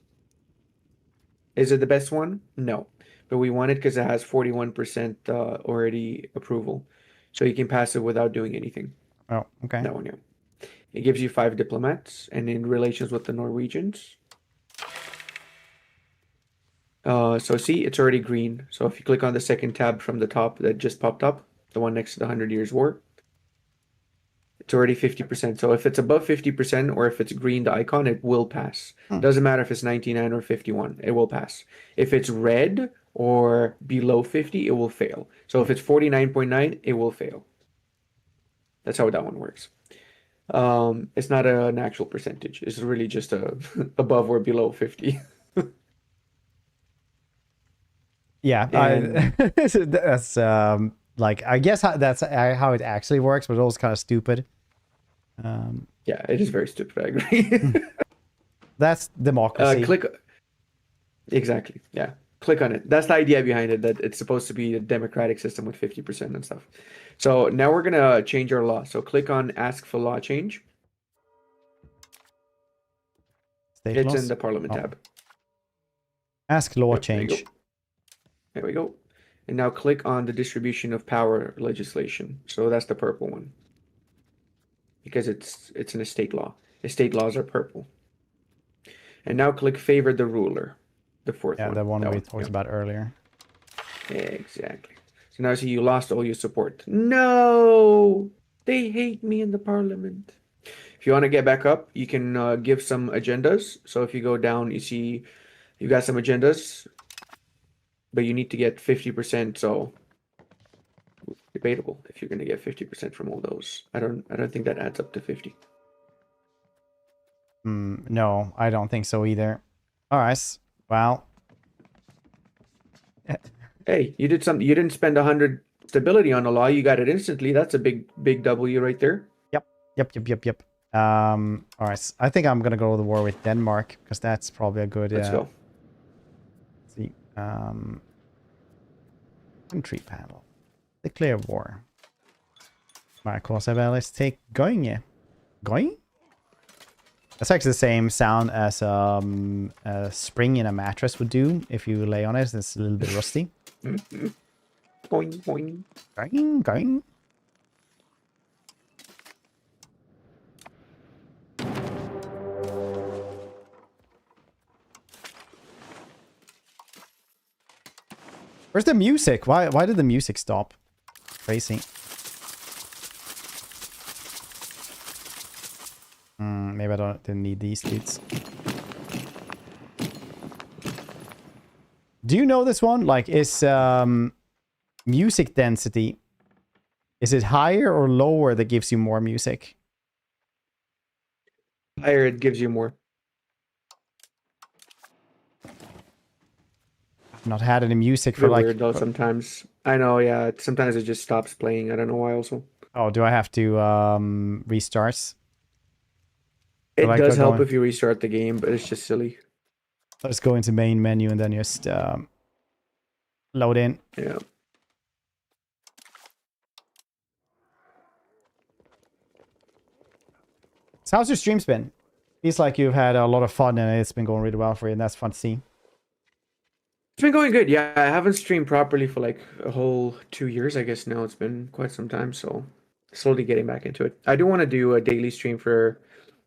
Is it the best one? No. But we want it because it has 41% already approval. So you can pass it without doing anything. Oh, okay. That one, yeah. It gives you 5 diplomats, and in relations with the Norwegians. So see, it's already green. So if you click on the second tab from the top that just popped up, the one next to the 100 Years' War, It's already 50%. So if it's above 50% or if it's green, the icon, it will pass. Doesn't matter if it's 99 or 51, it will pass. If it's red or below 50, it will fail. So if it's 49.9, it will fail. That's how that one works. It's not an actual percentage. It's really just a above or below 50. Yeah, And that's like I guess that's how it actually works, but it's also kind of stupid. yeah, it is very stupid. I agree. That's democracy. Click. Exactly. Yeah. Click on it. That's the idea behind it, that it's supposed to be a democratic system with 50% and stuff. So now we're gonna change our law. So click on ask for law change. State It's laws? in the Parliament Oh. tab. Ask law Yep, there you change. go. There we go. And now click on the distribution of power legislation. So that's the purple one. Because it's an estate law. Estate laws are purple. And now click favor the ruler. The fourth Yeah, one. the one That we talked yep. about earlier. Exactly. So now see you lost all your support. No! They hate me in the parliament. If you want to get back up, you can give some agendas. So if you go down, you see you got some agendas, but you need to get 50%. So debatable if you're going to get 50% from all those. I don't think that adds up to 50. No, I don't think so either. All right. Well. Hey, you did something. You didn't spend 100 stability on a law. You got it instantly. That's a big W right there. Yep. All right. I think I'm gonna go to war with Denmark because that's probably a good. Let's go. Let's see. Country panel. Declare war. Marcos let's take going. Yeah. Going? That's actually the same sound as a spring in a mattress would do if you lay on it. It's a little bit rusty. Boing, boing. Going. Where's the music? Why did the music stop? Crazy. Maybe I didn't need these dudes. Do you know this one? Like, is music density, is it higher or lower that gives you more music? Higher, it gives you more. I've not had any music It's for like... weird though sometimes. I know, yeah. Sometimes it just stops playing. I don't know why also. Oh, do I have to restart? It like does help going- if you restart the game, but it's just silly. Let's go into main menu and then just load in. Yeah. So how's your streams been? Feels like you've had a lot of fun and it's been going really well for you, and that's fun to see. It's been going good. Yeah, I haven't streamed properly for like a whole 2 years, I guess now. It's been quite some time, so slowly getting back into it. I do want to do a daily stream for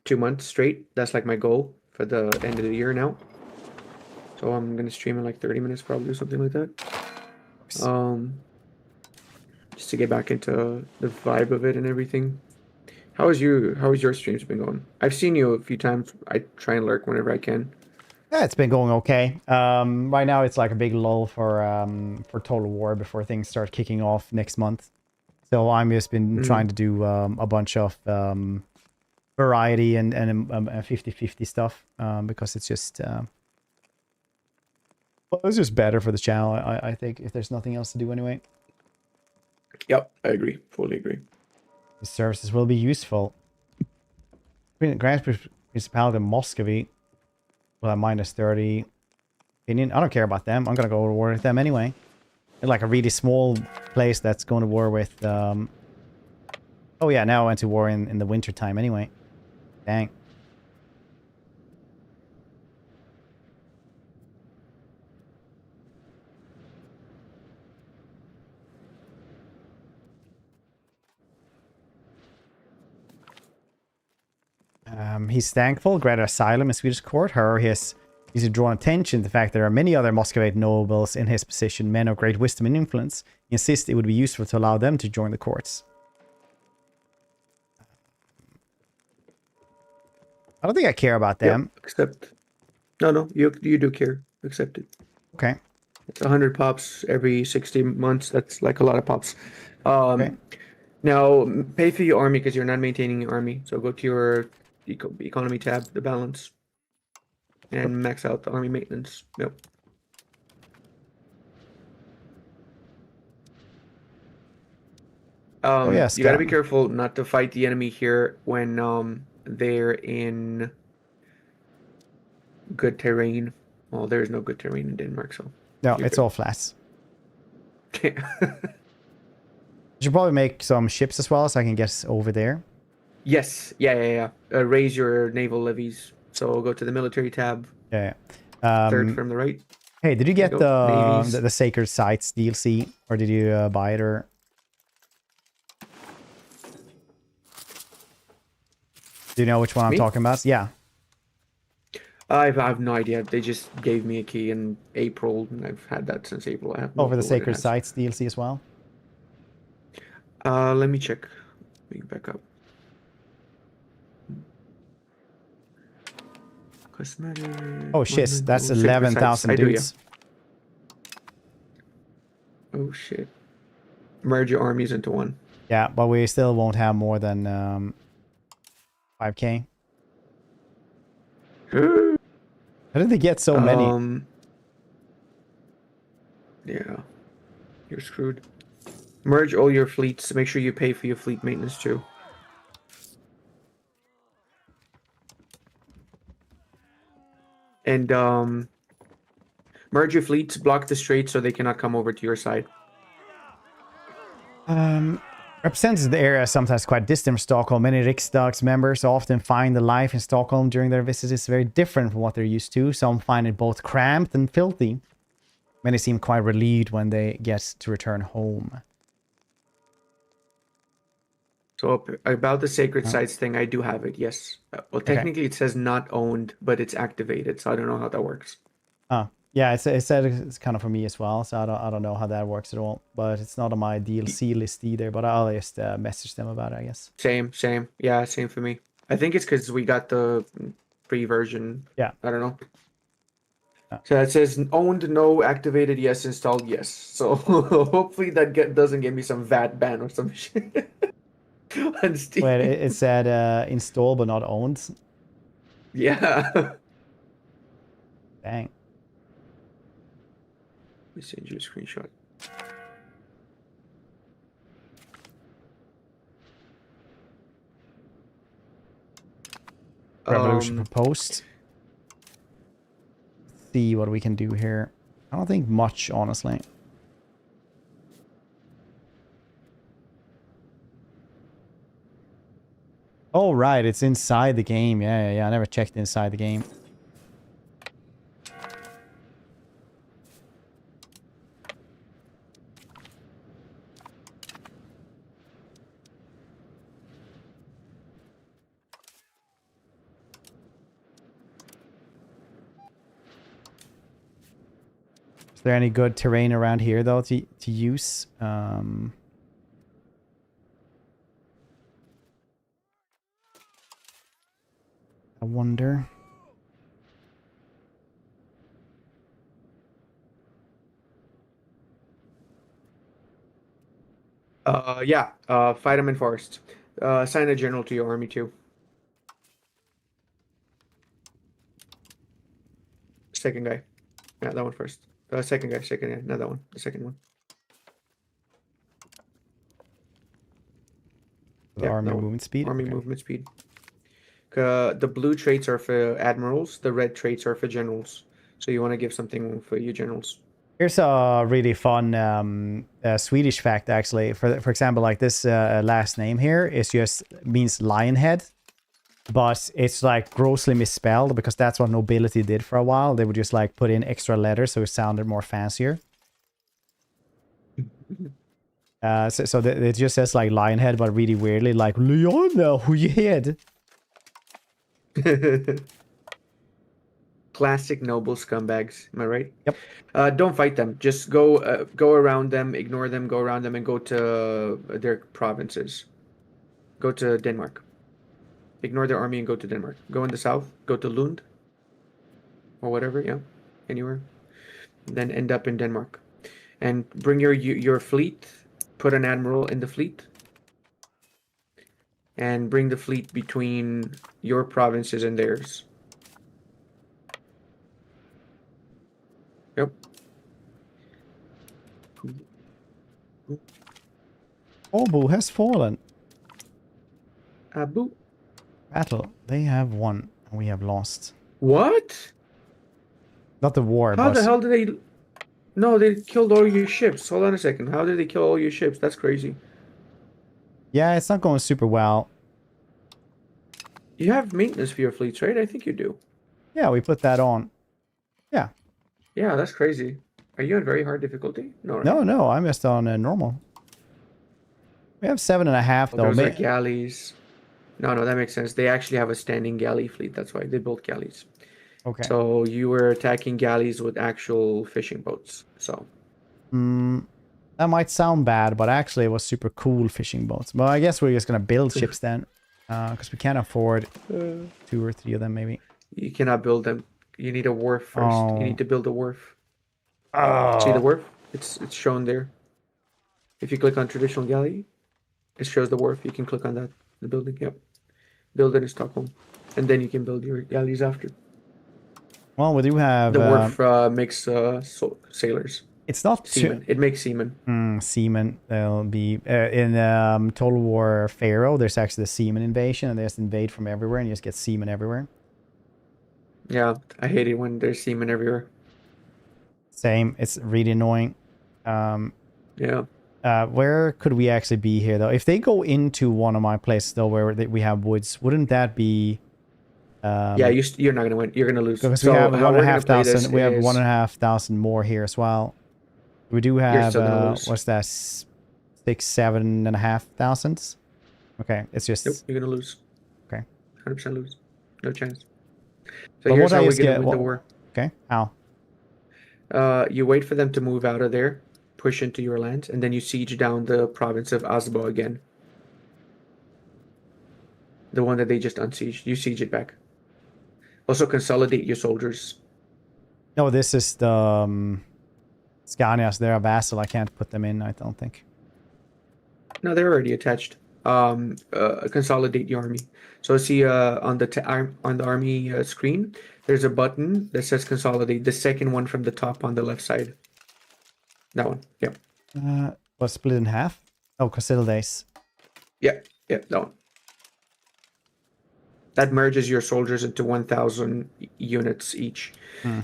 2 months straight. That's like my goal for the end of the year now. So I'm gonna stream in like 30 minutes probably or something like that. Just to get back into the vibe of it and everything. How is your streams been going? I've seen you a few times. I try and lurk whenever I can. Yeah, it's been going okay. Right now it's like a big lull for Total War before things start kicking off next month. So I'm just been trying to do a bunch of variety and 50-50 stuff because it's just well, it's just better for the channel. I think if there's nothing else to do anyway. Yep, I agree. Fully agree. The services will be useful. Grand Principality of Muscovy. Well, at -30 opinion. I don't care about them. I'm gonna go to war with them anyway. They're like a really small place that's going to war with. Oh yeah, now I went to war in the winter time anyway. Dang. He's thankful, granted asylum in Swedish court. However, he's drawn attention to the fact there are many other Muscovite nobles in his position, men of great wisdom and influence. He insists it would be useful to allow them to join the courts. I don't think I care about them. Yep, except no, you do care. Accept it. Okay. It's 100 pops every 60 months. That's like a lot of pops. Okay. Now pay for your army because you're not maintaining your army. So go to your economy tab, the balance, and max out the army maintenance. Yep. Oh yes. You gotta be careful not to fight the enemy here when they're in good terrain. Well, there's no good terrain in Denmark, so No, it's all flats. You should probably make some ships as well, so I can get over there. Yes, yeah. Raise your naval levies. So go to the military tab. Yeah. Third from the right. Hey, did you get Navies. the Sacred Sites DLC, or did you buy it, or? Do you know which one I'm talking about? Yeah. I have no idea. They just gave me a key in April, and I've had that since April. I have no Over the clue what it Sacred has. Sites DLC as well. Let me check. Let me back up. Cosmetic. Oh shit, that's Sacred 11,000 Sites. I do, dudes. yeah. Oh shit. Merge your armies into one. Yeah, but we still won't have more than 5k. How did they get so many? Yeah. You're screwed. Merge all your fleets. Make sure you pay for your fleet maintenance too. And merge your fleets, block the straits so they cannot come over to your side. Represents the area sometimes quite distant from Stockholm. Many Riksdags members often find the life in Stockholm during their visits is very different from what they're used to. Some find it both cramped and filthy. Many seem quite relieved when they get to return home. So about the sacred sites thing, I do have it, yes. Well, technically it says not owned, but it's activated, so I don't know how that works. Oh, yeah, it said it's kind of for me as well, so I don't know how that works at all. But it's not on my DLC list either, but I'll just message them about it, I guess. Same. Yeah, same for me. I think it's because we got the free version. Yeah. I don't know. So it says owned, no, activated, yes, installed, yes. So hopefully that doesn't give me some VAT ban or some shit. On Steam. Wait, it said install but not owned. Yeah. Dang. Let me send you a screenshot. Revolution proposed. Let's see what we can do here. I don't think much, honestly. Oh, right. It's inside the game. Yeah. I never checked inside the game. Is there any good terrain around here, though, to use? I wonder. Yeah. Fight them in forest. Assign a general to your army too. Second guy. Yeah, that one first. Second guy, not that one. The second one. The army movement speed? Army movement speed. The blue traits are for admirals. The red traits are for generals. So you want to give something for your generals. Here's a really fun Swedish fact, actually. For example, like this last name here is just means lion head. But it's like grossly misspelled because that's what nobility did for a while. They would just like put in extra letters so it sounded more fancier. So it just says like lion head, but really weirdly like Leona, who you head. Classic noble scumbags, am I right? Yep. Don't fight them. Just go around them, ignore them, go around them, and go to their provinces. Go to Denmark. Ignore their army and go to Denmark. Go in the south. Go to Lund. Or whatever, yeah. Anywhere. Then end up in Denmark. And bring your fleet. Put an admiral in the fleet. And bring the fleet between your provinces and theirs. Yep. Obu has fallen. Abu. Battle. They have won. And we have lost. What? Not the war, How but... the hell did they... No, they killed all your ships. Hold on a second. How did they kill all your ships? That's crazy. Yeah, it's not going super well. You have maintenance for your fleets, right? I think you do. Yeah, we put that on. Yeah. Yeah, that's crazy. Are you on very hard difficulty? No, right? No, I'm just on normal. We have 7.5 though. Those are galleys. No, that makes sense. They actually have a standing galley fleet. That's why they built galleys. Okay. So you were attacking galleys with actual fishing boats. So. That might sound bad, but actually it was super cool fishing boats. But I guess we're just gonna build ships then, because we can't afford 2 or 3 of them maybe. You cannot build them. You need a wharf first. Oh. You need to build a wharf. Oh. See the wharf? It's shown there. If you click on traditional galley, it shows the wharf. You can click on that. The building. Yep. Build it in Stockholm, and then you can build your galleys after. Well, we do have... The wharf makes sailors. It's not... Seamen. It makes seamen. Seamen. They'll be... in Total War Pharaoh, there's actually the seamen invasion, and they just invade from everywhere, and you just get seamen everywhere. Yeah, I hate it when there's seamen everywhere. Same. It's really annoying. Yeah. Where could we actually be here, though? If they go into one of my places, though, where we have woods, wouldn't that be... yeah, you're not gonna win. You're gonna lose. Because so we have how we're gonna play 1,500. this We have is- 1,500 more here as well. We do have still gonna lose. what's that? 7,500. Okay, it's just... Nope, you're gonna lose. Okay. 100% lose. No chance. So But here's what I how we just get get- win what- the war. Okay, how? You wait for them to move out of there, push into your lands, and then you siege down the province of Asbo again. The one that they just unsieged. You siege it back. Also consolidate your soldiers. No, this is the Scanias. They're a vassal. I can't put them in, I don't think. No, they're already attached. Consolidate your army. So see on the army screen, there's a button that says consolidate. The second one from the top on the left side. That one. Yeah. Was split in half? Oh, consolidate. Yeah. That one. That merges your soldiers into 1,000 units each.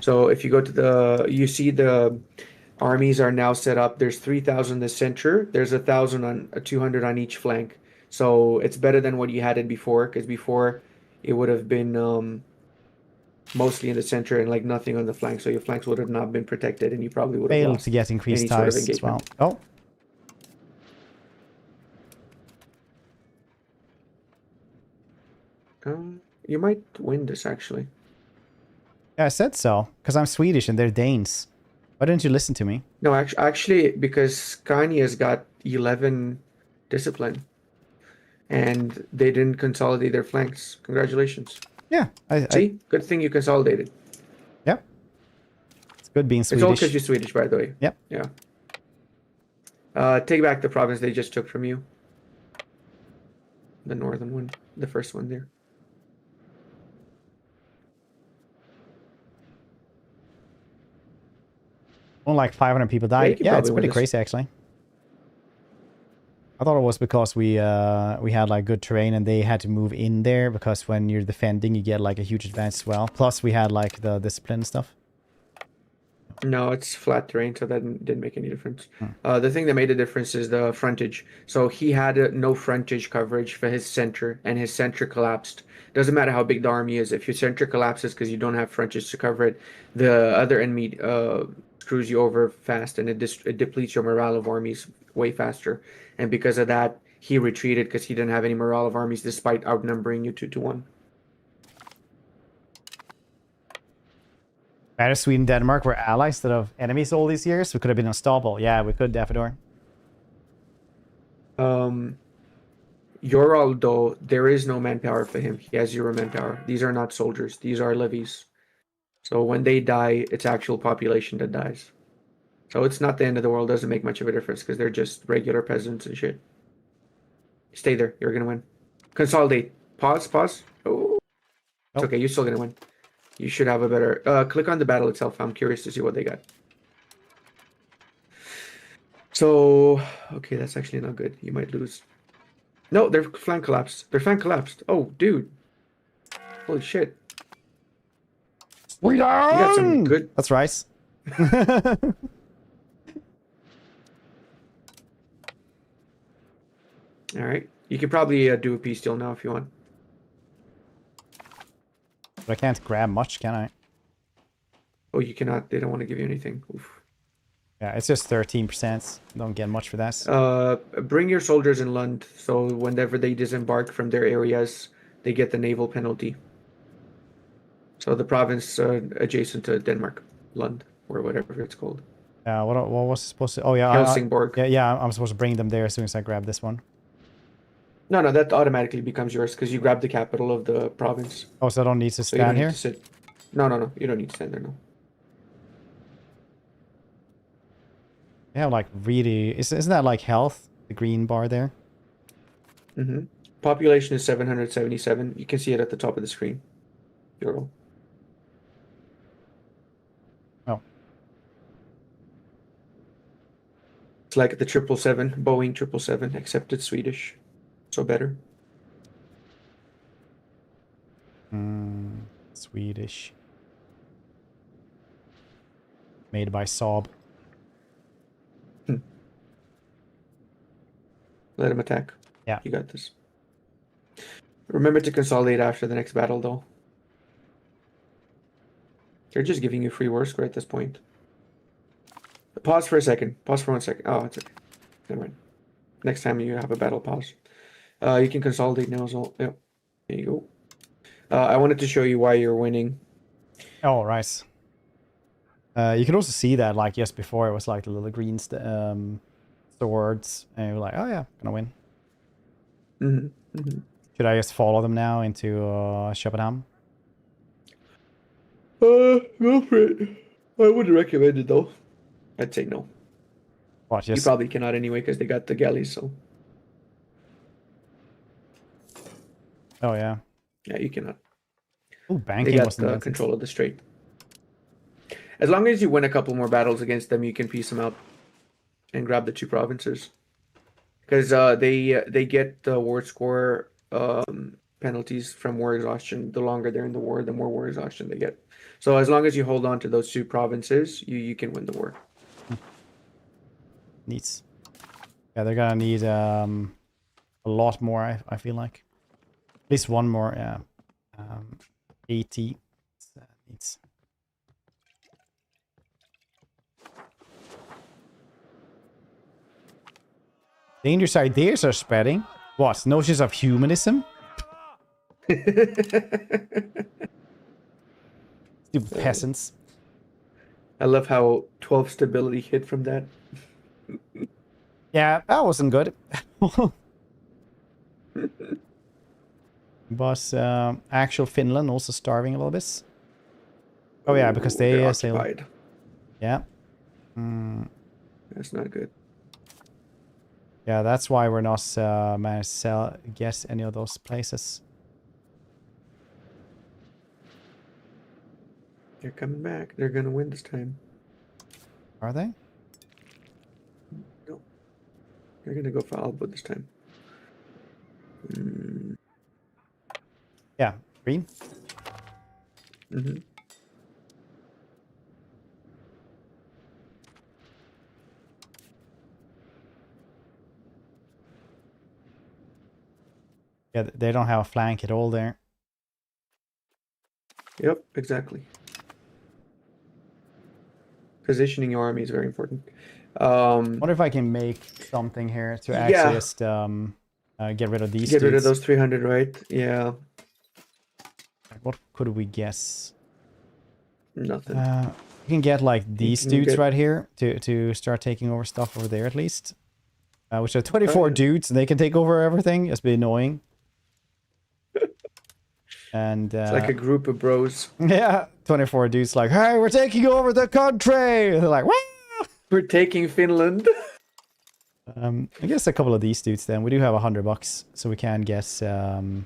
So if you go to you see the armies are now set up. There's 3,000 in the center. There's 200 on each flank. So it's better than what you had it before, because before it would have been mostly in the center and like nothing on the flank. So your flanks would have not been protected, and you probably would have Failed lost to get increased any sort of ties as well. engagement. Oh. You might win this actually. Yeah, I said so. Because I'm Swedish and they're Danes. Why didn't you listen to me? No, actually, because Scania's got 11 discipline, and they didn't consolidate their flanks. Congratulations. Yeah. See? Good thing you consolidated. Yep. It's good being It's all Swedish. because you're Swedish, by the way. Yep. Yeah. Take back the province they just took from you. The northern one. The first one there. Only like 500 people Yeah, you died. can Yeah, it's probably pretty win this. crazy actually. I thought it was because we had like good terrain and they had to move in there, because when you're defending you get like a huge advantage as well. Plus we had like the discipline stuff. No, it's flat terrain, so that didn't make any difference. The thing that made the difference is the frontage. So he had no frontage coverage for his center, and his center collapsed. Doesn't matter how big the army is. If your center collapses because you don't have frontage to cover it, the other enemy screws you over fast, and it depletes your morale of armies way faster. And because of that, he retreated because he didn't have any morale of armies despite outnumbering you 2-1. Better Sweden and Denmark were allies instead of enemies all these years. We could have been unstoppable. Yeah, we could, Daffodor. Ural, though, there is no manpower for him. He has 0 manpower. These are not soldiers. These are levies. So when they die, it's actual population that dies. So it's not the end of the world. Doesn't make much of a difference because they're just regular peasants and shit. Stay there. You're gonna win. Consolidate. Pause. Pause. Oh, it's okay. You're still gonna win. You should have a better. Click on the battle itself. I'm curious to see what they got. So, okay, that's actually not good. You might lose. No, their flank collapsed. Their flank collapsed. Oh, dude. Holy shit. We You got some good. That's rice. All right. You could probably do a peace deal now if you want. But I can't grab much, can I? Oh, you cannot. They don't want to give you anything. Oof. Yeah, it's just 13%. Don't get much for that. Bring your soldiers in Lund, so whenever they disembark from their areas, they get the naval penalty. So the province adjacent to Denmark, Lund, or whatever it's called. What was supposed to? Oh yeah, Helsingborg. yeah. I'm supposed to bring them there as soon as I grab this one. No, that automatically becomes yours because you grab the capital of the province. Oh, so I don't need to So you don't stand need here? to sit. No. You don't need to stand there. No. They have like really. Isn't that like health? The green bar there. Mm-hmm. Population is 777. You can see it at the top of the screen. Euro. Oh. It's like the 777, Boeing 777, except it's Swedish. So better. Swedish. Made by Saab. Let him attack. Yeah. You got this. Remember to consolidate after the next battle, though. They're just giving you free war score at this point. Pause for a second. Pause for 1 second. Oh, it's okay. Never mind. Next time you have a battle, pause. You can consolidate now as well. Yep. There you go. I wanted to show you why you're winning. Oh, right. You can also see that like just before it was like the little green swords, and you're like, oh yeah, gonna win. Should I just follow them now into Schopenham? Go for it. I wouldn't recommend it though. I'd say no. What? You Just probably cannot anyway because they got the galleys. So oh yeah. yeah, you cannot. Oh, They banking got wasn't bad. control of the strait. As long as you win a couple more battles against them, you can piece them out and grab the 2 provinces. Because they get the war score penalties from war exhaustion. The longer they're in the war, the more war exhaustion they get. So as long as you hold on to those 2 provinces, you can win the war. Neat. Yeah, they're gonna need a lot more. I feel like at least one more. Yeah, 80. Needs. Dangerous ideas are spreading. What? Notions of humanism? Stupid peasants. I love how 12 stability hit from that. Yeah, that wasn't good. But actual Finland also starving a little bit. Oh yeah, because they sail. Occupied. Yeah. That's not good. Yeah, that's why we're not managed to get any of those places. They're coming back. They're gonna win this time. Are they? No. They're gonna go for Alba this time. Yeah, green. Yeah, they don't have a flank at all there. Yep, exactly. Positioning your army is very important. Wonder if I can make something here to actually just get rid of these Get rid of dudes. those 300, right? Yeah. What could we guess? Nothing. We can get like these can dudes get- right here to start taking over stuff over there at least. which are 24 dudes, and they can take over everything. It's been annoying. And It's like a group of bros. yeah, 24 dudes like, hey, we're taking over the country. And they're like, what? We're taking Finland. I guess a couple of these dudes then. We do have $100, so we can guess 300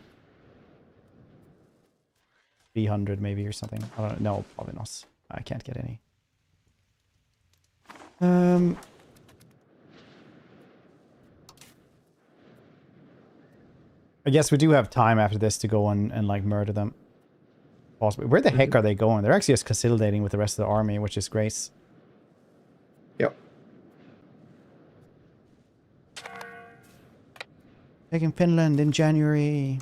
maybe or something. I don't know. No, probably not. I can't get any. I guess we do have time after this to go and like murder them. Possibly. Where the heck are they going? They're actually just consolidating with the rest of the army, which is great. Yep. Taking Finland in January.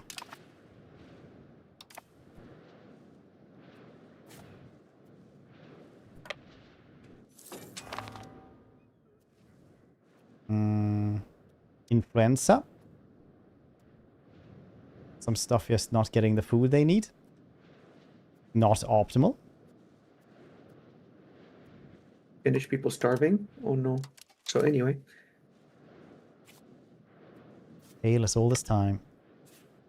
Influenza. Some stuff just not getting the food they need. Not optimal. Finnish people starving? Oh no. So anyway. Payless all this time.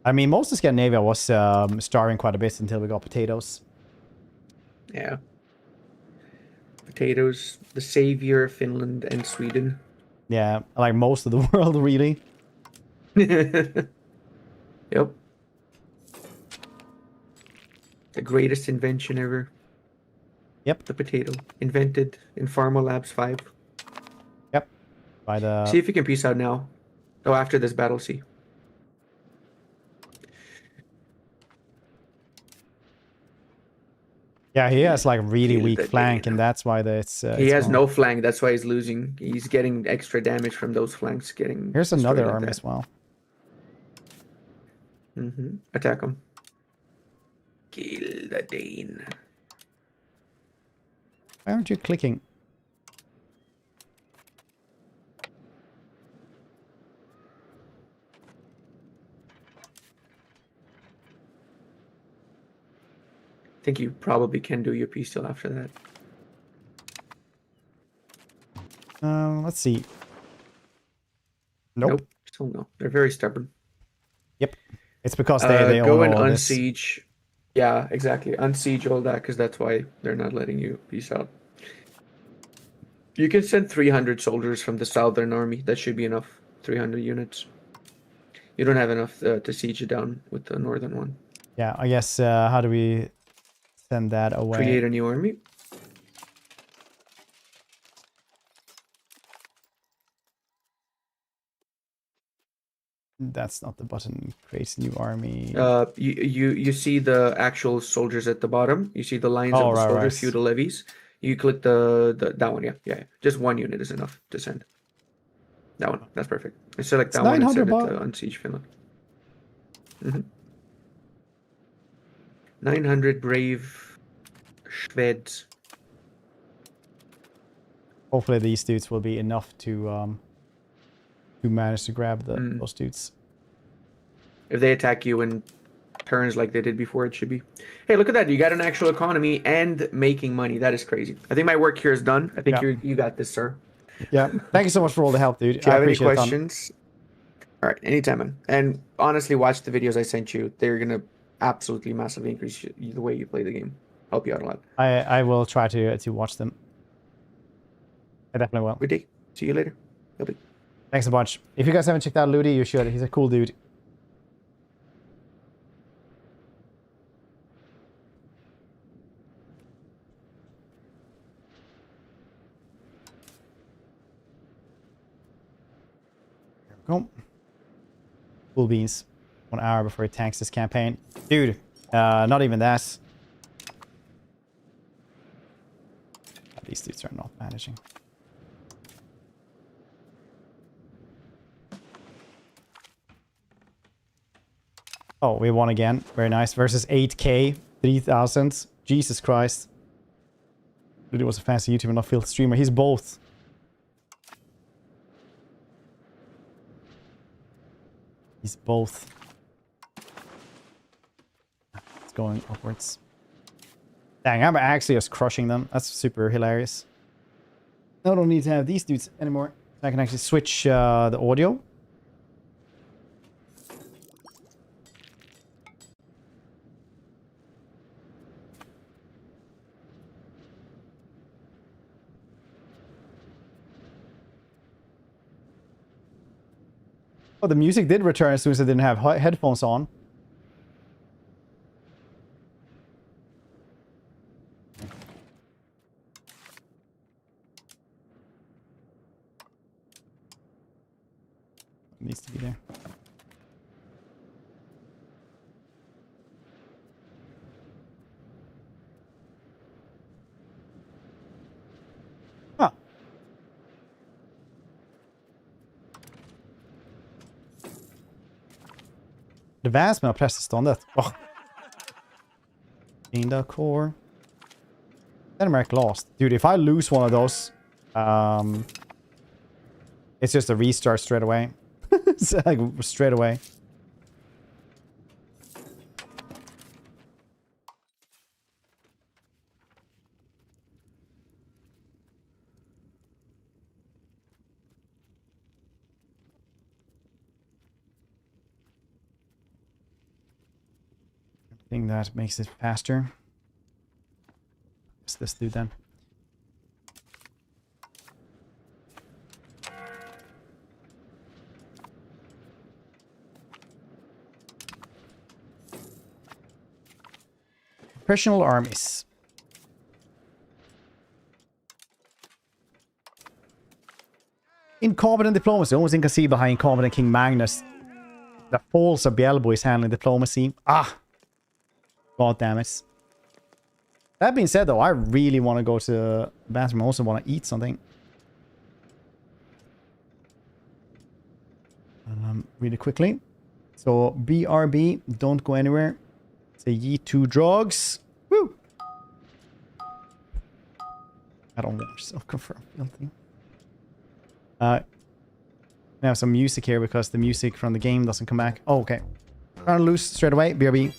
I mean, most of Scandinavia was starving quite a bit until we got potatoes. Yeah. Potatoes, the savior of Finland and Sweden. Yeah, like most of the world, really. Yep. The greatest invention ever. Yep. The potato. Invented in Pharma Labs 5. Yep. By the... See if you can peace out now. Oh, after this battle, see. Yeah, he has like really Feel weak the flank, pain. and that's why it's... He has no flank, that's why he's losing. He's getting extra damage from those flanks getting... Here's another destroyed like army that. as well. Attack him. Kill the Dane. Why aren't you clicking? I think you probably can do your piece still after that. Let's see. Nope. Still no. They're very stubborn. Yep. It's because they go own and all this. unsiege. Yeah, exactly. Unsiege all that because that's why they're not letting you peace out. You can send 300 soldiers from the southern army. That should be enough. 300 units. You don't have enough to siege it down with the northern one. Yeah, I guess, how do we send that away? Create a new army. That's not the button. Create new army. You see the actual soldiers at the bottom. You see the lines Oh, of the right, soldiers, right. feudal levies. You click the that one, yeah. Just one unit is enough to send. That one, that's perfect. I select that one and send it to unsiege Finland. 900 brave Shveds. Hopefully these dudes will be enough to manage to grab those dudes. If they attack you in turns like they did before, it should be. Hey, look at that! You got an actual economy and making money. That is crazy. I think my work here is done. I think you got this, sir. Yeah. Thank you so much for all the help, dude. Do you have any appreciate it. questions? All right, anytime, man. And honestly, watch the videos I sent you. They're gonna absolutely massively increase the way you play the game. Help you out a lot. I will try to watch them. I definitely will. Good day. See you later. Bye. Thanks a bunch. If you guys haven't checked out Ludi, you should. He's a cool dude. There we go. Cool beans. 1 hour before he tanks this campaign. Dude, not even that. These dudes are not managing. Oh, we won again. Very nice. Versus 8K, 3,000. Jesus Christ. Dude, was a fancy YouTuber, not field streamer. He's both. He's both. It's going upwards. Dang, I'm actually just crushing them. That's super hilarious. I don't need to have these dudes anymore. I can actually switch the audio. Oh, the music did return as soon as I didn't have headphones on. It needs to be there. Huh. Advancement av prästeståndet. Oh. Inda core. Denmark lost. Dude, if I lose one of those, it's just a restart straight away. It's like straight away. Thing that makes it faster. What's this do then? Professional armies. Incompetent diplomacy. Almost inconceivable how incompetent King Magnus. The false of Bielbo is handling diplomacy. Ah! God damn it. That being said, though, I really want to go to the bathroom. I also want to eat something. Really quickly. So, BRB, don't go anywhere. Say ye2 drugs. Woo! I don't want self-confirm. I have some music here because the music from the game doesn't come back. Oh, okay. Trying to lose straight away. BRB.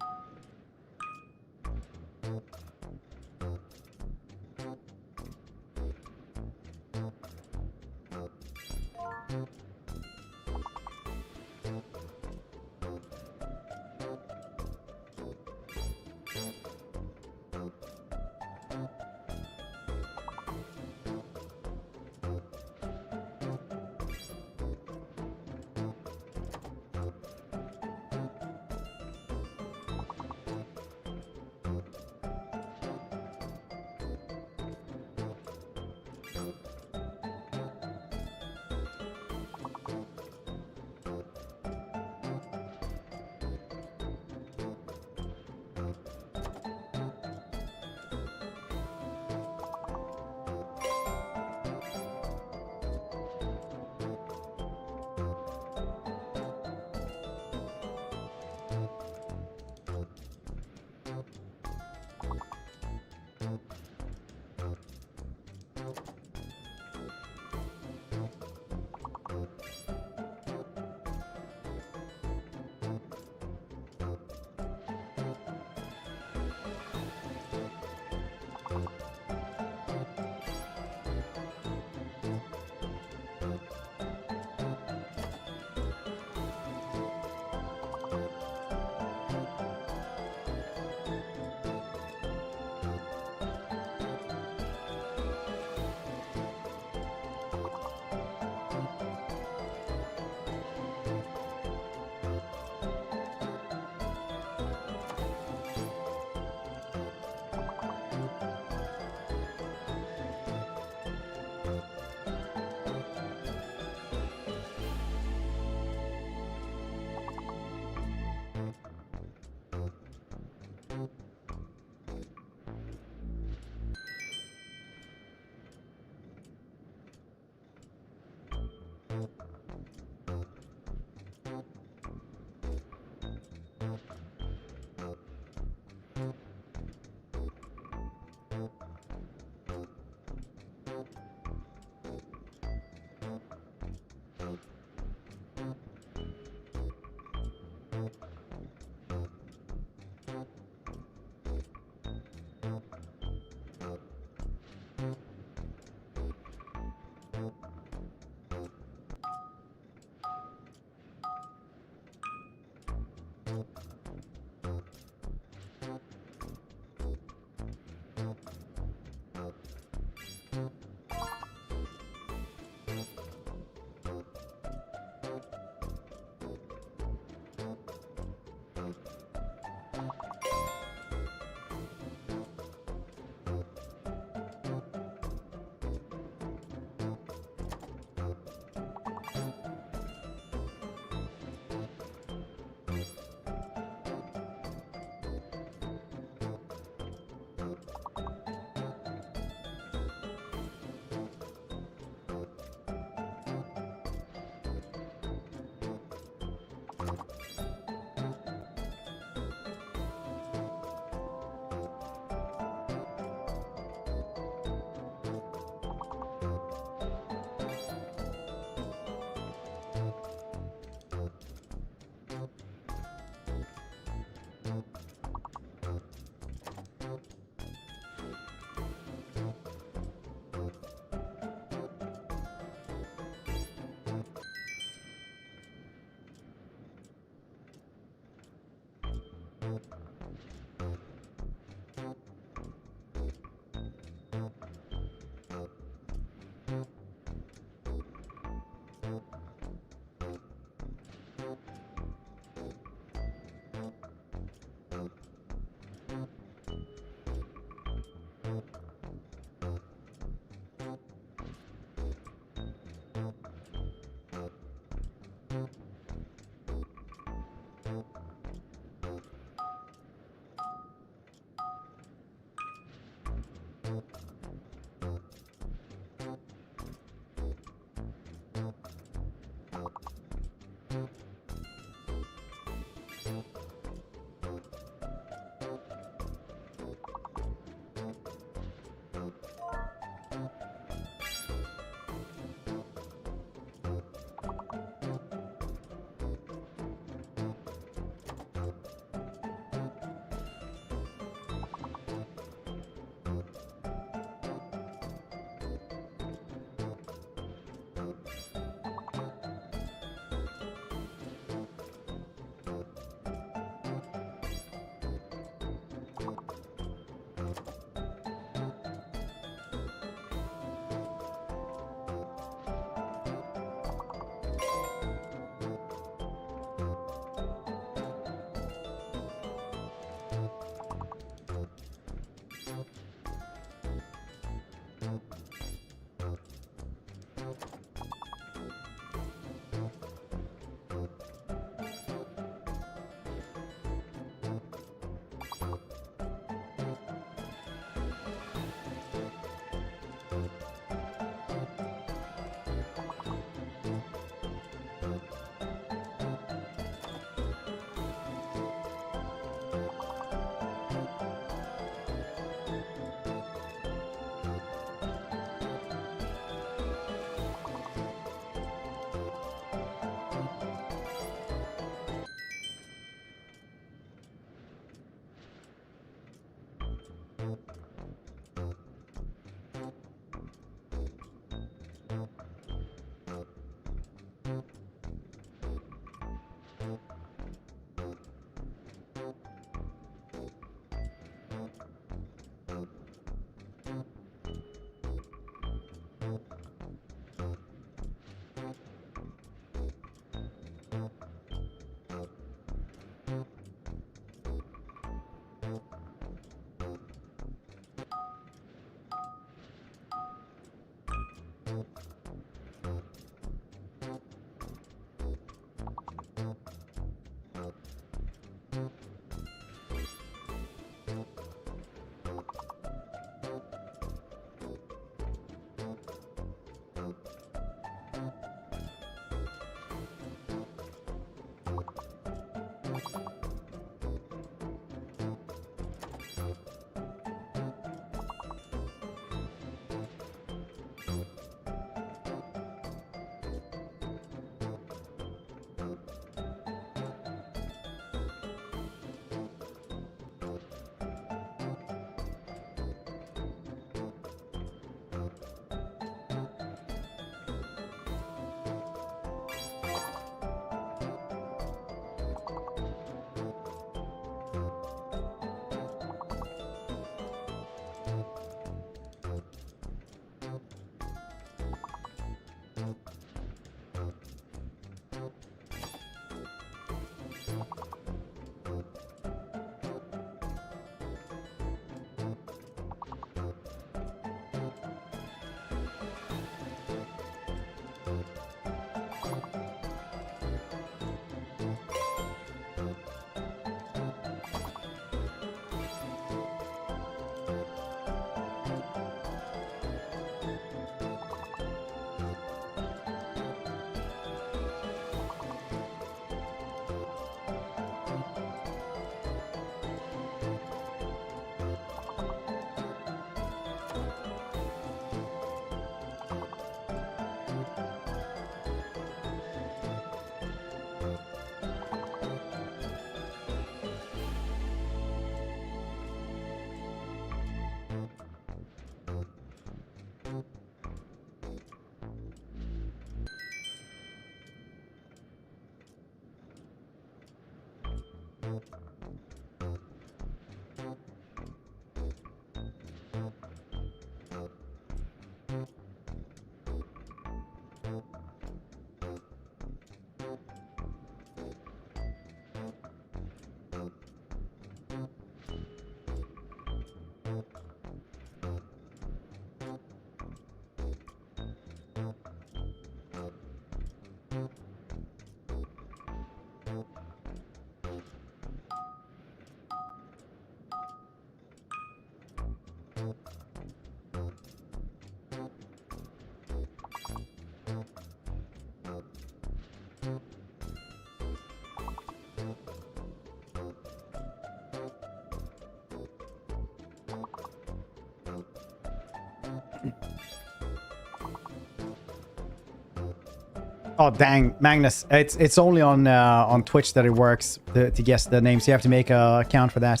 Oh dang, Magnus! It's only on Twitch that it works to guess the names. You have to make a account for that.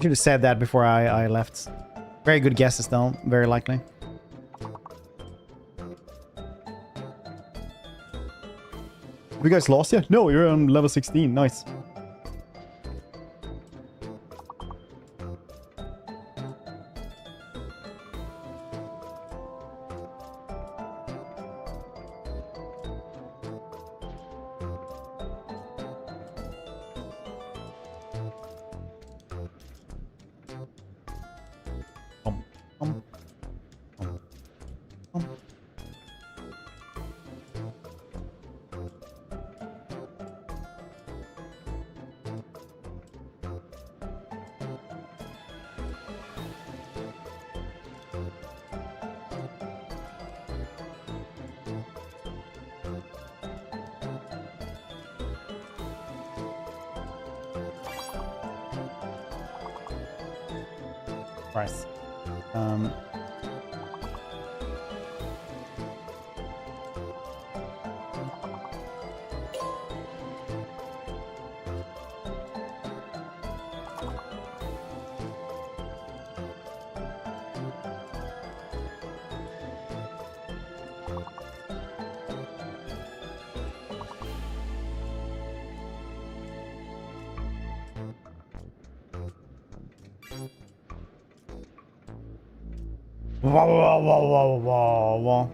Should have said that before I left. Very good guesses though, very likely. Have you guys lost yet? No, you're on level 16. Nice. Price. Whoa, whoa, whoa, whoa, whoa, whoa.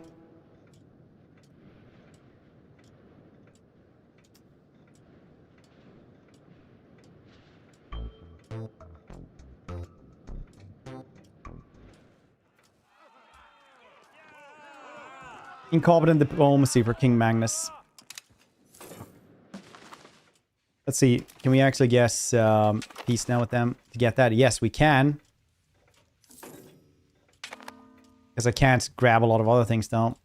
Incompetent diplomacy for King Magnus. Let's see. Can we actually guess peace now with them to get that? Yes, we can. Because I can't grab a lot of other things now.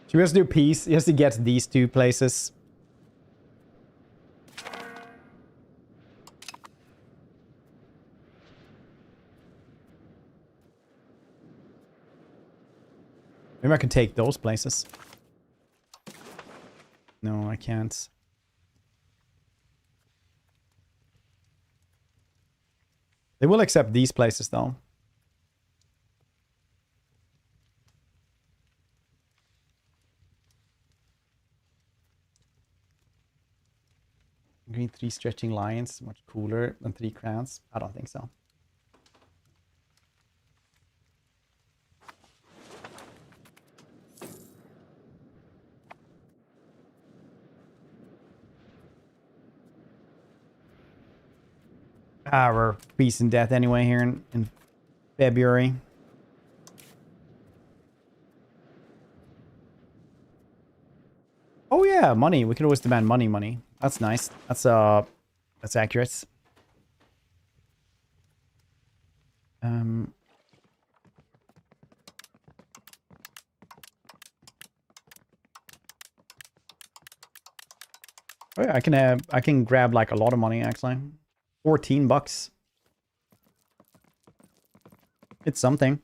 Should we just do peace? Just to get these two places. Maybe I can take those places. No, I can't. They will accept these places, though. Green 3 stretching lions, much cooler than 3 crowns. I don't think so. Ah, we're peace and death anyway here in February. Oh yeah, money. We can always demand money. That's nice. That's accurate. Oh yeah, I can grab like a lot of money actually. 14 bucks. It's something.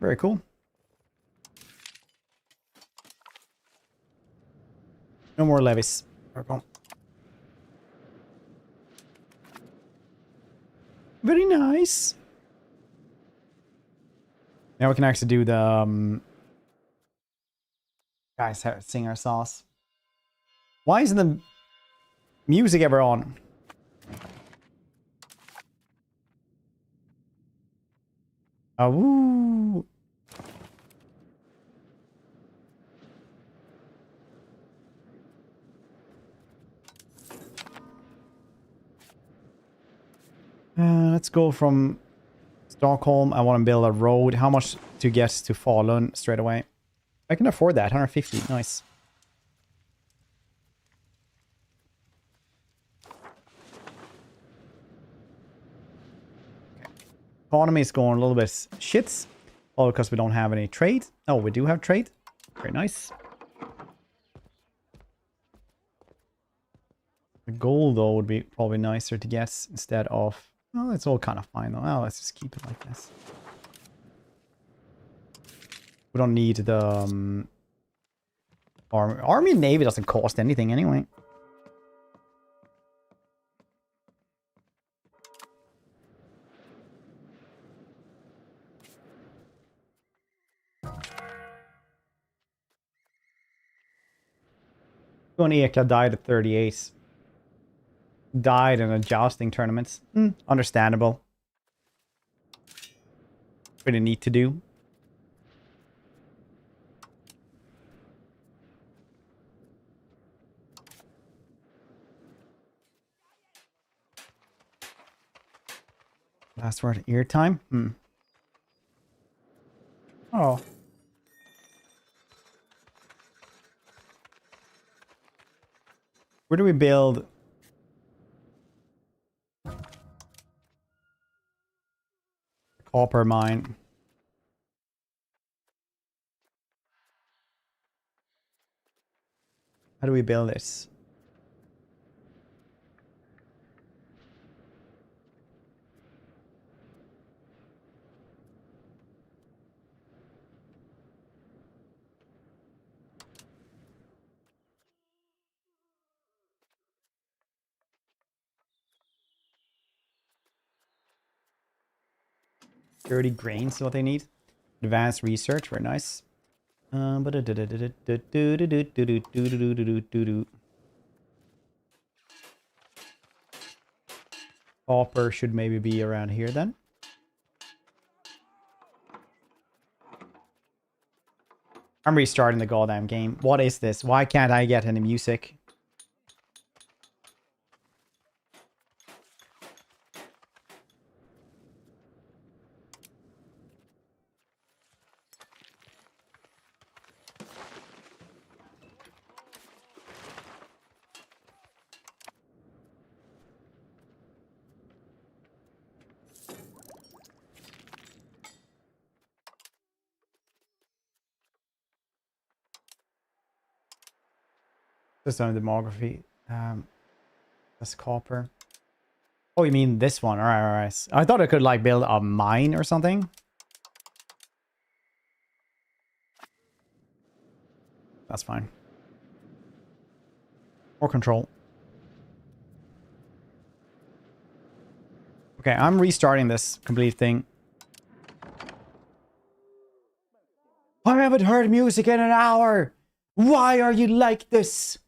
Very cool. No more levies. Very nice. Now we can actually do the guys sing our sauce. Why isn't the music ever on? Oh, woo. Let's go from Stockholm. I want to build a road. How much to get to Falun straight away? I can afford that. 150. Nice. Okay. Economy is going a little bit shits. All because we don't have any trade. Oh, we do have trade. Very nice. The gold, though, would be probably nicer to get instead of... Well, it's all kind of fine, though. Oh, let's just keep it like this. We don't need the... Army and Navy doesn't cost anything anyway. Eka died at 38. Died in a jousting tournament. Understandable. Pretty neat to do. Last word, ear time. Oh. Where do we build? Copper mine. How do we build this? Dirty grains is what they need. Advanced research, very nice. Copper should maybe be around here then. I'm restarting the goddamn game. What is this? Why can't I get any music? Just on demography. That's copper. Oh, you mean this one? All right, all right. I thought I could like build a mine or something. That's fine. Or control. Okay, I'm restarting this complete thing. I haven't heard music in an hour. Why are you like this?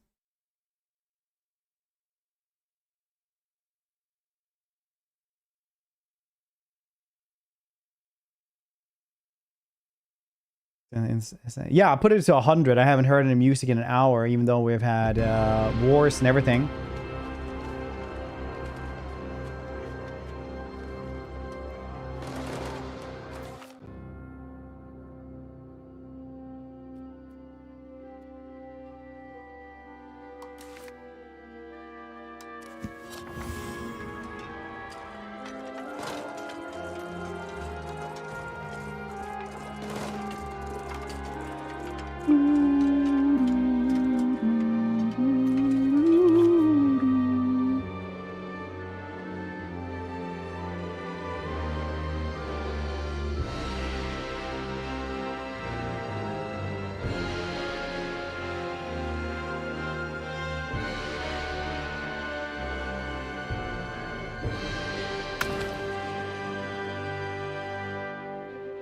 Yeah, I put it to 100. I haven't heard any music in an hour, even though we've had wars and everything.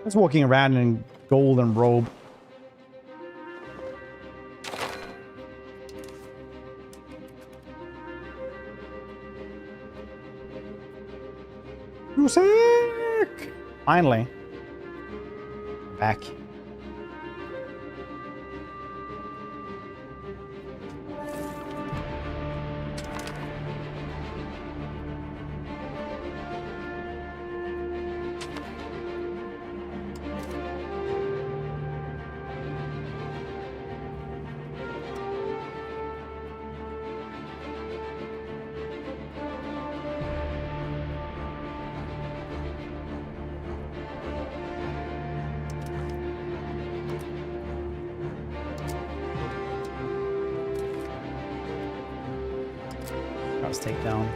Just walking around in golden robe. Music! Finally. Back. Take down.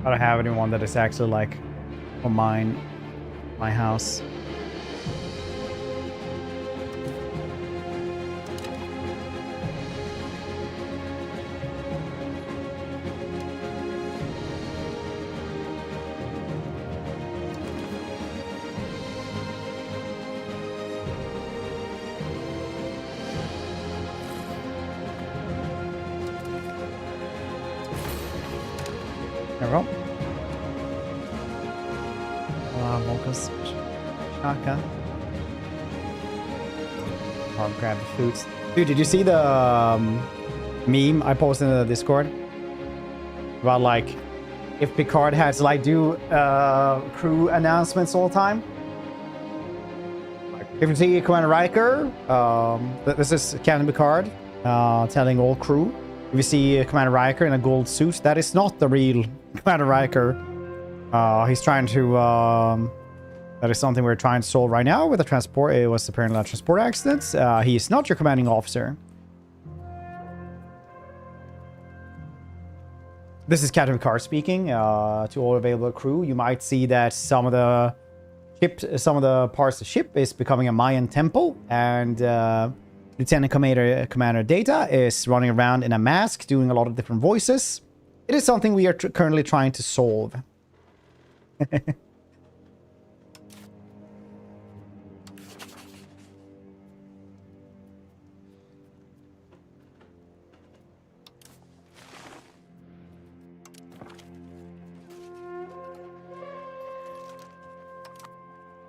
I don't have anyone that is actually like for my house. There we go. Mocha's shaka. I'll grab the foods. Dude, did you see the meme I posted in the Discord? About like, if Picard had to like do crew announcements all the time? If you see Commander Riker, this is Captain Picard telling all crew. If you see Commander Riker in a gold suit, that is not the real Commander Riker. He's trying to... that is something we're trying to solve right now with a transport. It was apparently a transport accident. He is not your commanding officer. This is Captain Picard speaking to all available crew. You might see that some of the parts of the ship is becoming a Mayan temple, and Lieutenant Commander Data is running around in a mask, doing a lot of different voices. It is something we are currently trying to solve.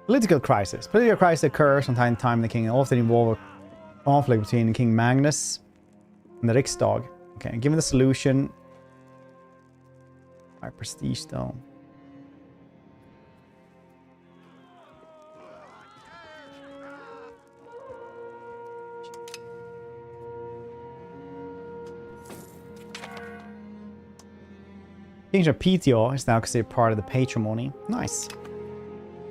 Political crisis. Political crisis occurs from time to time in the kingdom, often involve a conflict between King Magnus and the Riksdag. Okay, given the solution. High prestige though. Change of PTO is now considered part of the patrimony. Nice.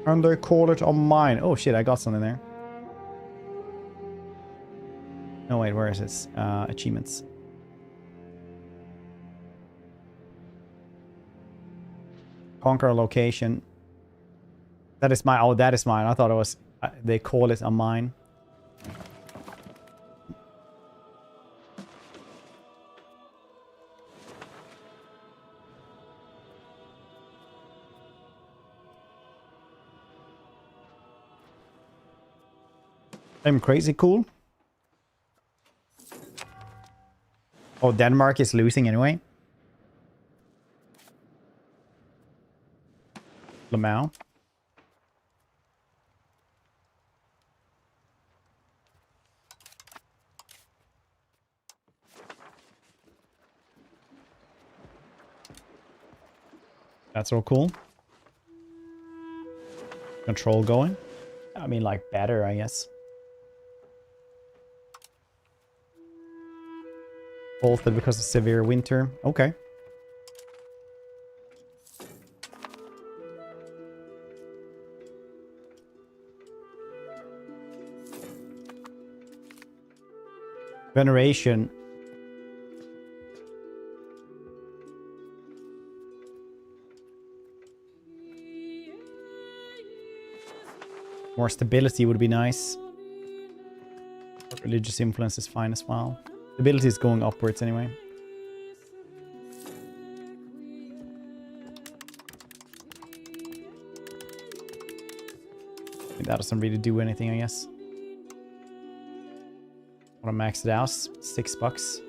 And they call it a mine. Oh shit, I got something there. No, wait, where is it? Achievements. Conquer a location. That is mine. Oh, that is mine. I thought it was... they call it a mine. I'm crazy cool. Oh, Denmark is losing anyway. Lamau. That's all cool. Control going. I mean, like, better, I guess. Bolted because of severe winter. Okay. Veneration. More stability would be nice. Religious influence is fine as well. Stability is going upwards anyway. That doesn't really do anything, I guess. Want to max it out? $6.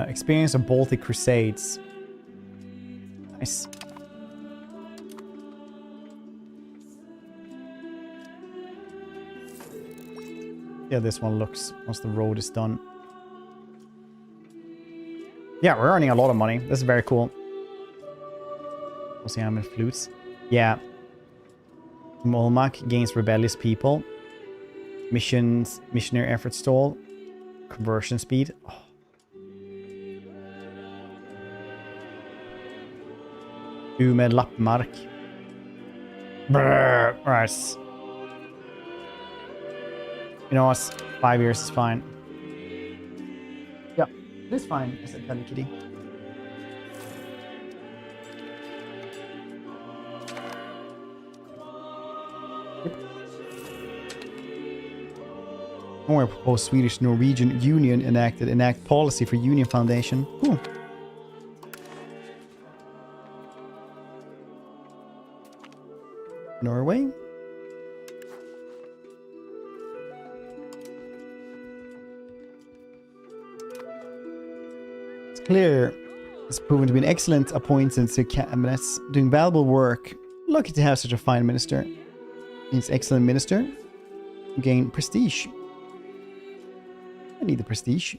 Experience of Baltic Crusades. Nice. Yeah, this one looks once the road is done. Yeah, we're earning a lot of money. This is very cool. We'll see how many flutes. Yeah. Molmak gains rebellious people. Missionary effort stall. Conversion speed. Oh. Umed Lappmark. Brrr. Right. You know what? 5 years is fine. Yeah, it is fine. I said Hello Kitty. Norway proposed Swedish-Norwegian Union enact policy for Union Foundation. Cool. Norway. It's clear it's proven to be an excellent appointment to cabinets, doing valuable work. Lucky to have such a fine minister. Means excellent minister. Gain prestige. I need the prestige.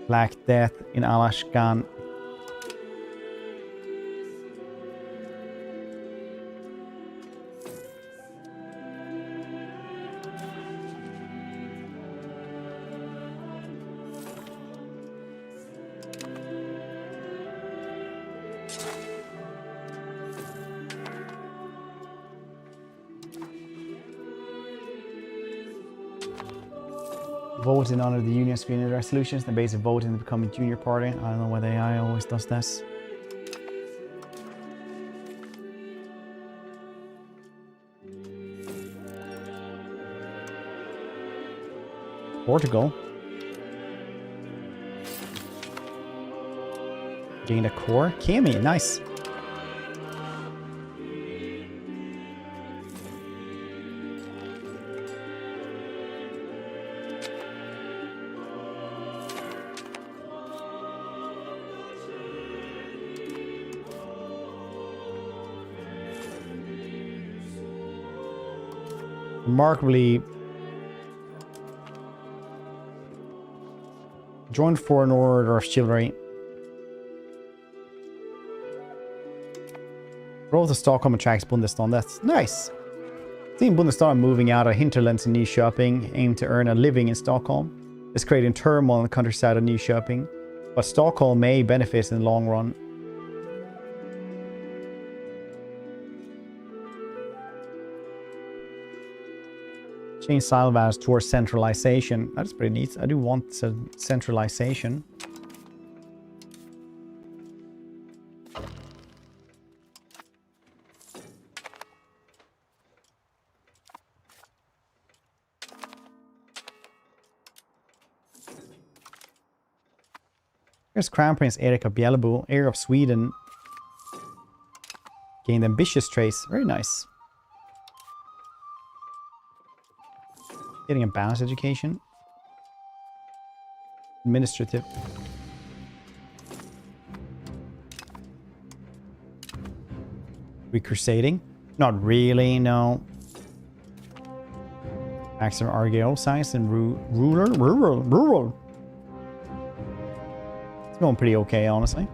Black Death in Alashkan. Vote in honor of the union screening resolutions. The base of voting to become a junior party. I don't know why the AI always does this. Portugal. Gained a core. Kimi, nice. Remarkably joined for an order of chivalry. Growth of Stockholm attracts Bundesstaden. That's nice. Seeing Bundesstaden moving out of hinterland to Nyköping, aim to earn a living in Stockholm. It's creating turmoil on the countryside of Nyköping, but Stockholm may benefit in the long run. Change style values towards centralization. That's pretty neat. I do want some centralization. Here's Crown Prince Erik of Bjällebo, heir of Sweden. Gained ambitious traits. Very nice. Getting a balanced education. Administrative. We crusading? Not really, no. Maximum RGO size and rural. It's going pretty okay, honestly.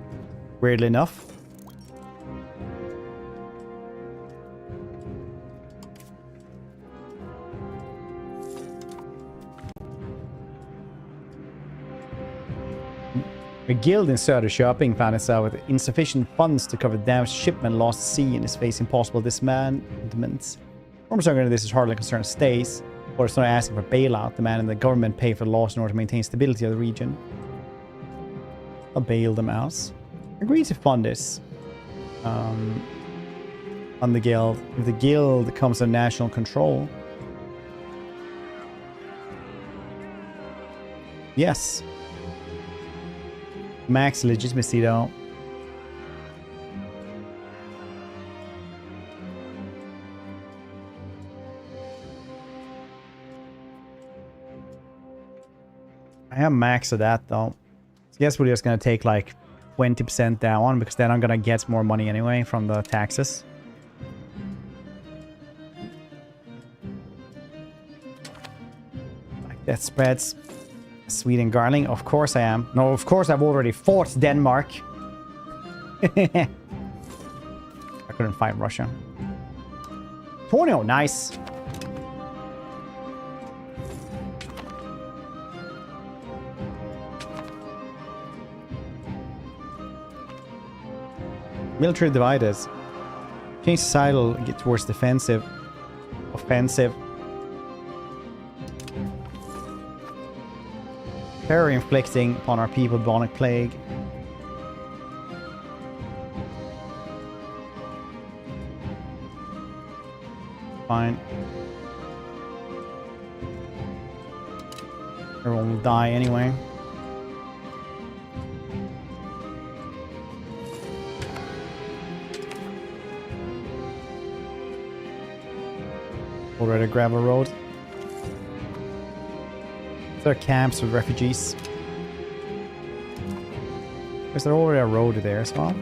Weirdly enough. A guild in Söderköping found itself with insufficient funds to cover the damaged shipment lost at sea and is facing possible dismantlement. Former argument this is hardly concerned stays, or it's not asking for bailout, demanding the government pay for the loss in order to maintain stability of the region. I'll bail them out. Agree to fund this. On the guild. If the guild comes under national control. Yes. Max legitimacy though. I have max of that though. So I guess we're just gonna take like 20% down because then I'm gonna get more money anyway from the taxes. Like that spreads. Sweden Garling, of course I am. No, of course I've already fought Denmark. I couldn't fight Russia. Tornio, nice. Military divided. Change societal, get towards defensive. Offensive. Terror inflicting upon our people, bubonic plague. Fine. Everyone will die anyway. Already gravel road. There are camps with refugees. Is there already a road there as well?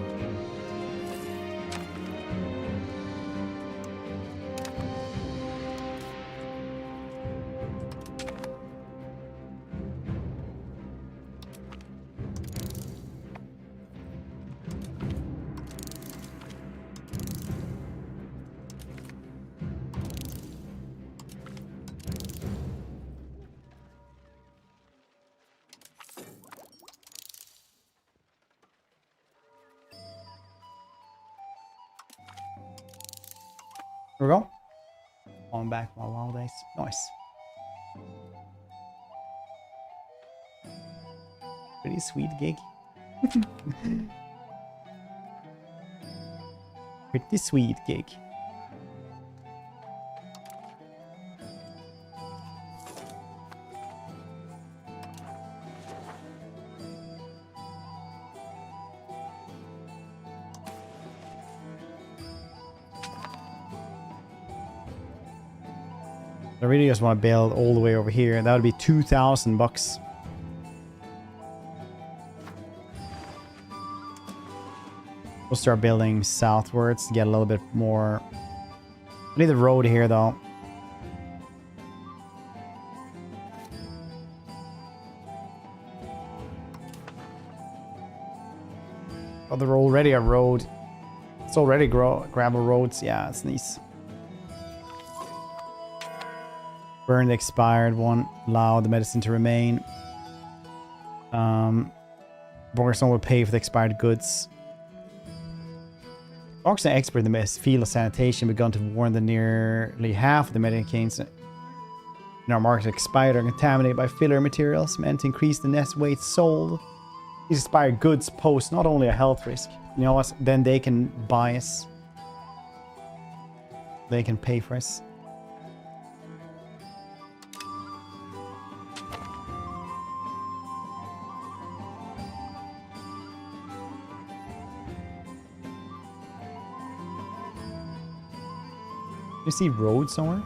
Here we go. On back my wild days. Nice. Pretty sweet gig. Pretty sweet gig. I really just want to build all the way over here. That would be 2,000 bucks. We'll start building southwards to get a little bit more. I need the road here though. Oh, they're already a road. It's already gravel roads. Yeah, it's nice. Burn the expired one. Allow the medicine to remain. Borgerson will pay for the expired goods. Oxen expert in the field of sanitation begun to warn that nearly half of the medications in our market expired or contaminated by filler materials meant to increase the net weight sold. These expired goods pose not only a health risk, you know what? Then they can buy us. They can pay for us. You see road somewhere?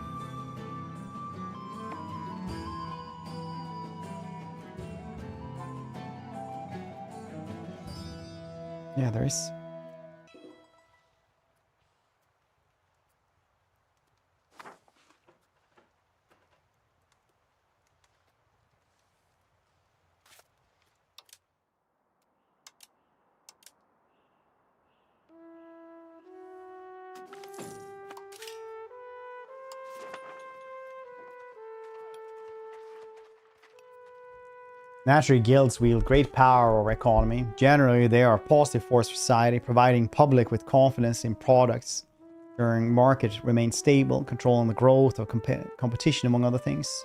Yeah, there is. Naturally, guilds wield great power over economy. Generally, they are a positive force for society, providing public with confidence in products. During market remain stable, controlling the growth of competition, among other things.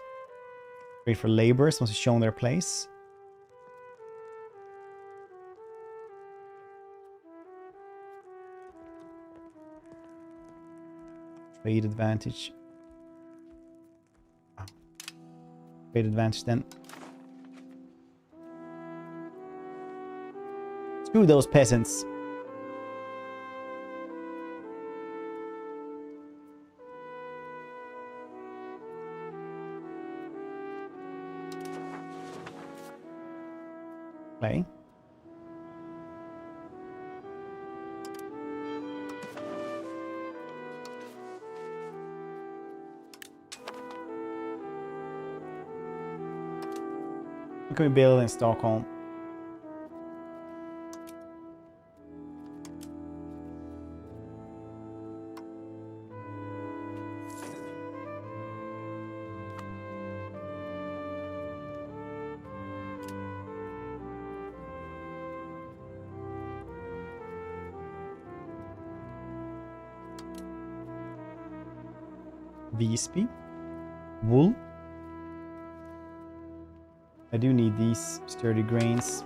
Great for laborers once shown their place. Trade advantage. Trade advantage then. Screw those peasants. Play. What can we build in Stockholm? Visby. Wool. I do need these sturdy grains.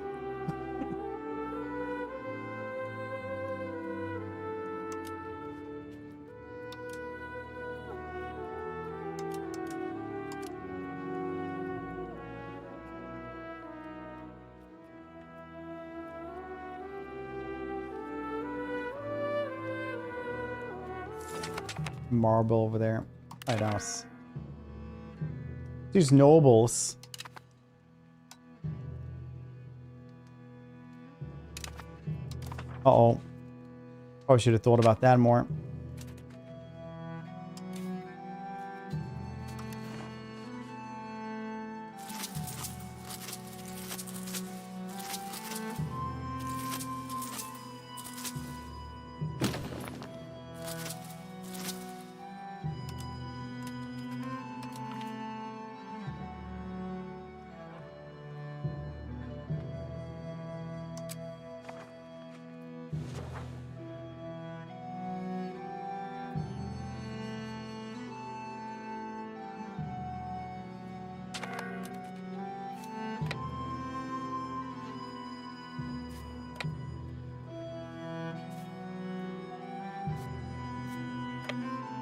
Marble over there. Right else. These nobles. Uh-oh. Probably should have thought about that more.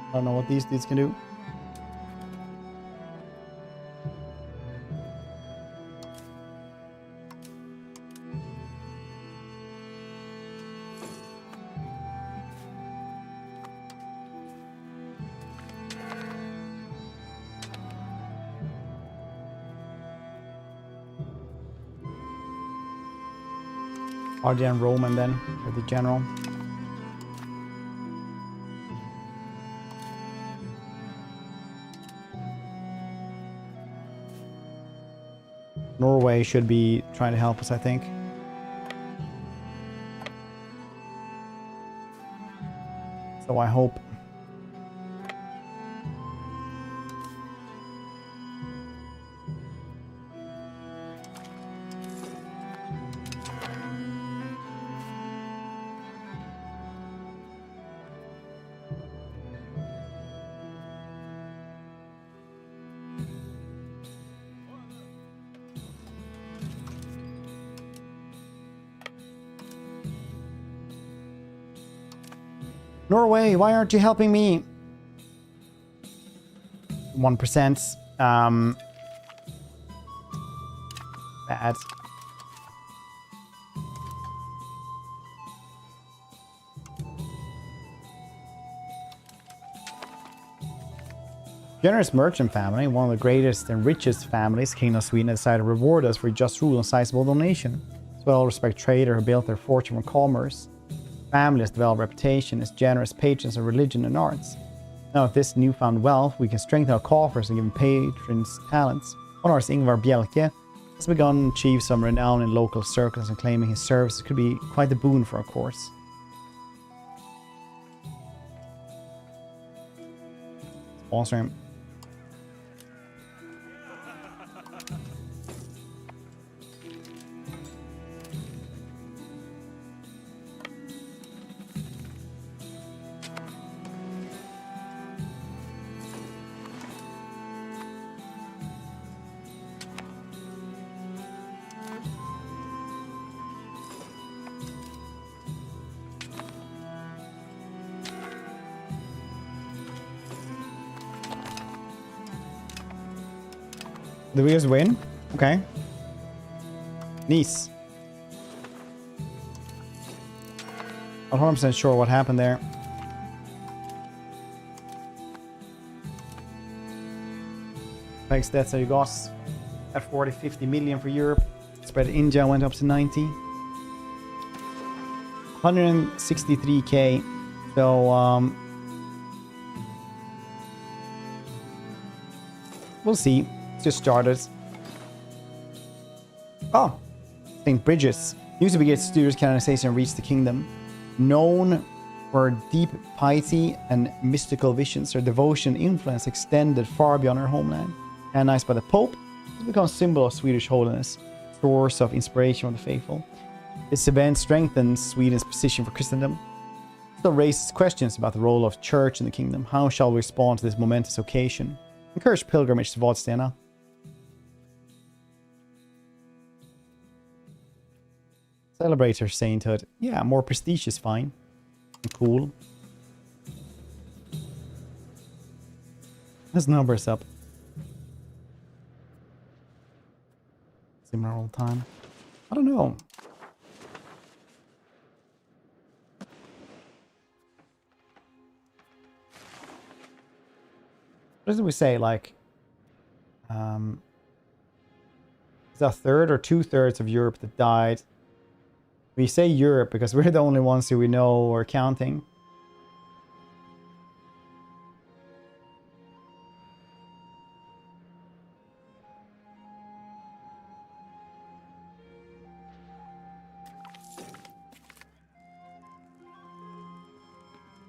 I don't know what these dudes can do. Ardian Roman then, for the general. Norway should be trying to help us, I think. So I hope. Norway, why aren't you helping me? 1%. Bad. Generous merchant family, one of the greatest and richest families, King of Sweden decided to reward us for just rule and sizable donation. As well, respect trader who built their fortune from commerce. Family has developed reputation as generous patrons of religion and arts. Now with this newfound wealth, we can strengthen our coffers and give patrons talents. One artist, Ingvar Bjelke, has begun to achieve some renown in local circles, and claiming his services could be quite a boon for our course. Sponsor him. The Wheels win. Okay. Nice. I'm 100% sure what happened there. Thanks, that's how you got at 40, 50 million for Europe. Spread India went up to 90. 163k. So, we'll see. It's just started. Oh, St. Bridges. Used to be its Stuart's canonization reached the kingdom. Known for deep piety and mystical visions, her devotion influence extended far beyond her homeland. Canonized by the Pope, it's become a symbol of Swedish holiness, source of inspiration for the faithful. This event strengthens Sweden's position for Christendom. It still raises questions about the role of church in the kingdom. How shall we respond to this momentous occasion? Encourage pilgrimage to Vadstena. Celebrate her sainthood. Yeah, more prestige is fine. Cool. His numbers up. Similar all the time. I don't know. What did we say? Like, is a third or 2/3 of Europe that died? We say Europe because we're the only ones who we know are counting.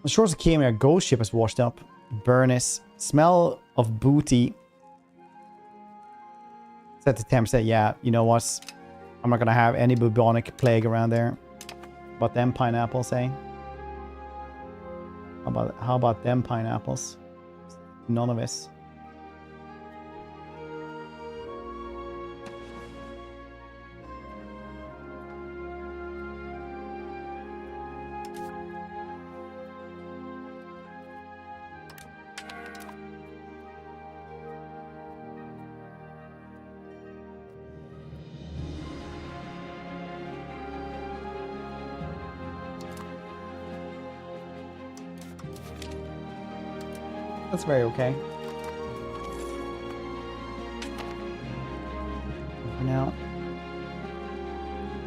The shores of Kemi, a ghost ship has washed up. Burness. Smell of booty. Set to 10%. Yeah, you know what? I'm not gonna have any bubonic plague around there. But them pineapples, eh? How about them pineapples? None of us. That's very okay. For now.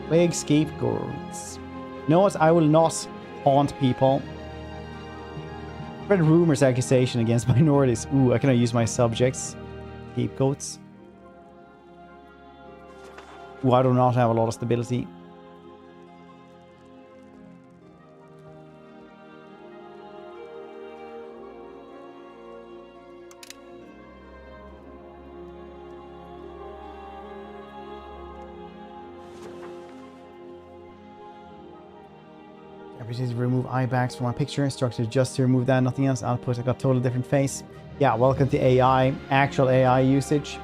Plague scapegoats. You know what? I will not haunt people. Spread rumors, accusation against minorities. Ooh, I cannot use my subjects. Scapegoats. Ooh, I do not have a lot of stability. To remove eye bags from my picture. Instructed just to remove that, nothing else. Output, I got totally different face. Yeah, welcome to AI. Actual AI usage.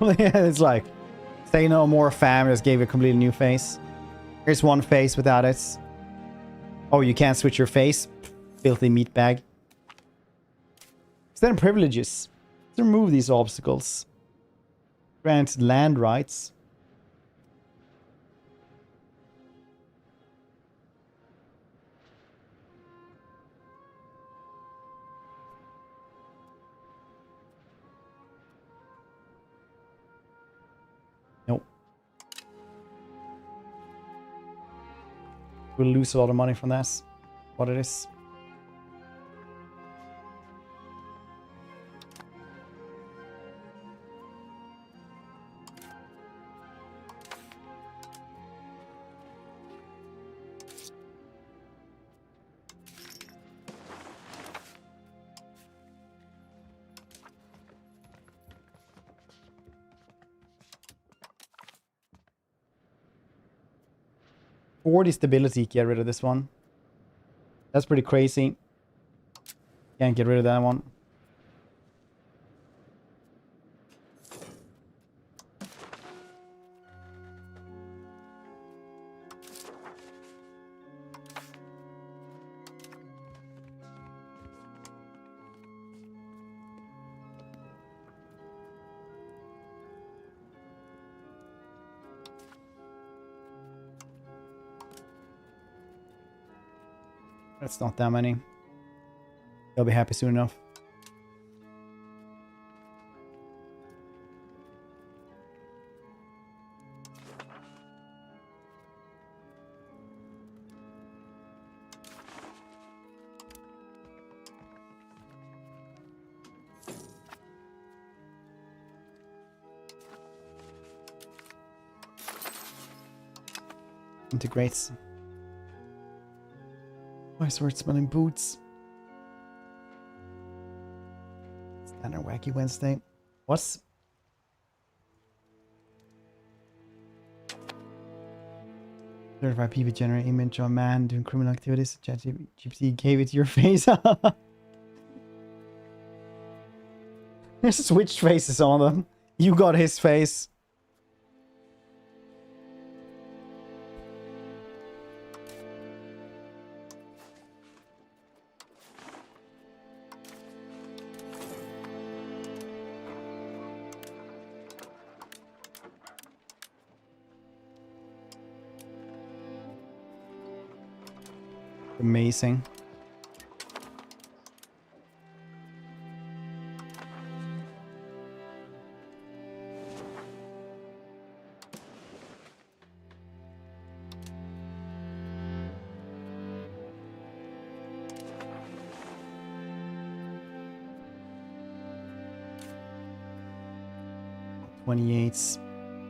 Yeah, it's like, say no more fam, just gave a completely new face. Here's one face without it. Oh, you can't switch your face? Filthy meatbag. Extend privileges. Let's remove these obstacles. Grant land rights. Nope. We'll lose a lot of money from this. What it is. .40 stability, get rid of this one. That's pretty crazy. Can't get rid of that one. That's not that many. They'll be happy soon enough. Integrates. My sword smelling boots. Standard Wacky Wednesday. What's... Certified people generate image of a man doing criminal activities. ChatGPT gave it your face. There's switched faces on them. You got his face. Amazing. $28.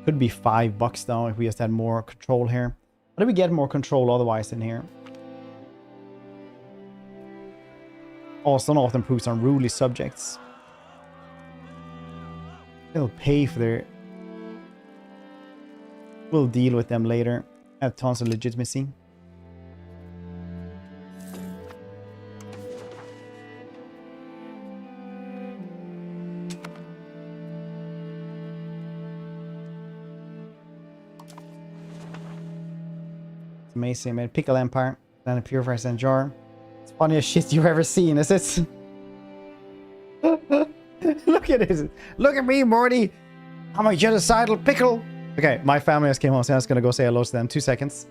Could be $5 though if we just had more control here. How do we get more control otherwise in here? Also not often improves on ruly subjects. They'll pay for their... We'll deal with them later. Have tons of legitimacy. It's amazing, man. Pickle Empire. Then a Purifier and Jar. Funniest shit you've ever seen, is it? Look at it. Look at me, Morty. I'm a genocidal pickle. Okay, my family just came home, so I'm just gonna go say hello to them. 2 seconds.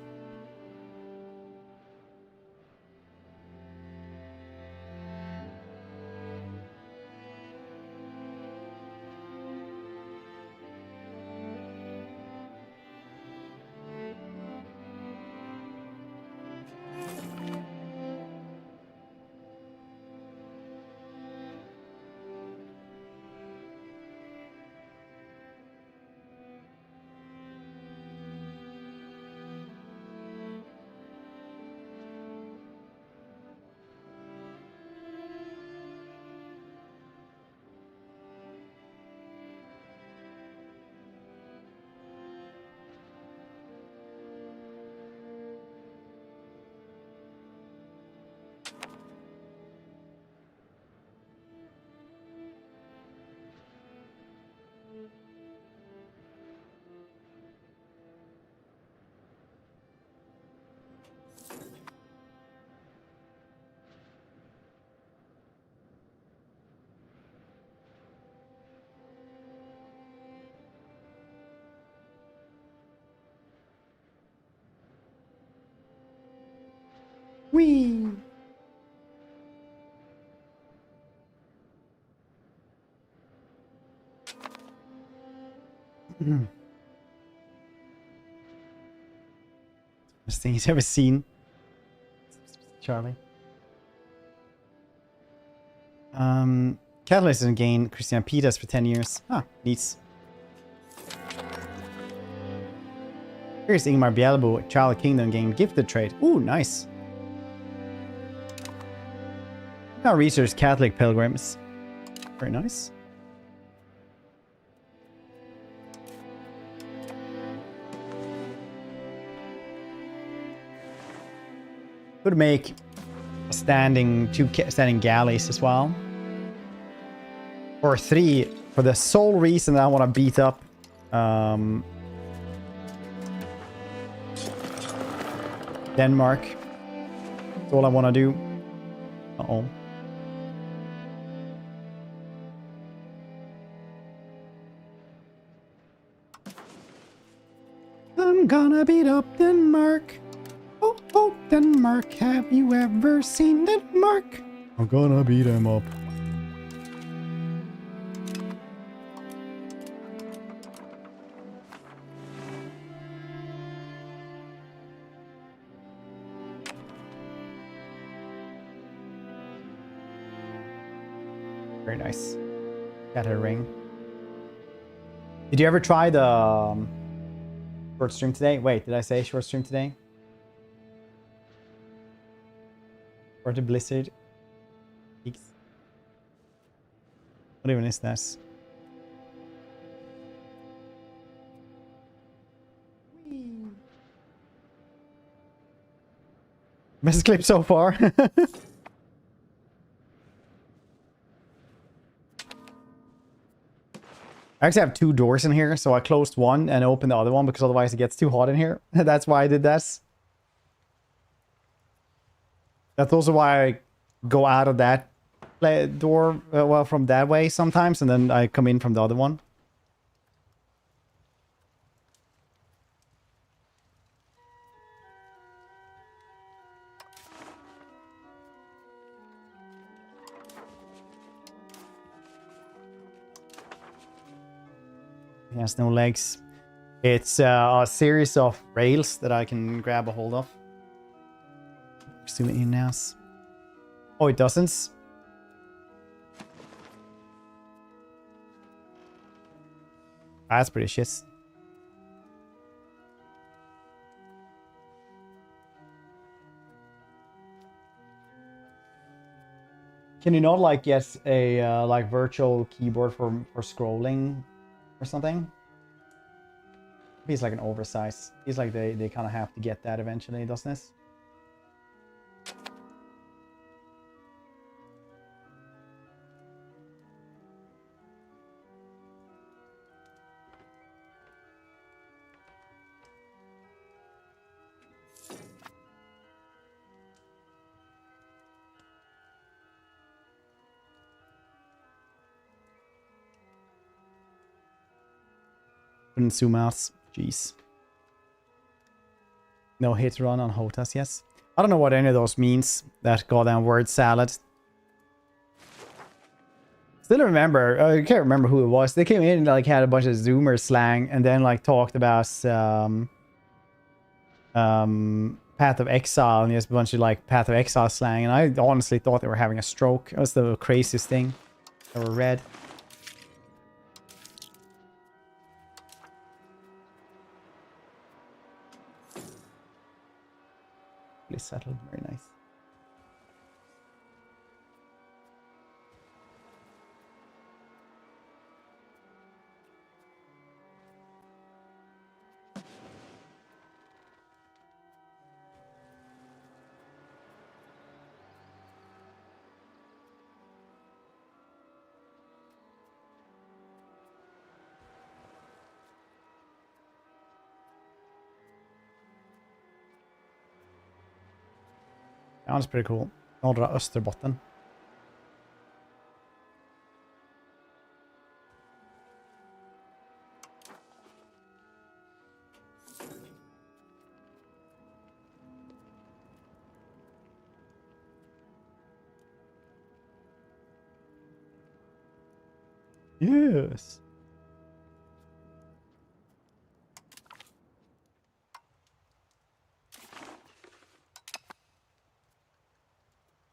Whee! Best thing he's ever seen. Charlie. Catalyst doesn't gain Christian Peters for 10 years. Ah, neat. Here's Ingmar Bialbo, Child Kingdom game gifted trade. Ooh, nice. Now research Catholic pilgrims. Very nice. Could make two standing galleys as well. Or 3 for the sole reason that I want to beat up Denmark. That's all I want to do. Uh-oh. I'm gonna beat up Denmark. oh, Denmark. Have you ever seen Denmark? I'm gonna beat him up. Very nice. Got a ring. Did you ever try the short stream today? Wait, did I say short stream today? Or the Blizzard? Peaks? What even is this? Best clip so far. I actually have 2 doors in here, so I closed one and opened the other one because otherwise it gets too hot in here. That's why I did this. That's also why I go out of that door, well, from that way sometimes, and then I come in from the other one. It has no legs. It's a series of rails that I can grab a hold of. Zoom it in now. Oh, it doesn't. That's pretty shit. Can you not like get a like virtual keyboard for scrolling or something? It's like an oversize. It's like they kind of have to get that eventually, doesn't it? Couldn't zoom out. Jeez. No hit run on Hotas, yes. I don't know what any of those means. That goddamn word salad. Still remember, I can't remember who it was. They came in and like had a bunch of Zoomer slang and then like talked about Path of Exile and just a bunch of like Path of Exile slang, and I honestly thought they were having a stroke. That was the craziest thing. They were red. Really settled, very nice. That one's pretty cool. Norra Österbotten. Yes.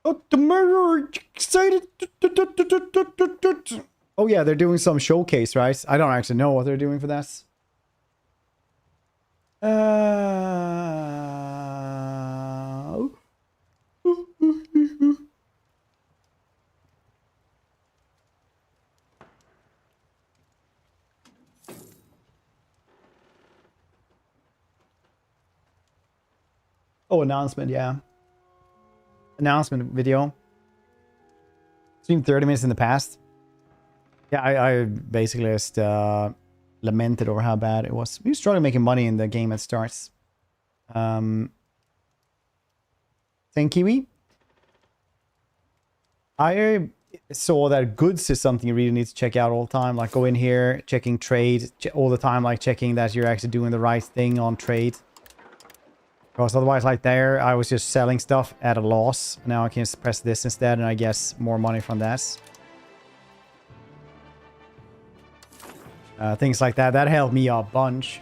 Oh, the murderer! Excited! Oh yeah, they're doing some showcase, right? I don't actually know what they're doing for that. Oh, announcement, yeah. Announcement video. It's been 30 minutes in the past. Yeah, I basically just lamented over how bad it was. We were struggling making money in the game at starts. Thank Kiwi. I saw that goods is something you really need to check out all the time. Like go in here, checking trade all the time, like checking that you're actually doing the right thing on trade. Because otherwise, like there, I was just selling stuff at a loss. Now I can just press this instead, and I guess more money from that. Things like that. That helped me a bunch.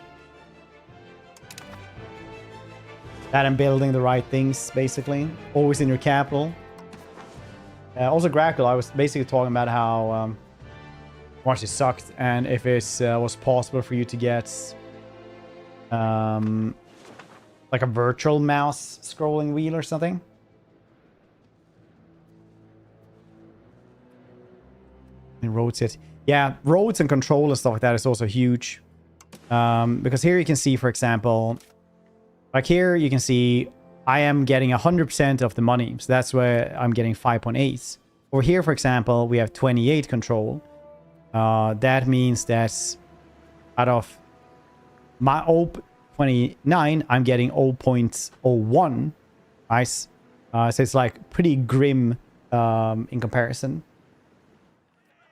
That and building the right things, basically. Always in your capital. Also, Grackle, I was basically talking about how much it sucked, and if it was possible for you to get like a virtual mouse scrolling wheel or something. And roads it. Yeah, roads and control and stuff like that is also huge. Because here you can see, for example, like here you can see I am getting 100% of the money. So that's where I'm getting 5.8. Over here, for example, we have 28 control. That means that out of my 0.29, I'm getting 0.01. Nice. So it's like pretty grim in comparison.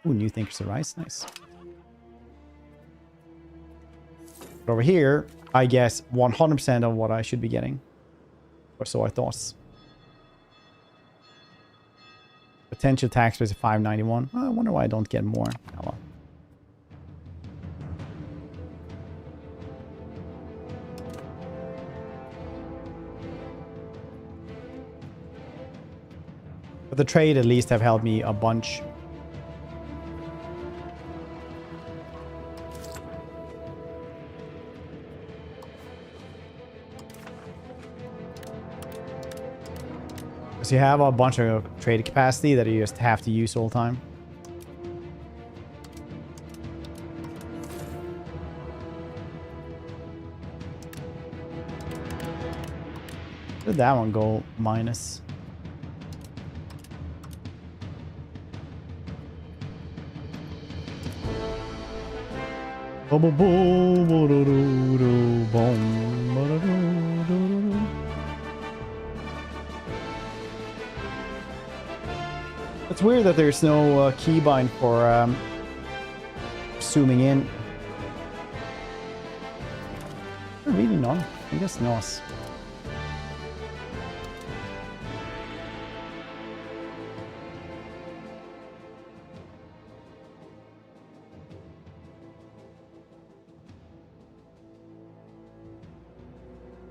Ooh, new thinkers arise. Nice. But over here, I guess 100% of what I should be getting. Or so I thought. Potential tax rate is 591. I wonder why I don't get more. Oh, well. But the trade at least have helped me a bunch. Because you have a bunch of trade capacity that you just have to use all the time. Where did that one go minus? It's weird that there's no keybind for zooming in. Really none. I guess not.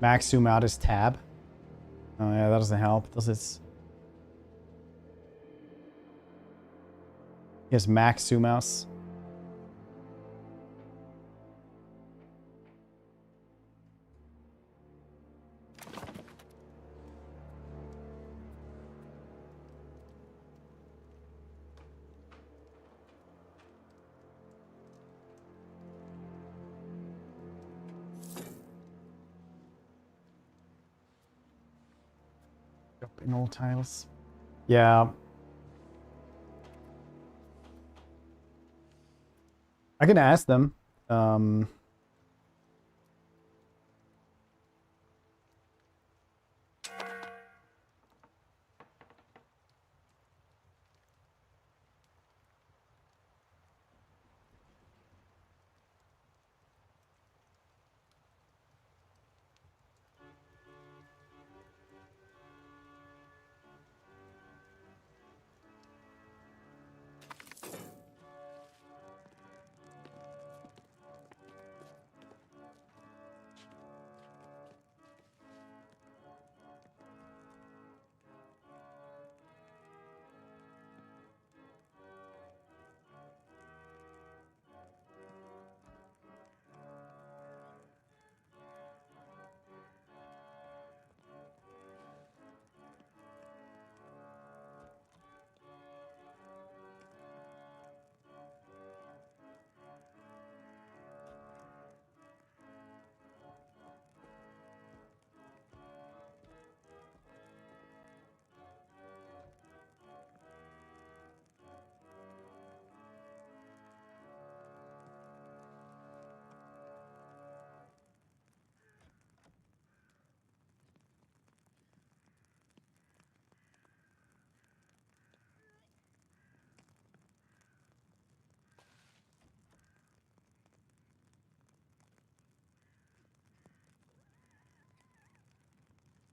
Max zoom out is tab. Oh yeah, that doesn't help, does it? Yes, max zoom mouse. In all tiles. Yeah. I can ask them.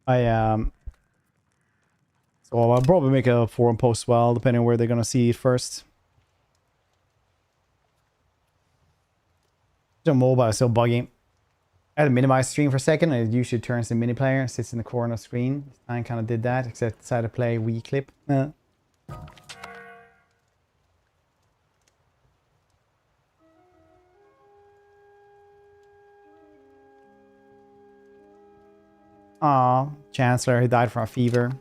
So I'll probably make a forum post as well, depending on where they're gonna see it first. The mobile is so buggy. I had to minimize stream for a second, and it usually turns the mini player, sits in the corner of the screen. This time kind of did that, except decided to play Wii clip. Aw, Chancellor, he died from a fever.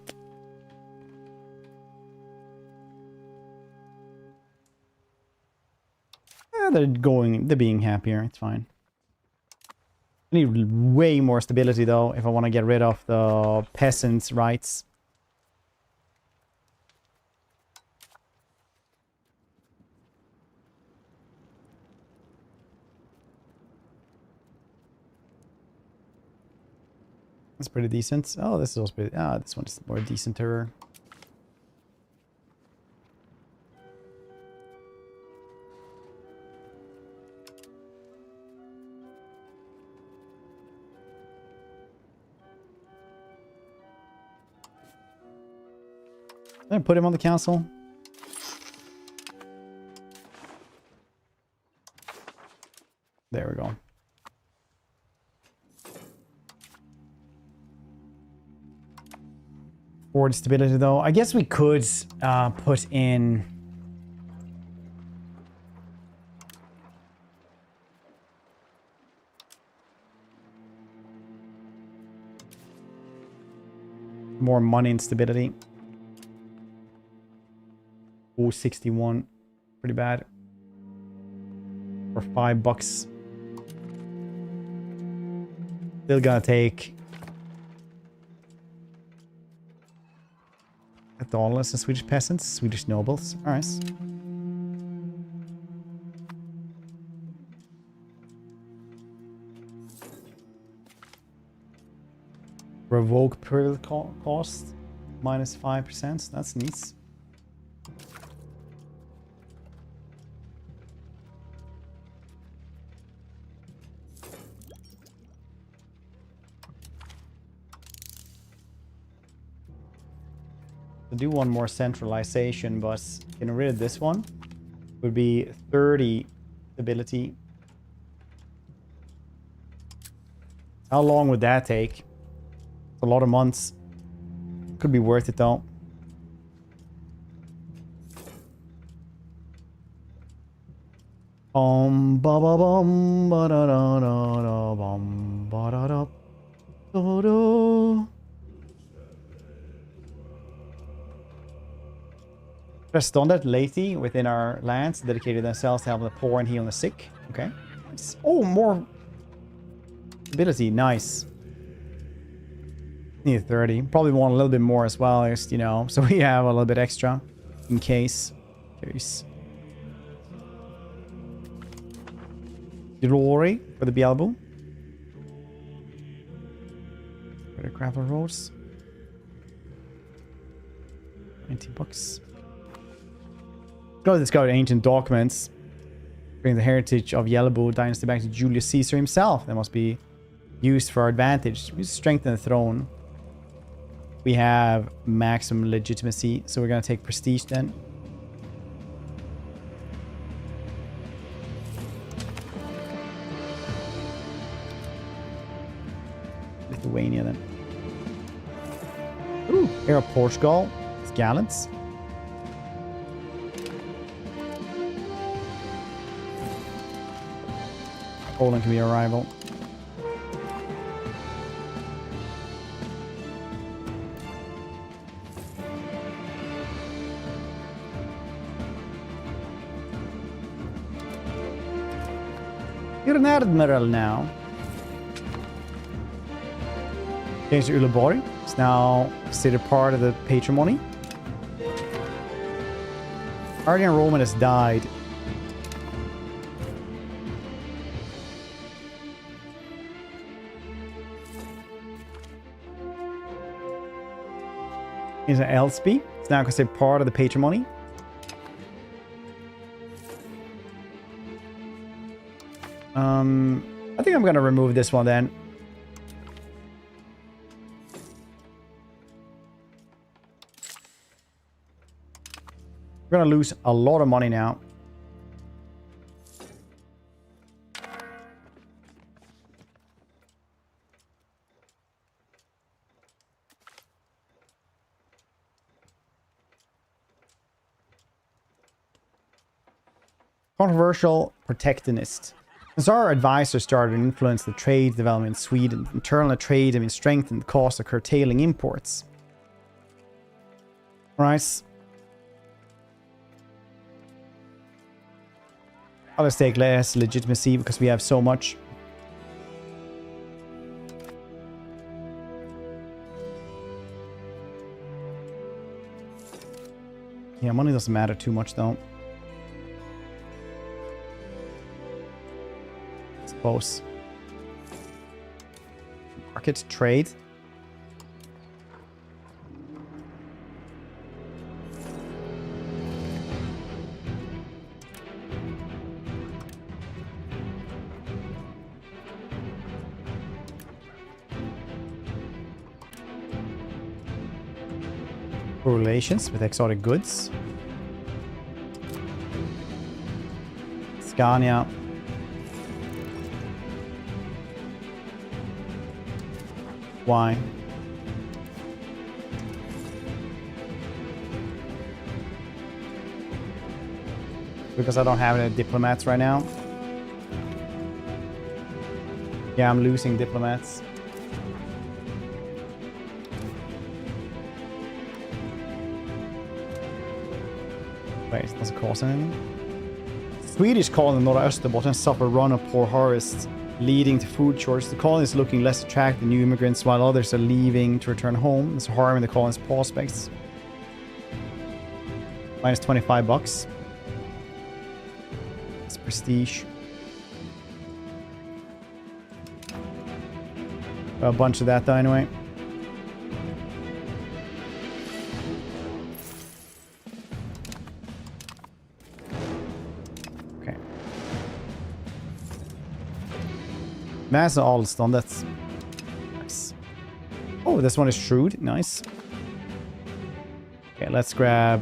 They're being happier, it's fine. I need way more stability though, if I want to get rid of the peasants' rights. That's pretty decent. Oh, this is also pretty... Ah, this one's more decenter. Did I put him on the council? There we go. Forward stability though. I guess we could put in... more money and stability. Oh, 61. Pretty bad. For $5. Still gonna take $1 and Swedish peasants, Swedish nobles. Alright. Revoke political cost minus 5%. That's neat. Do one more centralization, but getting rid of this one would be 30 stability. How long would that take? It's a lot of months. Could be worth it though. Ba ba bum ba da da da da bum ba da da da da. Pressed on that lately within our lands, dedicated themselves to helping the poor and healing the sick. Okay. Nice. Oh, more ability. Nice. Need 30. Probably want a little bit more as well, just, you know, so we have a little bit extra in case. Glory for the Beelzebub. For the gravel roads. $20. Go discover ancient documents. Bring the heritage of Yuán Dynasty back to Julius Caesar himself. That must be used for our advantage. We strengthen the throne. We have maximum legitimacy, so we're gonna take prestige then. Lithuania then. Ooh, here of Portugal. It's gallants. Poland can be a rival. You're an admiral now. Change to Uleåborg. It's now considered part of the patrimony. Guardian Roman has died. Is an Elsby. It's now considered part of the patrimony. I think I'm gonna remove this one then. We're gonna lose a lot of money now. Controversial protectionist. Since our advisors started to influence the trade development in Sweden, internal trade has been strengthened, the cost of curtailing imports. Alright. Let's take less legitimacy because we have so much. Yeah, money doesn't matter too much though. Suppose. Market trade. Relations with exotic goods. Scania. Why? Because I don't have any diplomats right now. Yeah, I'm losing diplomats. Wait, it doesn't cost anything. Swedish colony in Norra Österbotten suffer run of poor harvests, leading to food shortage. The colony is looking less attractive than new immigrants, while others are leaving to return home. It's harming the colony's prospects. Minus 25 bucks. It's prestige. A bunch of that though anyway. Mass Alston, that's nice. Oh, this one is shrewd. Nice. Okay, let's grab...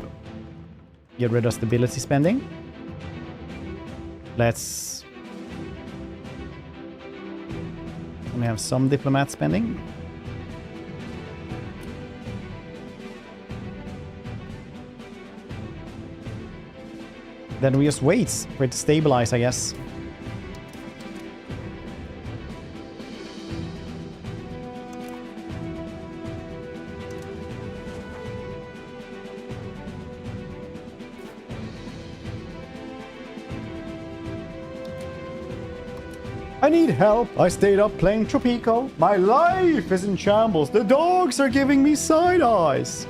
Get rid of stability spending. Let's... Only have some diplomat spending. Then we just wait for it to stabilize, I guess. I need help. I stayed up playing Tropico. My life is in shambles. The dogs are giving me side eyes.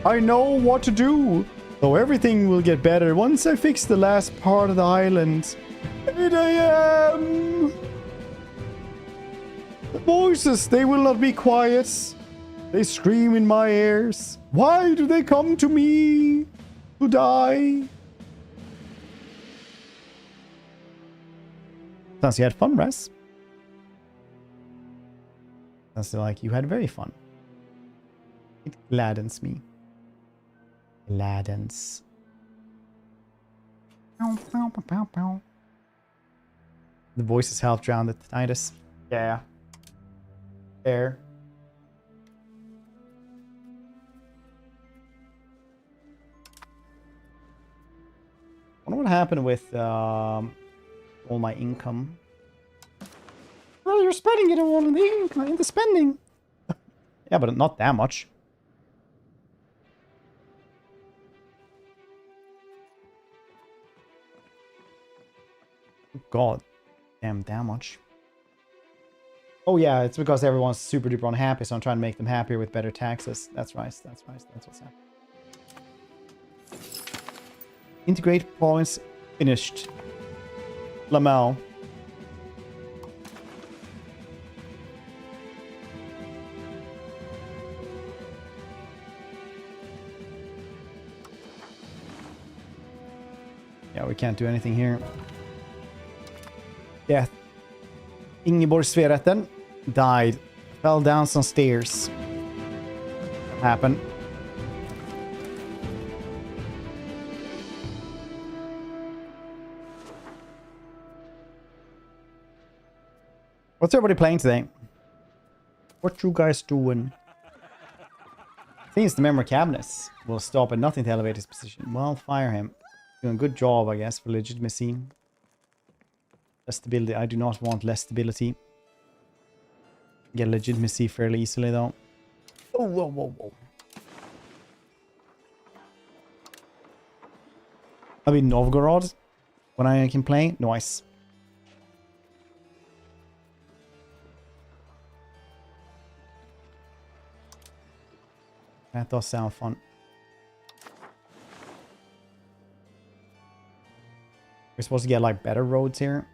I know what to do. So everything will get better once I fix the last part of the island. 8 a.m. The voices, they will not be quiet. They scream in my ears. Why do they come to me to die? Sounds you had fun, Res. Sounds like you had very fun. It gladdens me. Gladdens. The voices help drown the tinnitus. Yeah. Fair. I wonder what happened with all my income. Well, you're spending it all in the income, in the spending. Yeah, but not that much. God damn, that much. Oh yeah, it's because everyone's super duper unhappy, so I'm trying to make them happier with better taxes. That's right, that's right, that's what's happening. Integrate province finished. Lamel. Yeah, we can't do anything here. Death. Ingeborg Sveretten died. Fell down some stairs. What happened? What's everybody playing today? What you guys doing? Seems the memory cabinets will stop at nothing to elevate his position. Well, fire him. Doing a good job, I guess, for legitimacy. Less stability. I do not want less stability. Get legitimacy fairly easily, though. Oh, whoa, whoa, whoa. I mean, Novgorod, when I can play. Nice. That does sound fun. We're supposed to get, like, better roads here.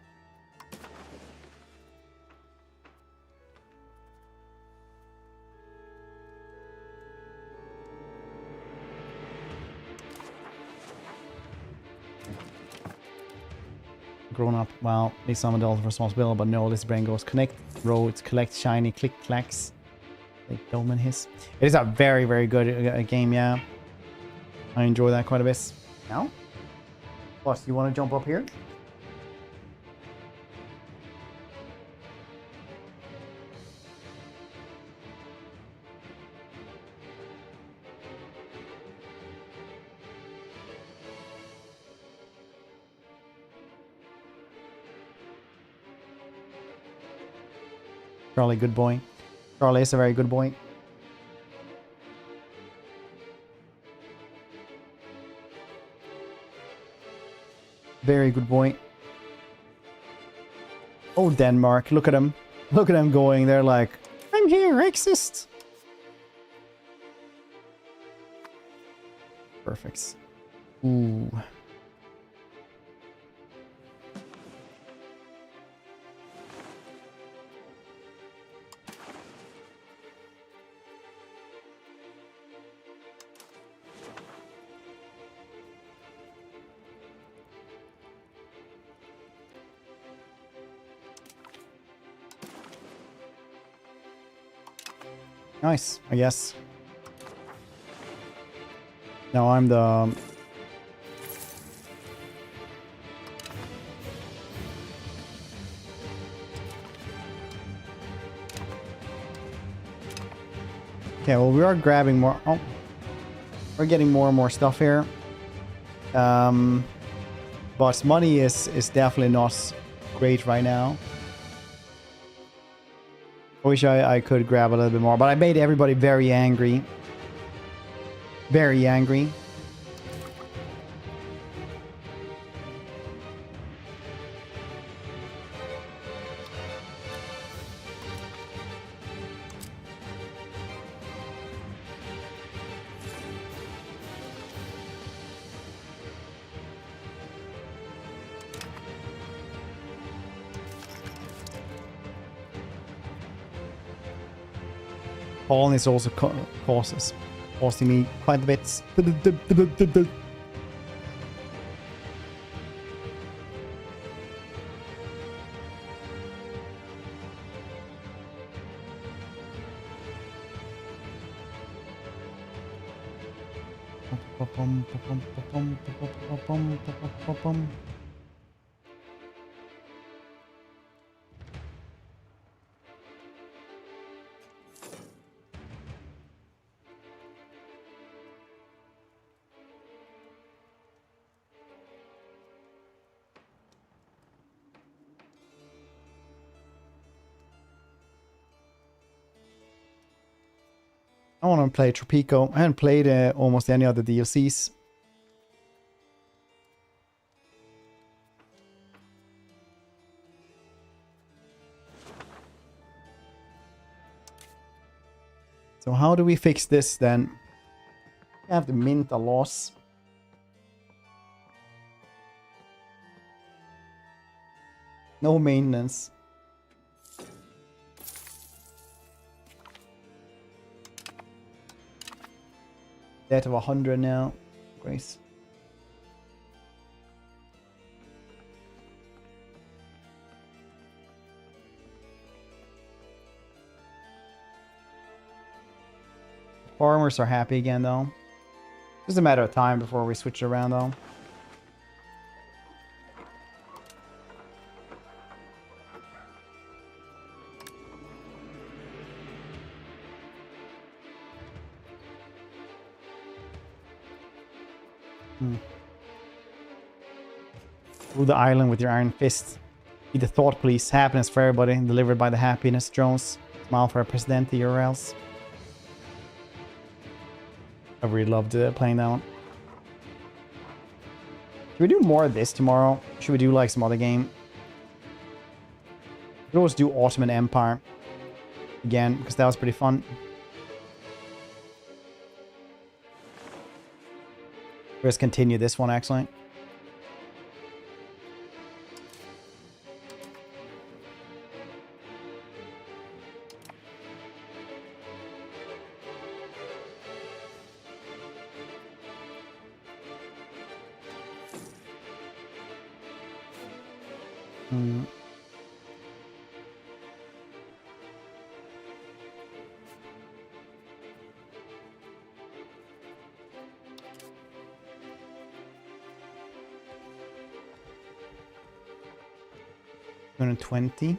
Grown up, well, at least I'm adult responsibility, but no, this brain goes connect roads, collect shiny click clacks. Like Dolman hiss. It is a very, very good game, yeah. I enjoy that quite a bit. Now? What, you want to jump up here? Charlie, good boy. Charlie is a very good boy. Very good boy. Oh, Denmark. Look at them. Look at them going. They're like, I'm here, I exist. Perfect. Ooh. Nice, I guess. Now I'm the... Okay, well, we are grabbing more... Oh. We're getting more and more stuff here. But money is definitely not great right now. I wish I could grab a little bit more, but I made everybody very angry. Very angry. Falling is also costing me quite a bit. I want to play Tropico. I haven't played almost any other DLCs. So how do we fix this then? We have to mint a loss. No maintenance. Debt of 100 now. Grace. Farmers are happy again though. Just a matter of time before we switch it around though. Rule the island with your iron fist. Be the thought police. Happiness for everybody. Delivered by the happiness drones. Smile for a presidente or else. I really loved playing that one. Should we do more of this tomorrow? Should we do like some other game? We could always do Ottoman Empire again, because that was pretty fun. Let's continue this one actually. Hmm. $220.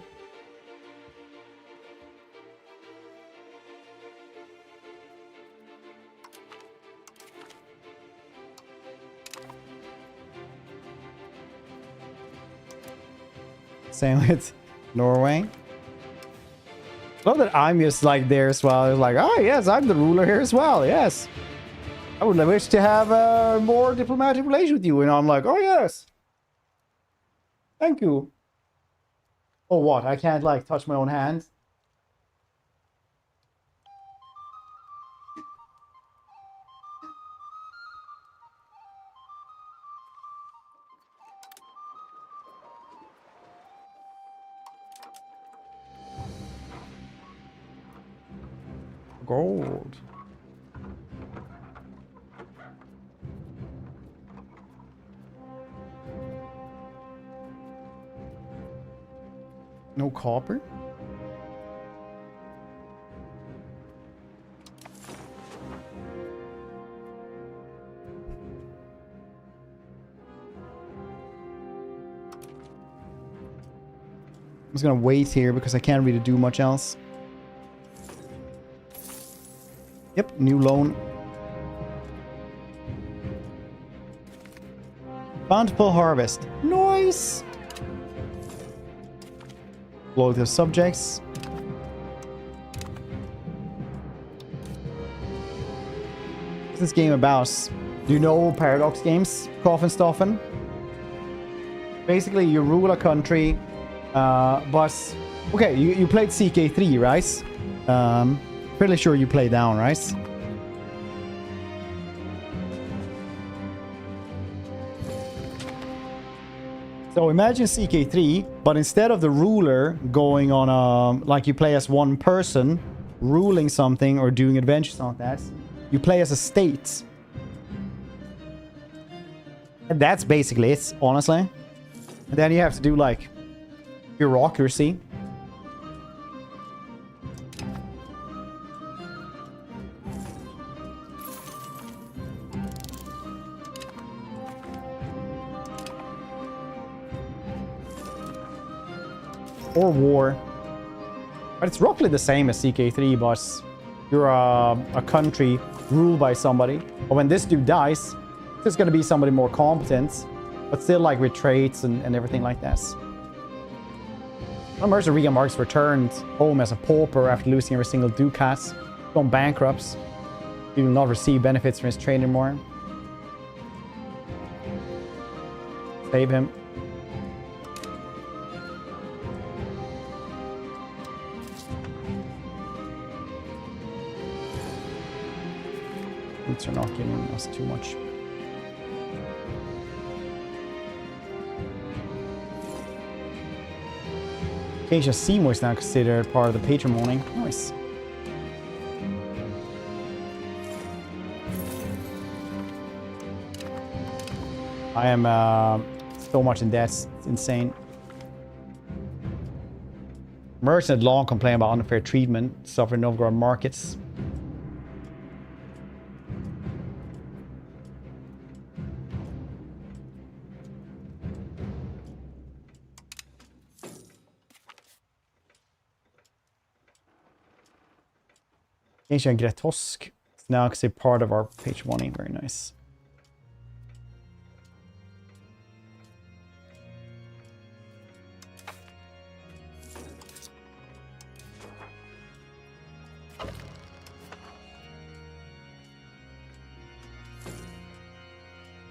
Same with Norway. Love that I'm just like there as well. It's like, oh yes, I'm the ruler here as well. Yes, I would wish to have a more diplomatic relation with you. And I'm like, oh yes, thank you. Oh what? I can't like touch my own hand. Gold. No copper? I'm just gonna wait here because I can't really do much else. Yep, new loan. Bountiful harvest. Nice! Loyalty of subjects. What's this game about? Do you know Paradox games? Coffin Stoffin? Basically, you rule a country, but... Okay, you played CK3, right? Pretty sure you play down, right? So imagine CK3, but instead of the ruler going on a... Like you play as one person, ruling something or doing adventures like that, you play as a state. And that's basically it, honestly. And then you have to do like bureaucracy. Or war. But it's roughly the same as CK3, but you're a country ruled by somebody. But when this dude dies, there's going to be somebody more competent, but still like with traits and everything like this. Mercer Riga Marx returned home as a pauper after losing every single ducat, gone bankrupt. He will not receive benefits from his trade anymore. Save him. Are not giving us too much. Acacia Seymour is now considered part of the patrimony. Nice. I am so much in debt. It's insane. Merchant had long complained about unfair treatment suffered in Novgorod markets. Ancient Gretosk is now actually part of our page 1. Very nice.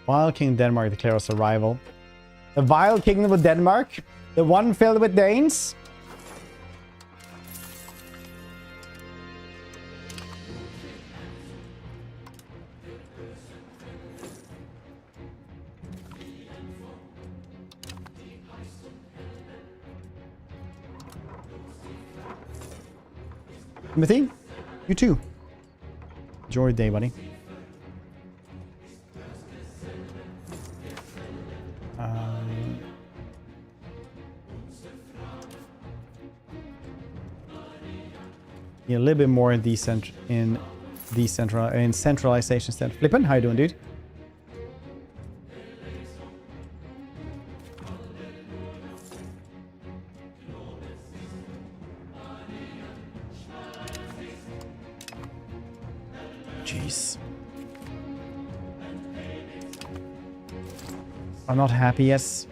Vile King Denmark declares a rival. The Vile Kingdom of Denmark? The one filled with Danes? Timothy, you too. Enjoy your day, buddy. Yeah, a little bit more in centralization instead. Flippin', how you doing, dude? Jeez. I'm not happy, yes.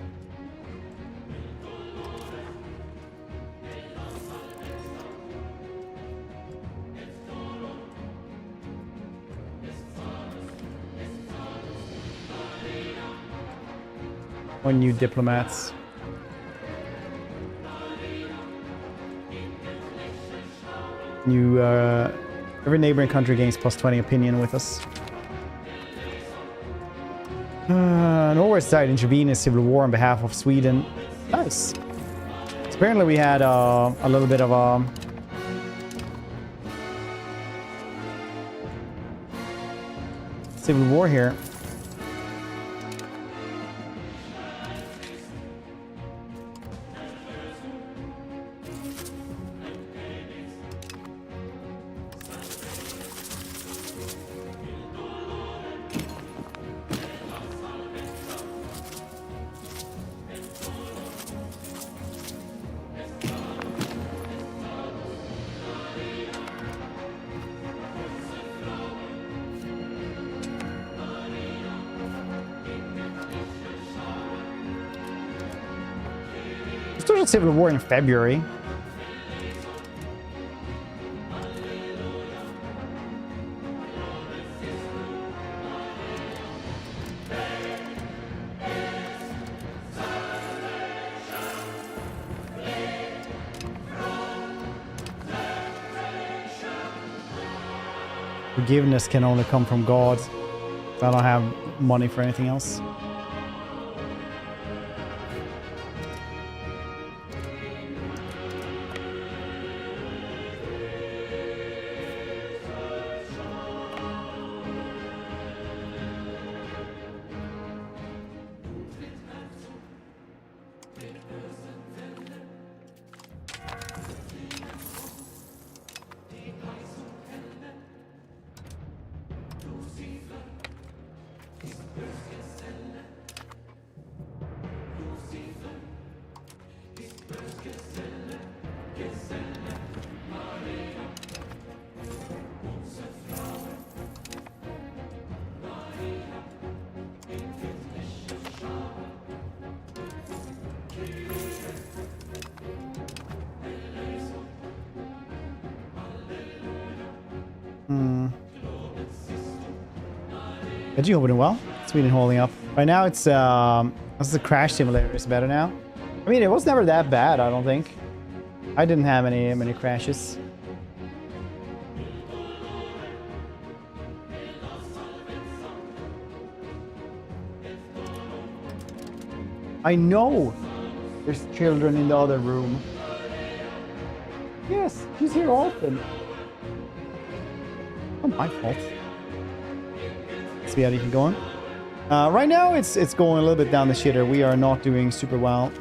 One new diplomats. New, every neighboring country gains +20 opinion with us. Norway's side intervened in civil war on behalf of Sweden. Nice. So apparently we had a little bit of a civil war here. There's a civil war in February. Forgiveness can only come from God. I don't have money for anything else. Did you holding well? Sweden holding up. Right now it's the crash simulator is better now. I mean, it was never that bad, I don't think. I didn't have many crashes. I know there's children in the other room. Yes, she's here often. Not my fault. Let's see how you can go on. Right now, it's going a little bit down the shitter. We are not doing super well.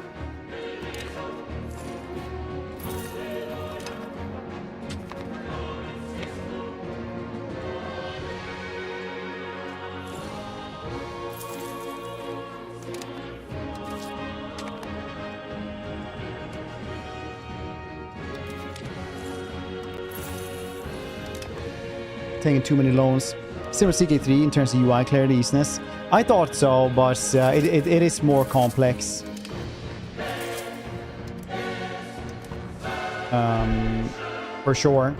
Taking too many loans. Similar CK3 in terms of UI clarity, easiness. I thought so, but it is more complex. For sure.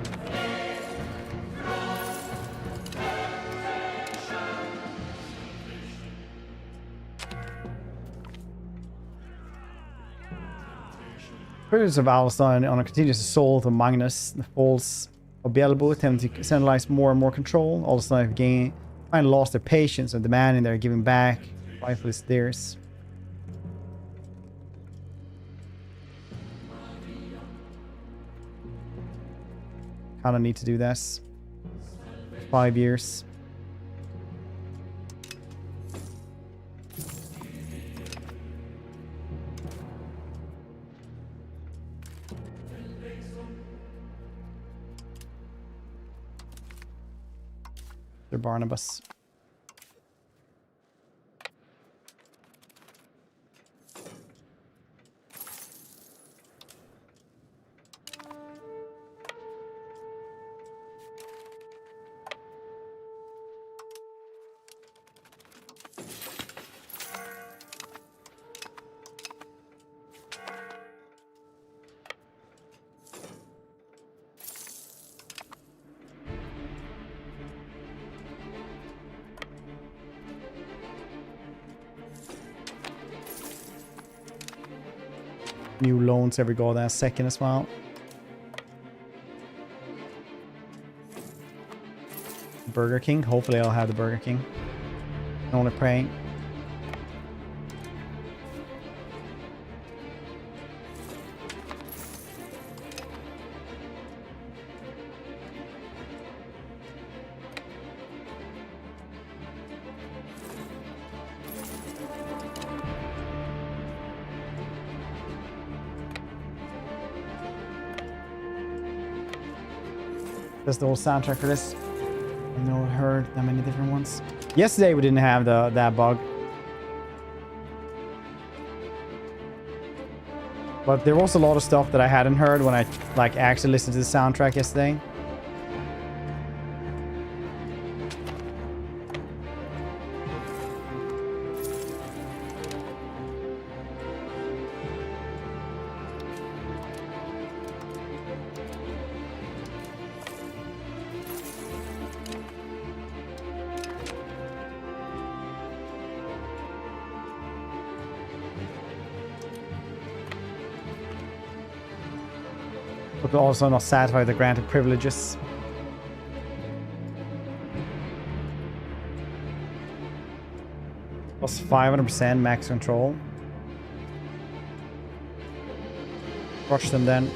Critics of Alstein on a continuous assault of Magnus, the falls of Beelzebub attempt to centralize more and more control. Alstein have finally lost their patience and demanding their giving back. Rightfully is theirs. Kinda need to do this. 5 years. They're Barnabas. New loans every goddamn second as well. Burger King. Hopefully I'll have the Burger King. Only praying. That's the whole soundtrack for this. I've never heard that many different ones. Yesterday we didn't have that bug. But there was a lot of stuff that I hadn't heard when I like actually listened to the soundtrack yesterday. But also not satisfied with the granted privileges. Plus 500% max control. Crush them then.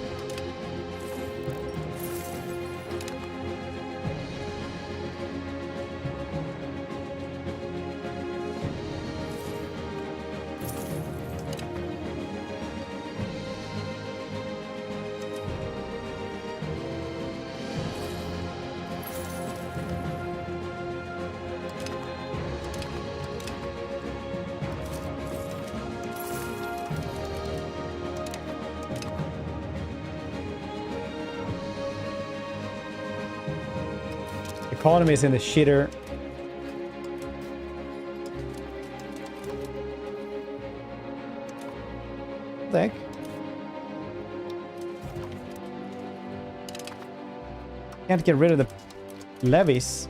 Economy is in the shitter. What the heck? Can't get rid of the levies.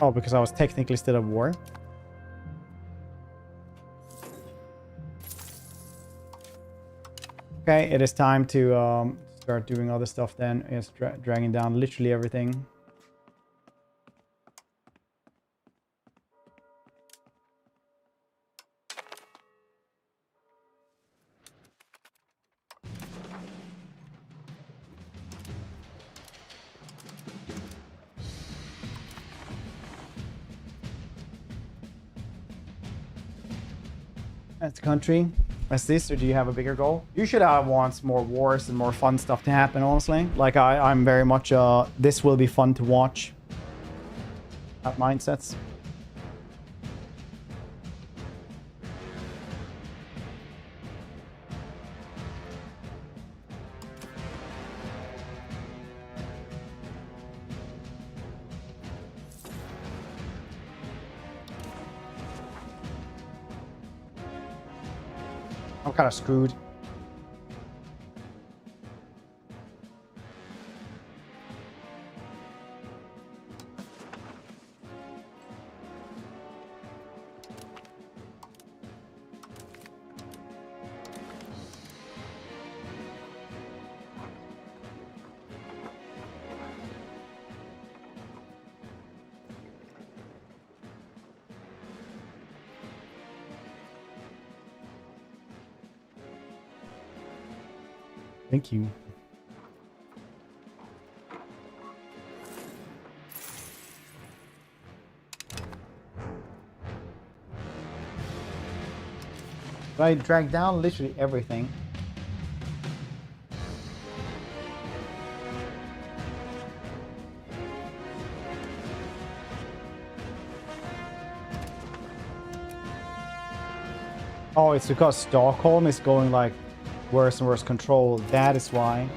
Oh, because I was technically still at war. Okay, it is time to start doing other stuff then. It's dragging down literally everything. That's the country. That's this, or do you have a bigger goal? You should have wants more wars and more fun stuff to happen, honestly. Like I'm very much this will be fun to watch at mindsets. I'm kind of screwed. Thank you. I dragged down literally everything. Oh, it's because Stockholm is going like worse and worse control. That is why.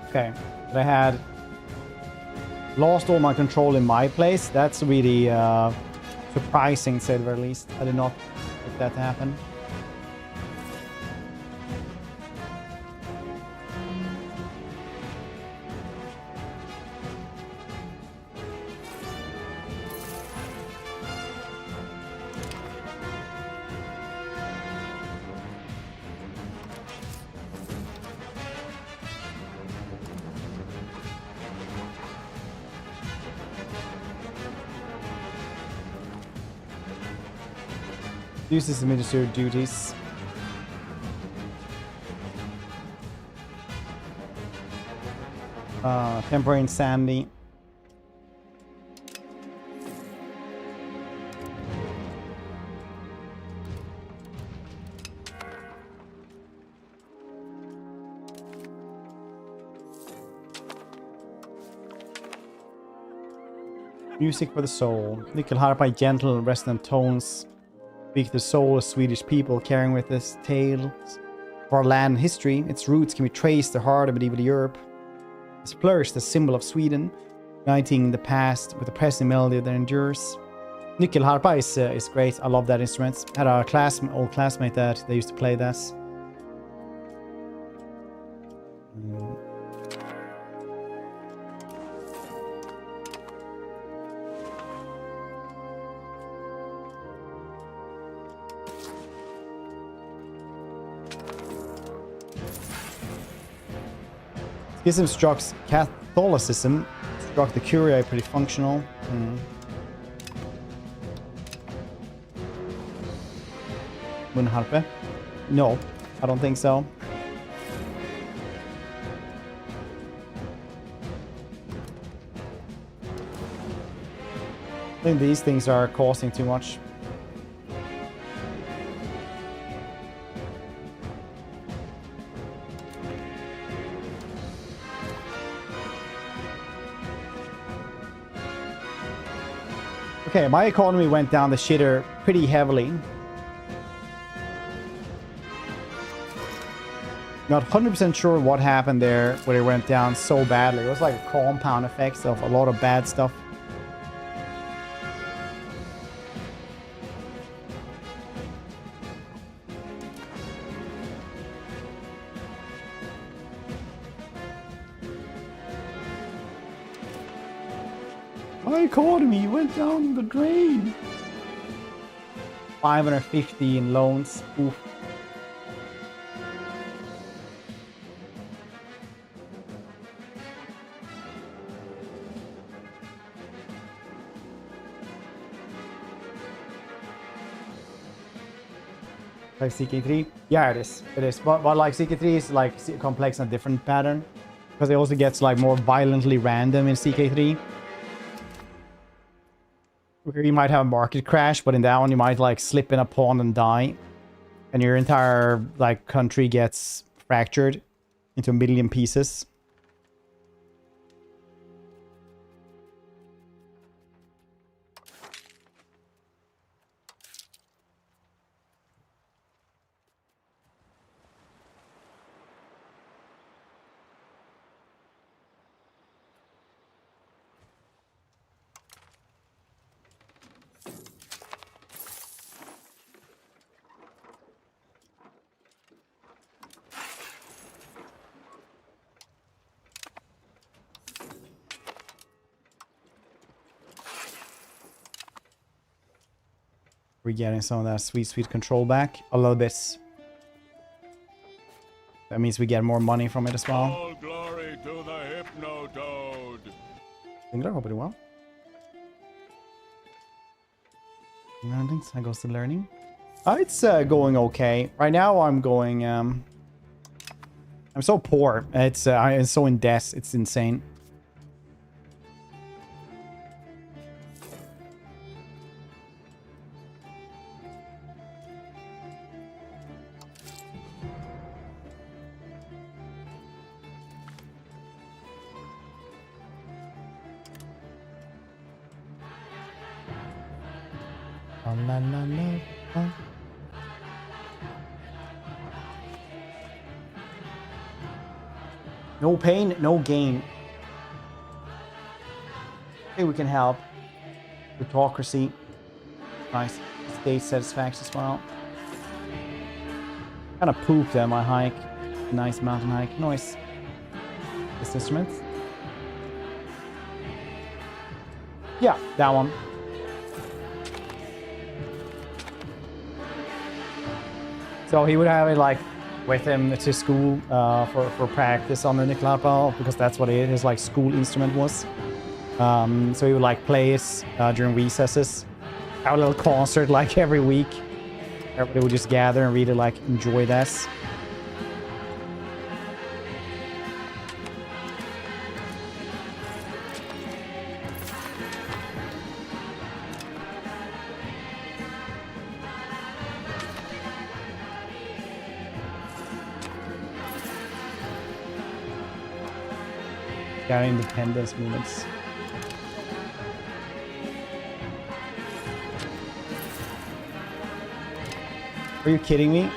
Okay, but I had lost all my control in my place. That's really surprising, to say the very least. I did not expect that to happen. Uses the ministerial duties. Temporary insanity. Music for the soul. Nyckelharpa, gentle, resonant tones. Speak the soul of Swedish people carrying with us tales of our land and history. Its roots can be traced to the heart of medieval Europe. It's flourished as a symbol of Sweden, uniting the past with a present melody that endures. Nyckelharpa is great. I love that instrument. I had a old classmate that they used to play this. Schism struck Catholicism, struck the Curia pretty functional. Munharpe? No, I don't think so. I think these things are costing too much. Okay, my economy went down the shitter pretty heavily. Not 100% sure what happened there when it went down so badly. It was like a compound effect of a lot of bad stuff. My economy went down the drain. 550 in loans. Oof. Like CK3? Yeah, it is. It is. But like CK3 is like complex in a different pattern. Because it also gets like more violently random in CK3. Where you might have a market crash, but in that one you might like slip in a pawn and die. And your entire like country gets fractured into a million pieces. We're getting some of that sweet control back a little bit. That means we get more money from it as well. All glory to the Hypnotoad. Singler, hope it well. Landings, I goes to learning. It's going okay. Right now I'm going I'm so poor. I'm so in debt, it's insane. La, la, la, la. No pain, no gain. Okay, we can help. Plutocracy. Nice. State satisfaction as well. Kind of pooped at my hike. Nice mountain hike. Nice. This instrument. Yeah, that one. So he would have it like with him to school for practice on the Niklapa, because that's what his like school instrument was. So he would like play it during recesses. Have a little concert like every week. Everybody would just gather and really like enjoy this. Got independence movements. Are you kidding me?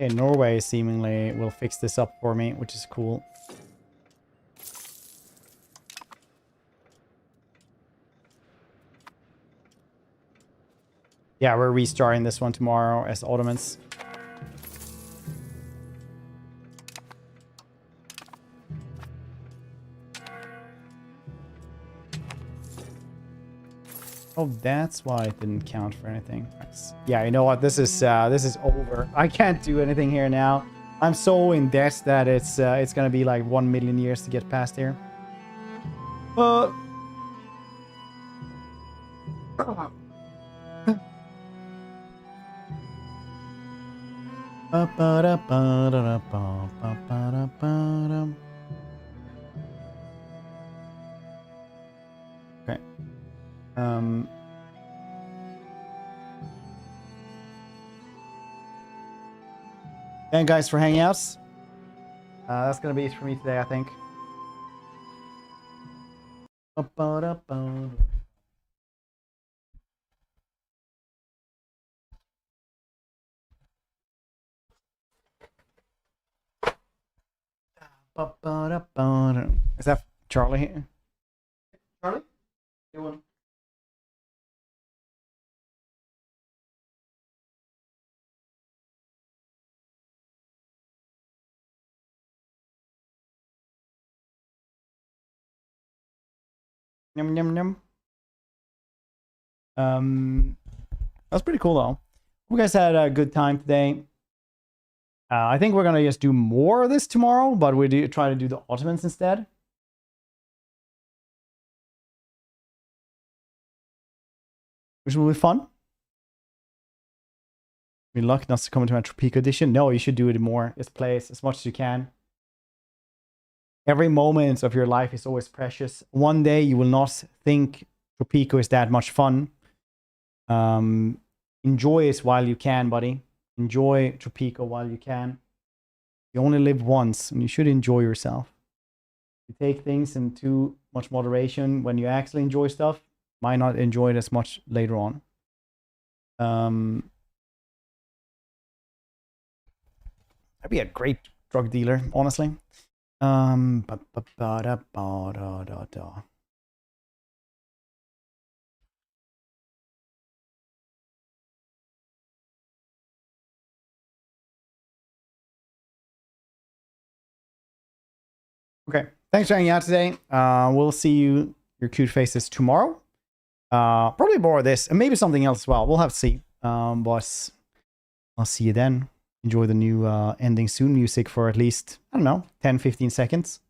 Okay, Norway seemingly will fix this up for me, which is cool. Yeah, we're restarting this one tomorrow as Ottomans. Oh, that's why it didn't count for anything. Yeah, you know what? This is over. I can't do anything here now. I'm so in debt that it's gonna be like 1 million years to get past here. Okay. Thank you guys for hanging out. That's gonna be it for me today, I think. Is that Charlie here? Charlie? You want? Yum yum yum. That's pretty cool, though. You guys had a good time today. I think we're going to just do more of this tomorrow, but we do try to do the Ottomans instead. Which will be fun. You're lucky not to come into my Tropico edition. No, you should do it more. Just play as much as you can. Every moment of your life is always precious. One day you will not think Tropico is that much fun. Enjoy it while you can, buddy. Enjoy Tropico while you can. You only live once, and you should enjoy yourself. You take things in too much moderation when you actually enjoy stuff. Might not enjoy it as much later on. I'd be a great drug dealer, honestly. Okay, thanks for hanging out today. We'll see you, your cute faces, tomorrow. Probably more of this, and maybe something else as well. We'll have to see. But I'll see you then. Enjoy the new ending soon music for at least, I don't know, 10-15 seconds.